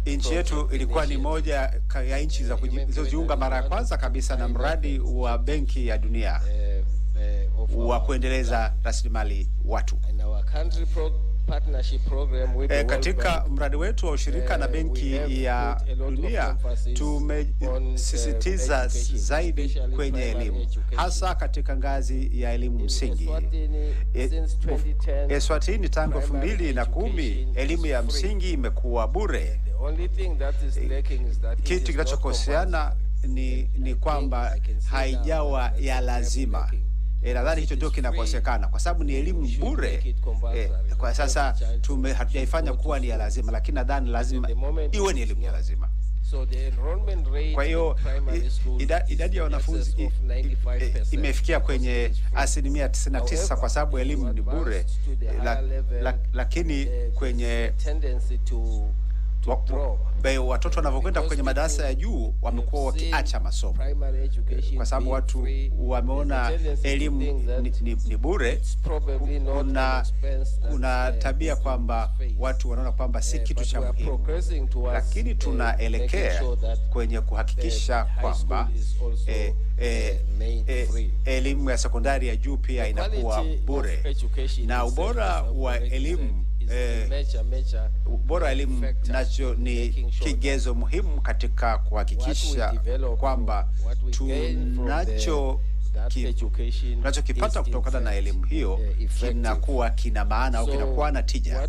nchi yetu ilikuwa ni moja ya nchi za kujiunga mara ya kwanza kabisa na mradi wa Benki ya Dunia wa kuendeleza rasilimali watu. Katika mradi wetu wa ushirika na Benki ya Dunia tumesisitiza zaidi kwenye elimu, hasa katika ngazi ya elimu msingi. Eswatini tangu 2010 elimu ya msingi imekuwa bure. Kitu kinachokoseana ni kwamba haijawa ya lazima. Nadhani hicho ndio kinakosekana kwa sababu ni elimu bure. Kwa sasa hatujaifanya kuwa ni ya lazima, lakini nadhani lazima iwe ni elimu ya lazima. Kwa hiyo idadi ya wanafunzi imefikia kwenye 99% kwa sababu elimu ni bure, lakini kwenye watoto wanavyokwenda kwenye madarasa ya juu wamekuwa wakiacha masomo kwa sababu watu wameona elimu ni bure. Kuna tabia kwamba watu wanaona kwamba si kitu cha muhimu, lakini tunaelekea kwenye kuhakikisha kwamba elimu ya sekondari ya juu pia inakuwa bure. Na ubora wa elimu ubora elimu nacho ni kigezo muhimu katika kuhakikisha kwamba tunachokipata kutokana na elimu hiyo kinakuwa kina maana au kinakuwa na tija.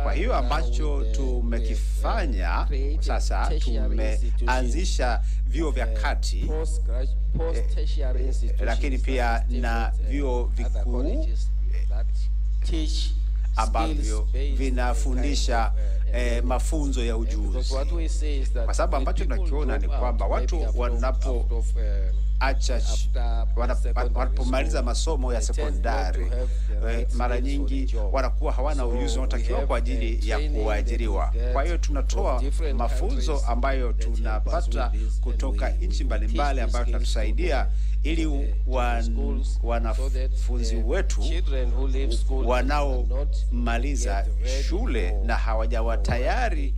Kwa hiyo ambacho tumekifanya sasa, tumeanzisha vyuo vya kati lakini pia na vyuo vikuu ambavyo vinafundisha mafunzo ya ujuzi. Kwa sababu ambacho tunakiona ni kwamba watu wanapomaliza masomo ya sekondari mara nyingi wanakuwa hawana ujuzi unaotakiwa kwa ajili ya kuajiriwa. Kwa hiyo tunatoa mafunzo ambayo tunapata kutoka nchi mbalimbali ambayo tunatusaidia ili wanafunzi wetu wanaomaliza shule na hawajawa tayari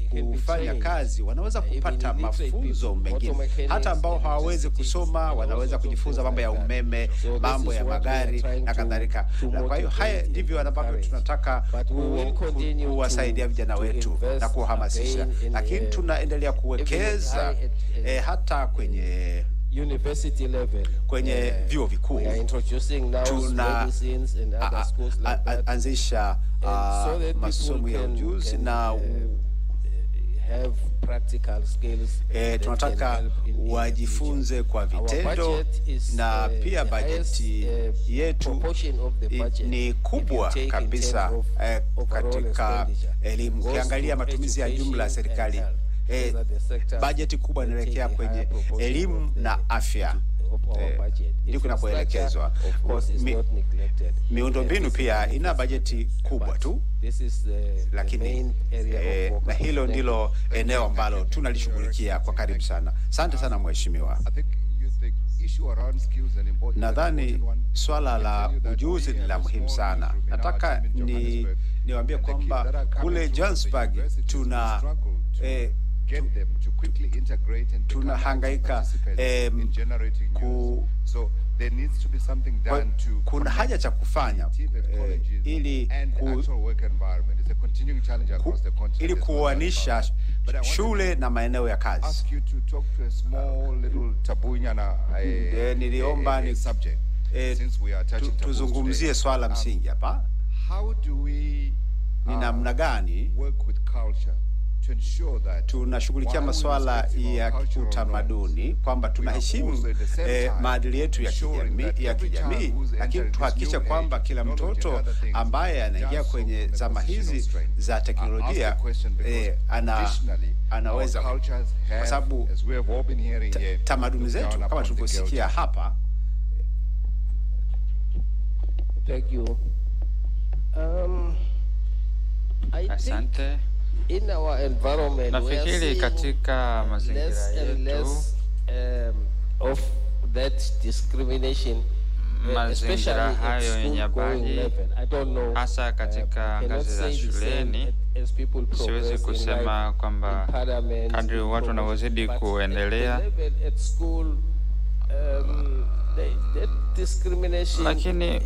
kufanya kazi wanaweza kupata mafunzo mengine. Hata ambao hawawezi kusoma wanaweza kujifunza mambo ya umeme, mambo ya magari na kadhalika. Kwa hiyo haya ndivyo ambavyo tunataka kuwasaidia vijana wetu na kuhamasisha. Lakini tunaendelea kuwekeza hata kwenye university level, kwenye vyuo vikuu. Tunaanzisha masomo ya ujuzi na have practical skills. Tunataka wajifunze kwa vitendo, na pia bajeti yetu ni kubwa kabisa katika elimu. Ukiangalia matumizi ya jumla ya serikali, bajeti kubwa inaelekea kwenye elimu na afya. Ndiko kunapoelekezwa. Miundombinu pia ina bajeti kubwa tu, lakini na hilo ndilo eneo ambalo tunalishughulikia kwa karibu sana. Asante sana mheshimiwa. Nadhani swala la ujuzi ni la muhimu sana. Nataka niwaambie kwamba kule Johannesburg tunahangaika kuna haja cha kufanya ili kuoanisha shule na maeneo ya kazi. Niliomba tuzungumzie swala msingi hapa. Ni namna gani tunashughulikia masuala ya utamaduni, kwamba tunaheshimu maadili yetu ya kijamii, lakini tuhakikisha kwamba kila mtoto ambaye anaingia kwenye zama hizi za teknolojia anaweza, kwa sababu tamaduni zetu kama tulivyosikia hapa. Thank you. Asante. In our environment, nafikiri katika mazingira yetu of that discrimination, mazingira hayo yenye baadhi, hasa katika ngazi za shuleni, siwezi kusema kwamba kadri watu wanavyozidi kuendelea, lakini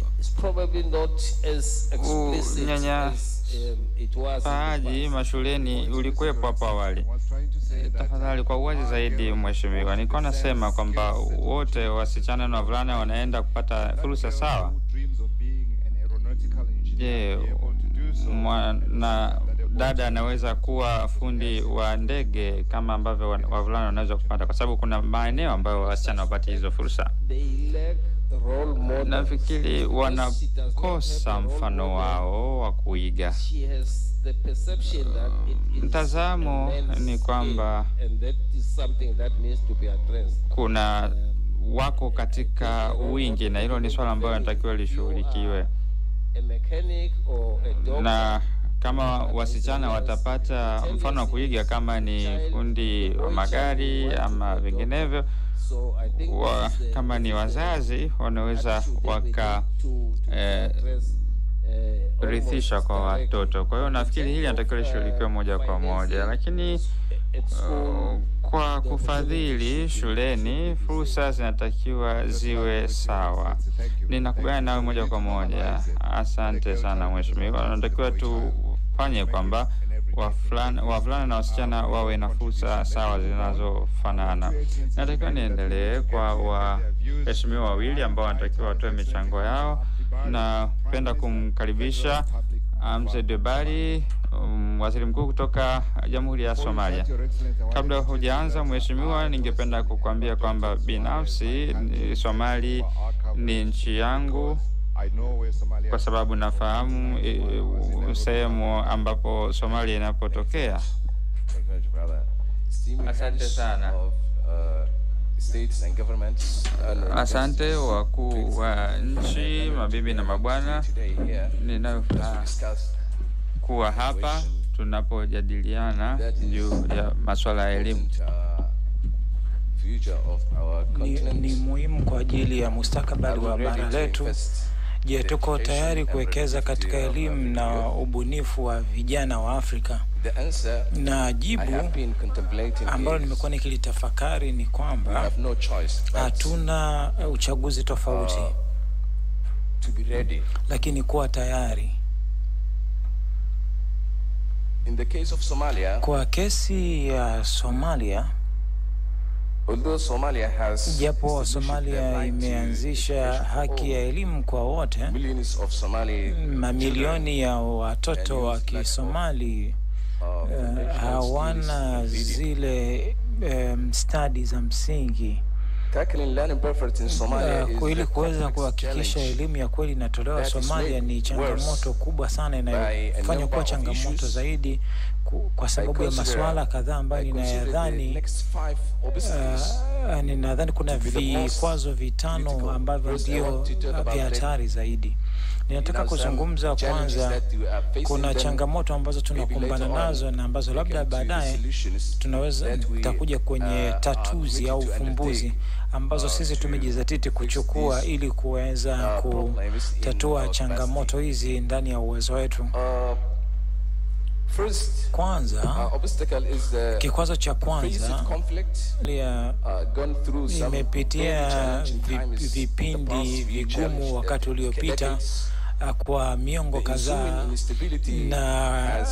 unyanyasaji mashuleni ulikuwepo hapo awali. Tafadhali kwa uwazi zaidi mheshimiwa, nilikuwa nasema kwamba wote wasichana na wavulana wanaenda kupata fursa sawa. Je, na dada anaweza kuwa fundi wa ndege kama ambavyo wavulana wanaweza kupata? Kwa sababu kuna maeneo ambayo wasichana wapati hizo fursa. Nafikiri wanakosa mfano wao wa kuiga. Mtazamo ni kwamba kuna wako katika wingi, na hilo ni swala ambalo linatakiwa lishughulikiwe. Na kama wasichana watapata mfano wa kuiga, kama ni fundi wa magari ama vinginevyo, kama ni wazazi wanaweza rithisha kwa watoto. Kwa hiyo nafikiri hili linatakiwa lishughulikiwe moja kwa moja, lakini kwa kufadhili shuleni fursa zinatakiwa ziwe sawa. Ninakubaliana nawe moja kwa moja. Asante sana mheshimiwa. Tunatakiwa tufanye kwamba wavulana na wasichana wawe na fursa sawa zinazofanana. Natakiwa niendelee kwa waheshimiwa wawili ambao wanatakiwa watoe michango yao. Na penda kumkaribisha Mzee Debari, waziri mkuu kutoka Jamhuri ya Somalia. Kabla hujaanza mheshimiwa, ningependa kukuambia kwamba binafsi Somali ni nchi yangu, kwa sababu nafahamu sehemu ambapo Somalia inapotokea. Asante sana. Asante wakuu wa nchi, mabibi na mabwana, ninafuraha kuwa hapa tunapojadiliana juu ya masuala ya elimu. Ni muhimu kwa ajili ya mustakabali wa bara letu. Je, tuko tayari kuwekeza katika elimu na ubunifu wa vijana wa Afrika? Na jibu ambalo nimekuwa nikilitafakari ni kwamba hatuna uchaguzi tofauti, lakini kuwa tayari. Kwa kesi ya Somalia, japo Somalia imeanzisha haki ya elimu kwa wote, mamilioni ya watoto wa Kisomali hawana zile stadi za msingi. Ili kuweza kuhakikisha elimu ya kweli inatolewa Somalia ni changamoto kubwa sana, inayofanya kuwa changamoto zaidi kwa sababu ya masuala kadhaa ambayo ninadhani kuna vikwazo vitano ambavyo ndio vya hatari zaidi. Ninataka kuzungumza kwanza, kuna changamoto ambazo tunakumbana nazo na ambazo labda baadaye tunaweza tutakuja kwenye tatuzi au ufumbuzi ambazo sisi tumejizatiti kuchukua ili kuweza kutatua changamoto hizi ndani ya uwezo wetu. Kwanza, kikwazo cha kwanza imepitia vipindi vigumu wakati uliopita kwa miongo kadhaa, na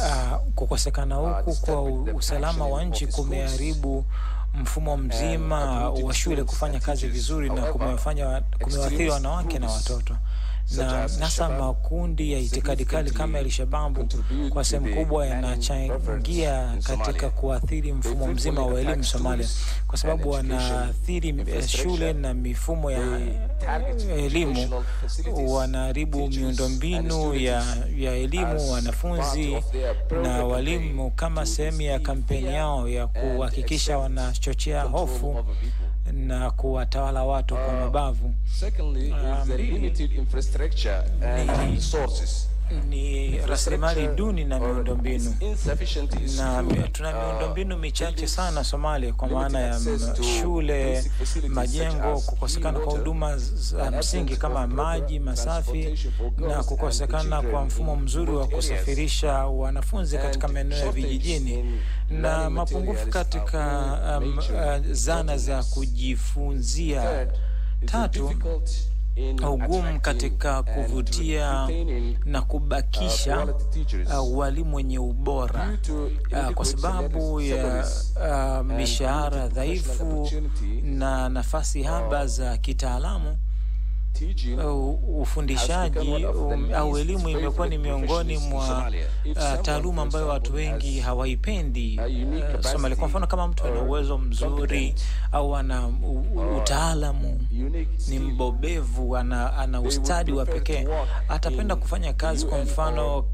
kukosekana huku kwa usalama wa nchi kumeharibu mfumo mzima wa shule kufanya kazi vizuri na kumewaathiri wanawake na watoto. Na nasa makundi ya itikadi kali kama Al-Shabaab kwa sehemu kubwa yanachangia katika kuathiri mfumo mzima wa elimu Somalia, kwa sababu wanaathiri shule na mifumo ya elimu, wanaharibu miundombinu ya elimu, wanafunzi na walimu kama sehemu ya kampeni yao ya kuhakikisha wanachochea hofu na kuwatawala watu kwa mabavu. Ni rasilimali duni na miundombinu, na tuna miundombinu michache sana Somalia, kwa maana ya shule, majengo, kukosekana kwa huduma za msingi kama maji masafi, na kukosekana kwa mfumo mzuri wa kusafirisha wanafunzi katika maeneo ya vijijini, na mapungufu katika zana za kujifunzia. Tatu, ugumu katika kuvutia na kubakisha walimu wenye ubora kwa sababu ya mishahara dhaifu na nafasi haba za kitaalamu. Ufundishaji au elimu imekuwa ni miongoni mwa taaluma ambayo watu wengi hawaipendi Somalia. Kwa mfano, kama mtu ana uwezo mzuri au ana utaalamu, ni mbobevu, ana ustadi wa pekee, atapenda kufanya kazi. Kwa mfano,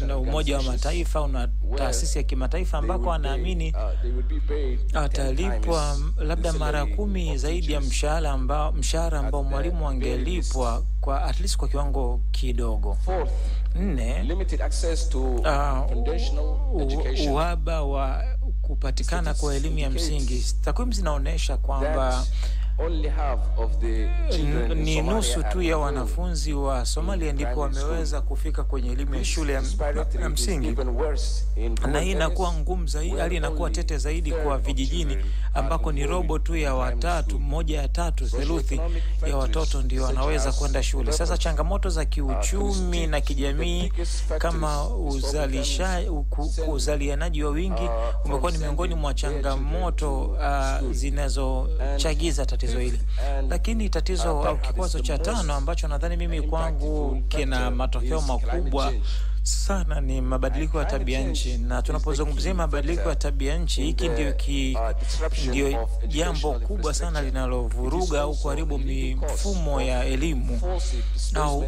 na Umoja wa Mataifa au na taasisi ya kimataifa ambako anaamini atalipwa labda mara 10 zaidi ya mshahara ambao mwalimu angelipwa kwa at least kwa kiwango kidogo. 4, uhaba wa kupatikana kwa elimu ya msingi. Takwimu zinaonyesha kwamba ni nusu tu ya wanafunzi wa Somalia ndipo wameweza kufika kwenye elimu ya shule ya msingi, na hii inakuwa ngumu zaidi, hali inakuwa tete zaidi kwa vijijini ambako ni robo tu ya watatu, 1/3, theluthi ya watoto ndio wanaweza kwenda shule. Sasa changamoto za kiuchumi na kijamii kama uzalianaji wa wingi umekuwa ni miongoni mwa changamoto zinazochagiza tatizo hili. Lakini tatizo au kikwazo cha 5 ambacho nadhani mimi kwangu kina matokeo makubwa sana ni mabadiliko ya tabia nchi. Na tunapozungumzia mabadiliko ya tabia nchi, hiki ndio jambo kubwa sana linalovuruga au kuharibu mifumo ya elimu, au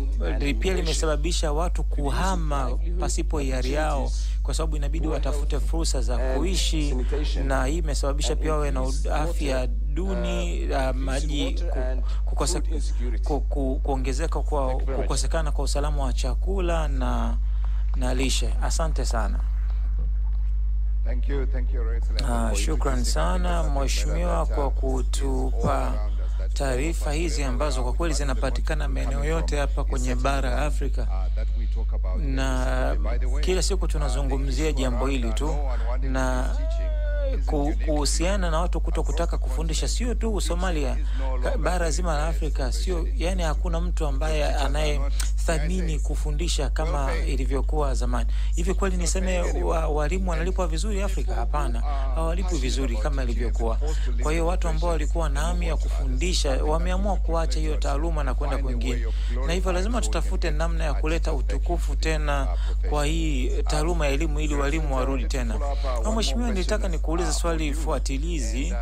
pia limesababisha watu kuhama pasipo hiari yao, kwa sababu inabidi watafute fursa za kuishi, na hii imesababisha pia wawe na afya duni, maji, kuongezeka kwa kukosekana kwa usalama wa chakula na lishe. Asante sana. Thank you, Shukran sana Mheshimiwa kwa kutupa taarifa hizi ambazo kwa kweli zinapatikana maeneo yote hapa kwenye bara la Afrika, na kila siku tunazungumzia jambo hili tu, na kuhusiana na watu kutaka kufundisha, sio tu Somalia, bara zima la Afrika. Sio, yani hakuna mtu ambaye anayethamini kufundisha kama ilivyokuwa zamani. Hivi kweli niseme walimu wanalipwa vizuri Afrika? Hapana, hawalipwi vizuri kama ilivyokuwa. Kwa hiyo watu ambao walikuwa na hamu ya kufundisha wameamua kuacha hiyo taaluma na kwenda kwingine, na hivyo lazima tutafute namna ya kuleta utukufu tena kwa hii taaluma ya elimu ili walimu warudi tena. Mheshimiwa, nilitaka nikuulize swali fuatilizi,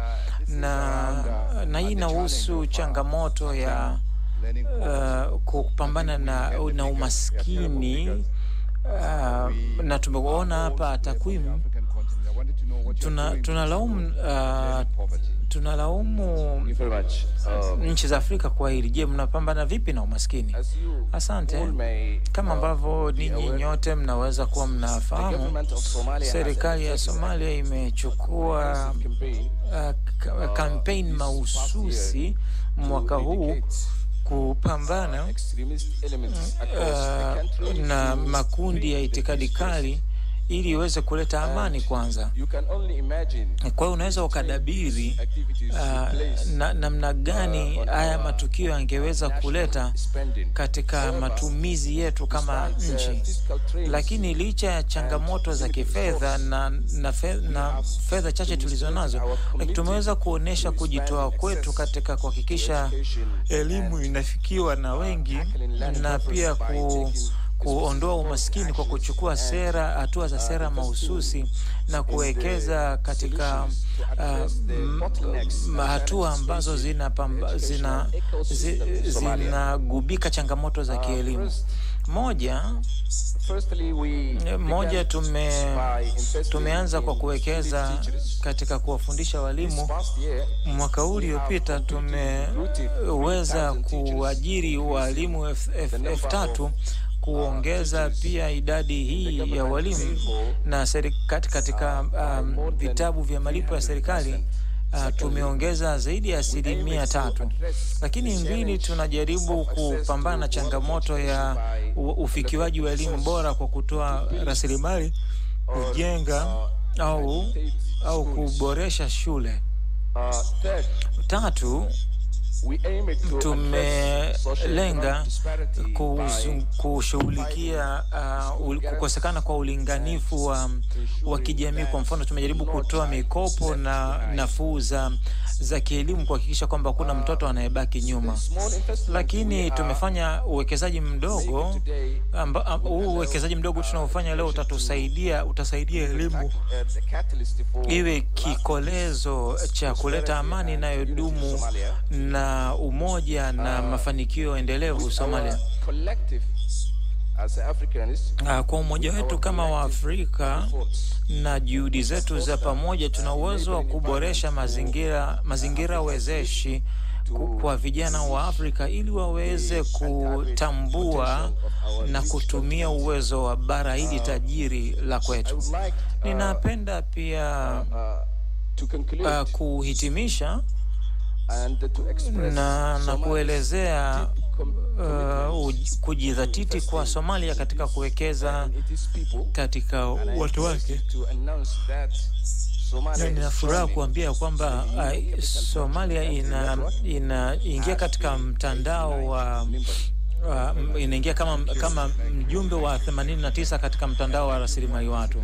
na hii inahusu changamoto ya kupambana na umaskini, na tumeona hapa takwimu. tunalaumu nchi za Afrika kwa hili. Je, mnapambana vipi na umaskini? Asante. Kama ambavyo ninyi nyote mnaweza kuwa mnafahamu, serikali ya Somalia imechukua kampeni mahususi mwaka huu kupambana na makundi ya itikadi kali ili iweze kuleta amani kwanza. Kwa hiyo unaweza ukadabiri namna gani haya matukio yangeweza kuleta katika matumizi yetu kama nchi. Lakini licha ya changamoto za kifedha na fedha chache tulizonazo, tumeweza kuonesha kujitoa kwetu katika kuhakikisha elimu inafikiwa na wengi, na pia kuondoa umaskini kwa kuchukua hatua za sera mahususi na kuwekeza katika hatua ambazo zinagubika changamoto za kielimu. Moja, tumeanza kwa kuwekeza katika kuwafundisha walimu. Mwaka uliopita tumeweza kuajiri walimu 3,000, kuongeza pia idadi hii ya walimu na katika vitabu vya malipo ya serikali tumeongeza zaidi ya 3%. Lakini mbili, tunajaribu kupambana na changamoto ya ufikiwaji wa elimu bora kwa kutoa rasilimali, kujenga au kuboresha shule. 3, tumelenga kushughulikia kukosekana kwa ulinganifu wa kijamii. Kwa mfano, tumejaribu kutoa mikopo na nafuu za kielimu kuhakikisha kwamba kuna mtoto anayebaki nyuma. Lakini tumefanya uwekezaji mdogo. Uwekezaji mdogo tunaofanya leo utasaidia elimu iwe kikolezo cha kuleta amani inayodumu na umoja na mafanikio endelevu Somalia. Kwa umoja wetu kama wa Afrika na juhudi zetu za pamoja, tuna uwezo wa kuboresha mazingira wezeshi kwa vijana wa Afrika ili waweze kutambua na kutumia uwezo wa bara hili tajiri la kwetu. Ninapenda pia kuhitimisha na kuelezea kujidhatiti kwa Somalia katika kuwekeza katika watu wake. Nina furaha kuambia kwamba Somalia inaingia katika mtandao wa inaingia kama mjumbe wa 89 katika mtandao wa Rasilimali Watu.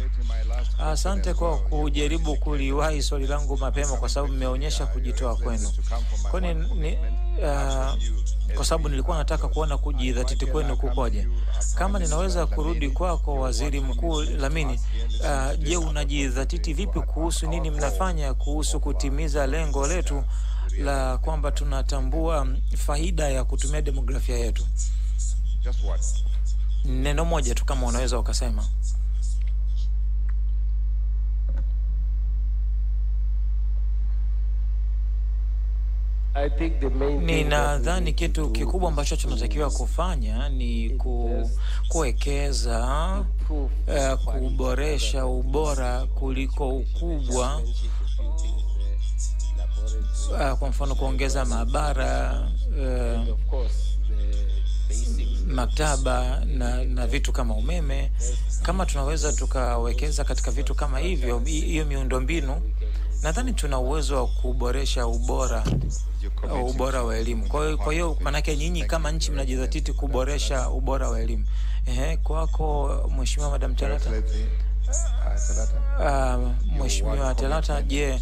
Asante kwa kujaribu kuliwahi swali langu mapema, kwa sababu mmeonyesha kujitoa kwenu. Kwa sababu nilikuwa nataka kuona kujidhatiti kwenu kukoje. Kama ninaweza kurudi kwako, Waziri Mkuu Lamini, je, unajidhatiti vipi kuhusu nini mnafanya kuhusu kutimiza lengo letu la kwamba tunatambua faida ya kutumia demografia yetu? Neno moja tu kama unaweza ukasema. Ninadhani kitu kikubwa ambacho tunatakiwa kufanya ni kuwekeza, kuboresha ubora kuliko ukubwa. Kwa mfano, kuongeza maabara, maktaba na vitu kama umeme. Kama tunaweza tukawekeza katika vitu kama hivyo, hiyo miundombinu, nadhani tuna uwezo wa kuboresha ubora wa elimu. Kwa hiyo manake nyinyi kama nchi mnajidhatiti kuboresha ubora wa elimu. Kwako Mheshimiwa Madam Telata. Mheshimiwa Telata, je,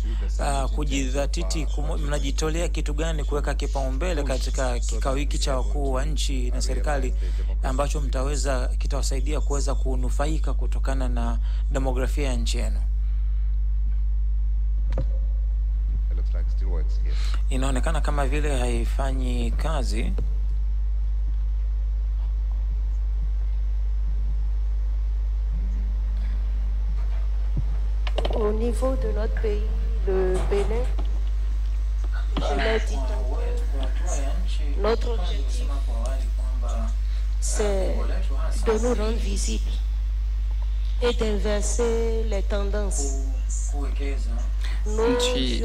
kujidhatiti mnajitolea kitu gani kuweka kipaumbele katika kikao hiki cha wakuu wa nchi na serikali ambacho kitawasaidia kuweza kunufaika kutokana na demografia ya nchi yenu? Inaonekana kama vile haifanyi kazi. Au niveau de notre pays, le Bénin, Notre objectif, c'est de nous rendre visibles et d'inverser les tendances. Nchi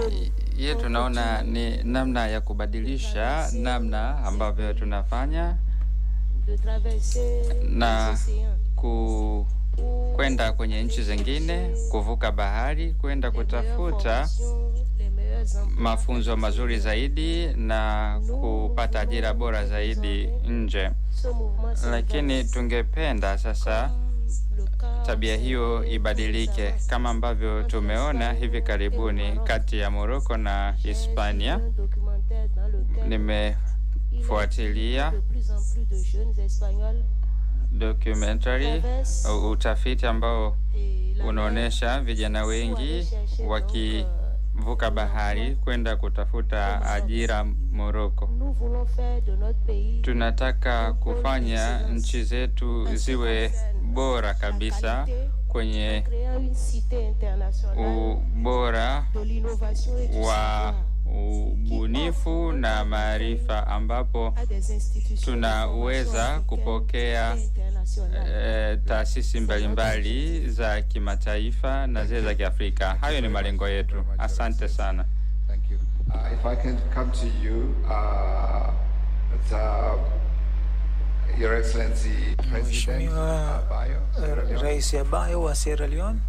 yetu naona ni namna ya kubadilisha namna ambavyo tunafanya na kwenda kwenye nchi zingine, kuvuka bahari, kwenda kutafuta mafunzo mazuri zaidi na kupata ajira bora zaidi nje. Lakini tungependa sasa tabia hiyo ibadilike, kama ambavyo tumeona hivi karibuni kati ya Morocco na Hispania. Nimefuatilia documentary, utafiti ambao unaonesha vijana wengi wakivuka bahari kwenda kutafuta ajira Morocco. Tunataka kufanya nchi zetu ziwe bora kabisa kwenye ubora wa ubunifu na maarifa, ambapo tunaweza kupokea taasisi mbalimbali za kimataifa na zile za Kiafrika. Hayo ni malengo yetu. Asante sana. Thank you. If I can come to you, Your Excellency President Bayo, Rais Bayo wa Sierra Leone.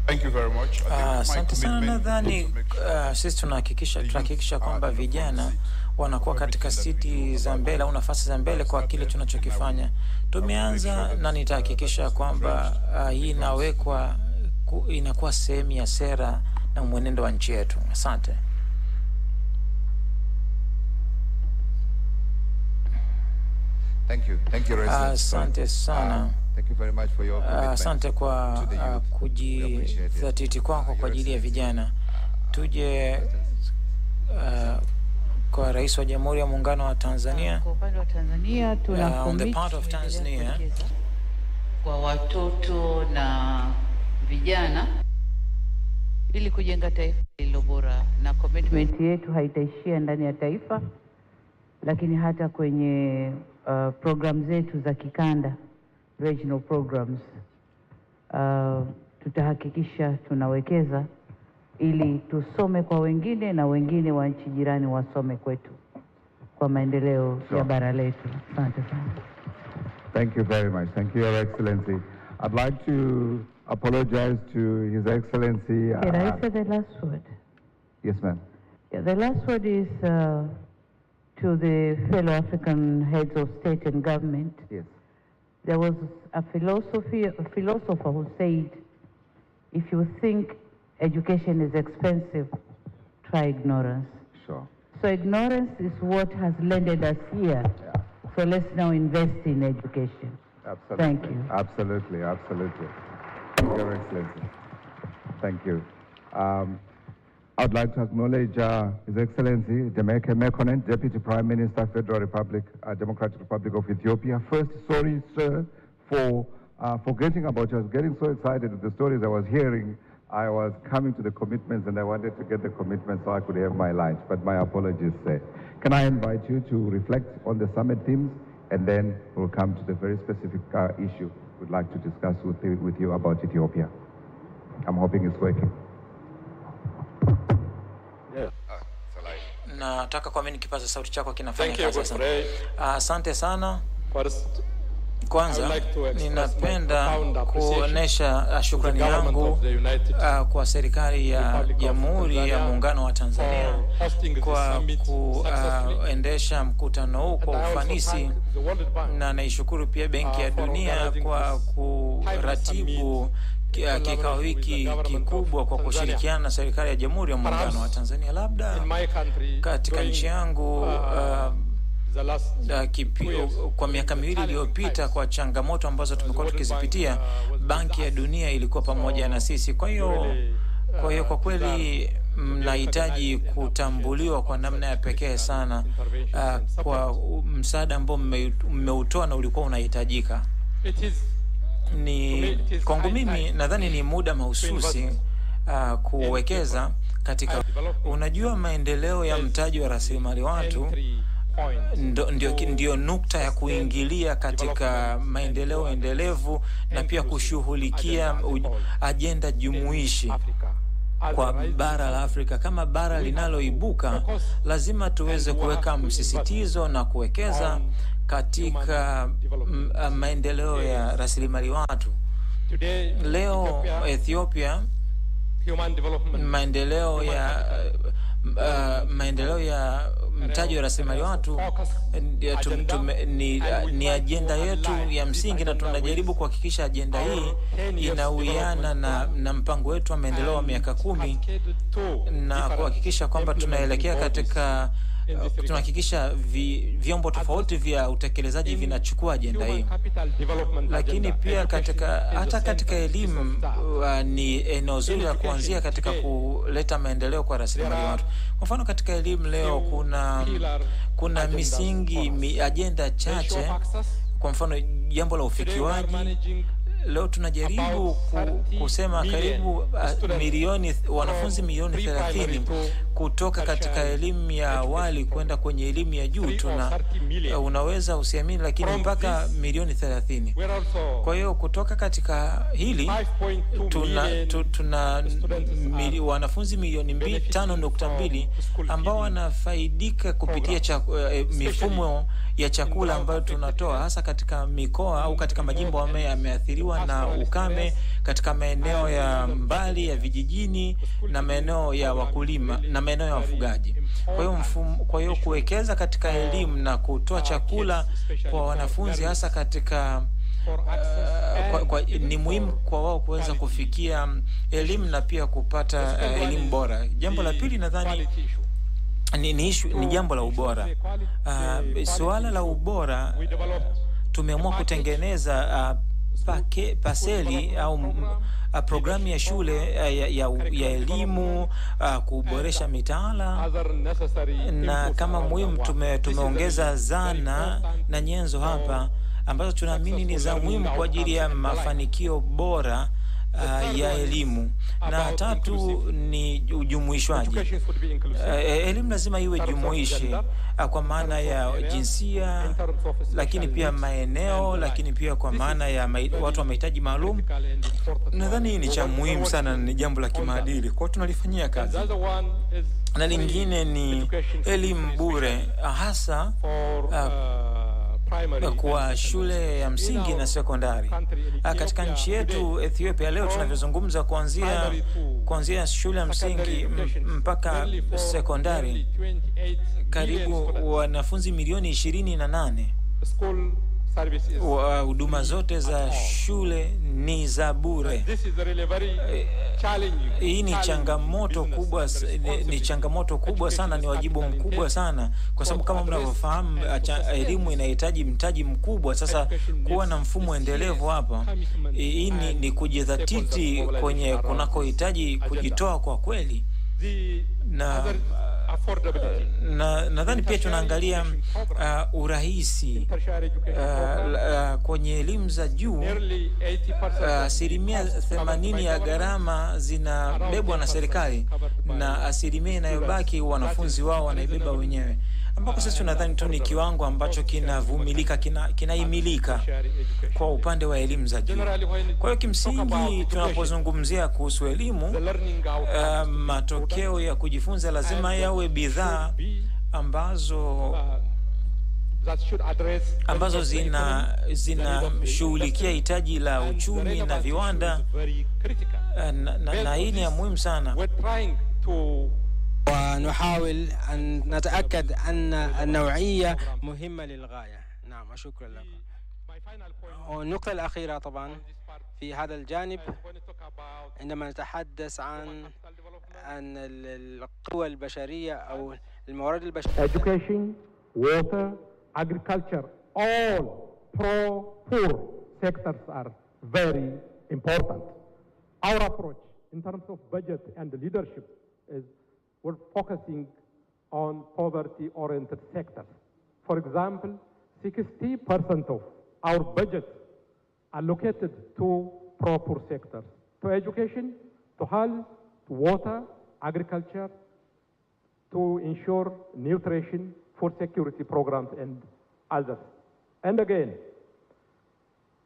Thank you very much. Asante sana. Nadhani sisi tunahakikisha kwamba vijana wanakuwa katika siti za mbele au nafasi za mbele kwa kile tunachokifanya. Tumeanza na nitahakikisha kwamba hii inakuwa sehemu ya sera na mwenendo wa nchi yetu. Asante. Thank you. Thank you, asante sana. Thank you very much for your commitment. Asante kwa kujidhatiti kwako kwa ajili ya vijana. Tuje kwa Rais wa Jamhuri ya Muungano wa Tanzania. Kwa upande wa Tanzania tuna on the part of Tanzania kwa watoto na vijana ili kujenga taifa lililo bora, na commitment yetu haitaishia ndani ya taifa, lakini hata kwenye program zetu za kikanda, regional programs, tutahakikisha tunawekeza ili tusome kwa wengine na wengine wa nchi jirani wasome kwetu kwa maendeleo ya bara letu. Asante sana. Thank you very much. Thank you, Your Excellency. I'd like to apologize to His Excellency. Can I say the last word? Yes, ma'am. Yeah, the last word is to the fellow African heads of state and government. Yes. There was a philosopher who said, if you think education is expensive, try ignorance. Sure. So ignorance is what has landed us here. Yeah. So let's now invest in education. Absolutely. Thank you. Absolutely, absolutely. Thank you, Your Excellency. Thank you. I'd like to acknowledge His Excellency Demeke Mekonnen, Deputy Prime Minister, Federal Republic, Democratic Republic of Ethiopia. First, sorry, sir, for forgetting about you. I was getting so excited with the stories I was hearing. I was coming to the commitments and I wanted to get the commitments so I could have my lunch, but my apologies, sir. Can I invite you to reflect on the summit themes, and then we'll come to the very specific issue we'd like to discuss with you about Ethiopia. I'm hoping it's working. Nataka kwa mimi kipaza sauti chako kinafanya kazi sasa. Asante sana. Kwanza ninapenda kuonesha shukrani yangu kwa serikali ya Jamhuri ya Muungano wa Tanzania kwa kuendesha mkutano huu kwa ufanisi, na naishukuru pia Benki ya Dunia kwa kuratibu kikao hiki kikubwa kwa kushirikiana na serikali ya Jamhuri ya Muungano wa Tanzania. Labda katika nchi yangu kwa miaka miwili iliyopita, kwa changamoto ambazo tumekuwa tukizipitia, Banki ya Dunia ilikuwa pamoja na sisi. Kwa hiyo kwa kweli mnahitaji kutambuliwa kwa namna ya pekee sana kwa msaada ambao mmeutoa na ulikuwa unahitajika. kwangu mimi nadhani ni muda mahususi kuwekeza katika, unajua, maendeleo ya mtaji wa rasilimali watu ndio nukta ya kuingilia katika maendeleo endelevu na pia kushughulikia ajenda jumuishi kwa bara la Afrika. Kama bara linaloibuka, lazima tuweze kuweka msisitizo na kuwekeza katika maendeleo ya rasilimali watu. Leo Ethiopia, maendeleo ya mtaji wa rasilimali watu ni ajenda yetu ya msingi, na tunajaribu kuhakikisha ajenda hii inawiana na mpango wetu wa maendeleo wa miaka 10 na kuhakikisha kwamba tunaelekea katika, tunahakikisha vyombo tofauti vya utekelezaji vinachukua ajenda hii. Lakini pia hata katika elimu ni eneo zuri la kuanzia katika kuleta maendeleo kwa rasilimali watu. Kwa mfano, katika elimu leo kuna misingi, ajenda chache. Kwa mfano, jambo la ufikiwaji, leo tunajaribu kusema karibu wanafunzi milioni 30 kutoka katika elimu ya awali kwenda kwenye elimu ya juu. Unaweza usiamini, lakini mpaka milioni 30. Kwa hiyo kutoka katika hili tuna wanafunzi milioni 5.2 ambao wanafaidika kupitia mifumo ya chakula ambayo tunatoa, hasa katika mikoa au katika majimbo ambayo yameathiriwa na ukame, katika maeneo ya mbali ya vijijini na maeneo ya wakulima na maeneo ya wafugaji. Kwa hiyo kuwekeza katika elimu na kutoa chakula kwa wanafunzi, hasa katika ni muhimu kwa wao kuweza kufikia elimu na pia kupata elimu bora. Jambo la pili nadhani ni jambo la ubora. Suala la ubora, tumeamua kutengeneza paseli au programu ya shule ya elimu, kuboresha mitaala, na kama muhimu tumeongeza zana na nyenzo hapa ambazo tunaamini ni za muhimu kwa ajili ya mafanikio bora ya elimu. Na tatu ni ujumuishwaji. Elimu lazima iwe jumuishi kwa maana ya jinsia, lakini pia maeneo, lakini pia kwa maana ya watu wa mahitaji maalum. Nadhani hii ni cha muhimu sana, ni jambo la kimaadili, kwa tunalifanyia kazi. Na lingine ni elimu bure, hasa kwa shule ya msingi na sekondari. Katika nchi yetu Ethiopia leo tunavyozungumza, kuanzia shule ya msingi mpaka sekondari, karibu wanafunzi milioni 28. Huduma zote za shule ni za bure. Hii ni changamoto kubwa sana, ni wajibu mkubwa sana, kwa sababu kama mnavyofahamu, elimu inahitaji mtaji mkubwa. Sasa kuwa na mfumo endelevu hapa, hii ni kujidhatiti kwenye kunakohitaji kujitoa kwa kweli. Na nadhani pia tunaangalia urahisi kwenye elimu za juu. Asilimia 80 ya gharama zinabebwa na serikali, na asilimia inayobaki wanafunzi wao wanaibeba wenyewe, ambako sisi tunadhani tu ni kiwango ambacho kinavumilika, kinaimilika kwa upande wa elimu za juu. Kwa hiyo kimsingi, tunapozungumzia kuhusu elimu, matokeo ya kujifunza lazima yawe bidhaa ambazo zinashughulikia hitaji la uchumi na viwanda, na hii ni ya muhimu sana. ونحاول أن نتأكد أن النوعية مهمة للغاية. نعم، شكرا لك. والنقطة الأخيرة طبعا في هذا الجانب، عندما نتحدث عن القوى البشرية أو الموارد البشرية. Education, water, agriculture, all pro-poor sectors are very important. Our approach in terms of budget and leadership is we're focusing on poverty-oriented sectors. For example, 60% of our budget allocated to pro-poor sectors, to education, to health, to water, agriculture, to ensure nutrition, food security programs, and others. And again,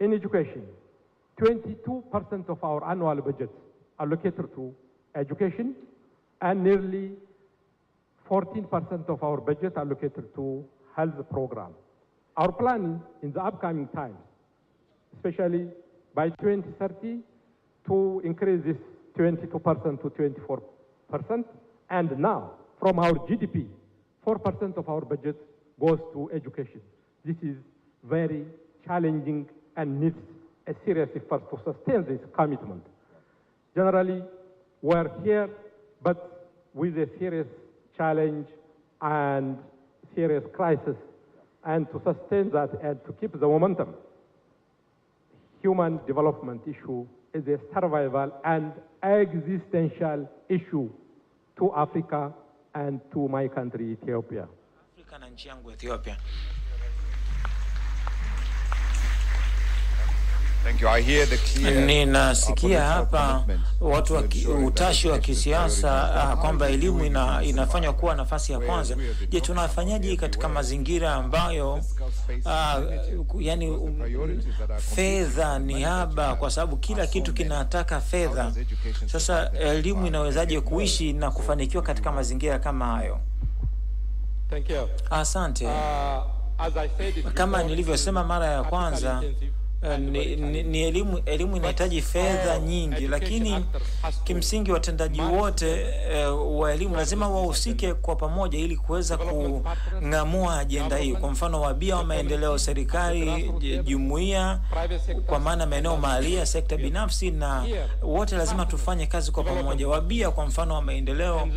in education, 22% of our annual budgets are allocated to education, and nearly 14% of our budget are allocated to health programs. Our plan in the upcoming times, especially by 2030, to increase this 22% to 24%, and now, from our GDP, 4% of our budget goes to education. This is very challenging and needs a serious effort to sustain this commitment. Generally, we're here, but with a serious challenge and serious crisis, and to sustain that and to keep the momentum, human development issue is a survival and existential issue to Africa and to my country, Ethiopia. Afrika na nchi yangu Ethiopia. Thank you. I hear the clear, ninasikia hapa watu wa utashi wa kisiasa kwamba elimu inafanywa kuwa nafasi ya kwanza. Je, tunafanyaje katika mazingira ambayo yani fedha ni haba, kwa sababu kila kitu kinataka fedha? Sasa elimu inawezaje kuishi na kufanikiwa katika mazingira kama hayo? Thank you. Asante. Kama nilivyosema mara ya kwanza, ni elimu inahitaji fedha nyingi, lakini kimsingi watendaji wote wa elimu lazima wahusike kwa pamoja ili kuweza kung'amua ajenda hii. Kwa mfano, wabia wa maendeleo, serikali, jumuiya, kwa maana maeneo mahalia, sekta binafsi, na wote lazima tufanye kazi kwa pamoja. Wabia kwa mfano wa maendeleo,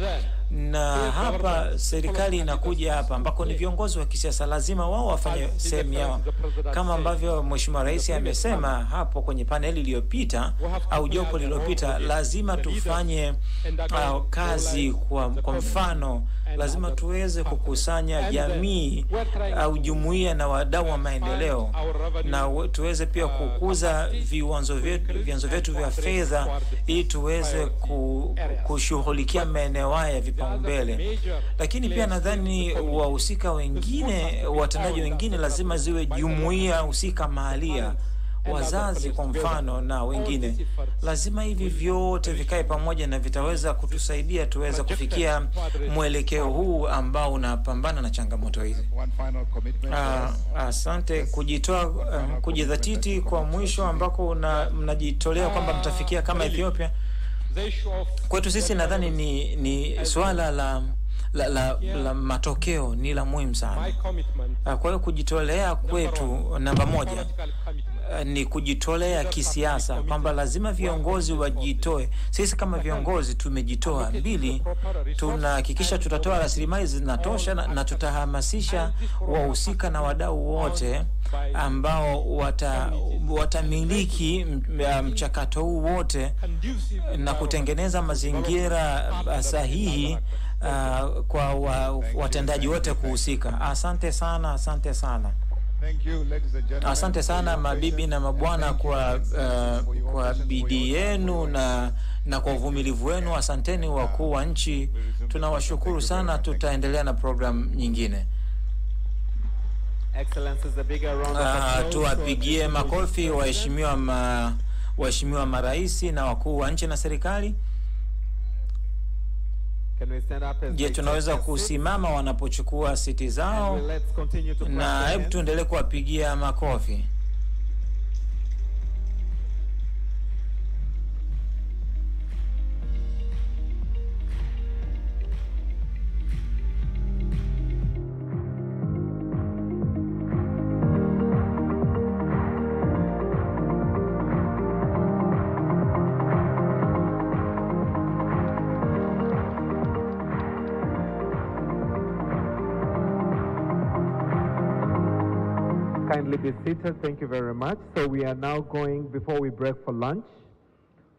na hapa serikali inakuja hapa ambako ni viongozi wa kisiasa, lazima wao wafanye sehemu yao, kama ambavyo Mheshimiwa Rais amesema hapo kwenye paneli iliyopita au jopo lililopita. Lazima tufanye kazi kwa mfano, lazima tuweze kukusanya jamii au jumuiya na wadau wa maendeleo, na tuweze pia kukuza vyanzo vyetu vya fedha ili tuweze kushughulikia maeneo haya vipaumbele. Lakini pia nadhani wahusika wengine, watendaji wengine, lazima ziwe jumuiya husika mahalia, wazazi kwa mfano na wengine. Lazima hivi vyote vikae pamoja na vitaweza kutusaidia tuweze kufikia mwelekeo huu ambao unapambana na changamoto hizi. Asante. Kujitoa, kujidhatiti kwa mwisho ambako mnajitolea kwamba mtafikia kama Ethiopia. Kwetu sisi nadhani ni swala la matokeo ni la muhimu sana. Kwa hiyo kujitolea kwetu, namba moja, ni kujitolea kisiasa, kwamba lazima viongozi wajitoe. Sisi kama viongozi tumejitoa. Mbili, tunahakikisha tutatoa rasilimali zinatosha na tutahamasisha wahusika na wadau wote ambao watamiliki mchakato huu wote na kutengeneza mazingira sahihi kwa watendaji wote kuhusika. Asante sana, asante sana. Asante sana mabibi na mabwana kwa bidii yenu na kwa uvumilivu wenu. Asanteni wakuu wa nchi, tunawashukuru sana. Tutaendelea na program nyingine. Tuwapigie makofi waheshimiwa marais na wakuu wa nchi na serikali. Je, tunaweza kusimama wanapochukua siti zao, na hebu tuendelee kuwapigia makofi. Kindly be seated. Thank you very much. So we are now going, before we break for lunch,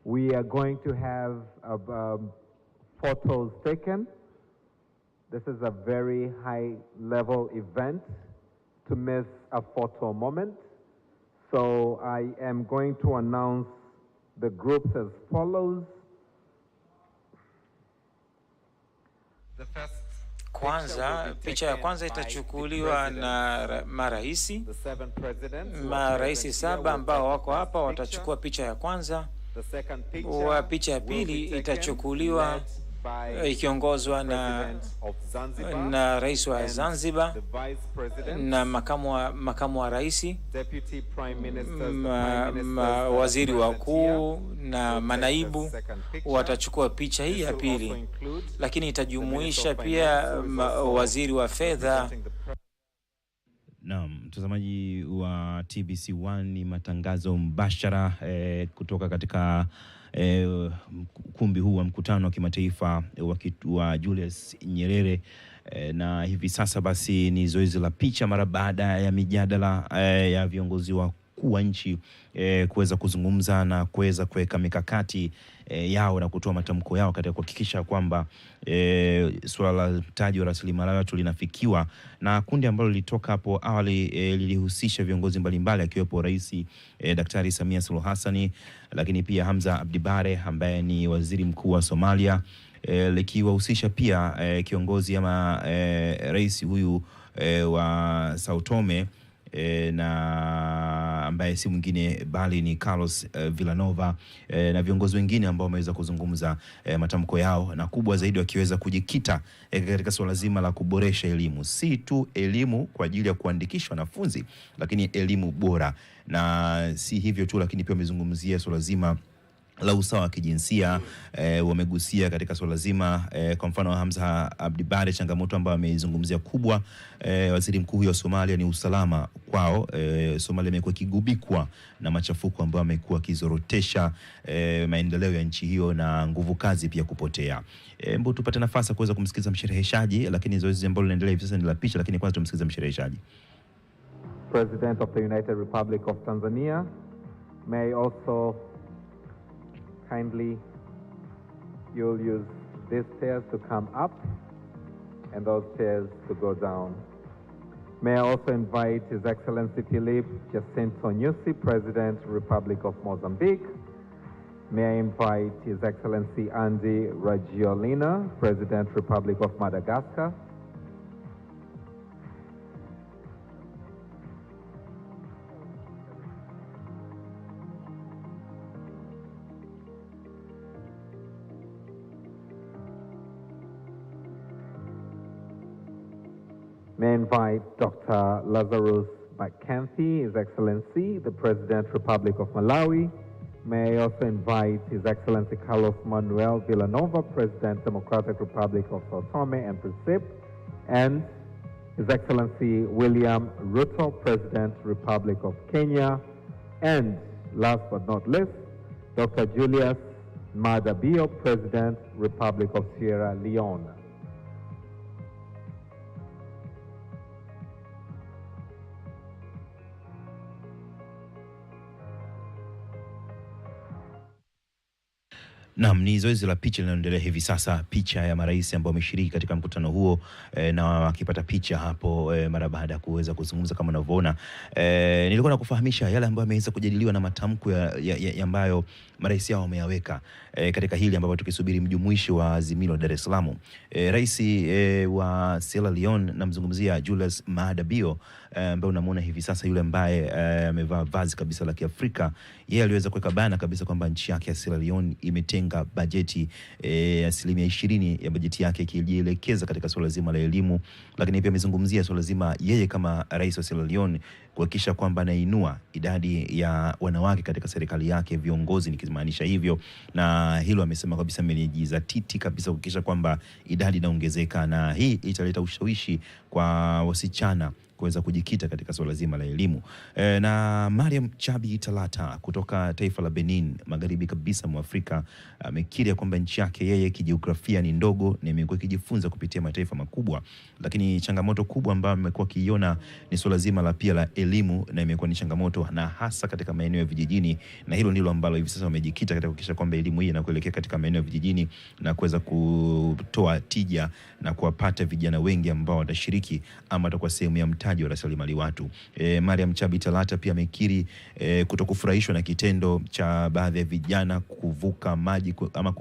we are going to have photos taken. This is a very high-level event. To miss a photo moment, So I am going to announce the groups as follows. Kwanza, picha ya kwanza itachukuliwa na maraisi. Maraisi 7 ambao wako hapa watachukua picha ya kwanza. Picha ya pili itachukuliwa ikiongozwa na rais wa Zanzibar na makamu wa rais, waziri wakuu na manaibu watachukua picha hii ya pili, lakini itajumuisha pia waziri wa fedha. Naam, mtazamaji wa TBC1, ni matangazo mbashara kutoka katika ukumbi huu wa mkutano wa kimataifa wa Julius Nyerere, na hivi sasa basi ni zoezi la picha mara baada ya mijadala ya viongozi wakuu wa nchi kuweza kuzungumza na kuweza kuweka mikakati yao na kutoa matamko yao katika kuhakikisha kwamba suala la mtaji wa rasilimali watu linafikiwa. Na kundi ambalo lilitoka hapo awali lilihusisha viongozi mbalimbali akiwepo Rais Daktari Samia Suluhu Hassan, lakini pia Hamza Abdi Bare ambaye ni waziri mkuu wa Somalia, likiwahusisha pia kiongozi ama rais huyu wa Sao Tome na ambaye si mwingine bali ni Carlos Villanova, na viongozi wengine ambao wameweza kuzungumza matamko yao, na kubwa zaidi wakiweza kujikita katika swala zima la kuboresha elimu, si tu elimu kwa ajili ya kuandikisha wanafunzi, lakini elimu bora. Na si hivyo tu, lakini pia wamezungumzia swala zima la usawa wa kijinsia. Wamegusia katika swala zima kwa mfano Hamza Abdi Bare, changamoto ambayo ameizungumzia kubwa waziri mkuu wa Somalia ni usalama kwao. Somalia imekuwa kigubikwa na machafuko ambayo amekuwa kizorotesha maendeleo ya nchi hiyo na nguvu kazi pia kupotea. Mbo tupate nafasi kuweza kumsikiza mshereheshaji, lakini zoezi ambalo linaendelea hivi sasa ni la picha, lakini kwanza tumsikize mshereheshaji. President of the United Republic of Tanzania, may also kindly, you'll use these stairs to come up and those stairs to go down. May I also invite His Excellency Philip Jacinto Nyusi, President, Republic of Mozambique. May I invite His Excellency Andy Rajoelina, President, Republic of Madagascar. May I invite Dr. Lazarus Mackenzie, His Excellency, the President, Republic of Malawi. May I also invite His Excellency Carlos Manuel Villanova, President, Democratic Republic of Sao Tome and Principe, and His Excellency William Ruto, President, Republic of Kenya, and last but not least, Dr. Julius Maada Bio, President, Republic of Sierra Leone. Naam, ni zoezi la picha linaloendelea hivi sasa, picha ya marais ambao wameshiriki katika mkutano huo na wakipata picha hapo mara baada ya kuweza kuzungumza kama unavyoona. Nilikuwa nakufahamisha yale ambayo yameweza kujadiliwa na matamko ambayo marais hao wameyaweka katika hili ambapo tukisubiri mjumuisho wa azimio la Dar es Salaam. Rais wa Sierra Leone, namzungumzia Julius Maada Bio, ambaye unamuona hivi sasa, yule ambaye amevaa vazi kabisa la Kiafrika. Yeye aliweza kuweka bana kabisa kwamba nchi yake ya Sierra Leone imetenga bajeti 20% ya bajeti yake ikijielekeza katika swala zima la elimu, lakini pia amezungumzia swala zima yeye kama rais wa Sierra Leone kuhakikisha kwamba anainua idadi ya wanawake katika serikali yake, viongozi nikimaanisha hivyo, na hilo amesema kabisa amejizatiti kabisa kuhakikisha kwamba idadi inaongezeka, na hii italeta ushawishi kwa wasichana kuweza kujikita katika swala zima la elimu. Na Mariam Chabi Talata kutoka taifa la Benin, magharibi kabisa mwa Afrika, amekiri kwamba nchi yake yeye kijiografia ni ndogo na imekuwa ikijifunza kupitia mataifa makubwa, lakini changamoto kubwa ambayo amekuwa kiiona ni swala zima la pia la elimu, na imekuwa ni changamoto na hasa katika maeneo ya vijijini, na hilo ndilo ambalo hivi sasa wamejikita katika kuhakikisha kwamba elimu hii inakuelekea katika maeneo ya vijijini na kuweza kutoa tija na kuwapata vijana wengi ambao watashiriki ama watakuwa sehemu ya mtaji mtaji wa rasilimali watu. Mariam Chabi Talata pia amekiri kutokufurahishwa na kitendo cha baadhi ya vijana kuvuka maji ama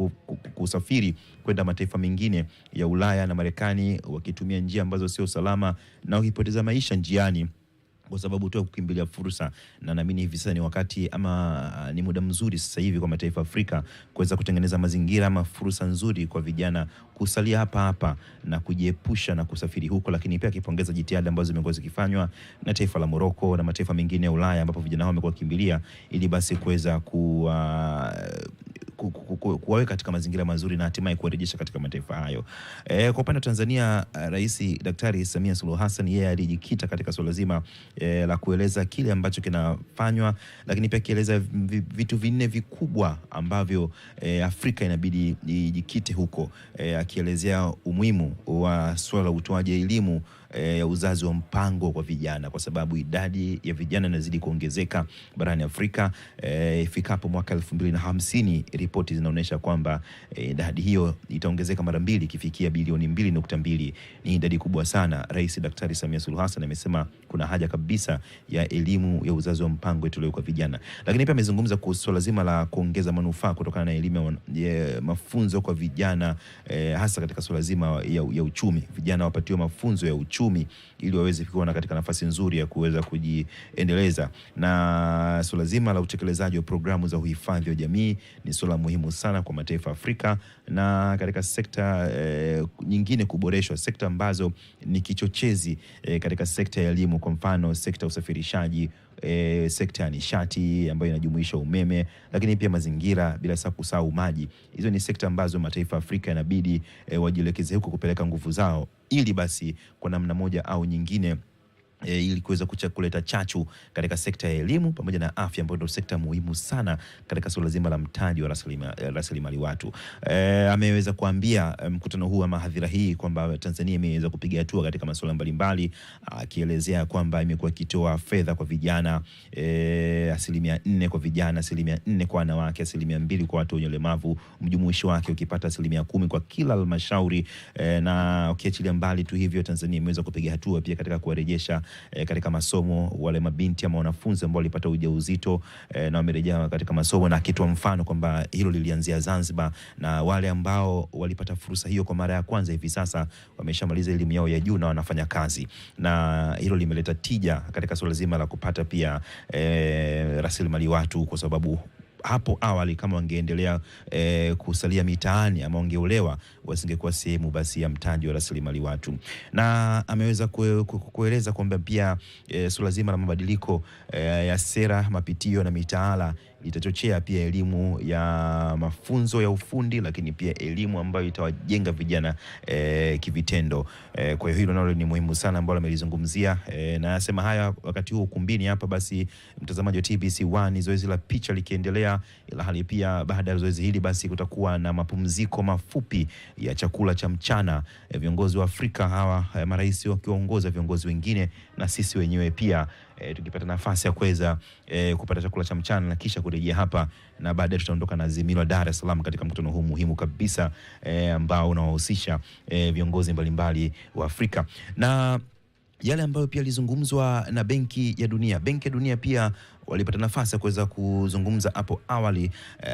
kusafiri kwenda mataifa mengine ya Ulaya na Marekani wakitumia njia ambazo sio salama na wakipoteza maisha njiani kwa sababu tu kukimbilia fursa. Na naamini hivi sasa ni wakati ama ni muda mzuri sasa hivi kwa mataifa Afrika kuweza kutengeneza mazingira ama fursa nzuri kwa vijana kusalia hapa na kujiepusha na kusafiri huko, lakini pia akipongeza jitihada ambazo zimekuwa zikifanywa na taifa la Morocco na mataifa mengine ya Ulaya ambapo vijana hao wamekuwa kimbilia ili basi kuweza kuwaweka katika mazingira mazuri na hatimaye kuwarejesha katika mataifa hayo. Kwa upande wa Tanzania, Rais Daktari Samia Suluhu Hassan yeye alijikita katika swala zima la kueleza kile ambacho kinafanywa, lakini pia kieleza vitu vinne vikubwa ambavyo Afrika inabidi ijikite huko, akielezea umuhimu wa swala la utoaji elimu ya uzazi wa mpango kwa vijana, kwa sababu idadi ya vijana inazidi kuongezeka barani Afrika. Ifikapo mwaka 2050 ripoti zinaonyesha kwamba idadi hiyo itaongezeka mara 2 ikifikia bilioni 2.2. Ni idadi kubwa sana. Rais Daktari Samia Suluhu Hassan amesema kuna haja kabisa ya elimu ya uzazi wa mpango itolewe kwa vijana, lakini pia amezungumza kuhusu swala zima la kuongeza manufaa kutokana na elimu ya mafunzo kwa vijana, hasa katika swala zima ya uchumi. Vijana wapatiwe mafunzo ya uchumi ili waweze kuwa katika nafasi nzuri ya kuweza kujiendeleza, na swala zima la utekelezaji wa programu za uhifadhi wa jamii ni swala muhimu sana kwa mataifa Afrika, na katika sekta nyingine kuboreshwa, sekta ambazo ni kichochezi katika sekta ya elimu, kwa mfano sekta ya usafirishaji, sekta ya nishati ambayo inajumuisha umeme, lakini pia mazingira, bila kusahau maji. Hizo ni sekta ambazo mataifa Afrika yanabidi wajielekeze huko kupeleka nguvu zao ili basi kwa namna moja au nyingine ili kuweza kuleta chachu katika sekta ya elimu pamoja na afya, ambayo ndio sekta muhimu sana katika swala zima la mtaji wa rasilimali watu. Ameweza kuambia mkutano huu ama hadhira hii kwamba Tanzania imeweza kupiga hatua katika masuala mbalimbali, akielezea kwamba imekuwa ikitoa fedha kwa vijana 4% kwa vijana, 4% kwa wanawake, 2% kwa watu wenye ulemavu, mjumuishi wake ukipata 10% kwa kila halmashauri. Na ukiachilia mbali tu hivyo, Tanzania imeweza kupiga hatua pia katika kuwarejesha katika masomo wale mabinti ama wanafunzi ambao walipata ujauzito na wamerejea katika masomo, na akitoa mfano kwamba hilo lilianzia Zanzibar, na wale ambao walipata fursa hiyo kwa mara ya kwanza hivi sasa wameshamaliza elimu yao ya juu na wanafanya kazi, na hilo limeleta tija katika swala zima la kupata pia rasilimali watu, kwa sababu hapo awali kama wangeendelea kusalia mitaani ama wangeolewa, wasingekuwa sehemu basi ya mtaji wa rasilimali watu. Na ameweza kueleza kwamba pia swala zima la mabadiliko ya sera, mapitio na mitaala itachochea pia elimu ya mafunzo ya ufundi, lakini pia elimu ambayo itawajenga vijana kivitendo. Kwa hiyo hilo nalo ni muhimu sana ambalo amelizungumzia, na anasema haya wakati huu ukumbini hapa. Basi mtazamaji wa TBC1, zoezi la picha likiendelea, ila hali pia baada ya zoezi hili basi kutakuwa na mapumziko mafupi ya chakula cha mchana. Viongozi wa Afrika hawa, marais wakiongoza viongozi wengine na sisi wenyewe pia tukipata nafasi ya kuweza kupata chakula cha mchana na kisha kurejea hapa, na baadaye tutaondoka na azimio la Dar es Salaam katika mkutano huu muhimu kabisa ambao unawahusisha viongozi mbalimbali wa Afrika. Na yale ambayo pia lizungumzwa na Benki ya Dunia. Benki ya Dunia pia walipata nafasi ya kuweza kuzungumza hapo awali,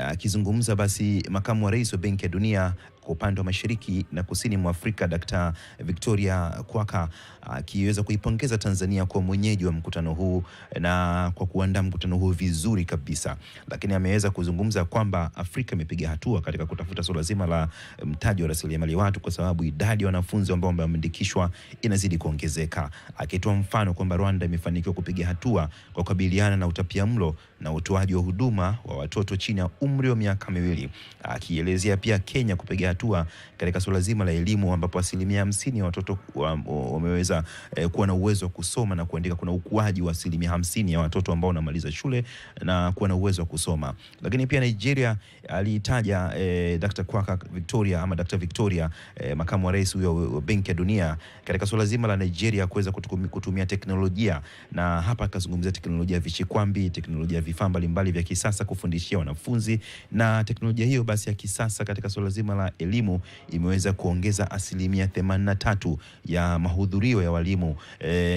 akizungumza basi makamu wa rais wa Benki ya Dunia kwa upande wa mashariki na kusini mwa Afrika, Dr. Victoria Kwaka, akiweza kuipongeza Tanzania kwa mwenyeji wa mkutano huu na kwa kuandaa mkutano huu vizuri kabisa. Lakini ameweza kuzungumza kwamba Afrika imepiga hatua katika kutafuta swala zima la mtaji wa rasilimali watu, kwa sababu idadi ya wanafunzi ambao wameandikishwa inazidi kuongezeka, akitoa mfano kwamba Rwanda imefanikiwa kupiga hatua kwa kukabiliana na utapiamlo na utoaji wa huduma wa watoto chini ya umri wa miaka 2, akielezea pia Kenya kupiga hatua katika swala zima la elimu, ambapo 50% ya watoto wameweza kuwa na uwezo wa kusoma na kuandika. Kuna ukuaji wa 50% ya watoto ambao wanamaliza shule na kuwa na uwezo wa kusoma. Lakini pia Nigeria alitaja Dr. Kwaka Victoria ama Dr. Victoria, makamu wa rais wa Benki ya Dunia, katika swala zima la Nigeria kuweza kutumia teknolojia, na hapa akazungumzia teknolojia ya vishikwambi kambi, teknolojia ya vifaa mbalimbali vya kisasa kufundishia wanafunzi, na teknolojia hiyo basi ya kisasa katika suala zima la elimu imeweza kuongeza asilimia 83 ya mahudhurio ya walimu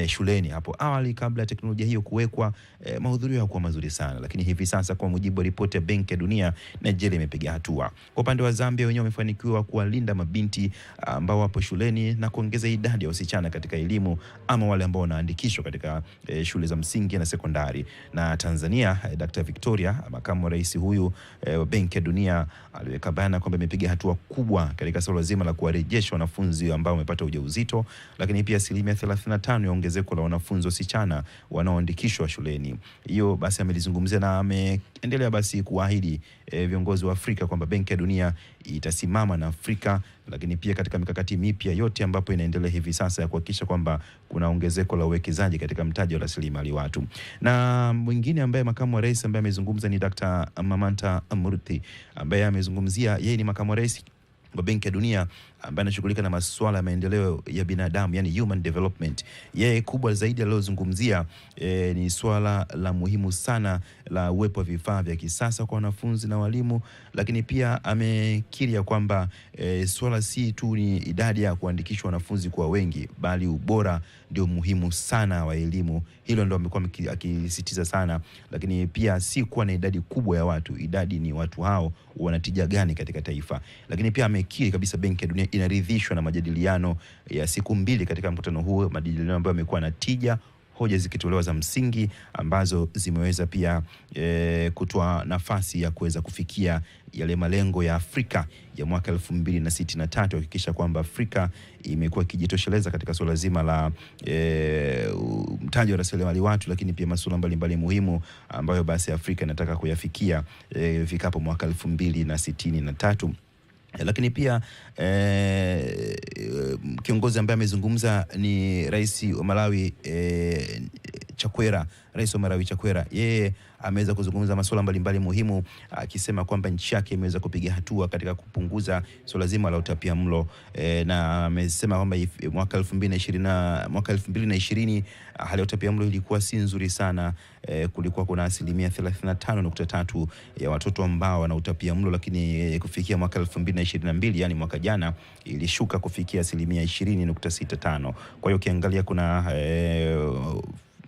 shuleni. Hapo awali kabla ya teknolojia hiyo kuwekwa, mahudhurio hayakuwa mazuri sana, lakini hivi sasa kwa mujibu wa ripoti ya Benki ya Dunia, Nigeria imepiga hatua. Kwa upande wa Zambia, wenyewe wamefanikiwa kuwalinda mabinti ambao wapo shuleni na kuongeza idadi ya wasichana katika elimu ama wale ambao wanaandikishwa katika shule za msingi na sekondari. Na Tanzania, Dr. Victoria, makamu wa rais huyu wa Benki ya Dunia, aliweka bayana kwamba imepiga hatua kubwa katika suala zima la kuwarejesha wanafunzi ambao wamepata ujauzito, lakini pia asilimia 35 ya ongezeko la wanafunzi wasichana wanaoandikishwa shuleni. Hiyo basi amelizungumzia na ameendelea basi kuahidi viongozi wa Afrika kwamba Benki ya Dunia itasimama na Afrika, lakini pia katika mikakati mipya yote ambapo inaendelea hivi sasa ya kuhakikisha kwamba kuna ongezeko la uwekezaji katika mtaji wa rasilimali watu. Na mwingine ambaye makamu wa rais ambaye amezungumza ni Dr. Mamanta Murthy, ambaye amezungumzia, yeye ni makamu wa rais wa Benki ya Dunia ambaye anashughulika na masuala ya maendeleo ya binadamu, yani human development. Yeye kubwa zaidi aliyozungumzia ni swala la muhimu sana la uwepo wa vifaa vya kisasa kwa wanafunzi na walimu, lakini pia amekiri kwamba swala si tu ni idadi ya kuandikishwa wanafunzi kwa wengi, bali ubora ndio muhimu sana wa elimu. Hilo ndio amekuwa akisisitiza sana, lakini pia si kuwa na idadi kubwa ya watu, idadi ni watu hao wanatija gani katika taifa. Lakini pia amekiri kabisa Benki ya Dunia inaridhishwa na majadiliano ya siku 2 katika mkutano huo, majadiliano ambayo yamekuwa na tija, hoja zikitolewa za msingi ambazo zimeweza pia kutoa nafasi ya kuweza kufikia yale malengo ya Afrika ya mwaka 2063, kuhakikisha kwamba Afrika imekuwa ikijitosheleza katika suala zima la mtaji wa rasilimali watu, lakini pia masuala mbalimbali muhimu ambayo basi Afrika inataka kuyafikia fikapo mwaka 2063. Lakini pia kiongozi ambaye amezungumza ni rais wa Malawi Chakwera, rais wa Malawi Chakwera. Yeye ameweza kuzungumza masuala mbalimbali muhimu, akisema kwamba nchi yake imeweza kupiga hatua katika kupunguza swala zima la utapiamlo, na amesema kwamba mwaka 2020 hali ya utapiamlo ilikuwa si nzuri sana. Kulikuwa kuna asilimia 35.3 ya watoto ambao wana utapiamlo, lakini kufikia mwaka 2022, yani mwaka jana, ilishuka kufikia asilimia 20.65. Kwa hiyo ukiangalia kuna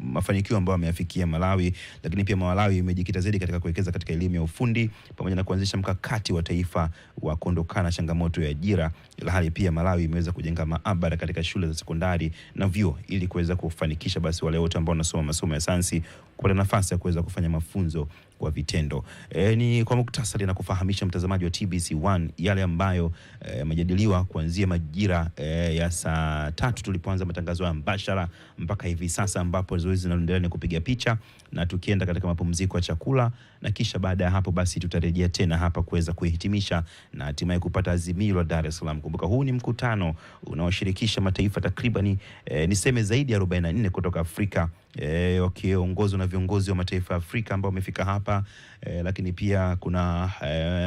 mafanikio ambayo ameyafikia Malawi, lakini pia Malawi imejikita zaidi katika kuwekeza katika elimu ya ufundi pamoja na kuanzisha mkakati wa taifa wa kuondokana changamoto ya ajira. Ilhali pia Malawi imeweza kujenga maabara katika shule za sekondari na vyuo ili kuweza kufanikisha basi wale wote ambao wanasoma masomo ya sayansi kupata nafasi ya kuweza kufanya mafunzo kwa vitendo. Ni kwa muktasari na kufahamisha mtazamaji wa TBC1 yale ambayo majadiliwa kuanzia majira ya saa 3 tulipoanza matangazo ya mbashara mpaka hivi sasa, ambapo zoezi linaloendelea ni kupiga picha na tukienda katika mapumziko ya chakula, na kisha baada ya hapo basi tutarejea tena hapa kuweza kuhitimisha na hatimaye kupata azimio la Dar es Salaam. Kumbuka huu ni mkutano unaoshirikisha mataifa takribani niseme zaidi ya 44 kutoka Afrika, wakiongozwa na viongozi wa mataifa ya Afrika ambao wamefika hapa, lakini pia kuna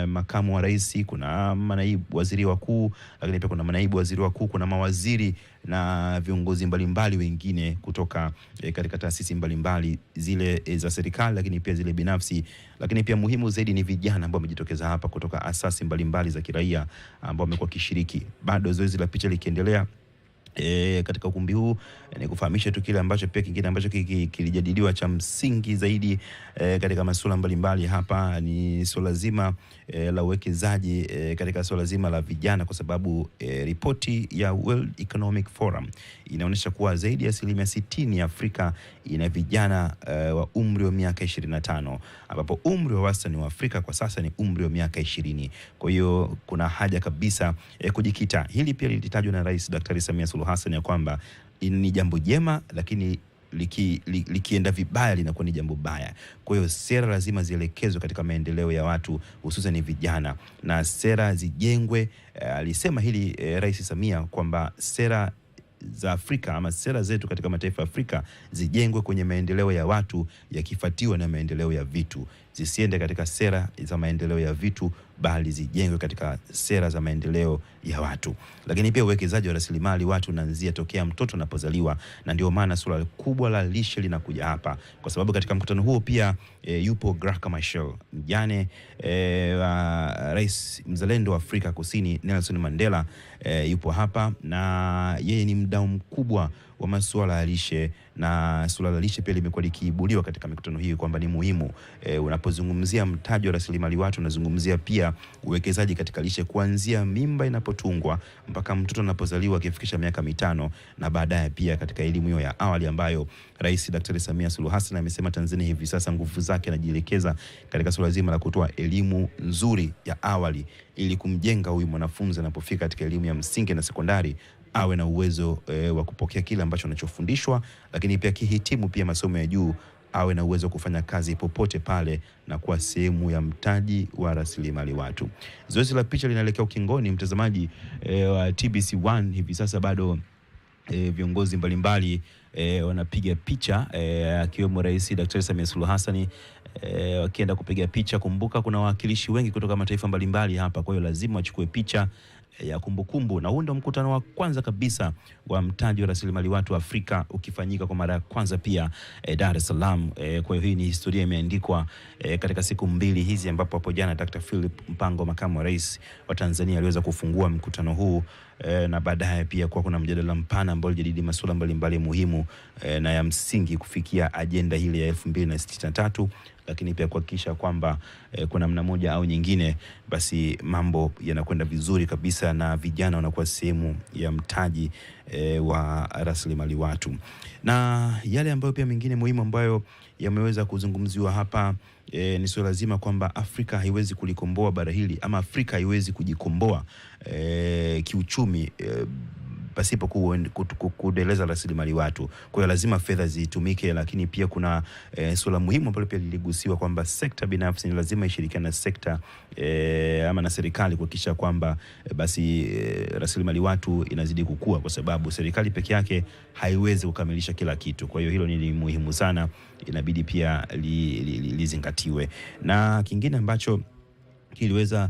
makamu wa rais, kuna manaibu waziri wakuu, lakini pia kuna manaibu waziri wakuu, kuna mawaziri na viongozi mbalimbali wengine kutoka katika taasisi mbalimbali zile za serikali, lakini pia zile binafsi. Lakini pia muhimu zaidi ni vijana ambao wamejitokeza hapa kutoka asasi mbalimbali za kiraia ambao wamekuwa kishiriki. Bado zoezi la picha likiendelea katika ukumbi huu, ni kufahamisha tu kile ambacho pia kingine ambacho kilijadiliwa cha msingi zaidi katika masuala mbalimbali hapa ni swala zima la uwekezaji katika swala zima la vijana, kwa sababu ripoti ya World Economic Forum inaonyesha kuwa zaidi ya asilimia 60 ya Afrika ina vijana wa umri wa miaka 25, ambapo umri wa wastani wa Afrika kwa sasa ni umri wa miaka 20. Kwa hiyo kuna haja kabisa kujikita. Hili pia lilitajwa na Rais Daktari Samia Suluhu Hassan ya kwamba ni jambo jema, lakini likienda vibaya linakuwa ni jambo baya. Kwa hiyo sera lazima zielekezwe katika maendeleo ya watu, hususan ni vijana, na sera zijengwe. Alisema hili Rais Samia kwamba sera za Afrika ama sera zetu katika mataifa ya Afrika zijengwe kwenye maendeleo ya watu yakifuatiwa na maendeleo ya vitu. zisiende katika sera za maendeleo ya vitu, bali zijengwe katika sera za maendeleo ya watu. Lakini pia uwekezaji wa rasilimali watu unaanzia tokea mtoto anapozaliwa, na ndio maana suala kubwa la lishe linakuja hapa, kwa sababu katika mkutano huo pia yupo Graca Machel, mjane rais mzalendo wa Afrika Kusini Nelson Mandela, yupo hapa, na yeye ni mdau mkubwa wa masuala ya lishe, na suala la lishe pia limekuwa likiibuliwa katika mikutano hii kwamba ni muhimu. Unapozungumzia mtaji wa rasilimali watu, unazungumzia pia uwekezaji katika lishe kuanzia mimba inapotungwa mpaka mtoto anapozaliwa akifikisha miaka 5, na baadaye pia katika elimu hiyo ya awali ambayo Rais Daktari Samia Suluhu Hassan amesema Tanzania hivi sasa nguvu zake anajielekeza katika suala zima la kutoa elimu nzuri ya awali ili kumjenga huyu mwanafunzi anapofika katika elimu ya msingi na sekondari awe na uwezo wa kupokea kile ambacho anachofundishwa, lakini pia kihitimu pia masomo ya juu awe na uwezo wa kufanya kazi popote pale na kuwa sehemu ya mtaji wa rasilimali watu. Zoezi la picha linaelekea ukingoni, mtazamaji wa TBC1. Hivi sasa bado viongozi mbalimbali wanapiga picha, akiwemo Rais Daktari Samia Suluhu Hassan wakienda kupiga picha. Kumbuka kuna wawakilishi wengi kutoka mataifa mbalimbali hapa, kwa hiyo lazima wachukue picha ya kumbukumbu. Na huu ndio mkutano wa kwanza kabisa wa mtaji wa rasilimali watu Afrika ukifanyika kwa mara ya kwanza pia Dar es Salaam. Kwa hiyo hii ni historia imeandikwa katika siku mbili hizi, ambapo hapo jana Dr. Philip Mpango, makamu wa rais wa Tanzania, aliweza kufungua mkutano huu, na baadaye pia kwa kuna mjadala mpana ambao ulijadili masuala mbalimbali muhimu na ya msingi kufikia ajenda hili ya 2063, lakini pia kuhakikisha kwamba kwa namna moja au nyingine basi mambo yanakwenda vizuri kabisa na vijana wanakuwa sehemu ya mtaji wa rasilimali watu. Na yale ambayo pia mengine muhimu ambayo yameweza kuzungumziwa hapa ni suala zima kwamba Afrika haiwezi kulikomboa bara hili, ama Afrika haiwezi kujikomboa kiuchumi pasipo kuendeleza rasilimali watu. Kwa hiyo lazima fedha zitumike, lakini pia kuna suala muhimu ambalo pia liligusiwa kwamba sekta binafsi ni lazima ishirikiane na sekta ama na serikali kuhakikisha kwamba basi rasilimali watu inazidi kukua, kwa sababu serikali peke yake haiwezi kukamilisha kila kitu. Kwa hiyo hilo ni muhimu sana, inabidi pia lizingatiwe. Na kingine ambacho kiliweza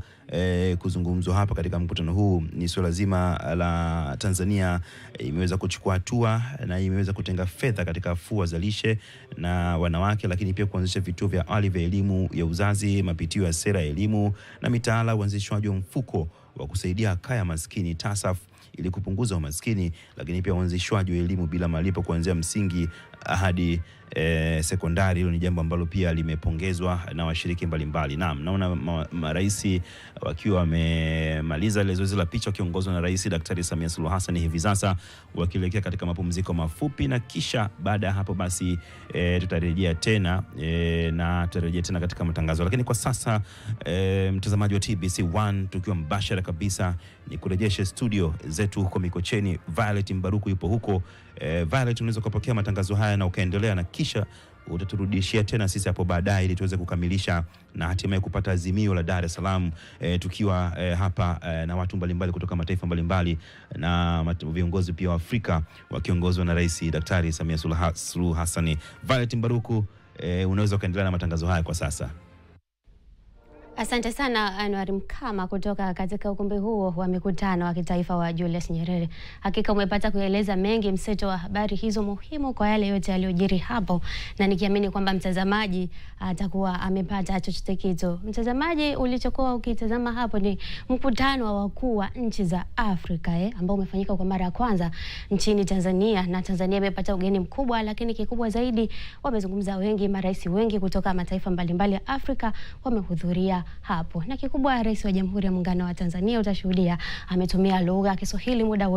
kuzungumzwa hapa katika mkutano huu ni suala zima la Tanzania imeweza kuchukua hatua na imeweza kutenga fedha katika afua za lishe na wanawake, lakini pia kuanzisha vituo vya awali vya elimu ya uzazi, mapitio ya sera ya elimu na mitaala, uanzishwaji wa mfuko wa kusaidia kaya maskini TASAF ili kupunguza umaskini, lakini pia uanzishwaji wa elimu bila malipo kuanzia msingi hadi sekondari. Hilo ni jambo ambalo pia limepongezwa na washiriki mbalimbali. Naam, naona marais wakiwa wamemaliza ile zoezi la picha wakiongozwa na Rais Daktari Samia Suluhu Hassan hivi sasa wakielekea katika mapumziko mafupi, na kisha baada ya hapo basi tutarejea tena na tutarejea tena katika matangazo. Lakini kwa sasa mtazamaji wa TBC1, tukiwa mbashara kabisa, ni kurejesha studio zetu huko Mikocheni. Violet Mbaruku yupo huko. Violet, unaweza kupokea matangazo haya na ukaendelea, na kisha utaturudishia tena sisi hapo baadaye ili tuweze kukamilisha na hatimaye kupata azimio la Dar es Salaam, tukiwa hapa na watu mbalimbali kutoka mataifa mbalimbali na viongozi pia wa Afrika wakiongozwa na Rais Daktari Samia Suluhu Hassan. Violet Mbaruku, unaweza kuendelea na matangazo haya kwa sasa. Asante sana Anwar Mkama kutoka katika ukumbi huo wa mikutano wa kitaifa wa Julius Nyerere. Hakika umepata kueleza mengi mseto wa habari hizo muhimu kwa yale yote yaliyojiri hapo, na nikiamini kwamba mtazamaji atakuwa amepata chochote kitu. Mtazamaji, ulichokuwa ukitazama hapo ni mkutano wa wakuu wa nchi za Afrika ambao umefanyika kwa mara ya kwanza nchini Tanzania, na Tanzania imepata ugeni mkubwa, lakini kikubwa zaidi wamezungumza wengi, marais wengi kutoka mataifa mbalimbali ya Afrika wamehudhuria hapo, na kikubwa Rais wa Jamhuri ya Muungano wa Tanzania utashuhudia ametumia lugha ya Kiswahili muda